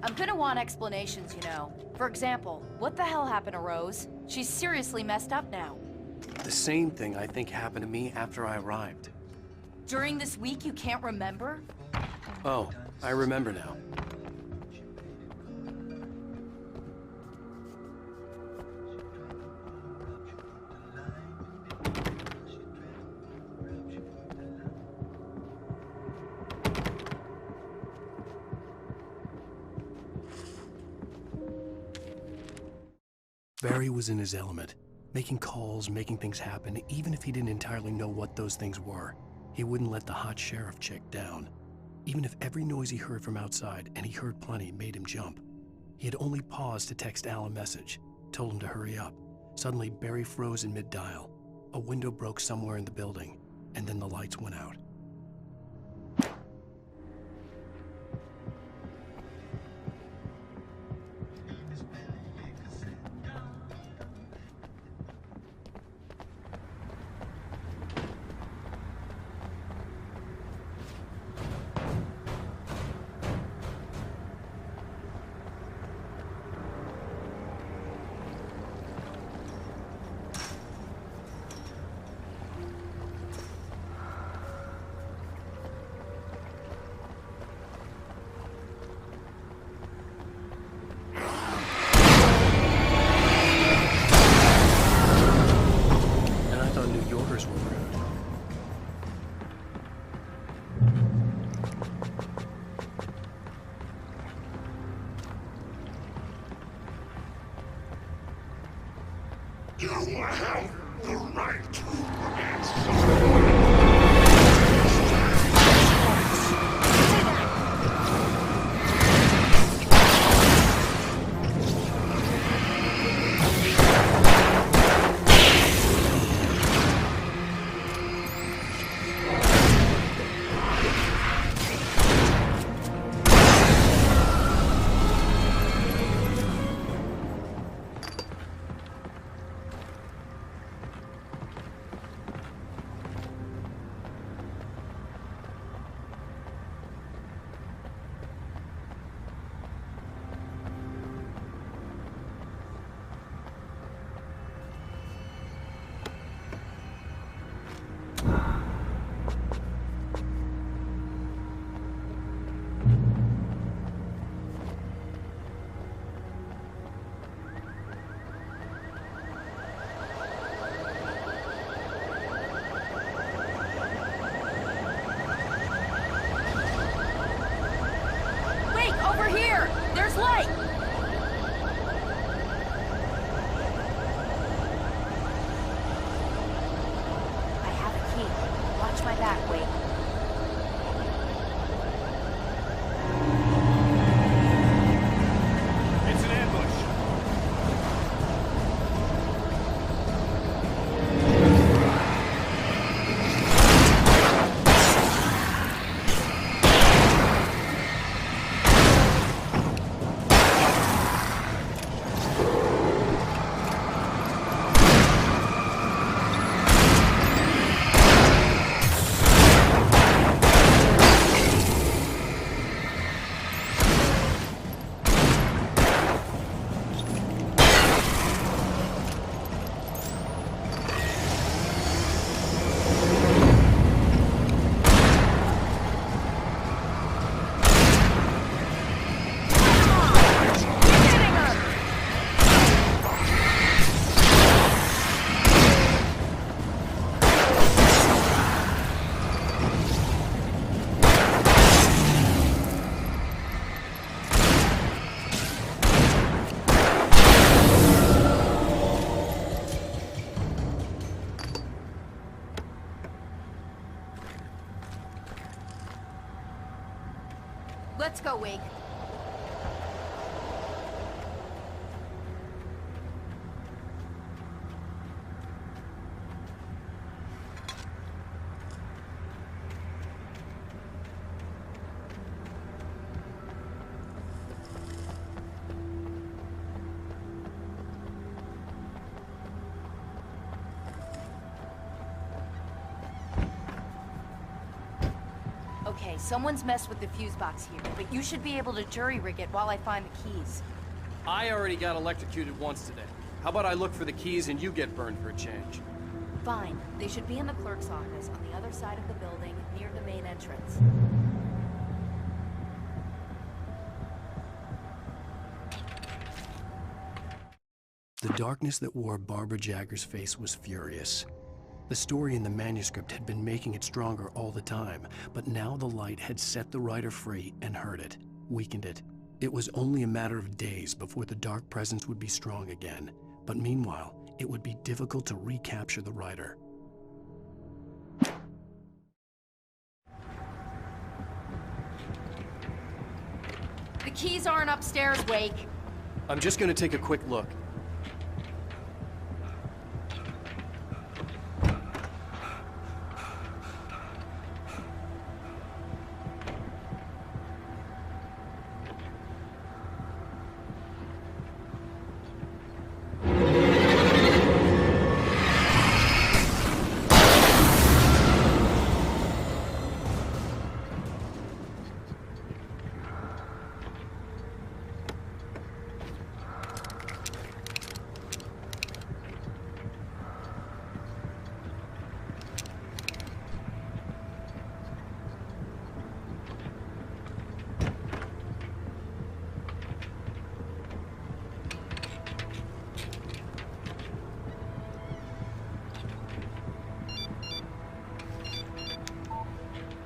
I'm gonna want explanations, you know. For example, what the hell happened to Rose? She's seriously messed up now. The same thing I think happened to me after I arrived. During this week, you can't remember? Oh, I remember now. Barry was in his element, making calls, making things happen, even if he didn't entirely know what those things were. He wouldn't let the hot sheriff chick down. Even if every noise he heard from outside, and he heard plenty, made him jump. He had only paused to text Al a message, told him to hurry up. Suddenly, Barry froze in mid-dial. A window broke somewhere in the building, and then the lights went out. You have the right to answer. There's light! I have a key. Watch my back, Wade. It's an ambush. Let's go, Wake. Okay, someone's messed with the fuse box here, but you should be able to jury-rig it while I find the keys. I already got electrocuted once today. How about I look for the keys and you get burned for a change? Fine. They should be in the clerk's office on the other side of the building, near the main entrance. The darkness that wore Barbara Jagger's face was furious. The story in the manuscript had been making it stronger all the time, but now the light had set the writer free and hurt it, weakened it. It was only a matter of days before the dark presence would be strong again, But meanwhile, it would be difficult to recapture the rider. The keys aren't upstairs, Wake. I'm just gonna take a quick look.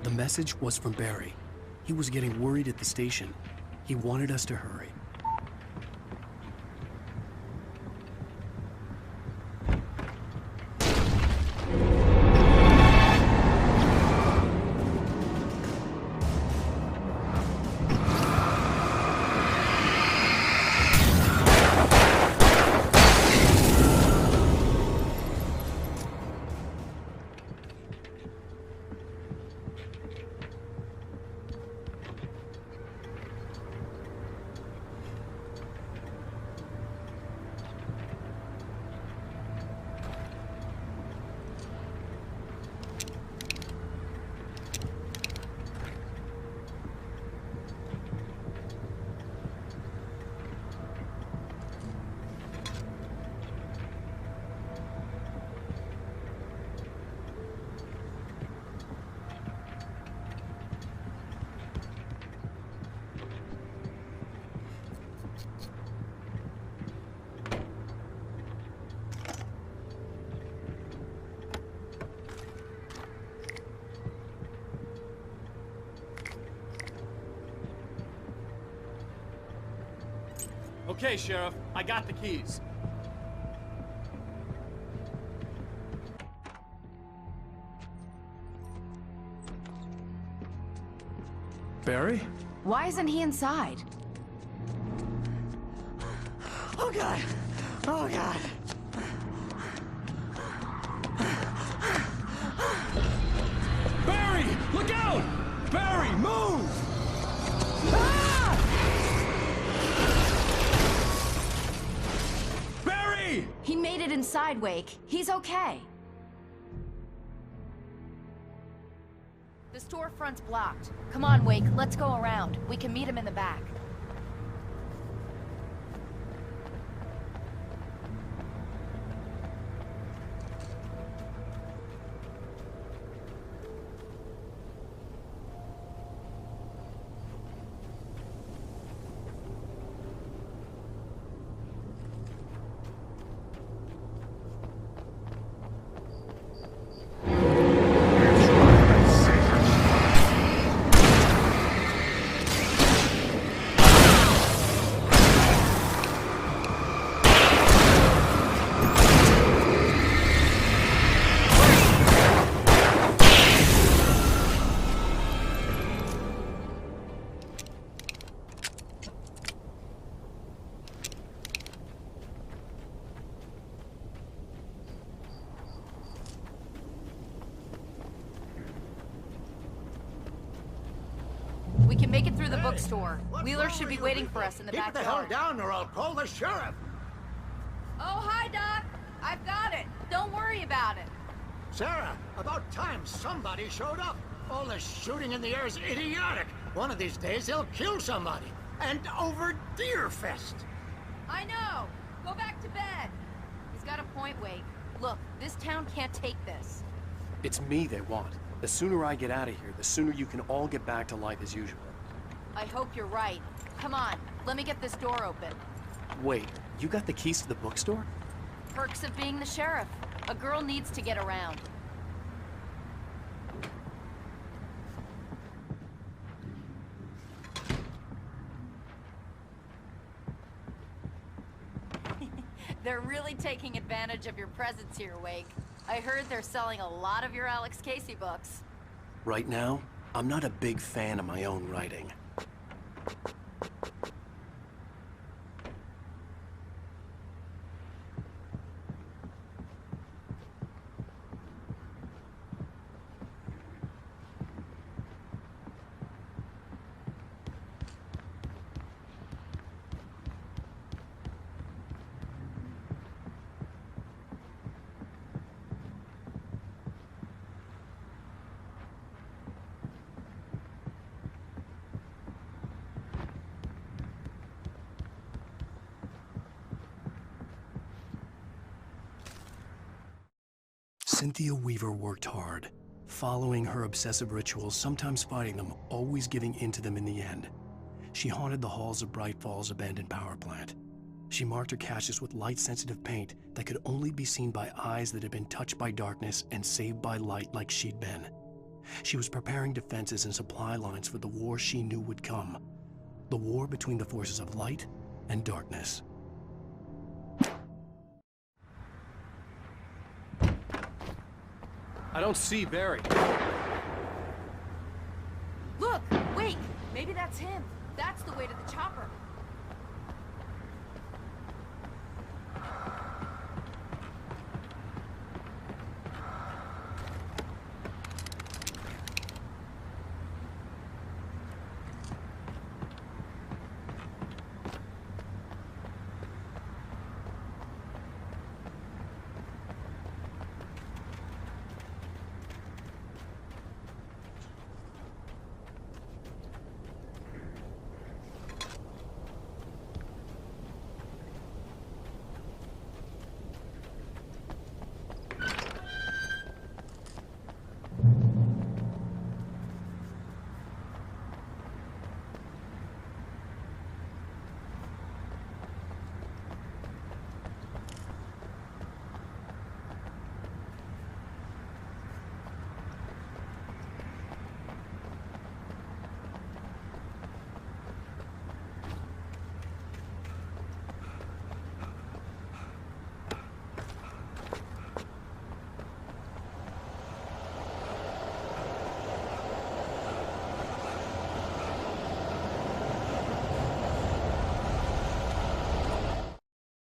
The message was from Barry. He was getting worried at the station. He wanted us to hurry. Okay, Sheriff, I got the keys. Barry? Why isn't he inside? Oh, God. Oh, God. Barry! Look out! Barry, move! Barry! He made it inside, Wake. He's okay. The storefront's blocked. Come on, Wake. Let's go around. We can meet him in the back. We can make it through the bookstore. Wheeler should be waiting for us in the backyard. Keep the hell down or I'll call the sheriff. Oh, hi, Doc. I've got it. Don't worry about it. Sarah, about time somebody showed up. All this shooting in the air is idiotic. One of these days they'll kill somebody. And over Deerfest. I know. Go back to bed. He's got a point, Wake. Look, this town can't take this. It's me they want. The sooner I get out of here, the sooner you can all get back to life as usual. I hope you're right. Come on, let me get this door open. Wait, you got the keys to the bookstore? Perks of being the sheriff. A girl needs to get around. They're really taking advantage of your presence here, Wake. I heard they're selling a lot of your Alex Casey books. Right now, I'm not a big fan of my own writing. Cynthia Weaver worked hard, following her obsessive rituals, sometimes fighting them, always giving in to them in the end. She haunted the halls of Bright Falls' abandoned power plant. She marked her caches with light-sensitive paint that could only be seen by eyes that had been touched by darkness and saved by light like she'd been. She was preparing defenses and supply lines for the war she knew would come. The war between the forces of light and darkness. I don't see Barry. Look! Wait! Maybe that's him. That's the way to the chopper.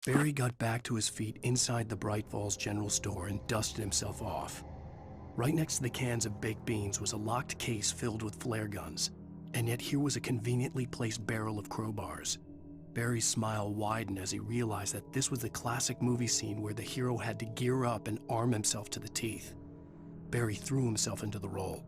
Barry got back to his feet inside the Bright Falls General Store and dusted himself off. Right next to the cans of baked beans was a locked case filled with flare guns, and yet here was a conveniently placed barrel of crowbars. Barry's smile widened as he realized that this was the classic movie scene where the hero had to gear up and arm himself to the teeth. Barry threw himself into the role.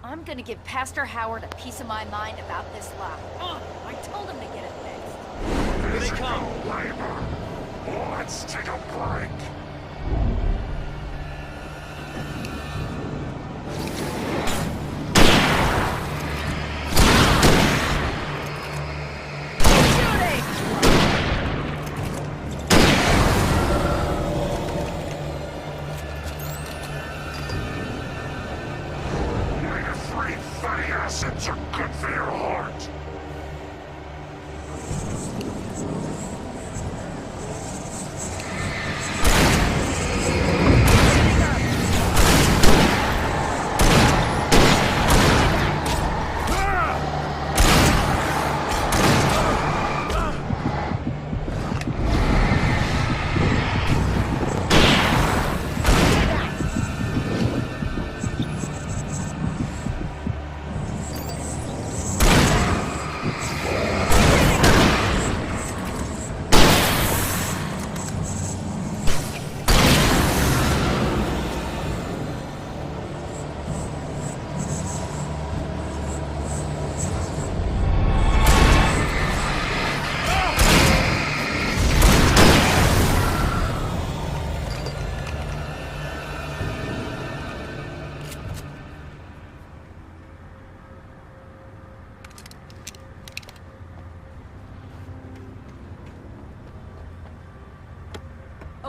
I'm gonna give Pastor Howard a piece of my mind about this lot. I told him to get it fixed. Here they come! Labor. Let's take a break. Acids are good for your heart.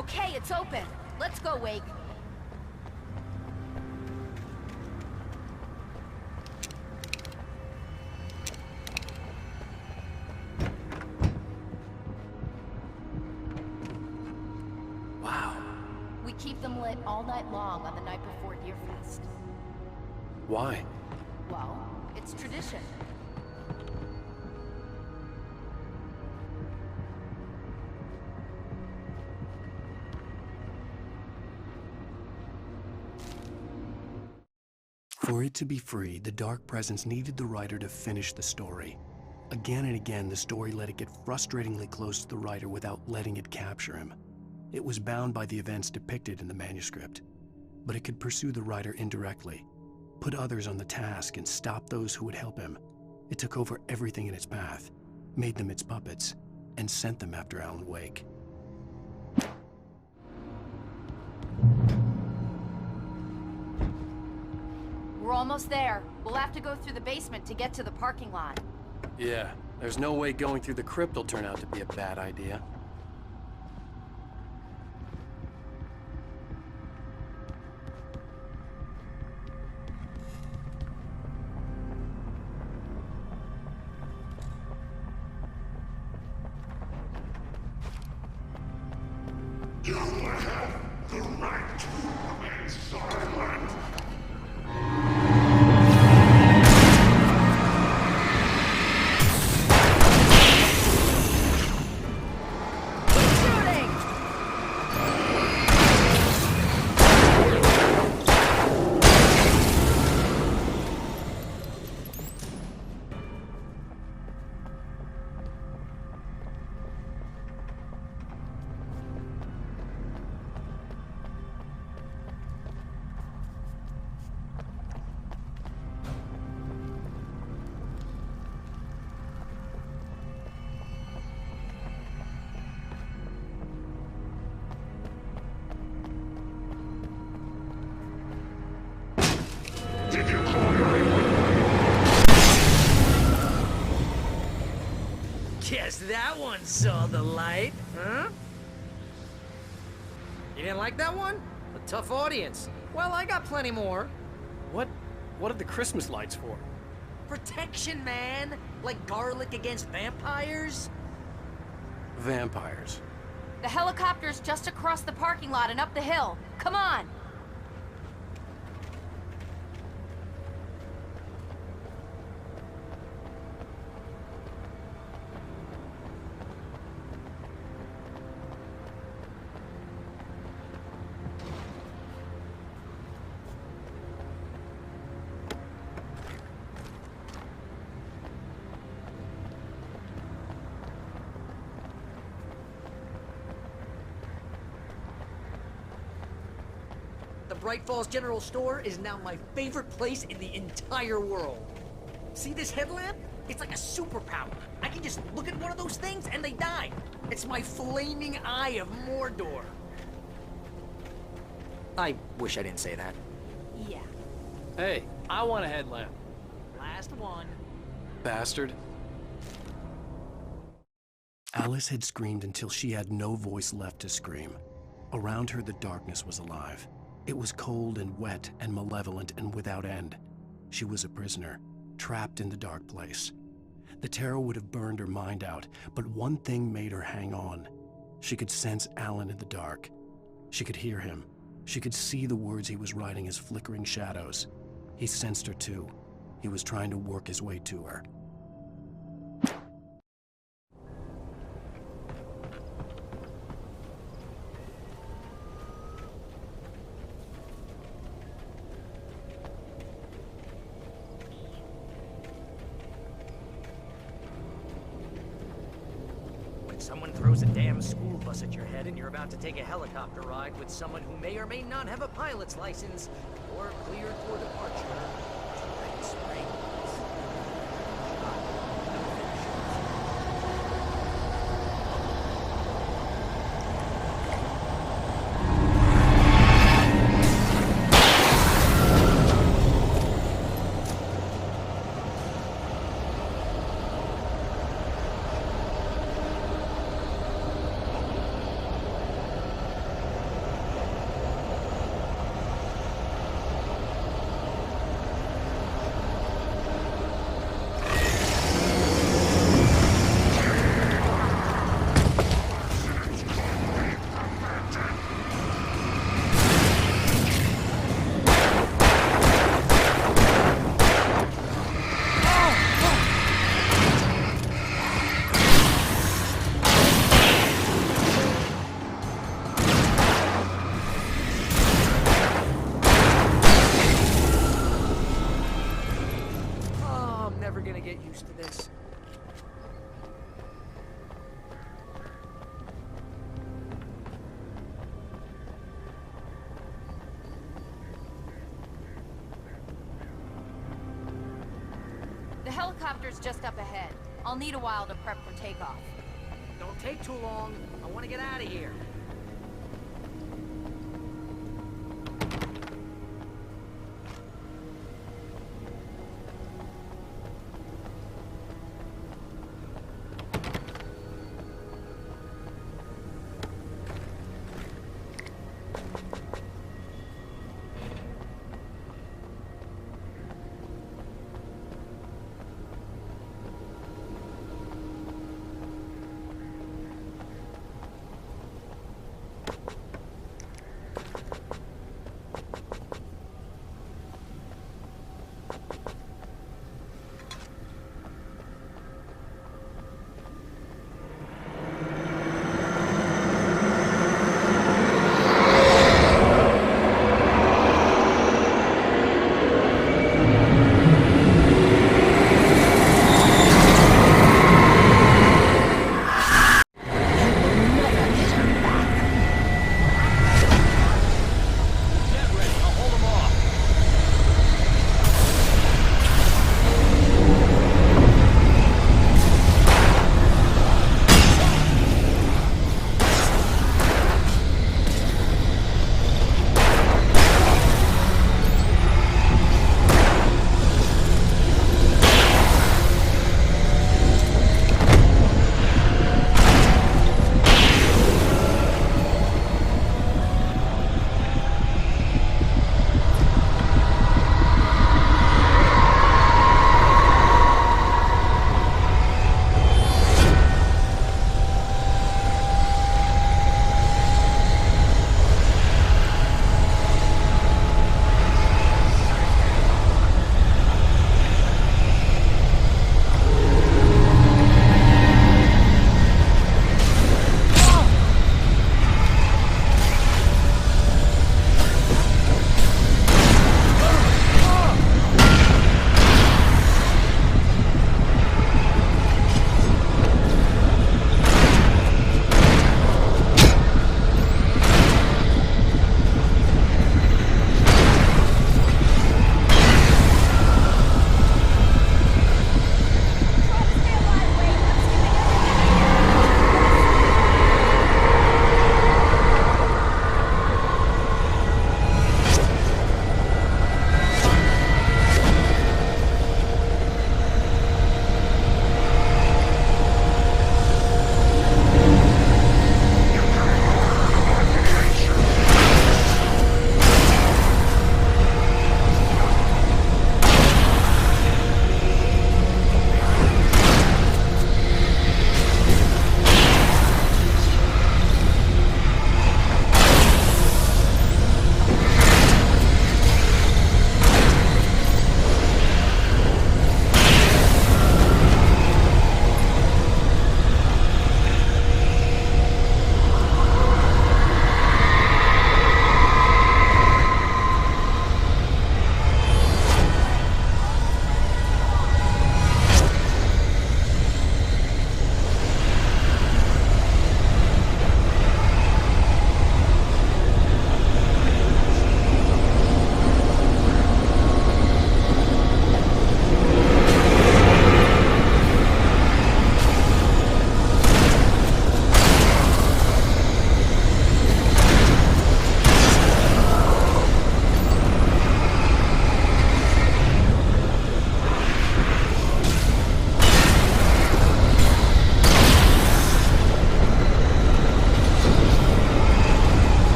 Okay, it's open. Let's go, Wake. Wow. We keep them lit all night long on the night before Deerfest. Why? Well, it's tradition. For it to be free, the Dark Presence needed the writer to finish the story. Again and again, the story let it get frustratingly close to the writer without letting it capture him. It was bound by the events depicted in the manuscript, but it could pursue the writer indirectly, put others on the task, and stop those who would help him. It took over everything in its path, made them its puppets, and sent them after Alan Wake. We're almost there. We'll have to go through the basement to get to the parking lot. Yeah, there's no way going through the crypt will turn out to be a bad idea. You have the right to remain silent. Guess that one saw the light, huh? You didn't like that one? A tough audience. Well, I got plenty more. What are the Christmas lights for? Protection, man. Like garlic against vampires. Vampires. The helicopter's just across the parking lot and up the hill. Come on! The Bright Falls General Store is now my favorite place in the entire world. See this headlamp? It's like a superpower. I can just look at one of those things and they die. It's my flaming eye of Mordor. I wish I didn't say that. Yeah. Hey, I want a headlamp. Last one. Bastard. Alice had screamed until she had no voice left to scream. Around her, the darkness was alive. It was cold and wet and malevolent and without end. She was a prisoner, trapped in the dark place. The terror would have burned her mind out, but one thing made her hang on. She could sense Alan in the dark. She could hear him. She could see the words he was writing as flickering shadows. He sensed her too. He was trying to work his way to her. Someone throws a damn school bus at your head and you're about to take a helicopter ride with someone who may or may not have a pilot's license or cleared for departure. Red Springs. gonna get used to this. The helicopter's just up ahead. I'll need a while to prep for takeoff. Don't take too long. I want to get out of here.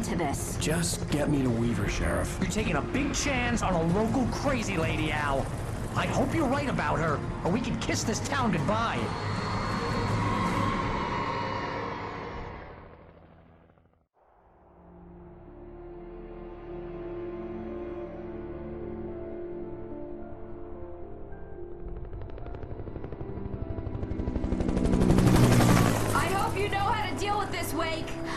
to this. Just get me to Weaver, Sheriff. You're taking a big chance on a local crazy lady, Al. I hope you're right about her, or we can kiss this town goodbye.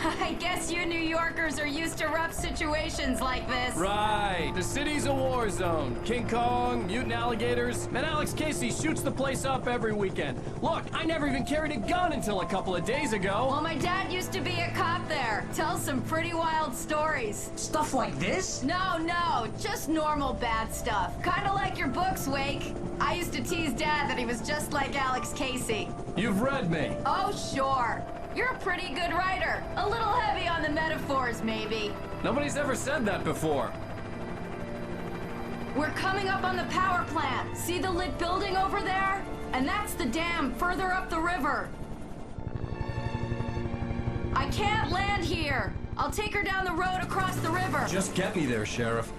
I guess you New Yorkers are used to rough situations like this. Right. The city's a war zone. King Kong, mutant alligators, and Alex Casey shoots the place up every weekend. Look, I never even carried a gun until a couple of days ago. Well, my dad used to be a cop there. Tells some pretty wild stories. Stuff like this? No, just normal bad stuff. Kinda like your books, Wake. I used to tease Dad that he was just like Alex Casey. You've read me. Oh, sure. You're a pretty good writer. A little heavy on the metaphors, maybe. Nobody's ever said that before. We're coming up on the power plant. See the lit building over there? And that's the dam further up the river. I can't land here. I'll take her down the road across the river. Just get me there, Sheriff.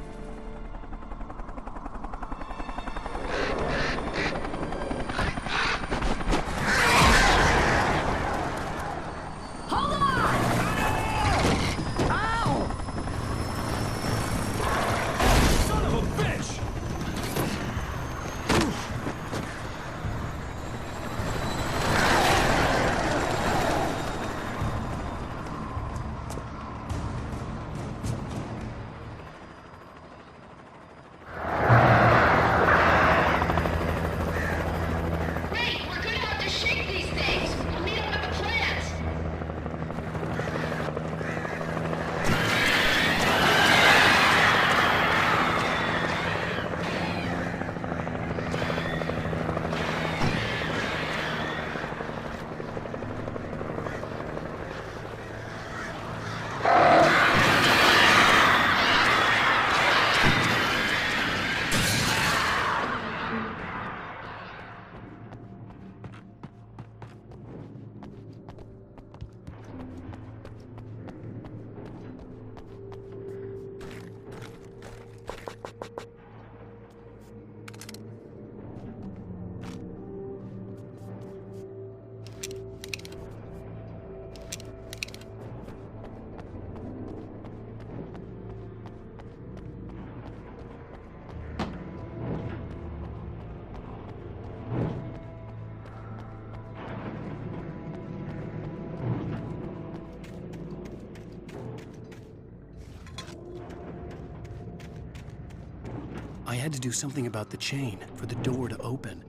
I had to do something about the chain for the door to open.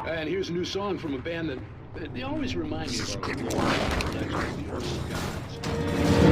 And here's a new song from a band that They always remind me of our legend of the Earth gods.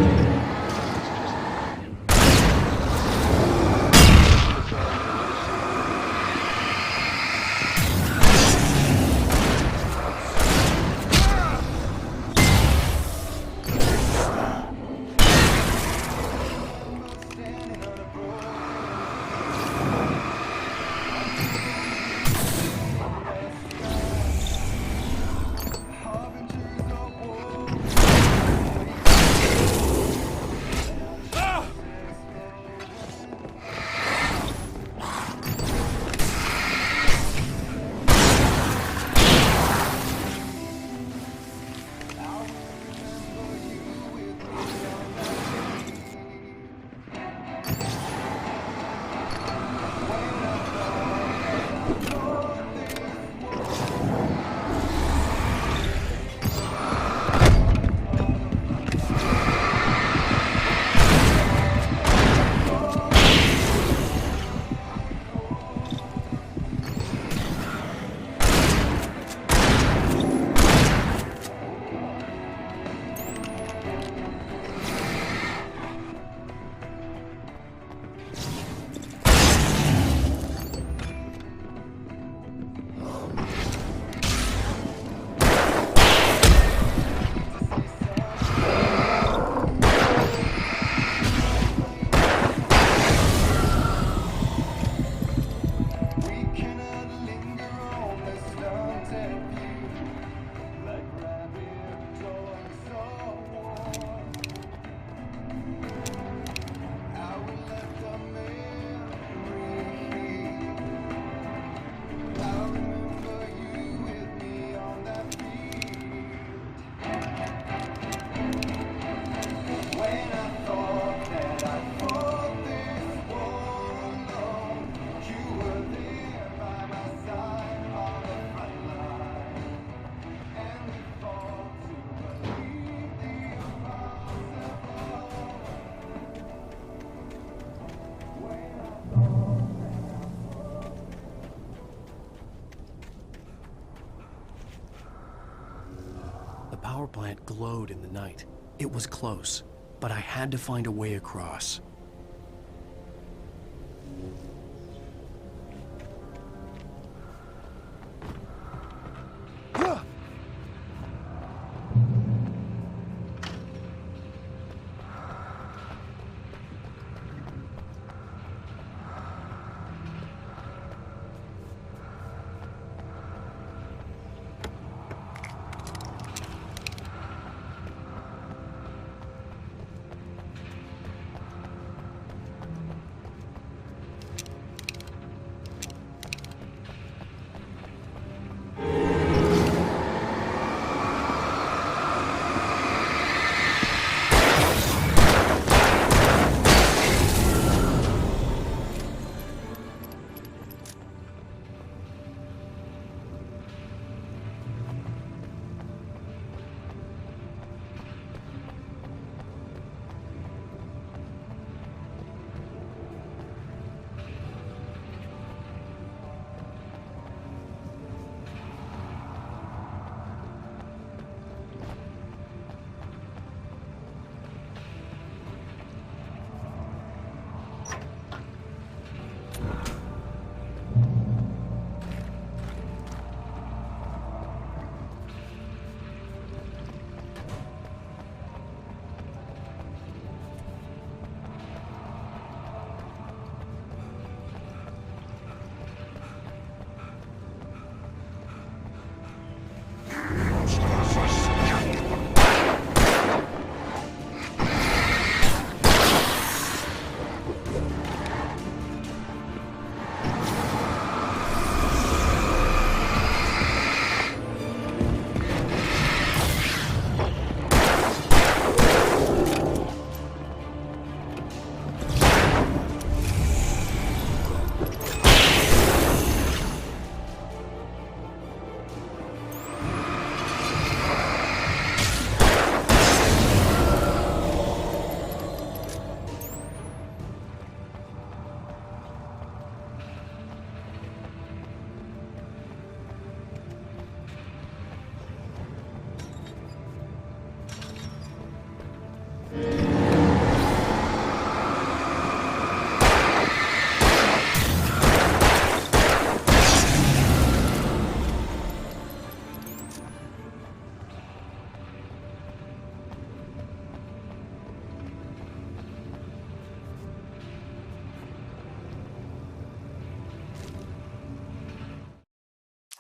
The power plant glowed in the night. It was close, but I had to find a way across.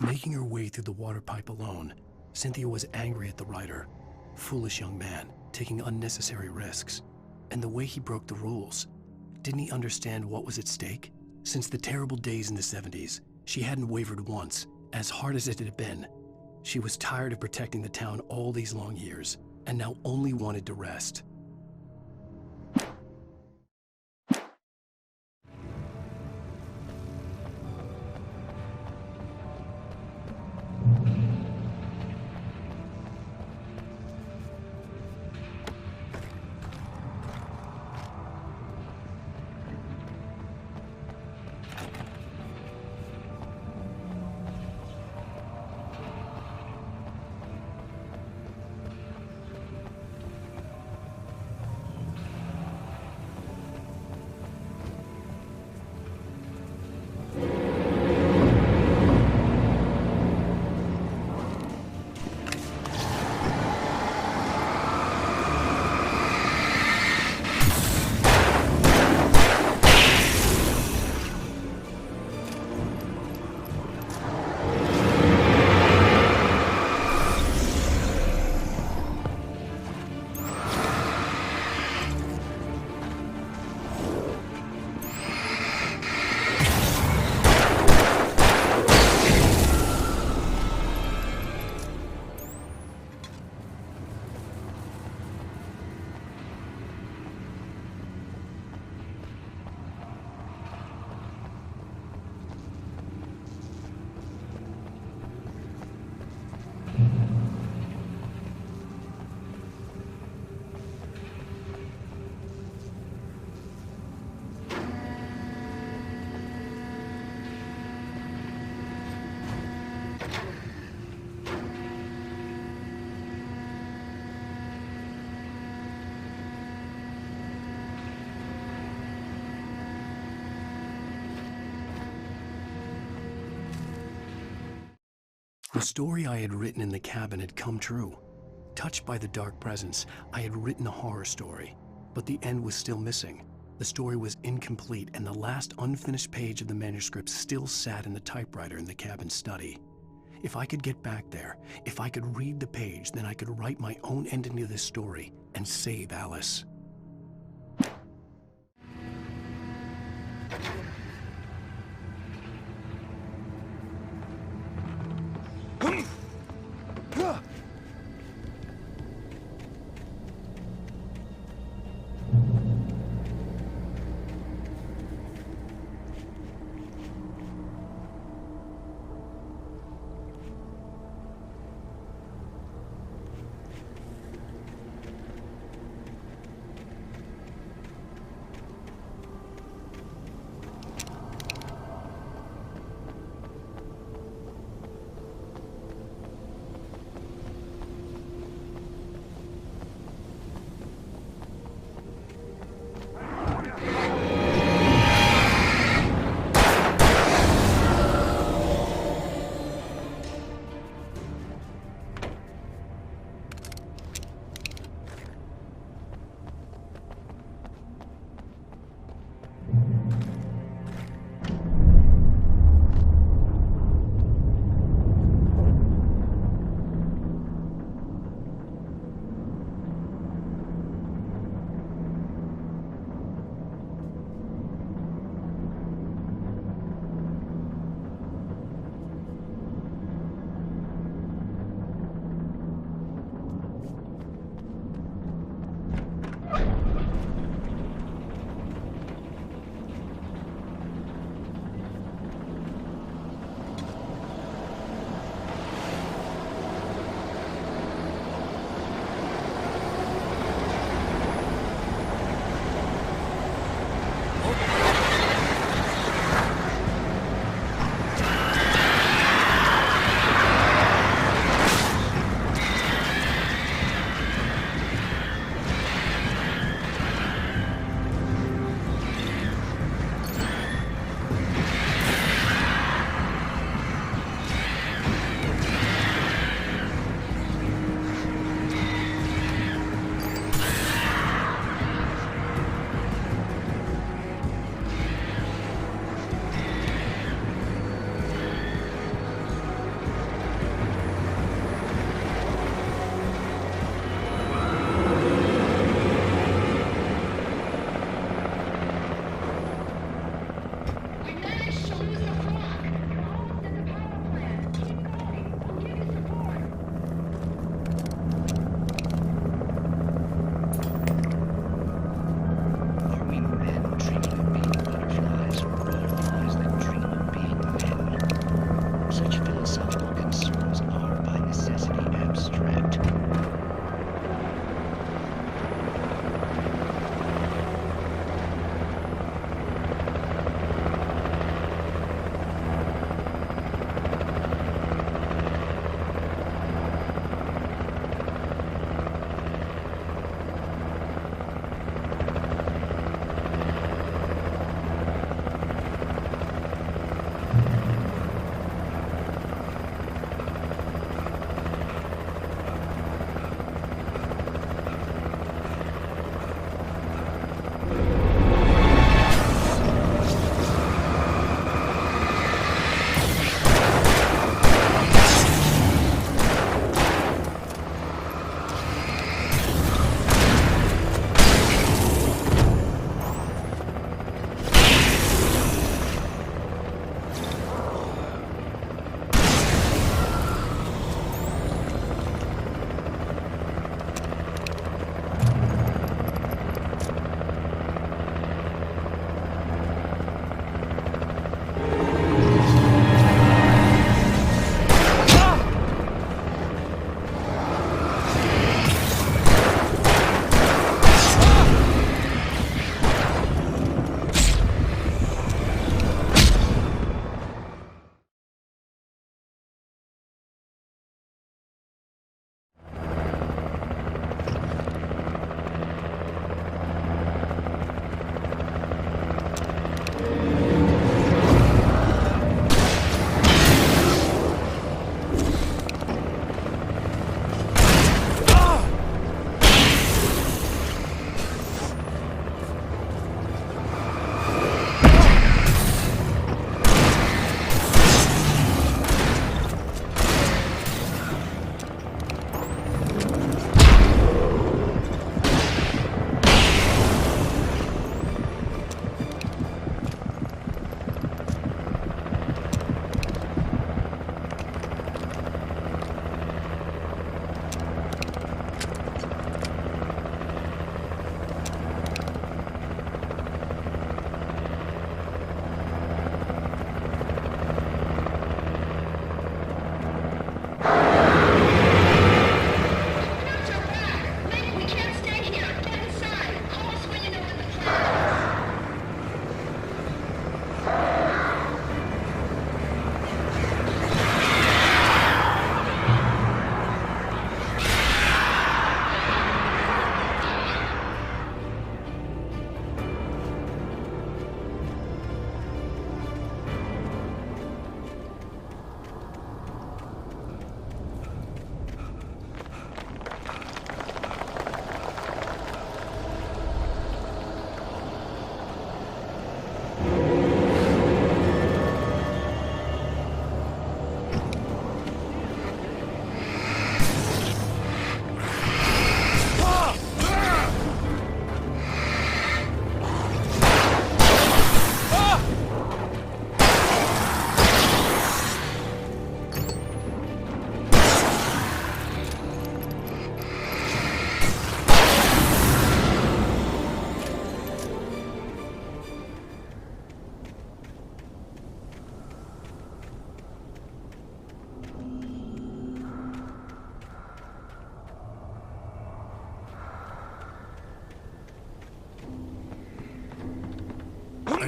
Making her way through the water pipe alone, Cynthia was angry at the writer. Foolish young man, taking unnecessary risks. And the way he broke the rules. Didn't he understand what was at stake? Since the terrible days in the 70s, she hadn't wavered once, as hard as it had been. She was tired of protecting the town all these long years, and now only wanted to rest. The story I had written in the cabin had come true. Touched by the dark presence, I had written a horror story, but the end was still missing. The story was incomplete, and the last unfinished page of the manuscript still sat in the typewriter in the cabin study. If I could get back there, if I could read the page, then I could write my own ending to this story and save Alice.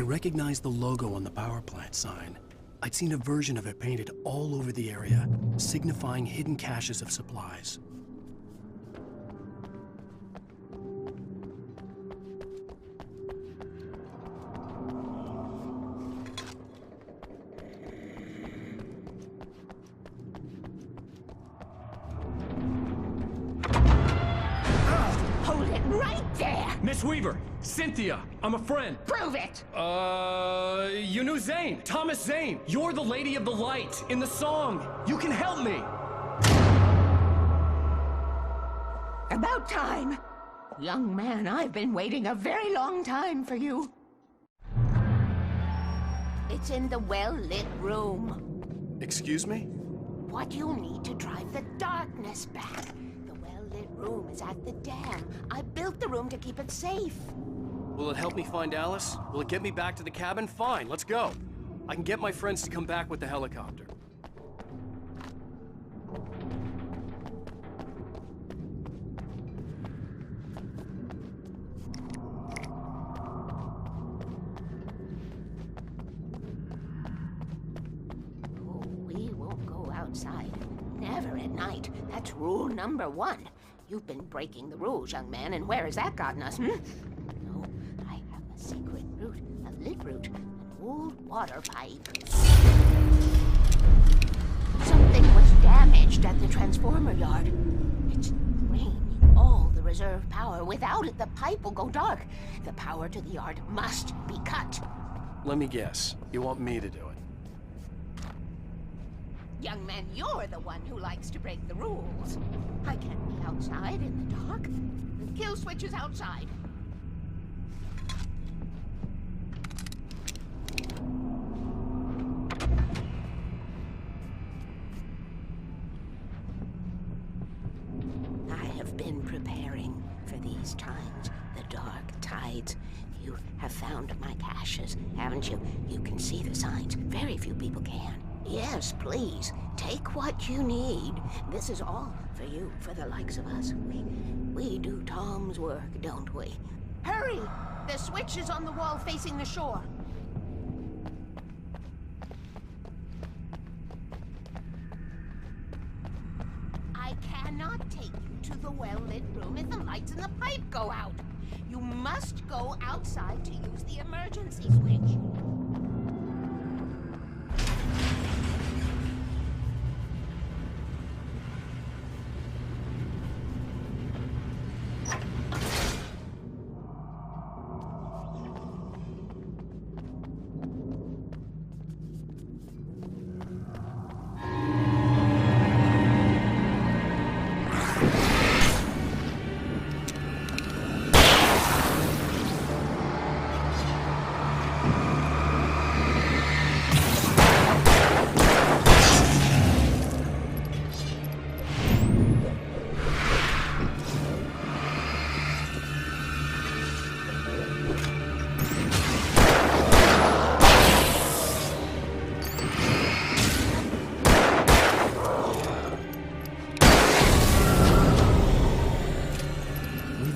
recognized the logo on the power plant sign. I'd seen a version of it painted all over the area, signifying hidden caches of supplies. Hold it right there! Miss Weaver! Cynthia! I'm a friend! Prove it! You knew Zane! Thomas Zane! You're the Lady of the Light in the song! You can help me! About time! Young man, I've been waiting a very long time for you. It's in the well-lit room. Excuse me? What you'll need to drive the darkness back. The well-lit room is at the dam. I built the room to keep it safe. Will it help me find Alice? Will it get me back to the cabin? Fine, let's go. I can get my friends to come back with the helicopter. Oh, we won't go outside. Never at night. That's rule number 1. You've been breaking the rules, young man, and where has that gotten us, No, I have a secret route, a lit route, an old water pipe. Something was damaged at the transformer yard. It's draining all the reserve power. Without it, the pipe will go dark. The power to the yard must be cut. Let me guess. You want me to do it? Young man, you're the one who likes to break the rules. I can't be outside in the dark. The kill switch is outside. I have been preparing for these times, the dark tides. You have found my caches, haven't you? You can see the signs. Very few people can. Yes, please. Take what you need. This is all for you, for the likes of us. We do Tom's work, don't we? Hurry! The switch is on the wall facing the shore. I cannot take you to the well-lit room if the lights in the pipe go out. You must go outside to use the emergency switch.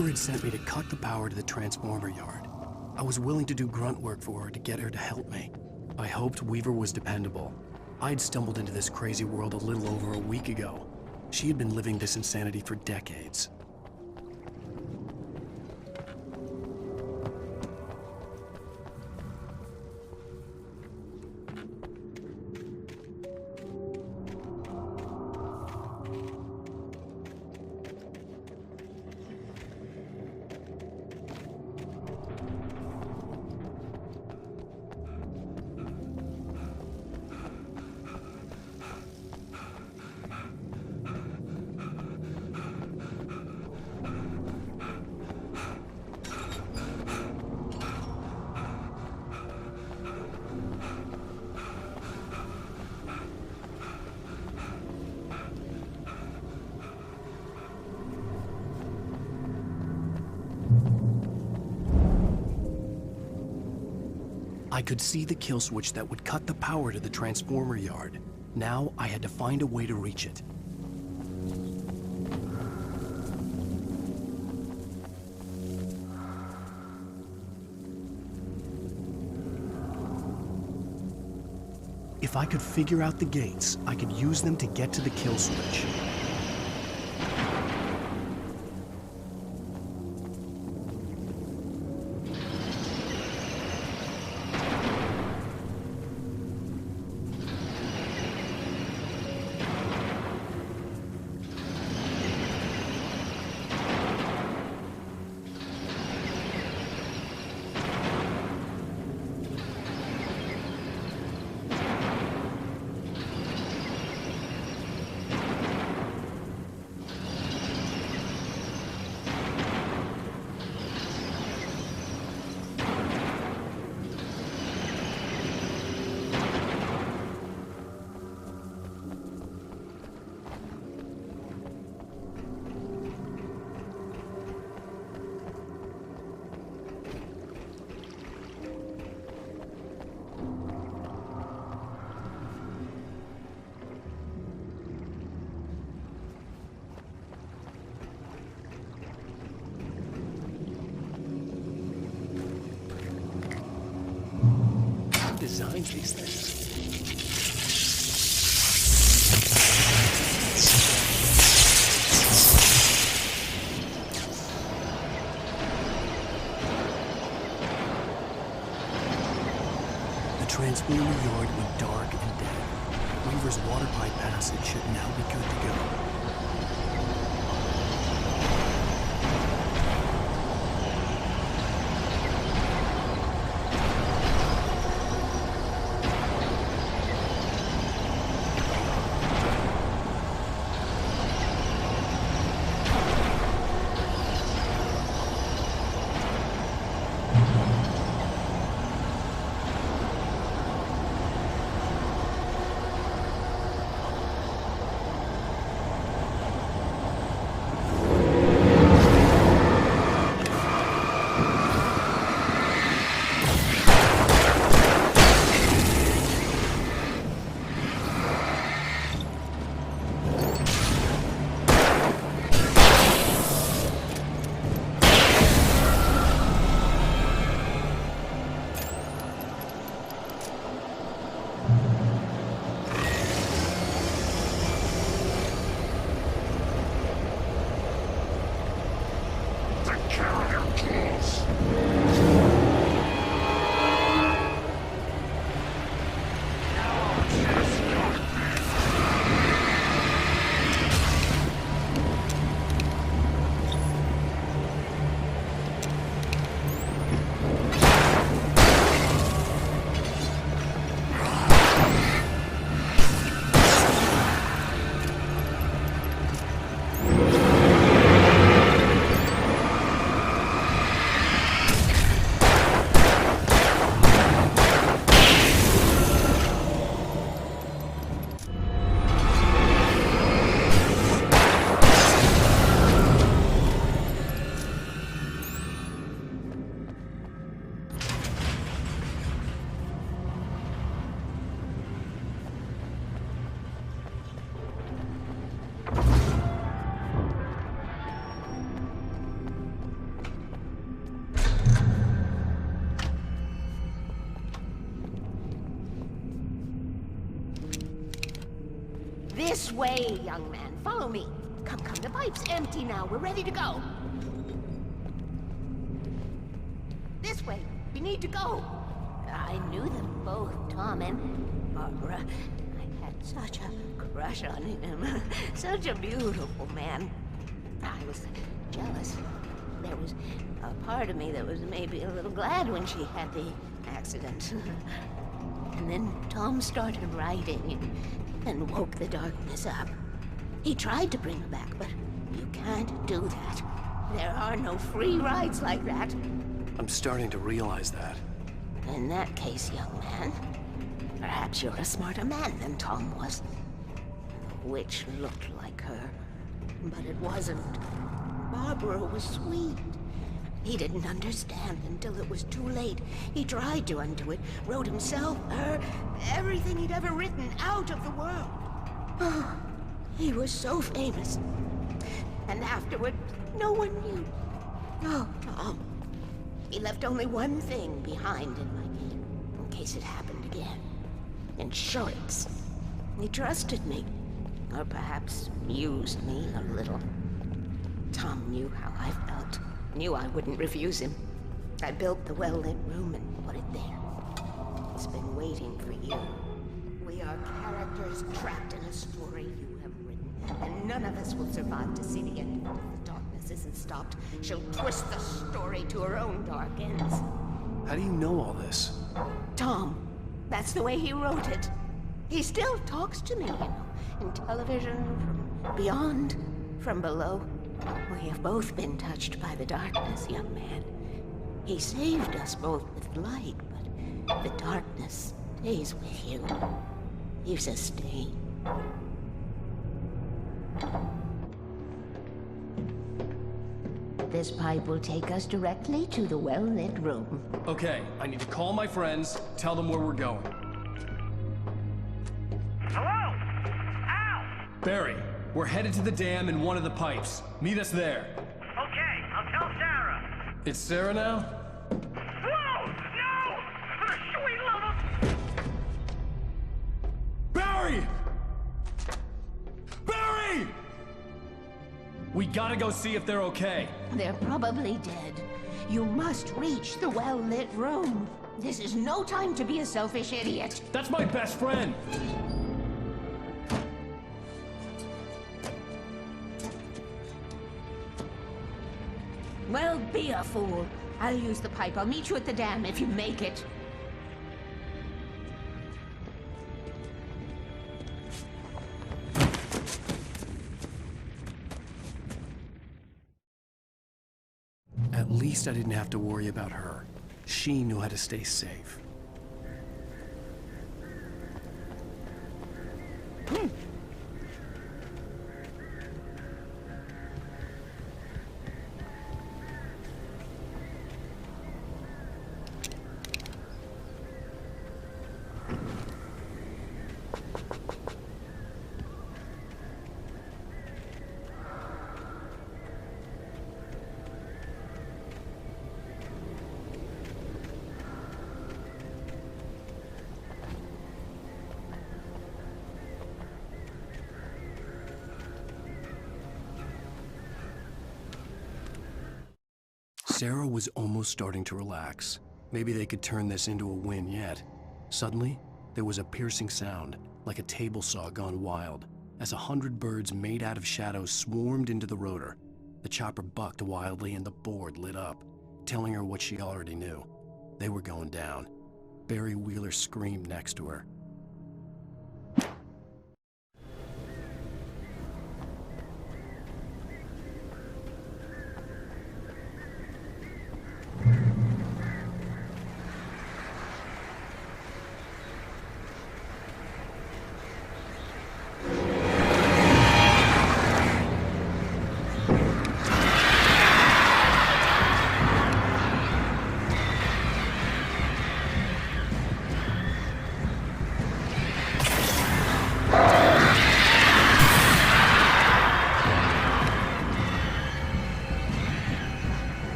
Had sent me to cut the power to the transformer yard. I was willing to do grunt work for her to get her to help me. I hoped Weaver was dependable. I'd stumbled into this crazy world a little over a week ago. She had been living this insanity for decades. I could see the kill switch that would cut the power to the transformer yard. Now I had to find a way to reach it. If I could figure out the gates, I could use them to get to the kill switch. Designs these things. The transformer yard went dark and dead. Weaver's water pipe passage should now be good to go. This way, young man. Follow me. Come, the pipe's empty now. We're ready to go. This way. We need to go. I knew them both, Tom and Barbara. I had such a crush on him. Such a beautiful man. I was jealous. There was a part of me that was maybe a little glad when she had the accident. And then Tom started writing and woke the darkness up. He tried to bring her back, but you can't do that. There are no free rides like that. I'm starting to realize that. In that case, young man, perhaps you're a smarter man than Tom was. The witch looked like her, but it wasn't. Barbara was sweet. He didn't understand until it was too late. He tried to undo it, wrote himself, her, everything he'd ever written out of the world. Oh, he was so famous. And afterward, no one knew. Oh, Tom. He left only one thing behind in case it happened again. Insurance. He trusted me. Or perhaps used me a little. Tom knew how I felt. Knew I wouldn't refuse him. I built the well-lit room and put it there. It's been waiting for you. We are characters trapped in a story you have written, and none of us will survive to see the end of it if the darkness isn't stopped. She'll twist the story to her own dark ends. How do you know all this? Tom, that's the way he wrote it. He still talks to me, you know, in television, from beyond, from below. We have both been touched by the darkness, young man. He saved us both with light, but the darkness stays with you. Leaves a stain. This pipe will take us directly to the well-lit room. Okay, I need to call my friends, tell them where we're going. Hello? Al! Barry, we're headed to the dam in one of the pipes. Meet us there. Okay, I'll tell Sarah. It's Sarah now? Whoa! No! For the sweet love of... Barry! Barry! We gotta go see if they're okay. They're probably dead. You must reach the well-lit room. This is no time to be a selfish idiot. That's my best friend! Well, be a fool. I'll use the pipe. I'll meet you at the dam if you make it. At least I didn't have to worry about her. She knew how to stay safe. Sarah was almost starting to relax. Maybe they could turn this into a win yet. Suddenly, there was a piercing sound, like a table saw gone wild, as 100 birds made out of shadows swarmed into the rotor. The chopper bucked wildly and the board lit up, telling her what she already knew. They were going down. Barry Wheeler screamed next to her.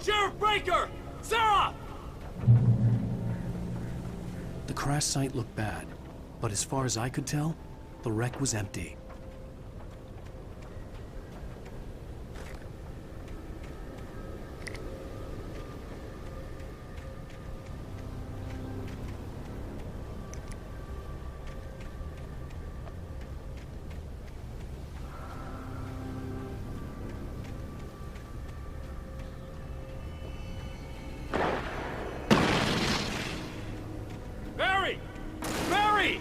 Sheriff Breaker! Sarah! The crash site looked bad, but as far as I could tell, the wreck was empty. Barry! Barry!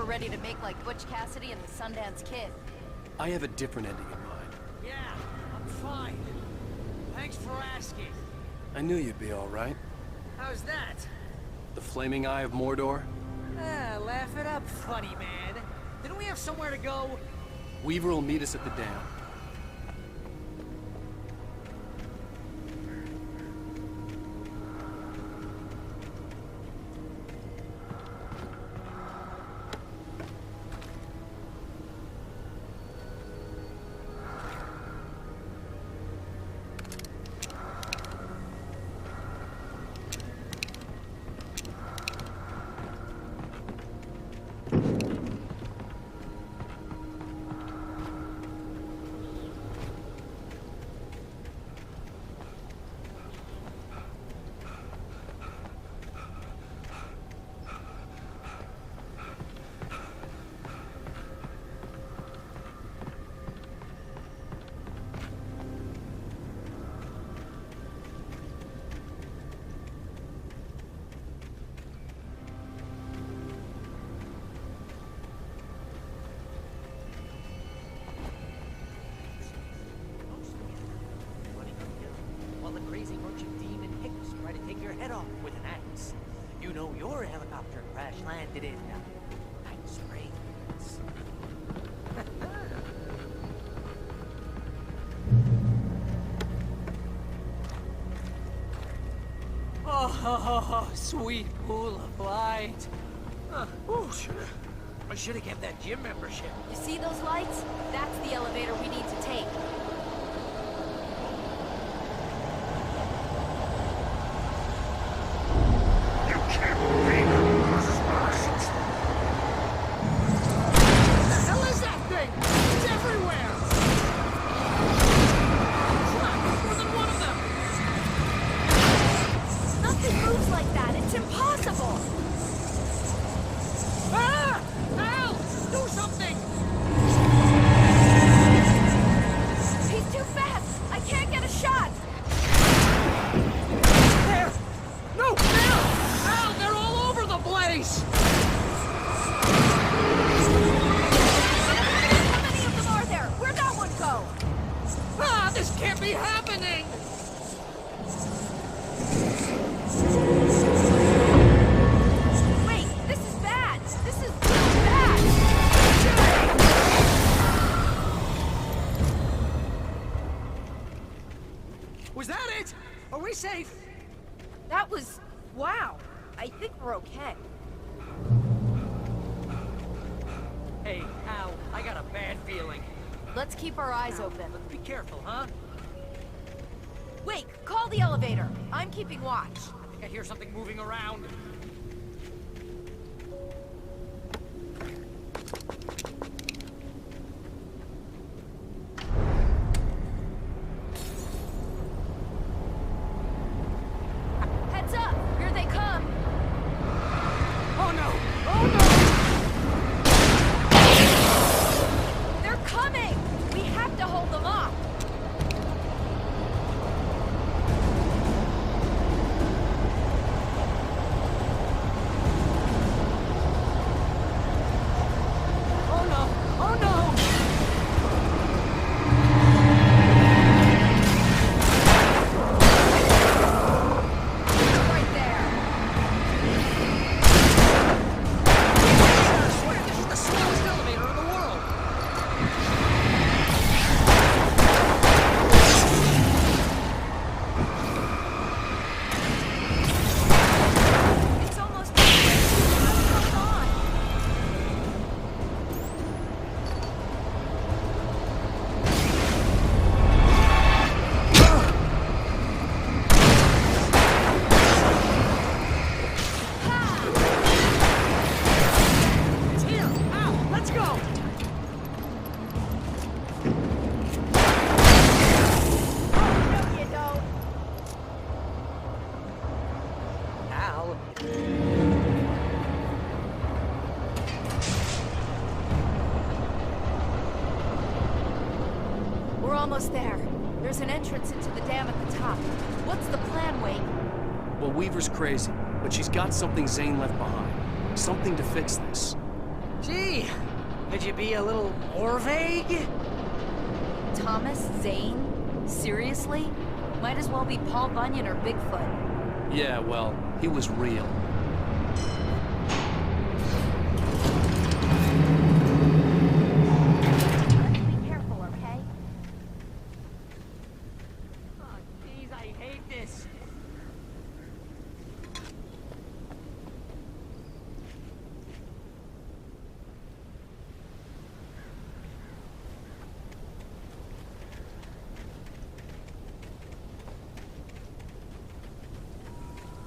ready to make like Butch Cassidy and the Sundance Kid. I have a different ending in mind. Yeah, I'm fine. Thanks for asking. I knew you'd be all right. How's that? The flaming eye of Mordor? Ah, laugh it up, funny man. Didn't we have somewhere to go? Weaver will meet us at the dam. While the crazy merchant demon Hicks try to take your head off with an axe. You know your helicopter crash landed in Night Springs. Oh, sweet pool of light. I should have kept that gym membership. You see those lights? That's the elevator we need to take. Was that it? Are we safe? That was... wow. I think we're okay. Hey, Al, I got a bad feeling. Let's keep our eyes open. Be careful, huh? Wait, call the elevator. I'm keeping watch. I think I hear something moving around. Heads up! We're almost there. There's an entrance into the dam at the top. What's the plan, Wake? Well, Weaver's crazy, but she's got something Zane left behind. Something to fix this. Gee, could you be a little more vague? Thomas Zane? Seriously? Might as well be Paul Bunyan or Bigfoot. Yeah, well, he was real. Be careful, okay? Oh, jeez, I hate this.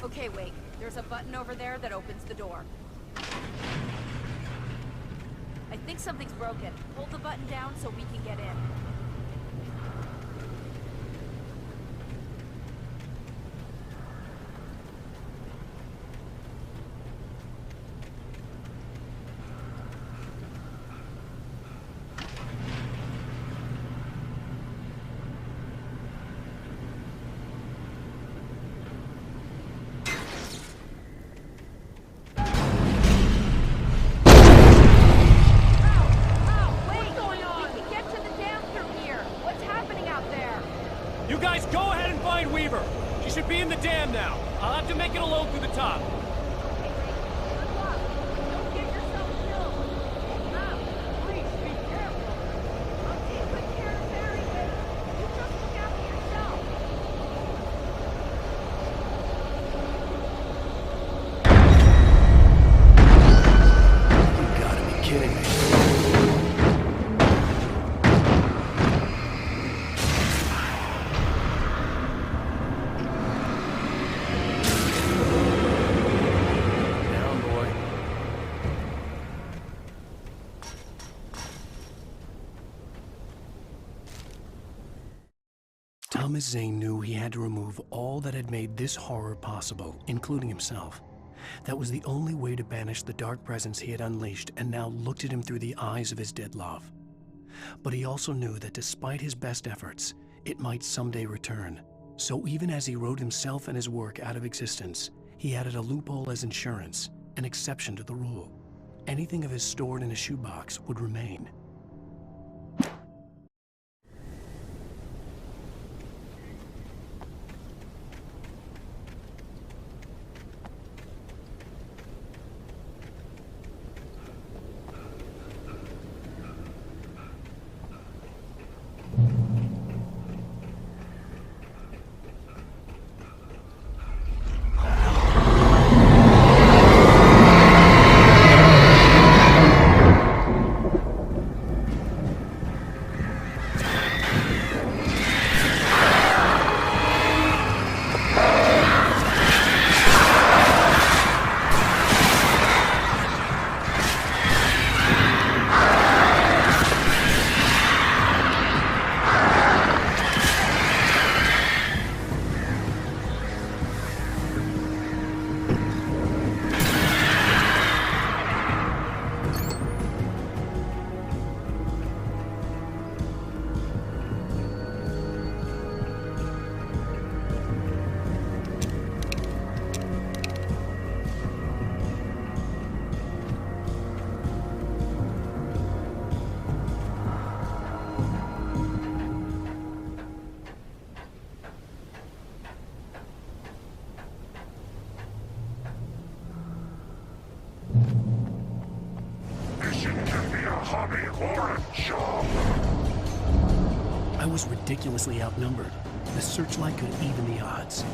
Okay, Wake. There's a button over there that opens the door. I think something's broken. Hold the button down so we can get in. You guys go ahead and find Weaver. She should be in the dam now. I'll have to make it a load through the top. Thomas Zane knew he had to remove all that had made this horror possible, including himself. That was the only way to banish the dark presence he had unleashed and now looked at him through the eyes of his dead love. But he also knew that despite his best efforts, it might someday return. So even as he wrote himself and his work out of existence, he added a loophole as insurance, an exception to the rule. Anything of his stored in a shoebox would remain. I was ridiculously outnumbered. The searchlight could even the odds.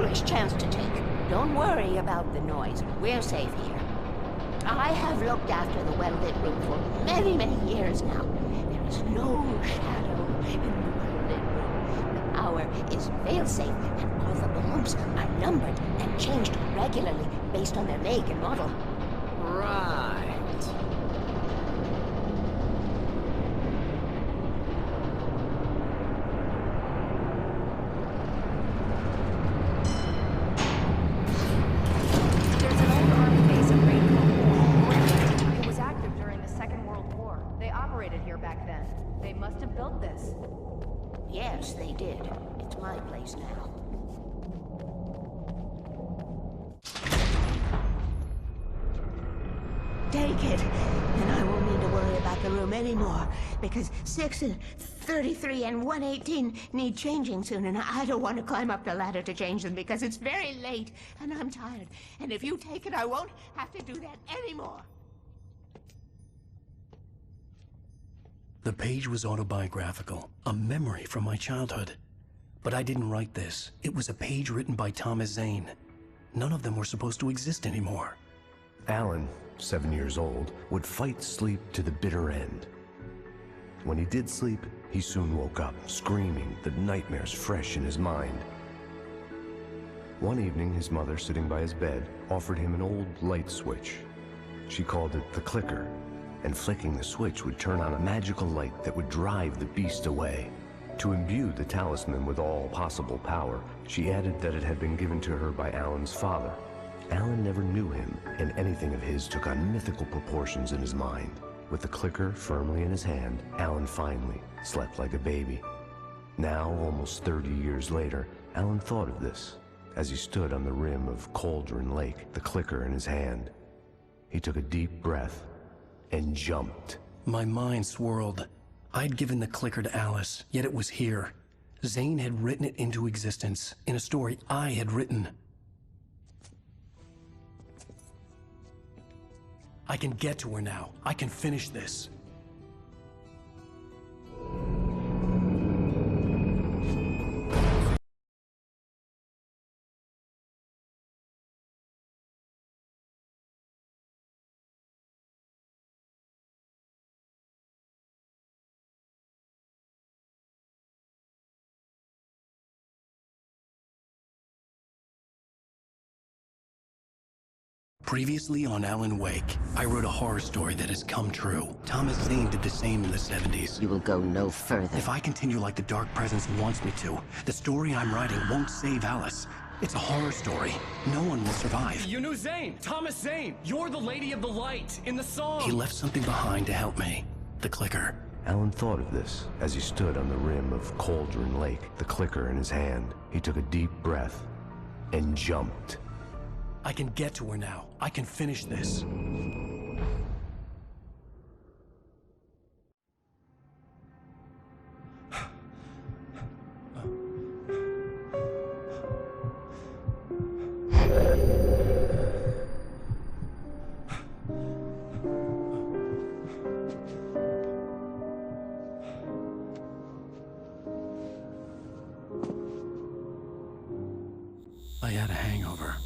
glorious chance to take. Don't worry about the noise. We're safe here. I have looked after the well-lit room for many, many years now. There is no shadow in the well-lit room. The power is fail-safe, and all the bulbs are numbered and changed regularly based on their make and model. Right. There's an old army base in Rainbow. It was active during the Second World War. They operated here back then. They must have built this. Yes, they did. It's my place now. Take it, and I won't need to worry about the room anymore, because 6 and 33 and 118 need changing soon, and I don't want to climb up the ladder to change them because it's very late, and I'm tired. And if you take it, I won't have to do that anymore. The page was autobiographical, a memory from my childhood. But I didn't write this. It was a page written by Thomas Zane. None of them were supposed to exist anymore. Alan, 7 years old, would fight sleep to the bitter end. When he did sleep, he soon woke up, screaming, the nightmares fresh in his mind. One evening, his mother, sitting by his bed, offered him an old light switch. She called it the clicker, and flicking the switch would turn on a magical light that would drive the beast away. To imbue the talisman with all possible power, she added that it had been given to her by Alan's father. Alan never knew him, and anything of his took on mythical proportions in his mind. With the clicker firmly in his hand, Alan finally slept like a baby. Now, almost 30 years later, Alan thought of this as he stood on the rim of Cauldron Lake, the clicker in his hand. He took a deep breath and jumped. My mind swirled. I'd given the clicker to Alice, yet it was here. Zane had written it into existence in a story I had written. I can get to her now. I can finish this. Previously on Alan Wake, I wrote a horror story that has come true. Thomas Zane did the same in the 70s. You will go no further. If I continue like the Dark Presence wants me to, the story I'm writing won't save Alice. It's a horror story. No one will survive. You knew Zane! Thomas Zane! You're the Lady of the Light in the song! He left something behind to help me. The clicker. Alan thought of this as he stood on the rim of Cauldron Lake, the clicker in his hand. He took a deep breath and jumped. I can get to her now. I can finish this. I had a hangover.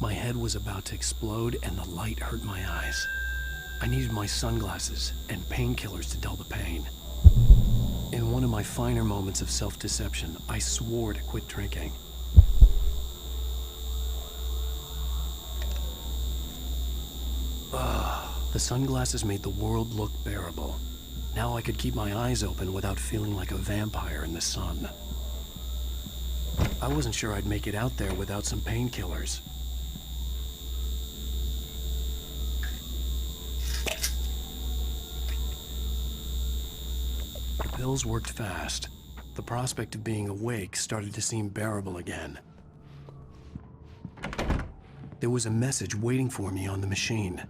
My head was about to explode and the light hurt my eyes. I needed my sunglasses and painkillers to dull the pain. In one of my finer moments of self-deception, I swore to quit drinking. The sunglasses made the world look bearable. Now I could keep my eyes open without feeling like a vampire in the sun. I wasn't sure I'd make it out there without some painkillers. The pills worked fast. The prospect of being awake started to seem bearable again. There was a message waiting for me on the machine.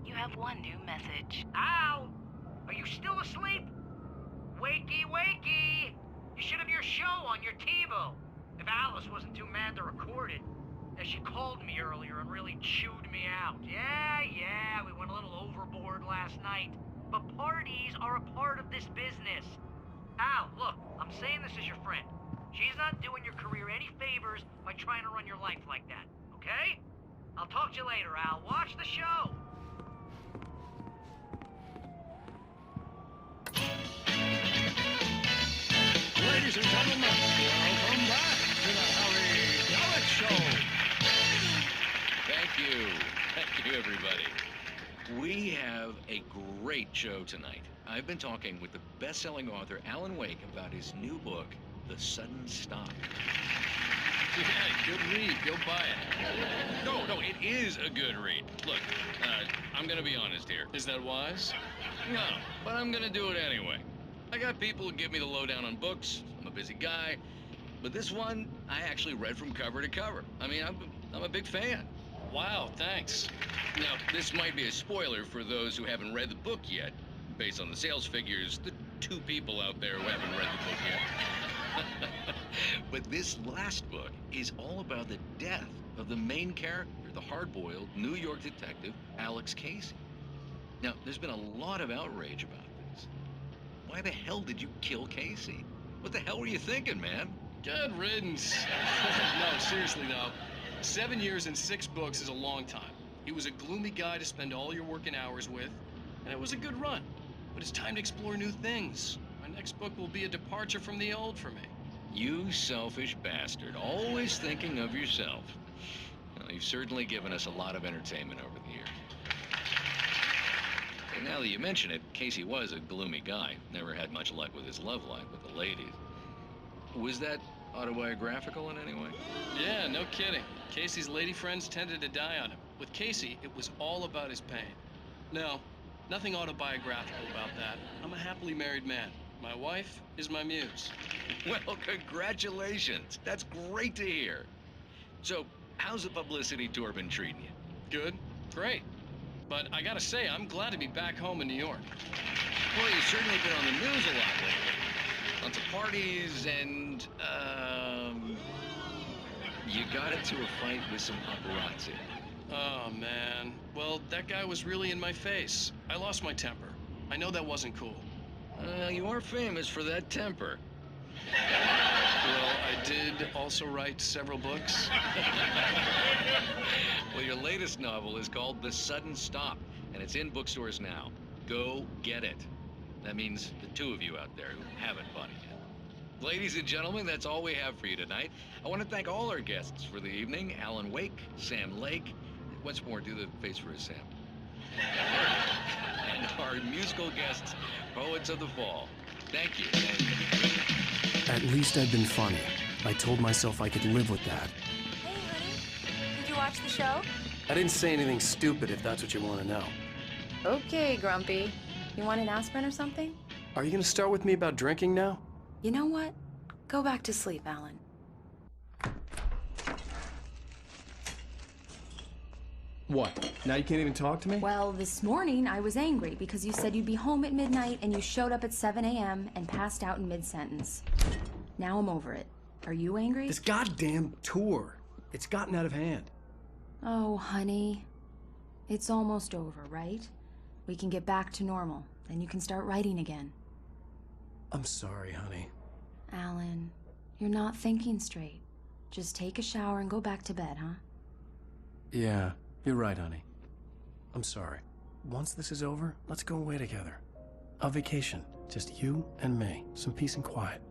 You have one new message. Al! Are you still asleep? Wakey, wakey! You should have your show on your TiVo. If Alice wasn't too mad to record it. As she called me earlier and really chewed me out. Yeah, we went a little overboard last night. But parties are a part of this business. Al, look, I'm saying this as your friend. She's not doing your career any favors by trying to run your life like that, okay? I'll talk to you later, Al. Watch the show! Ladies and gentlemen, welcome back to the Harry Gallic Show. Thank you. Thank you, everybody. We have a great show tonight. I've been talking with the best-selling author Alan Wake about his new book, The Sudden Stop. Yeah, good read. Go buy it. No, it is a good read. Look, I'm gonna be honest here. Is that wise? No, but I'm gonna do it anyway. I got people who give me the lowdown on books. I'm a busy guy. But this one, I actually read from cover to cover. I mean, I'm a big fan. Wow, thanks. Now, this might be a spoiler for those who haven't read the book yet. Based on the sales figures, the 2 people out there who haven't read the book yet. But this last book is all about the death of the main character, the hard-boiled New York detective, Alex Casey. Now, there's been a lot of outrage about this. Why the hell did you kill Casey? What the hell were you thinking, man? Good riddance. No, seriously though. 7 years and 6 books is a long time. He was a gloomy guy to spend all your working hours with, and it was a good run. But it's time to explore new things. My next book will be a departure from the old for me. You selfish bastard, always thinking of yourself. Well, you've certainly given us a lot of entertainment over the years. And now that you mention it, Casey was a gloomy guy. Never had much luck with his love life with the ladies. Was that autobiographical in any way? Yeah, no kidding. Casey's lady friends tended to die on him. With Casey, it was all about his pain. No, nothing autobiographical about that. I'm a happily married man. My wife is my muse. Well, congratulations. That's great to hear. So, how's the publicity tour been treating you? Good. Great. But I gotta say, I'm glad to be back home in New York. Well, you've certainly been on the news a lot lately. Lots of parties and, you got into a fight with some paparazzi. Oh, man. Well, that guy was really in my face. I lost my temper. I know that wasn't cool. You are famous for that temper. Well, I did also write several books. Well, your latest novel is called The Sudden Stop, and it's in bookstores now. Go get it. That means the 2 of you out there who haven't bought it yet. Ladies and gentlemen, that's all we have for you tonight. I want to thank all our guests for the evening. Alan Wake, Sam Lake. Once more, do the face for us, Sam. And our musical guests, Poets of the Fall. Thank you. At least I've been funny. I told myself I could live with that. Hey, honey. Did you watch the show? I didn't say anything stupid if that's what you want to know. Okay, Grumpy. You want an aspirin or something? Are you going to start with me about drinking now? You know what? Go back to sleep, Alan. What? Now you can't even talk to me? Well, this morning I was angry because you said you'd be home at midnight and you showed up at 7 a.m. and passed out in mid-sentence. Now I'm over it. Are you angry? This goddamn tour. It's gotten out of hand. Oh, honey. It's almost over, right? We can get back to normal. Then you can start writing again. I'm sorry, honey. Alan, you're not thinking straight. Just take a shower and go back to bed, huh? Yeah, you're right, honey. I'm sorry. Once this is over, let's go away together. A vacation. Just you and me. Some peace and quiet.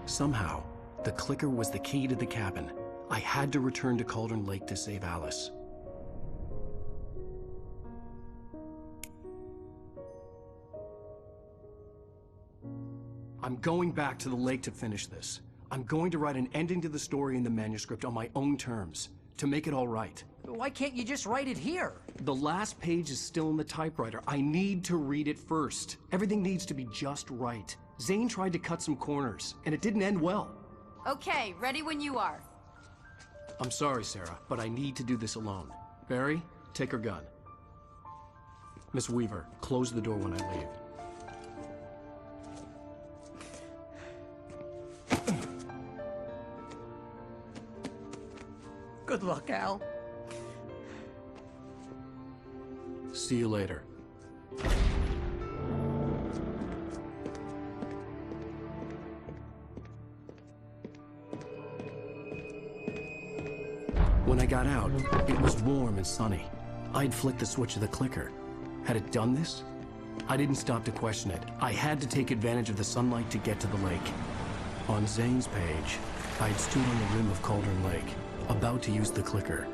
Somehow, the clicker was the key to the cabin. I had to return to Cauldron Lake to save Alice. I'm going back to the lake to finish this. I'm going to write an ending to the story in the manuscript on my own terms, to make it all right. Why can't you just write it here? The last page is still in the typewriter. I need to read it first. Everything needs to be just right. Zane tried to cut some corners, and it didn't end well. Okay, ready when you are. I'm sorry, Sarah, but I need to do this alone. Barry, take her gun. Miss Weaver, close the door when I leave. Good luck, Al. See you later. When I got out, it was warm and sunny. I'd flicked the switch of the clicker. Had it done this? I didn't stop to question it. I had to take advantage of the sunlight to get to the lake. On Zane's page, I'd stood on the rim of Cauldron Lake, about to use the clicker.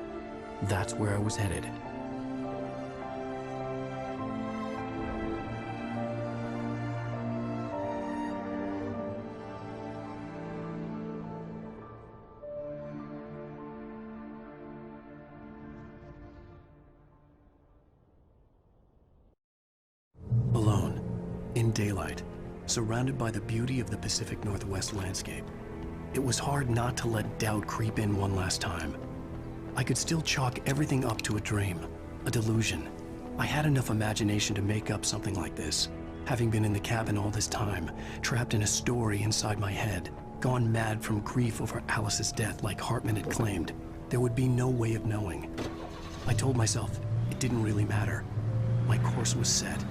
That's where I was headed. Alone, in daylight, surrounded by the beauty of the Pacific Northwest landscape, it was hard not to let doubt creep in one last time. I could still chalk everything up to a dream, a delusion. I had enough imagination to make up something like this, having been in the cabin all this time, trapped in a story inside my head, gone mad from grief over Alice's death like Hartman had claimed. There would be no way of knowing. I told myself it didn't really matter. My course was set.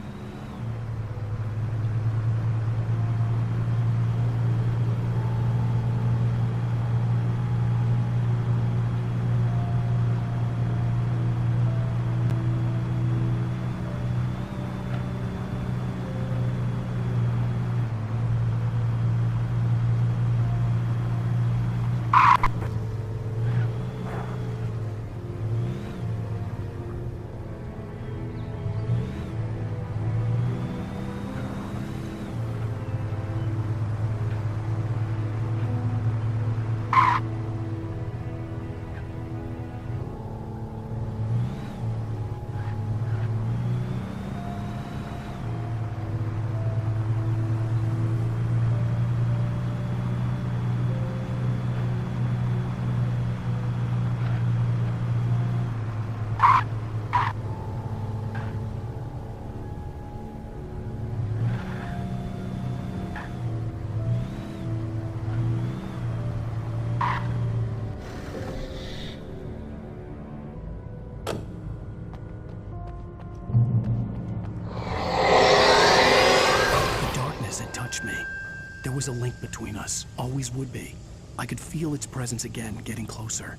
There was a link between us, always would be. I could feel its presence again, getting closer.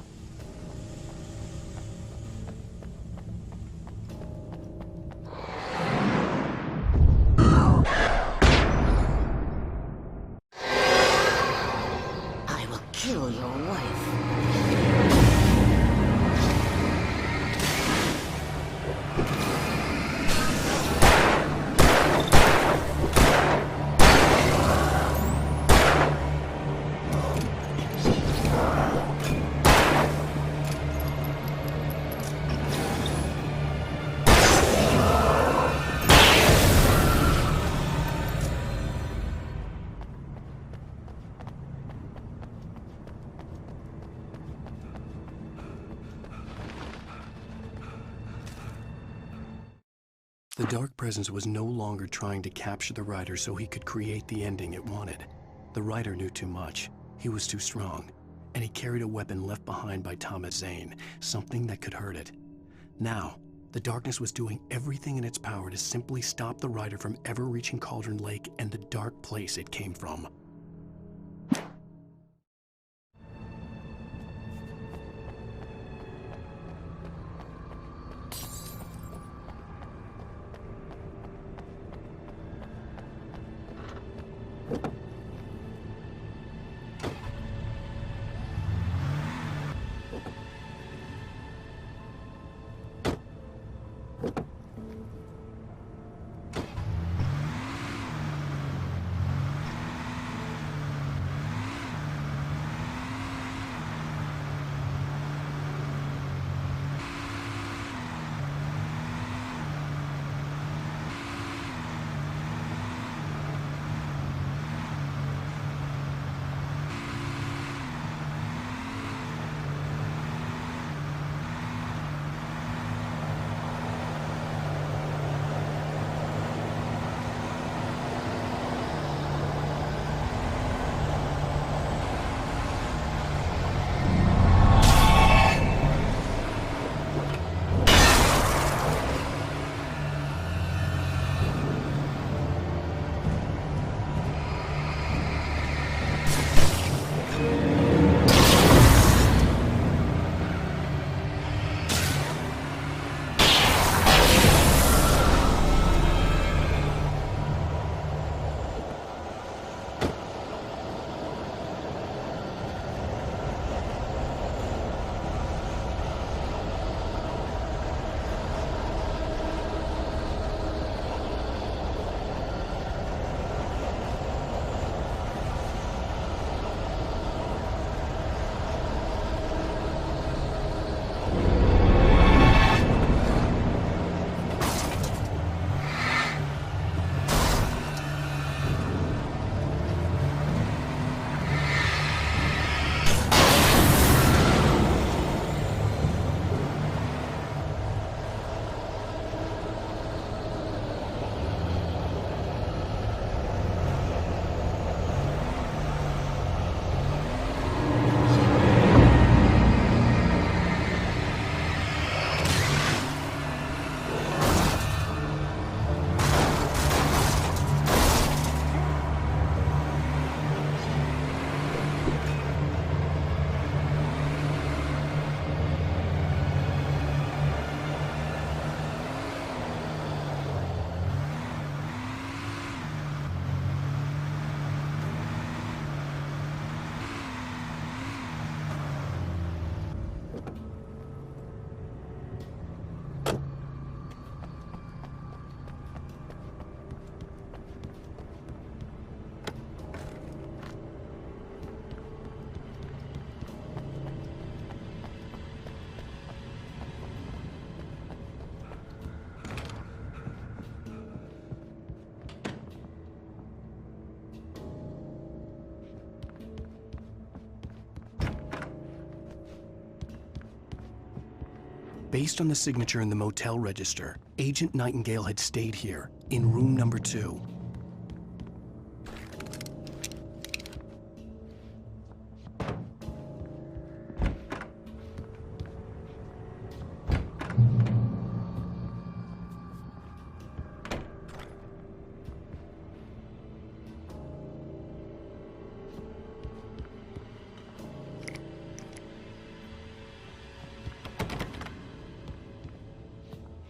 I will kill your wife. The Dark Presence was no longer trying to capture the writer so he could create the ending it wanted. The writer knew too much. He was too strong. And he carried a weapon left behind by Thomas Zane, something that could hurt it. Now, the darkness was doing everything in its power to simply stop the writer from ever reaching Cauldron Lake and the dark place it came from. Based on the signature in the motel register, Agent Nightingale had stayed here, in room number 2.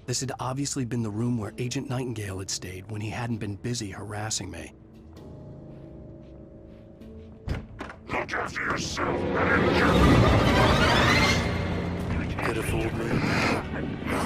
This had obviously been the room where Agent Nightingale had stayed when he hadn't been busy harassing me. Look after yourself, manager! Could have fooled me.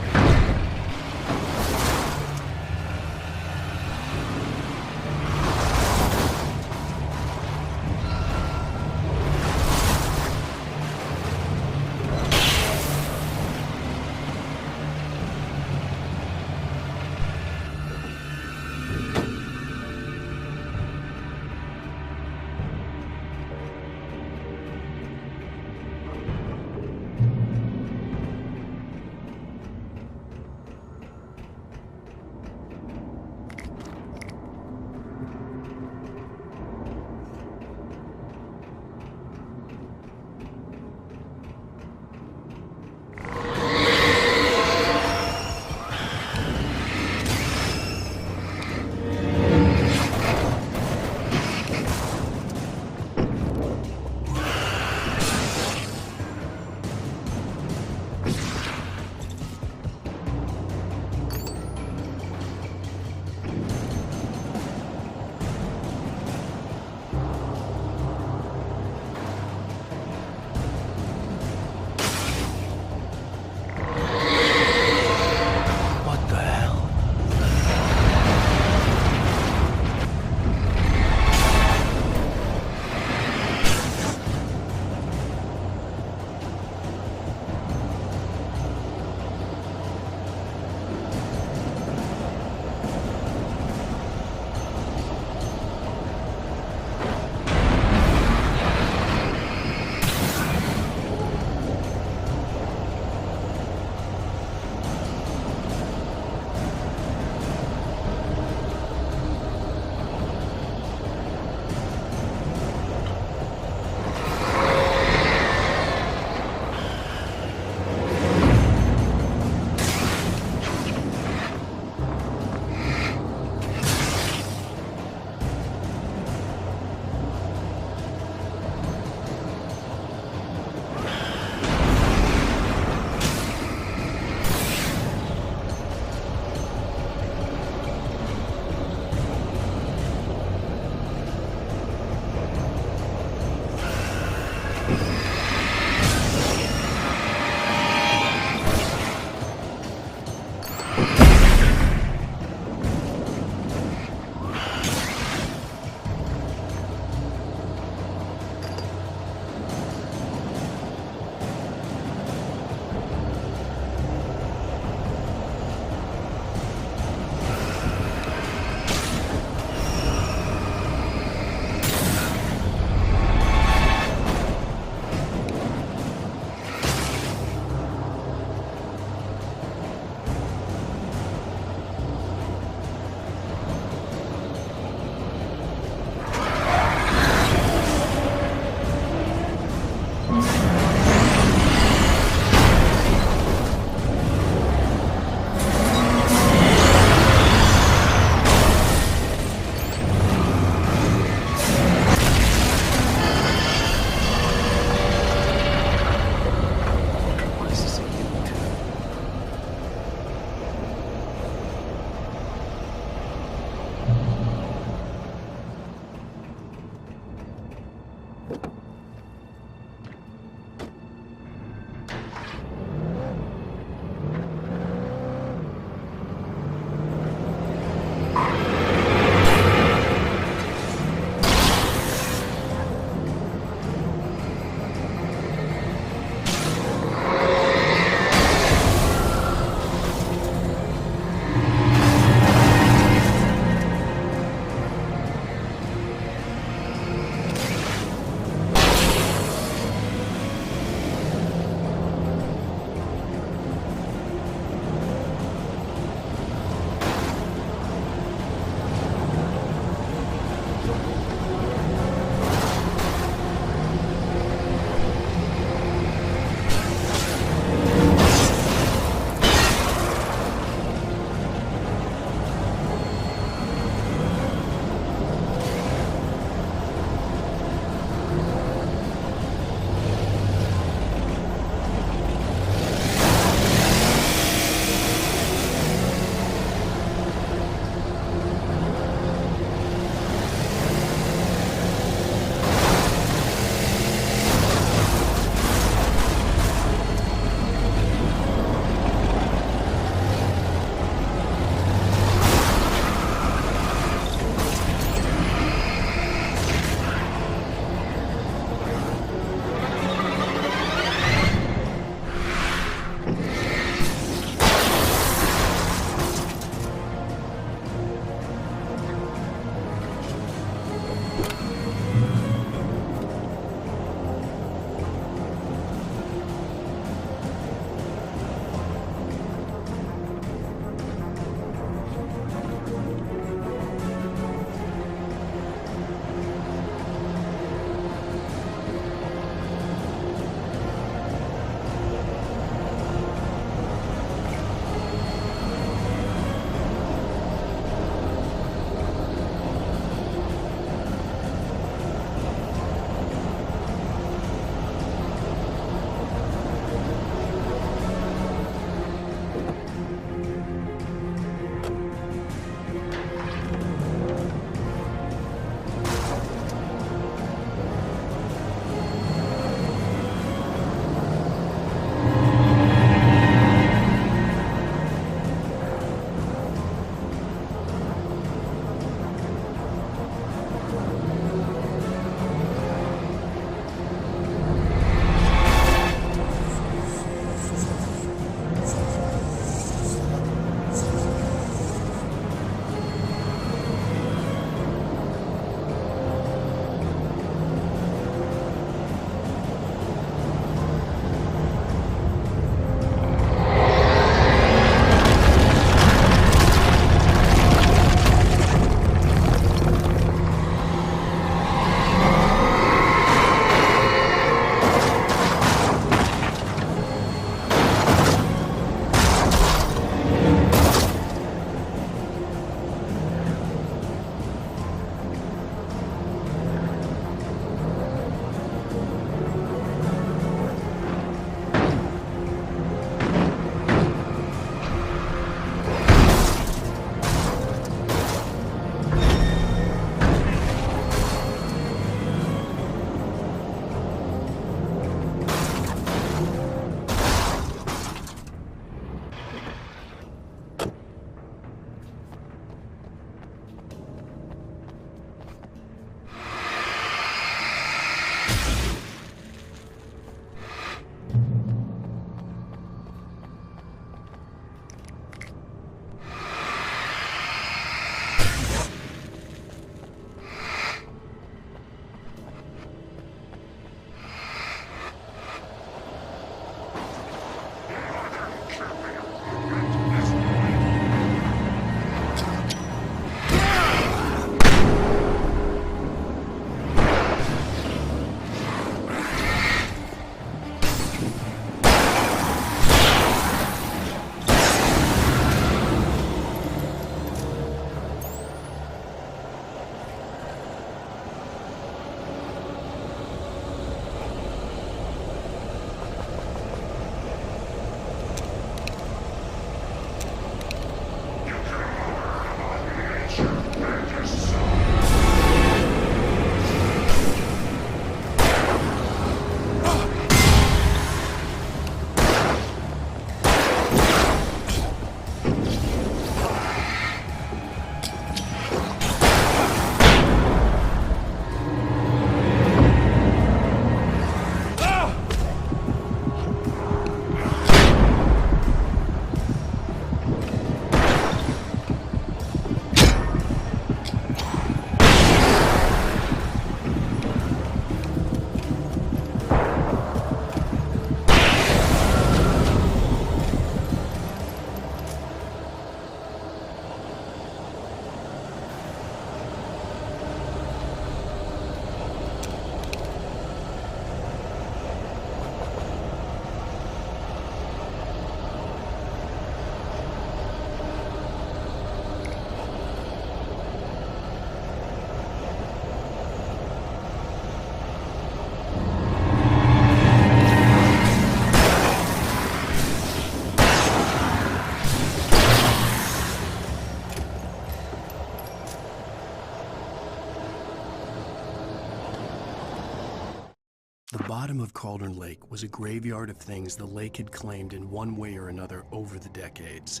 The bottom of Cauldron Lake was a graveyard of things the lake had claimed in one way or another over the decades.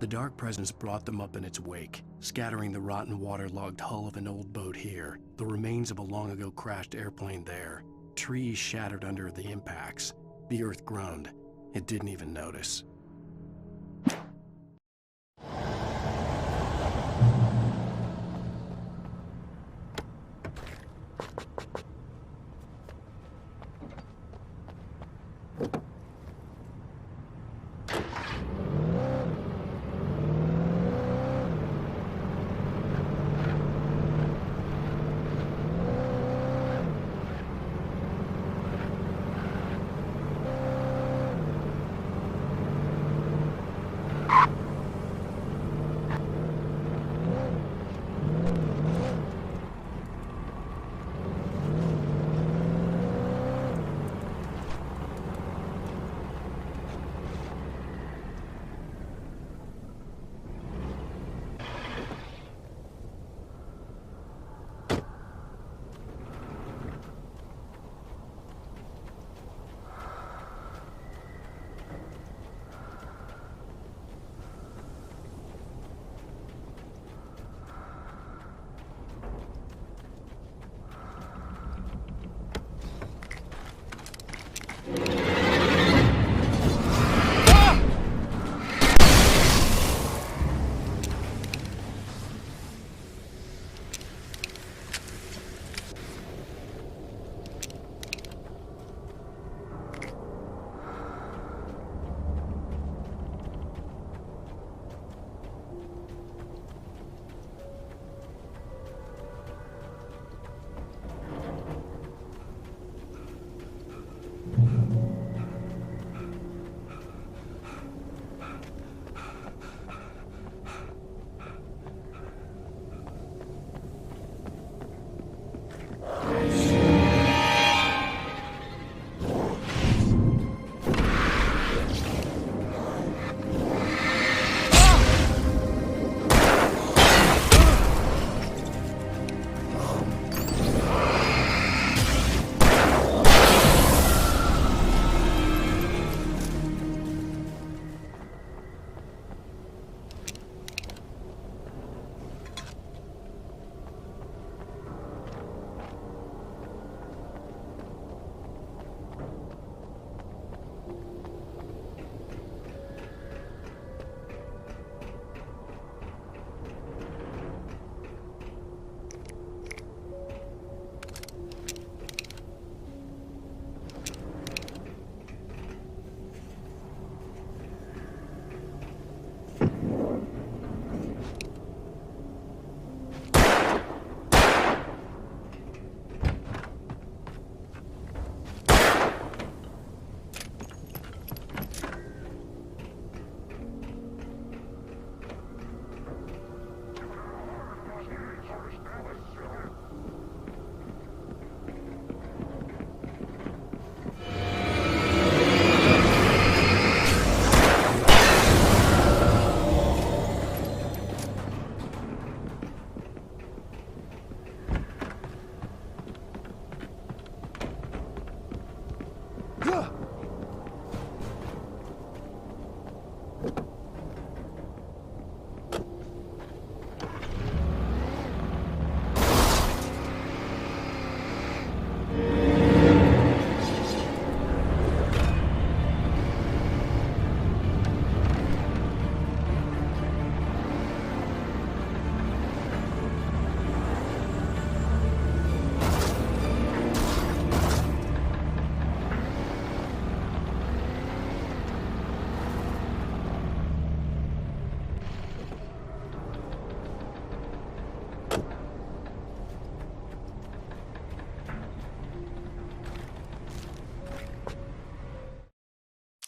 The dark presence brought them up in its wake, scattering the rotten waterlogged hull of an old boat here, the remains of a long-ago crashed airplane there, trees shattered under the impacts. The earth groaned. It didn't even notice.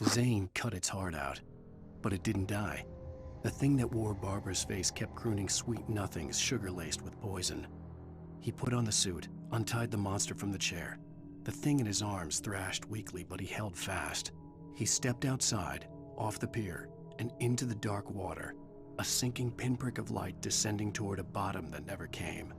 Zane cut its heart out, but it didn't die. The thing that wore Barbara's face kept crooning sweet nothings sugar-laced with poison. He put on the suit, untied the monster from the chair. The thing in his arms thrashed weakly, but he held fast. He stepped outside, off the pier, and into the dark water, a sinking pinprick of light descending toward a bottom that never came.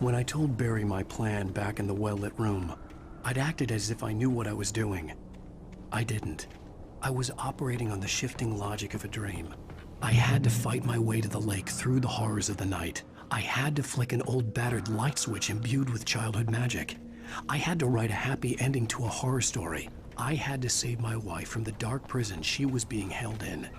When I told Barry my plan back in the well-lit room, I'd acted as if I knew what I was doing. I didn't. I was operating on the shifting logic of a dream. I had to fight my way to the lake through the horrors of the night. I had to flick an old battered light switch imbued with childhood magic. I had to write a happy ending to a horror story. I had to save my wife from the dark prison she was being held in.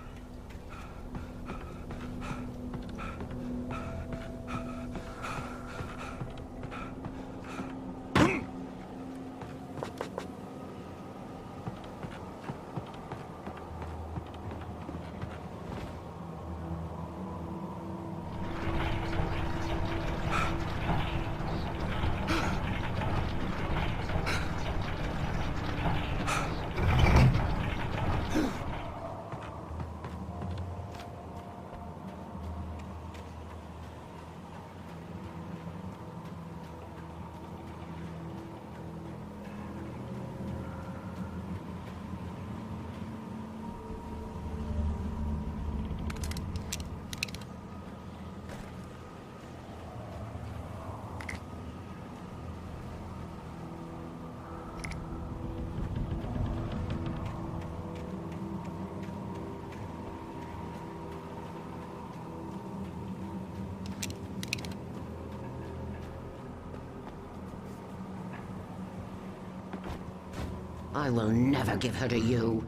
I will never give her to you.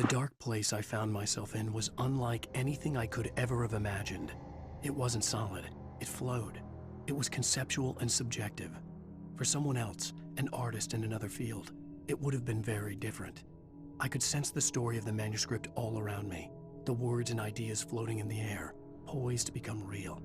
The dark place I found myself in was unlike anything I could ever have imagined. It wasn't solid. It flowed. It was conceptual and subjective. For someone else, an artist in another field, it would have been very different. I could sense the story of the manuscript all around me, the words and ideas floating in the air, poised to become real.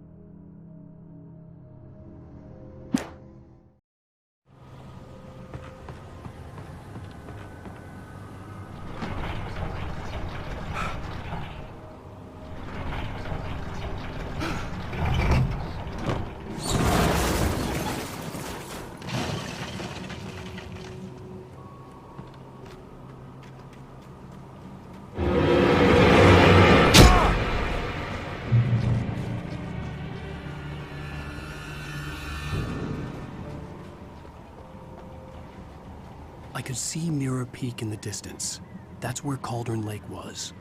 I could see Mirror Peak in the distance. That's where Cauldron Lake was.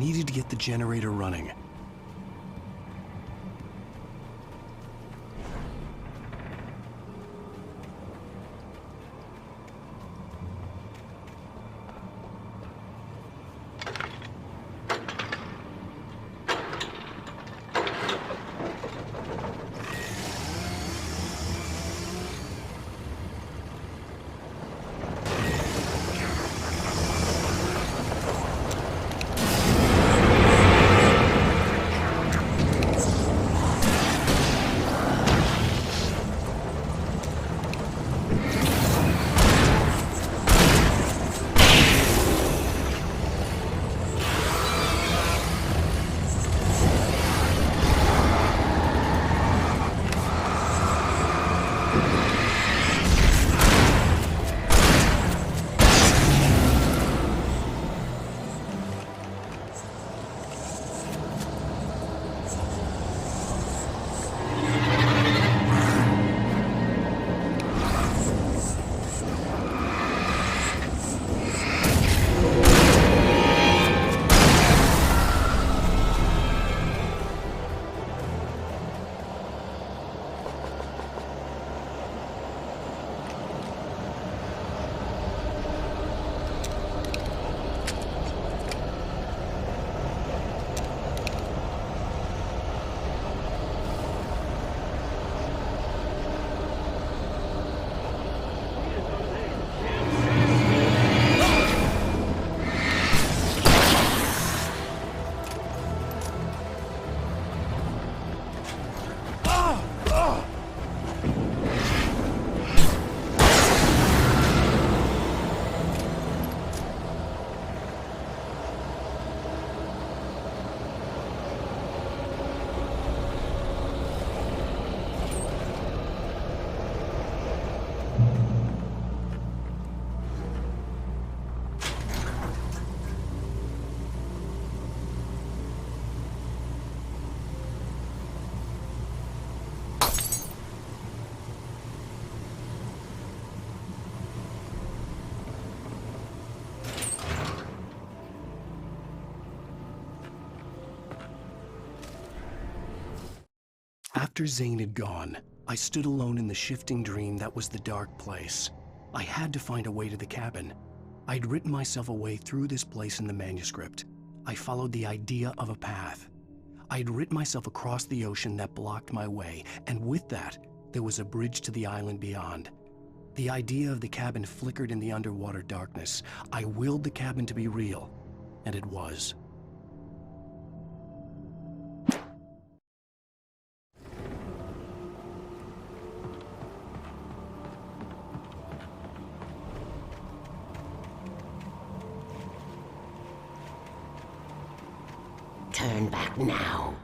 needed to get the generator running. After Zane had gone, I stood alone in the shifting dream that was the dark place. I had to find a way to the cabin. I'd written myself a way through this place in the manuscript. I followed the idea of a path. I'd written myself across the ocean that blocked my way, and with that, there was a bridge to the island beyond. The idea of the cabin flickered in the underwater darkness. I willed the cabin to be real, and it was. Turn back now.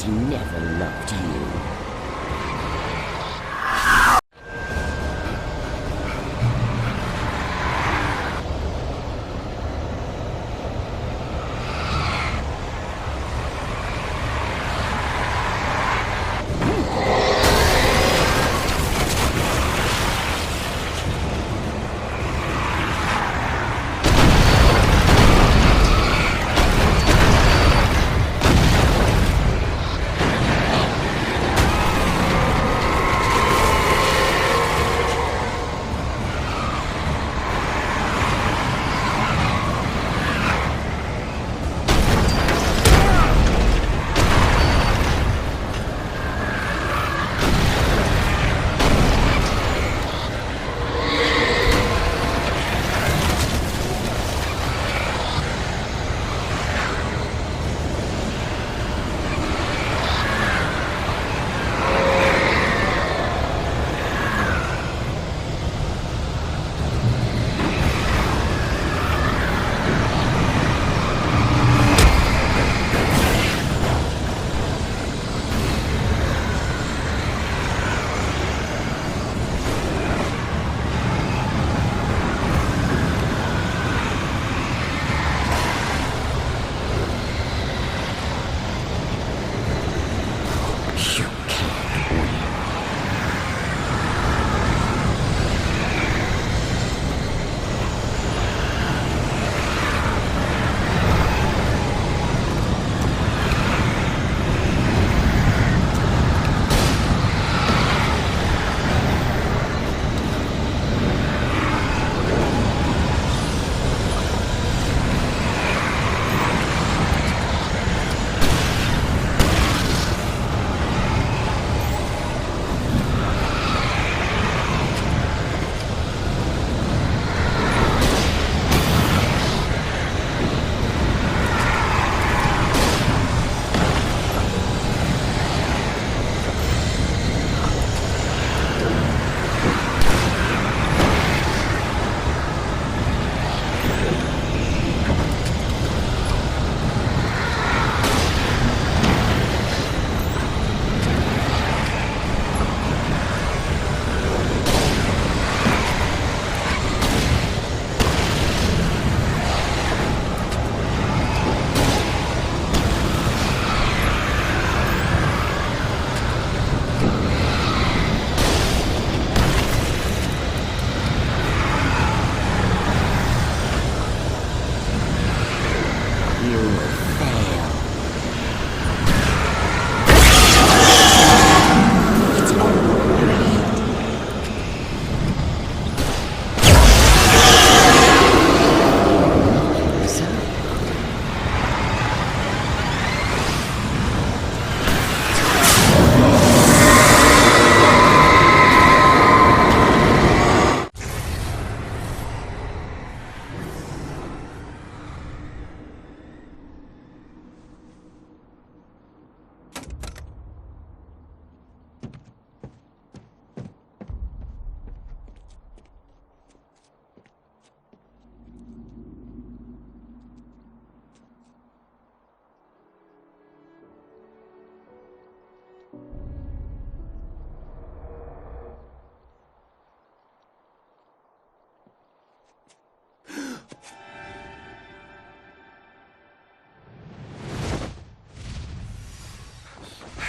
has never loved you.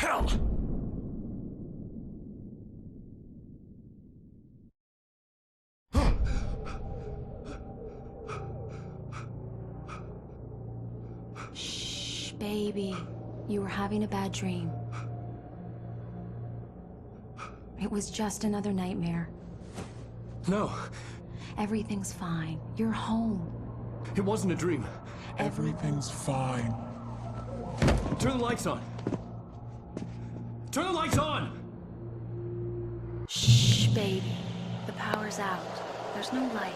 Hell! Shh, baby. You were having a bad dream. It was just another nightmare. No. Everything's fine. You're home. It wasn't a dream. Everything's fine. Turn the lights on. Turn the lights on! Shh, baby. The power's out. There's no light.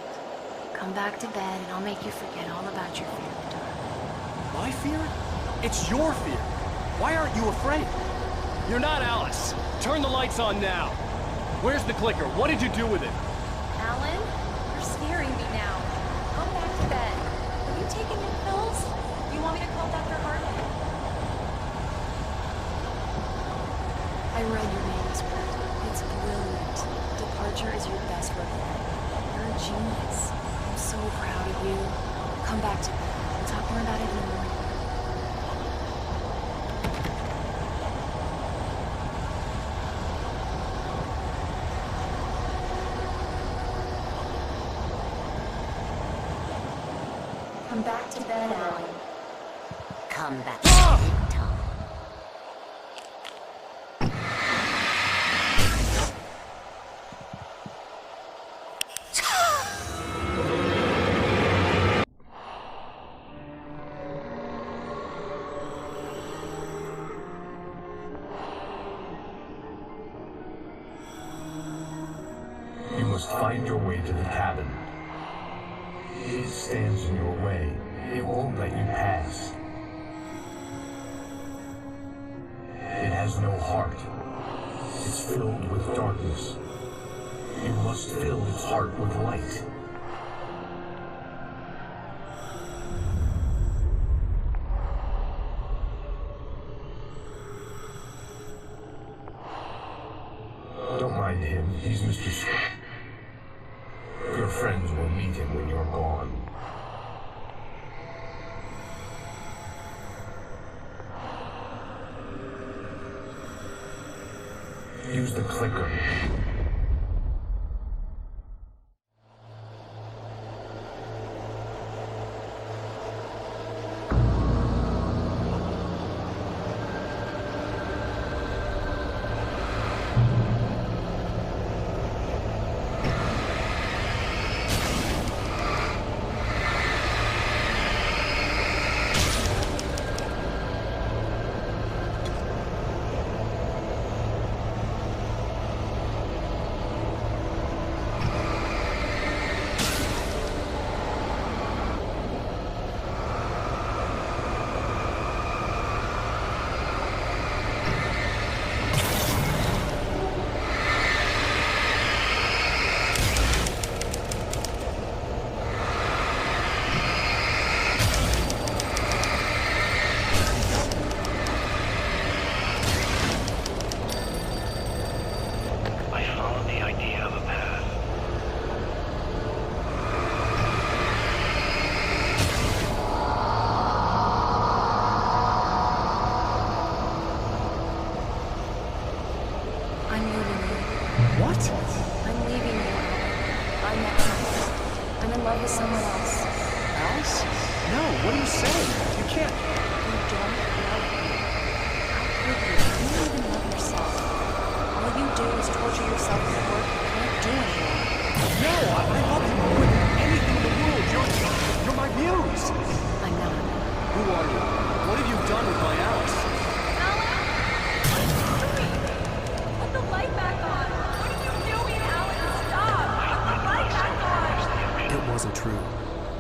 Come back to bed and I'll make you forget all about your fear of the dark. My fear? It's your fear. Why aren't you afraid? You're not Alice. Turn the lights on now. Where's the clicker? What did you do with it? Alan, you're scaring me now. Come back to bed. Have you taken your pills? You want me to call Dr. Hartman? genius. I'm so proud of you. Come back to me. We'll talk more about it in the morning. Come back to bed, Alan. Come back to bed, Tom. You must find your way to the cabin. It stands in your way. It won't let you pass. It has no heart. It's filled with darkness. You must fill its heart with light. Don't mind him. He's Mr. Scott. Your friends will meet him when you're gone. Use the clicker.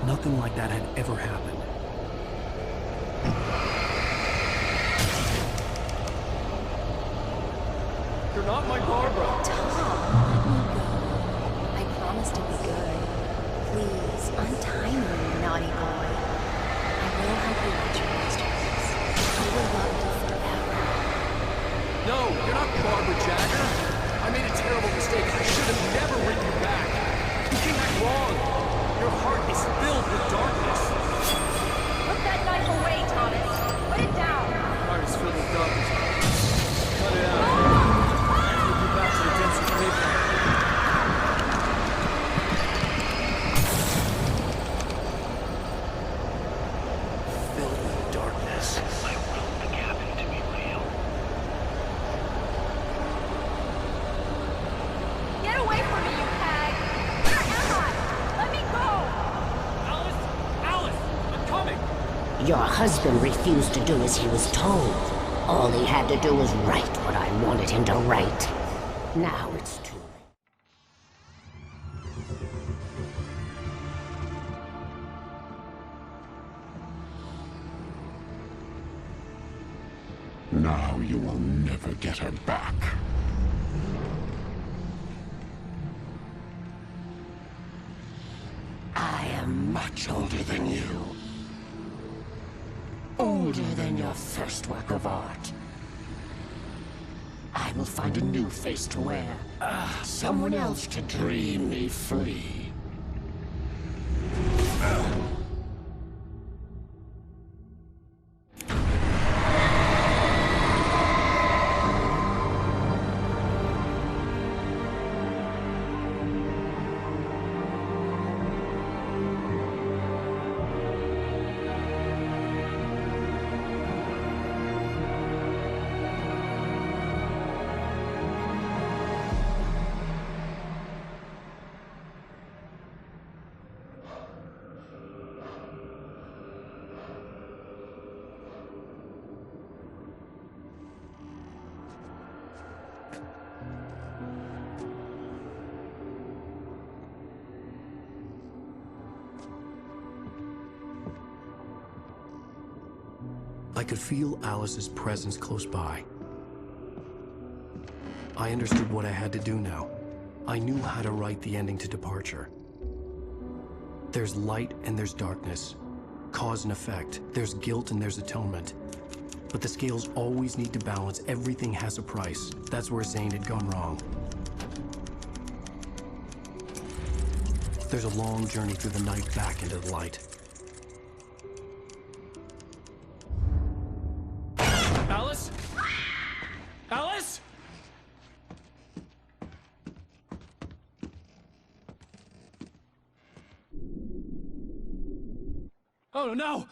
Nothing like that had ever happened. You're not my Barbara. Tom, let me go. I promise to be good. Please, untie me, you naughty boy. I will help you reach your masterpiece. I will love you forever. No, you're not Barbara Jagger. I made a terrible mistake. I should have never written you back. You came back wrong. Your heart is filled with darkness. Put that knife away, Thomas. Put it down. Your heart is filled with darkness. Cut it out. We'll get back to the dense pavement. Filled with darkness. I willed the cabin to be real. Get away from me, you hag! Where am I? Let me go! Alice, I'm coming! Your husband refused to do as he was told. All he had to do was write what I wanted him to write. Now it's too late. Now you will never get her back. I am Much older than you. Older than your first work of art. I will find a new face to wear. Someone else to dream me free. I could feel Alice's presence close by. I understood what I had to do now. I knew how to write the ending to Departure. There's light and there's darkness. Cause and effect. There's guilt and there's atonement. But the scales always need to balance. Everything has a price. That's where Zane had gone wrong. There's a long journey through the night back into the light. Alice? Alice? Oh no!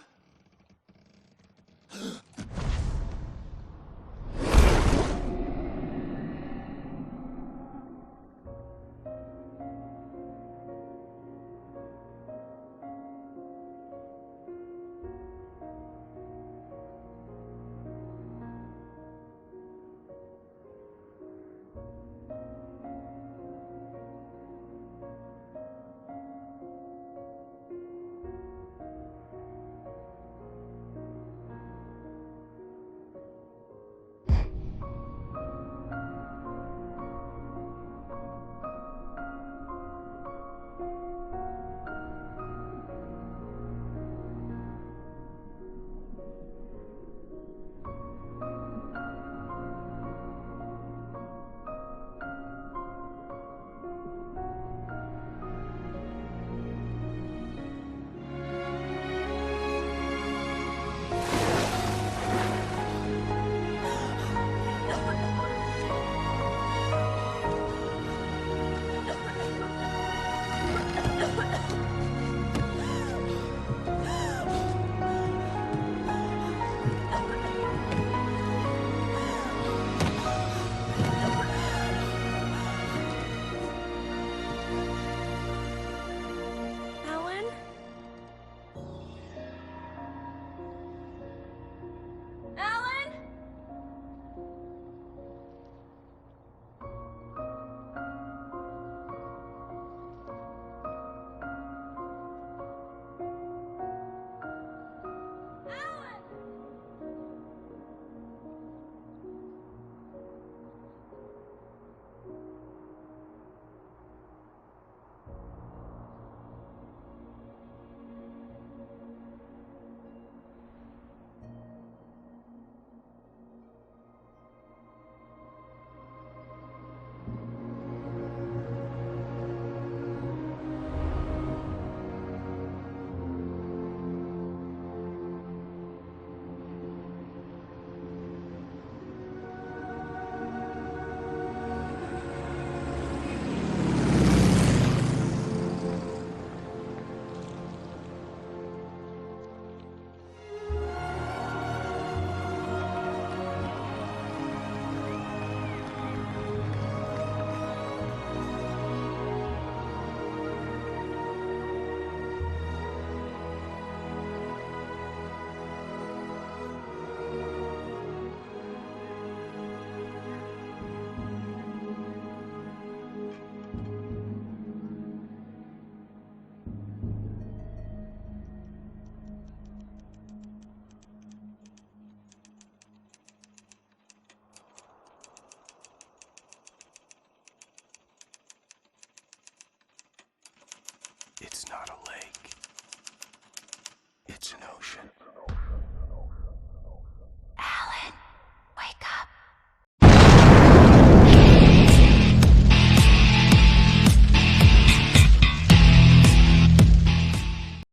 It's not a lake. It's an ocean.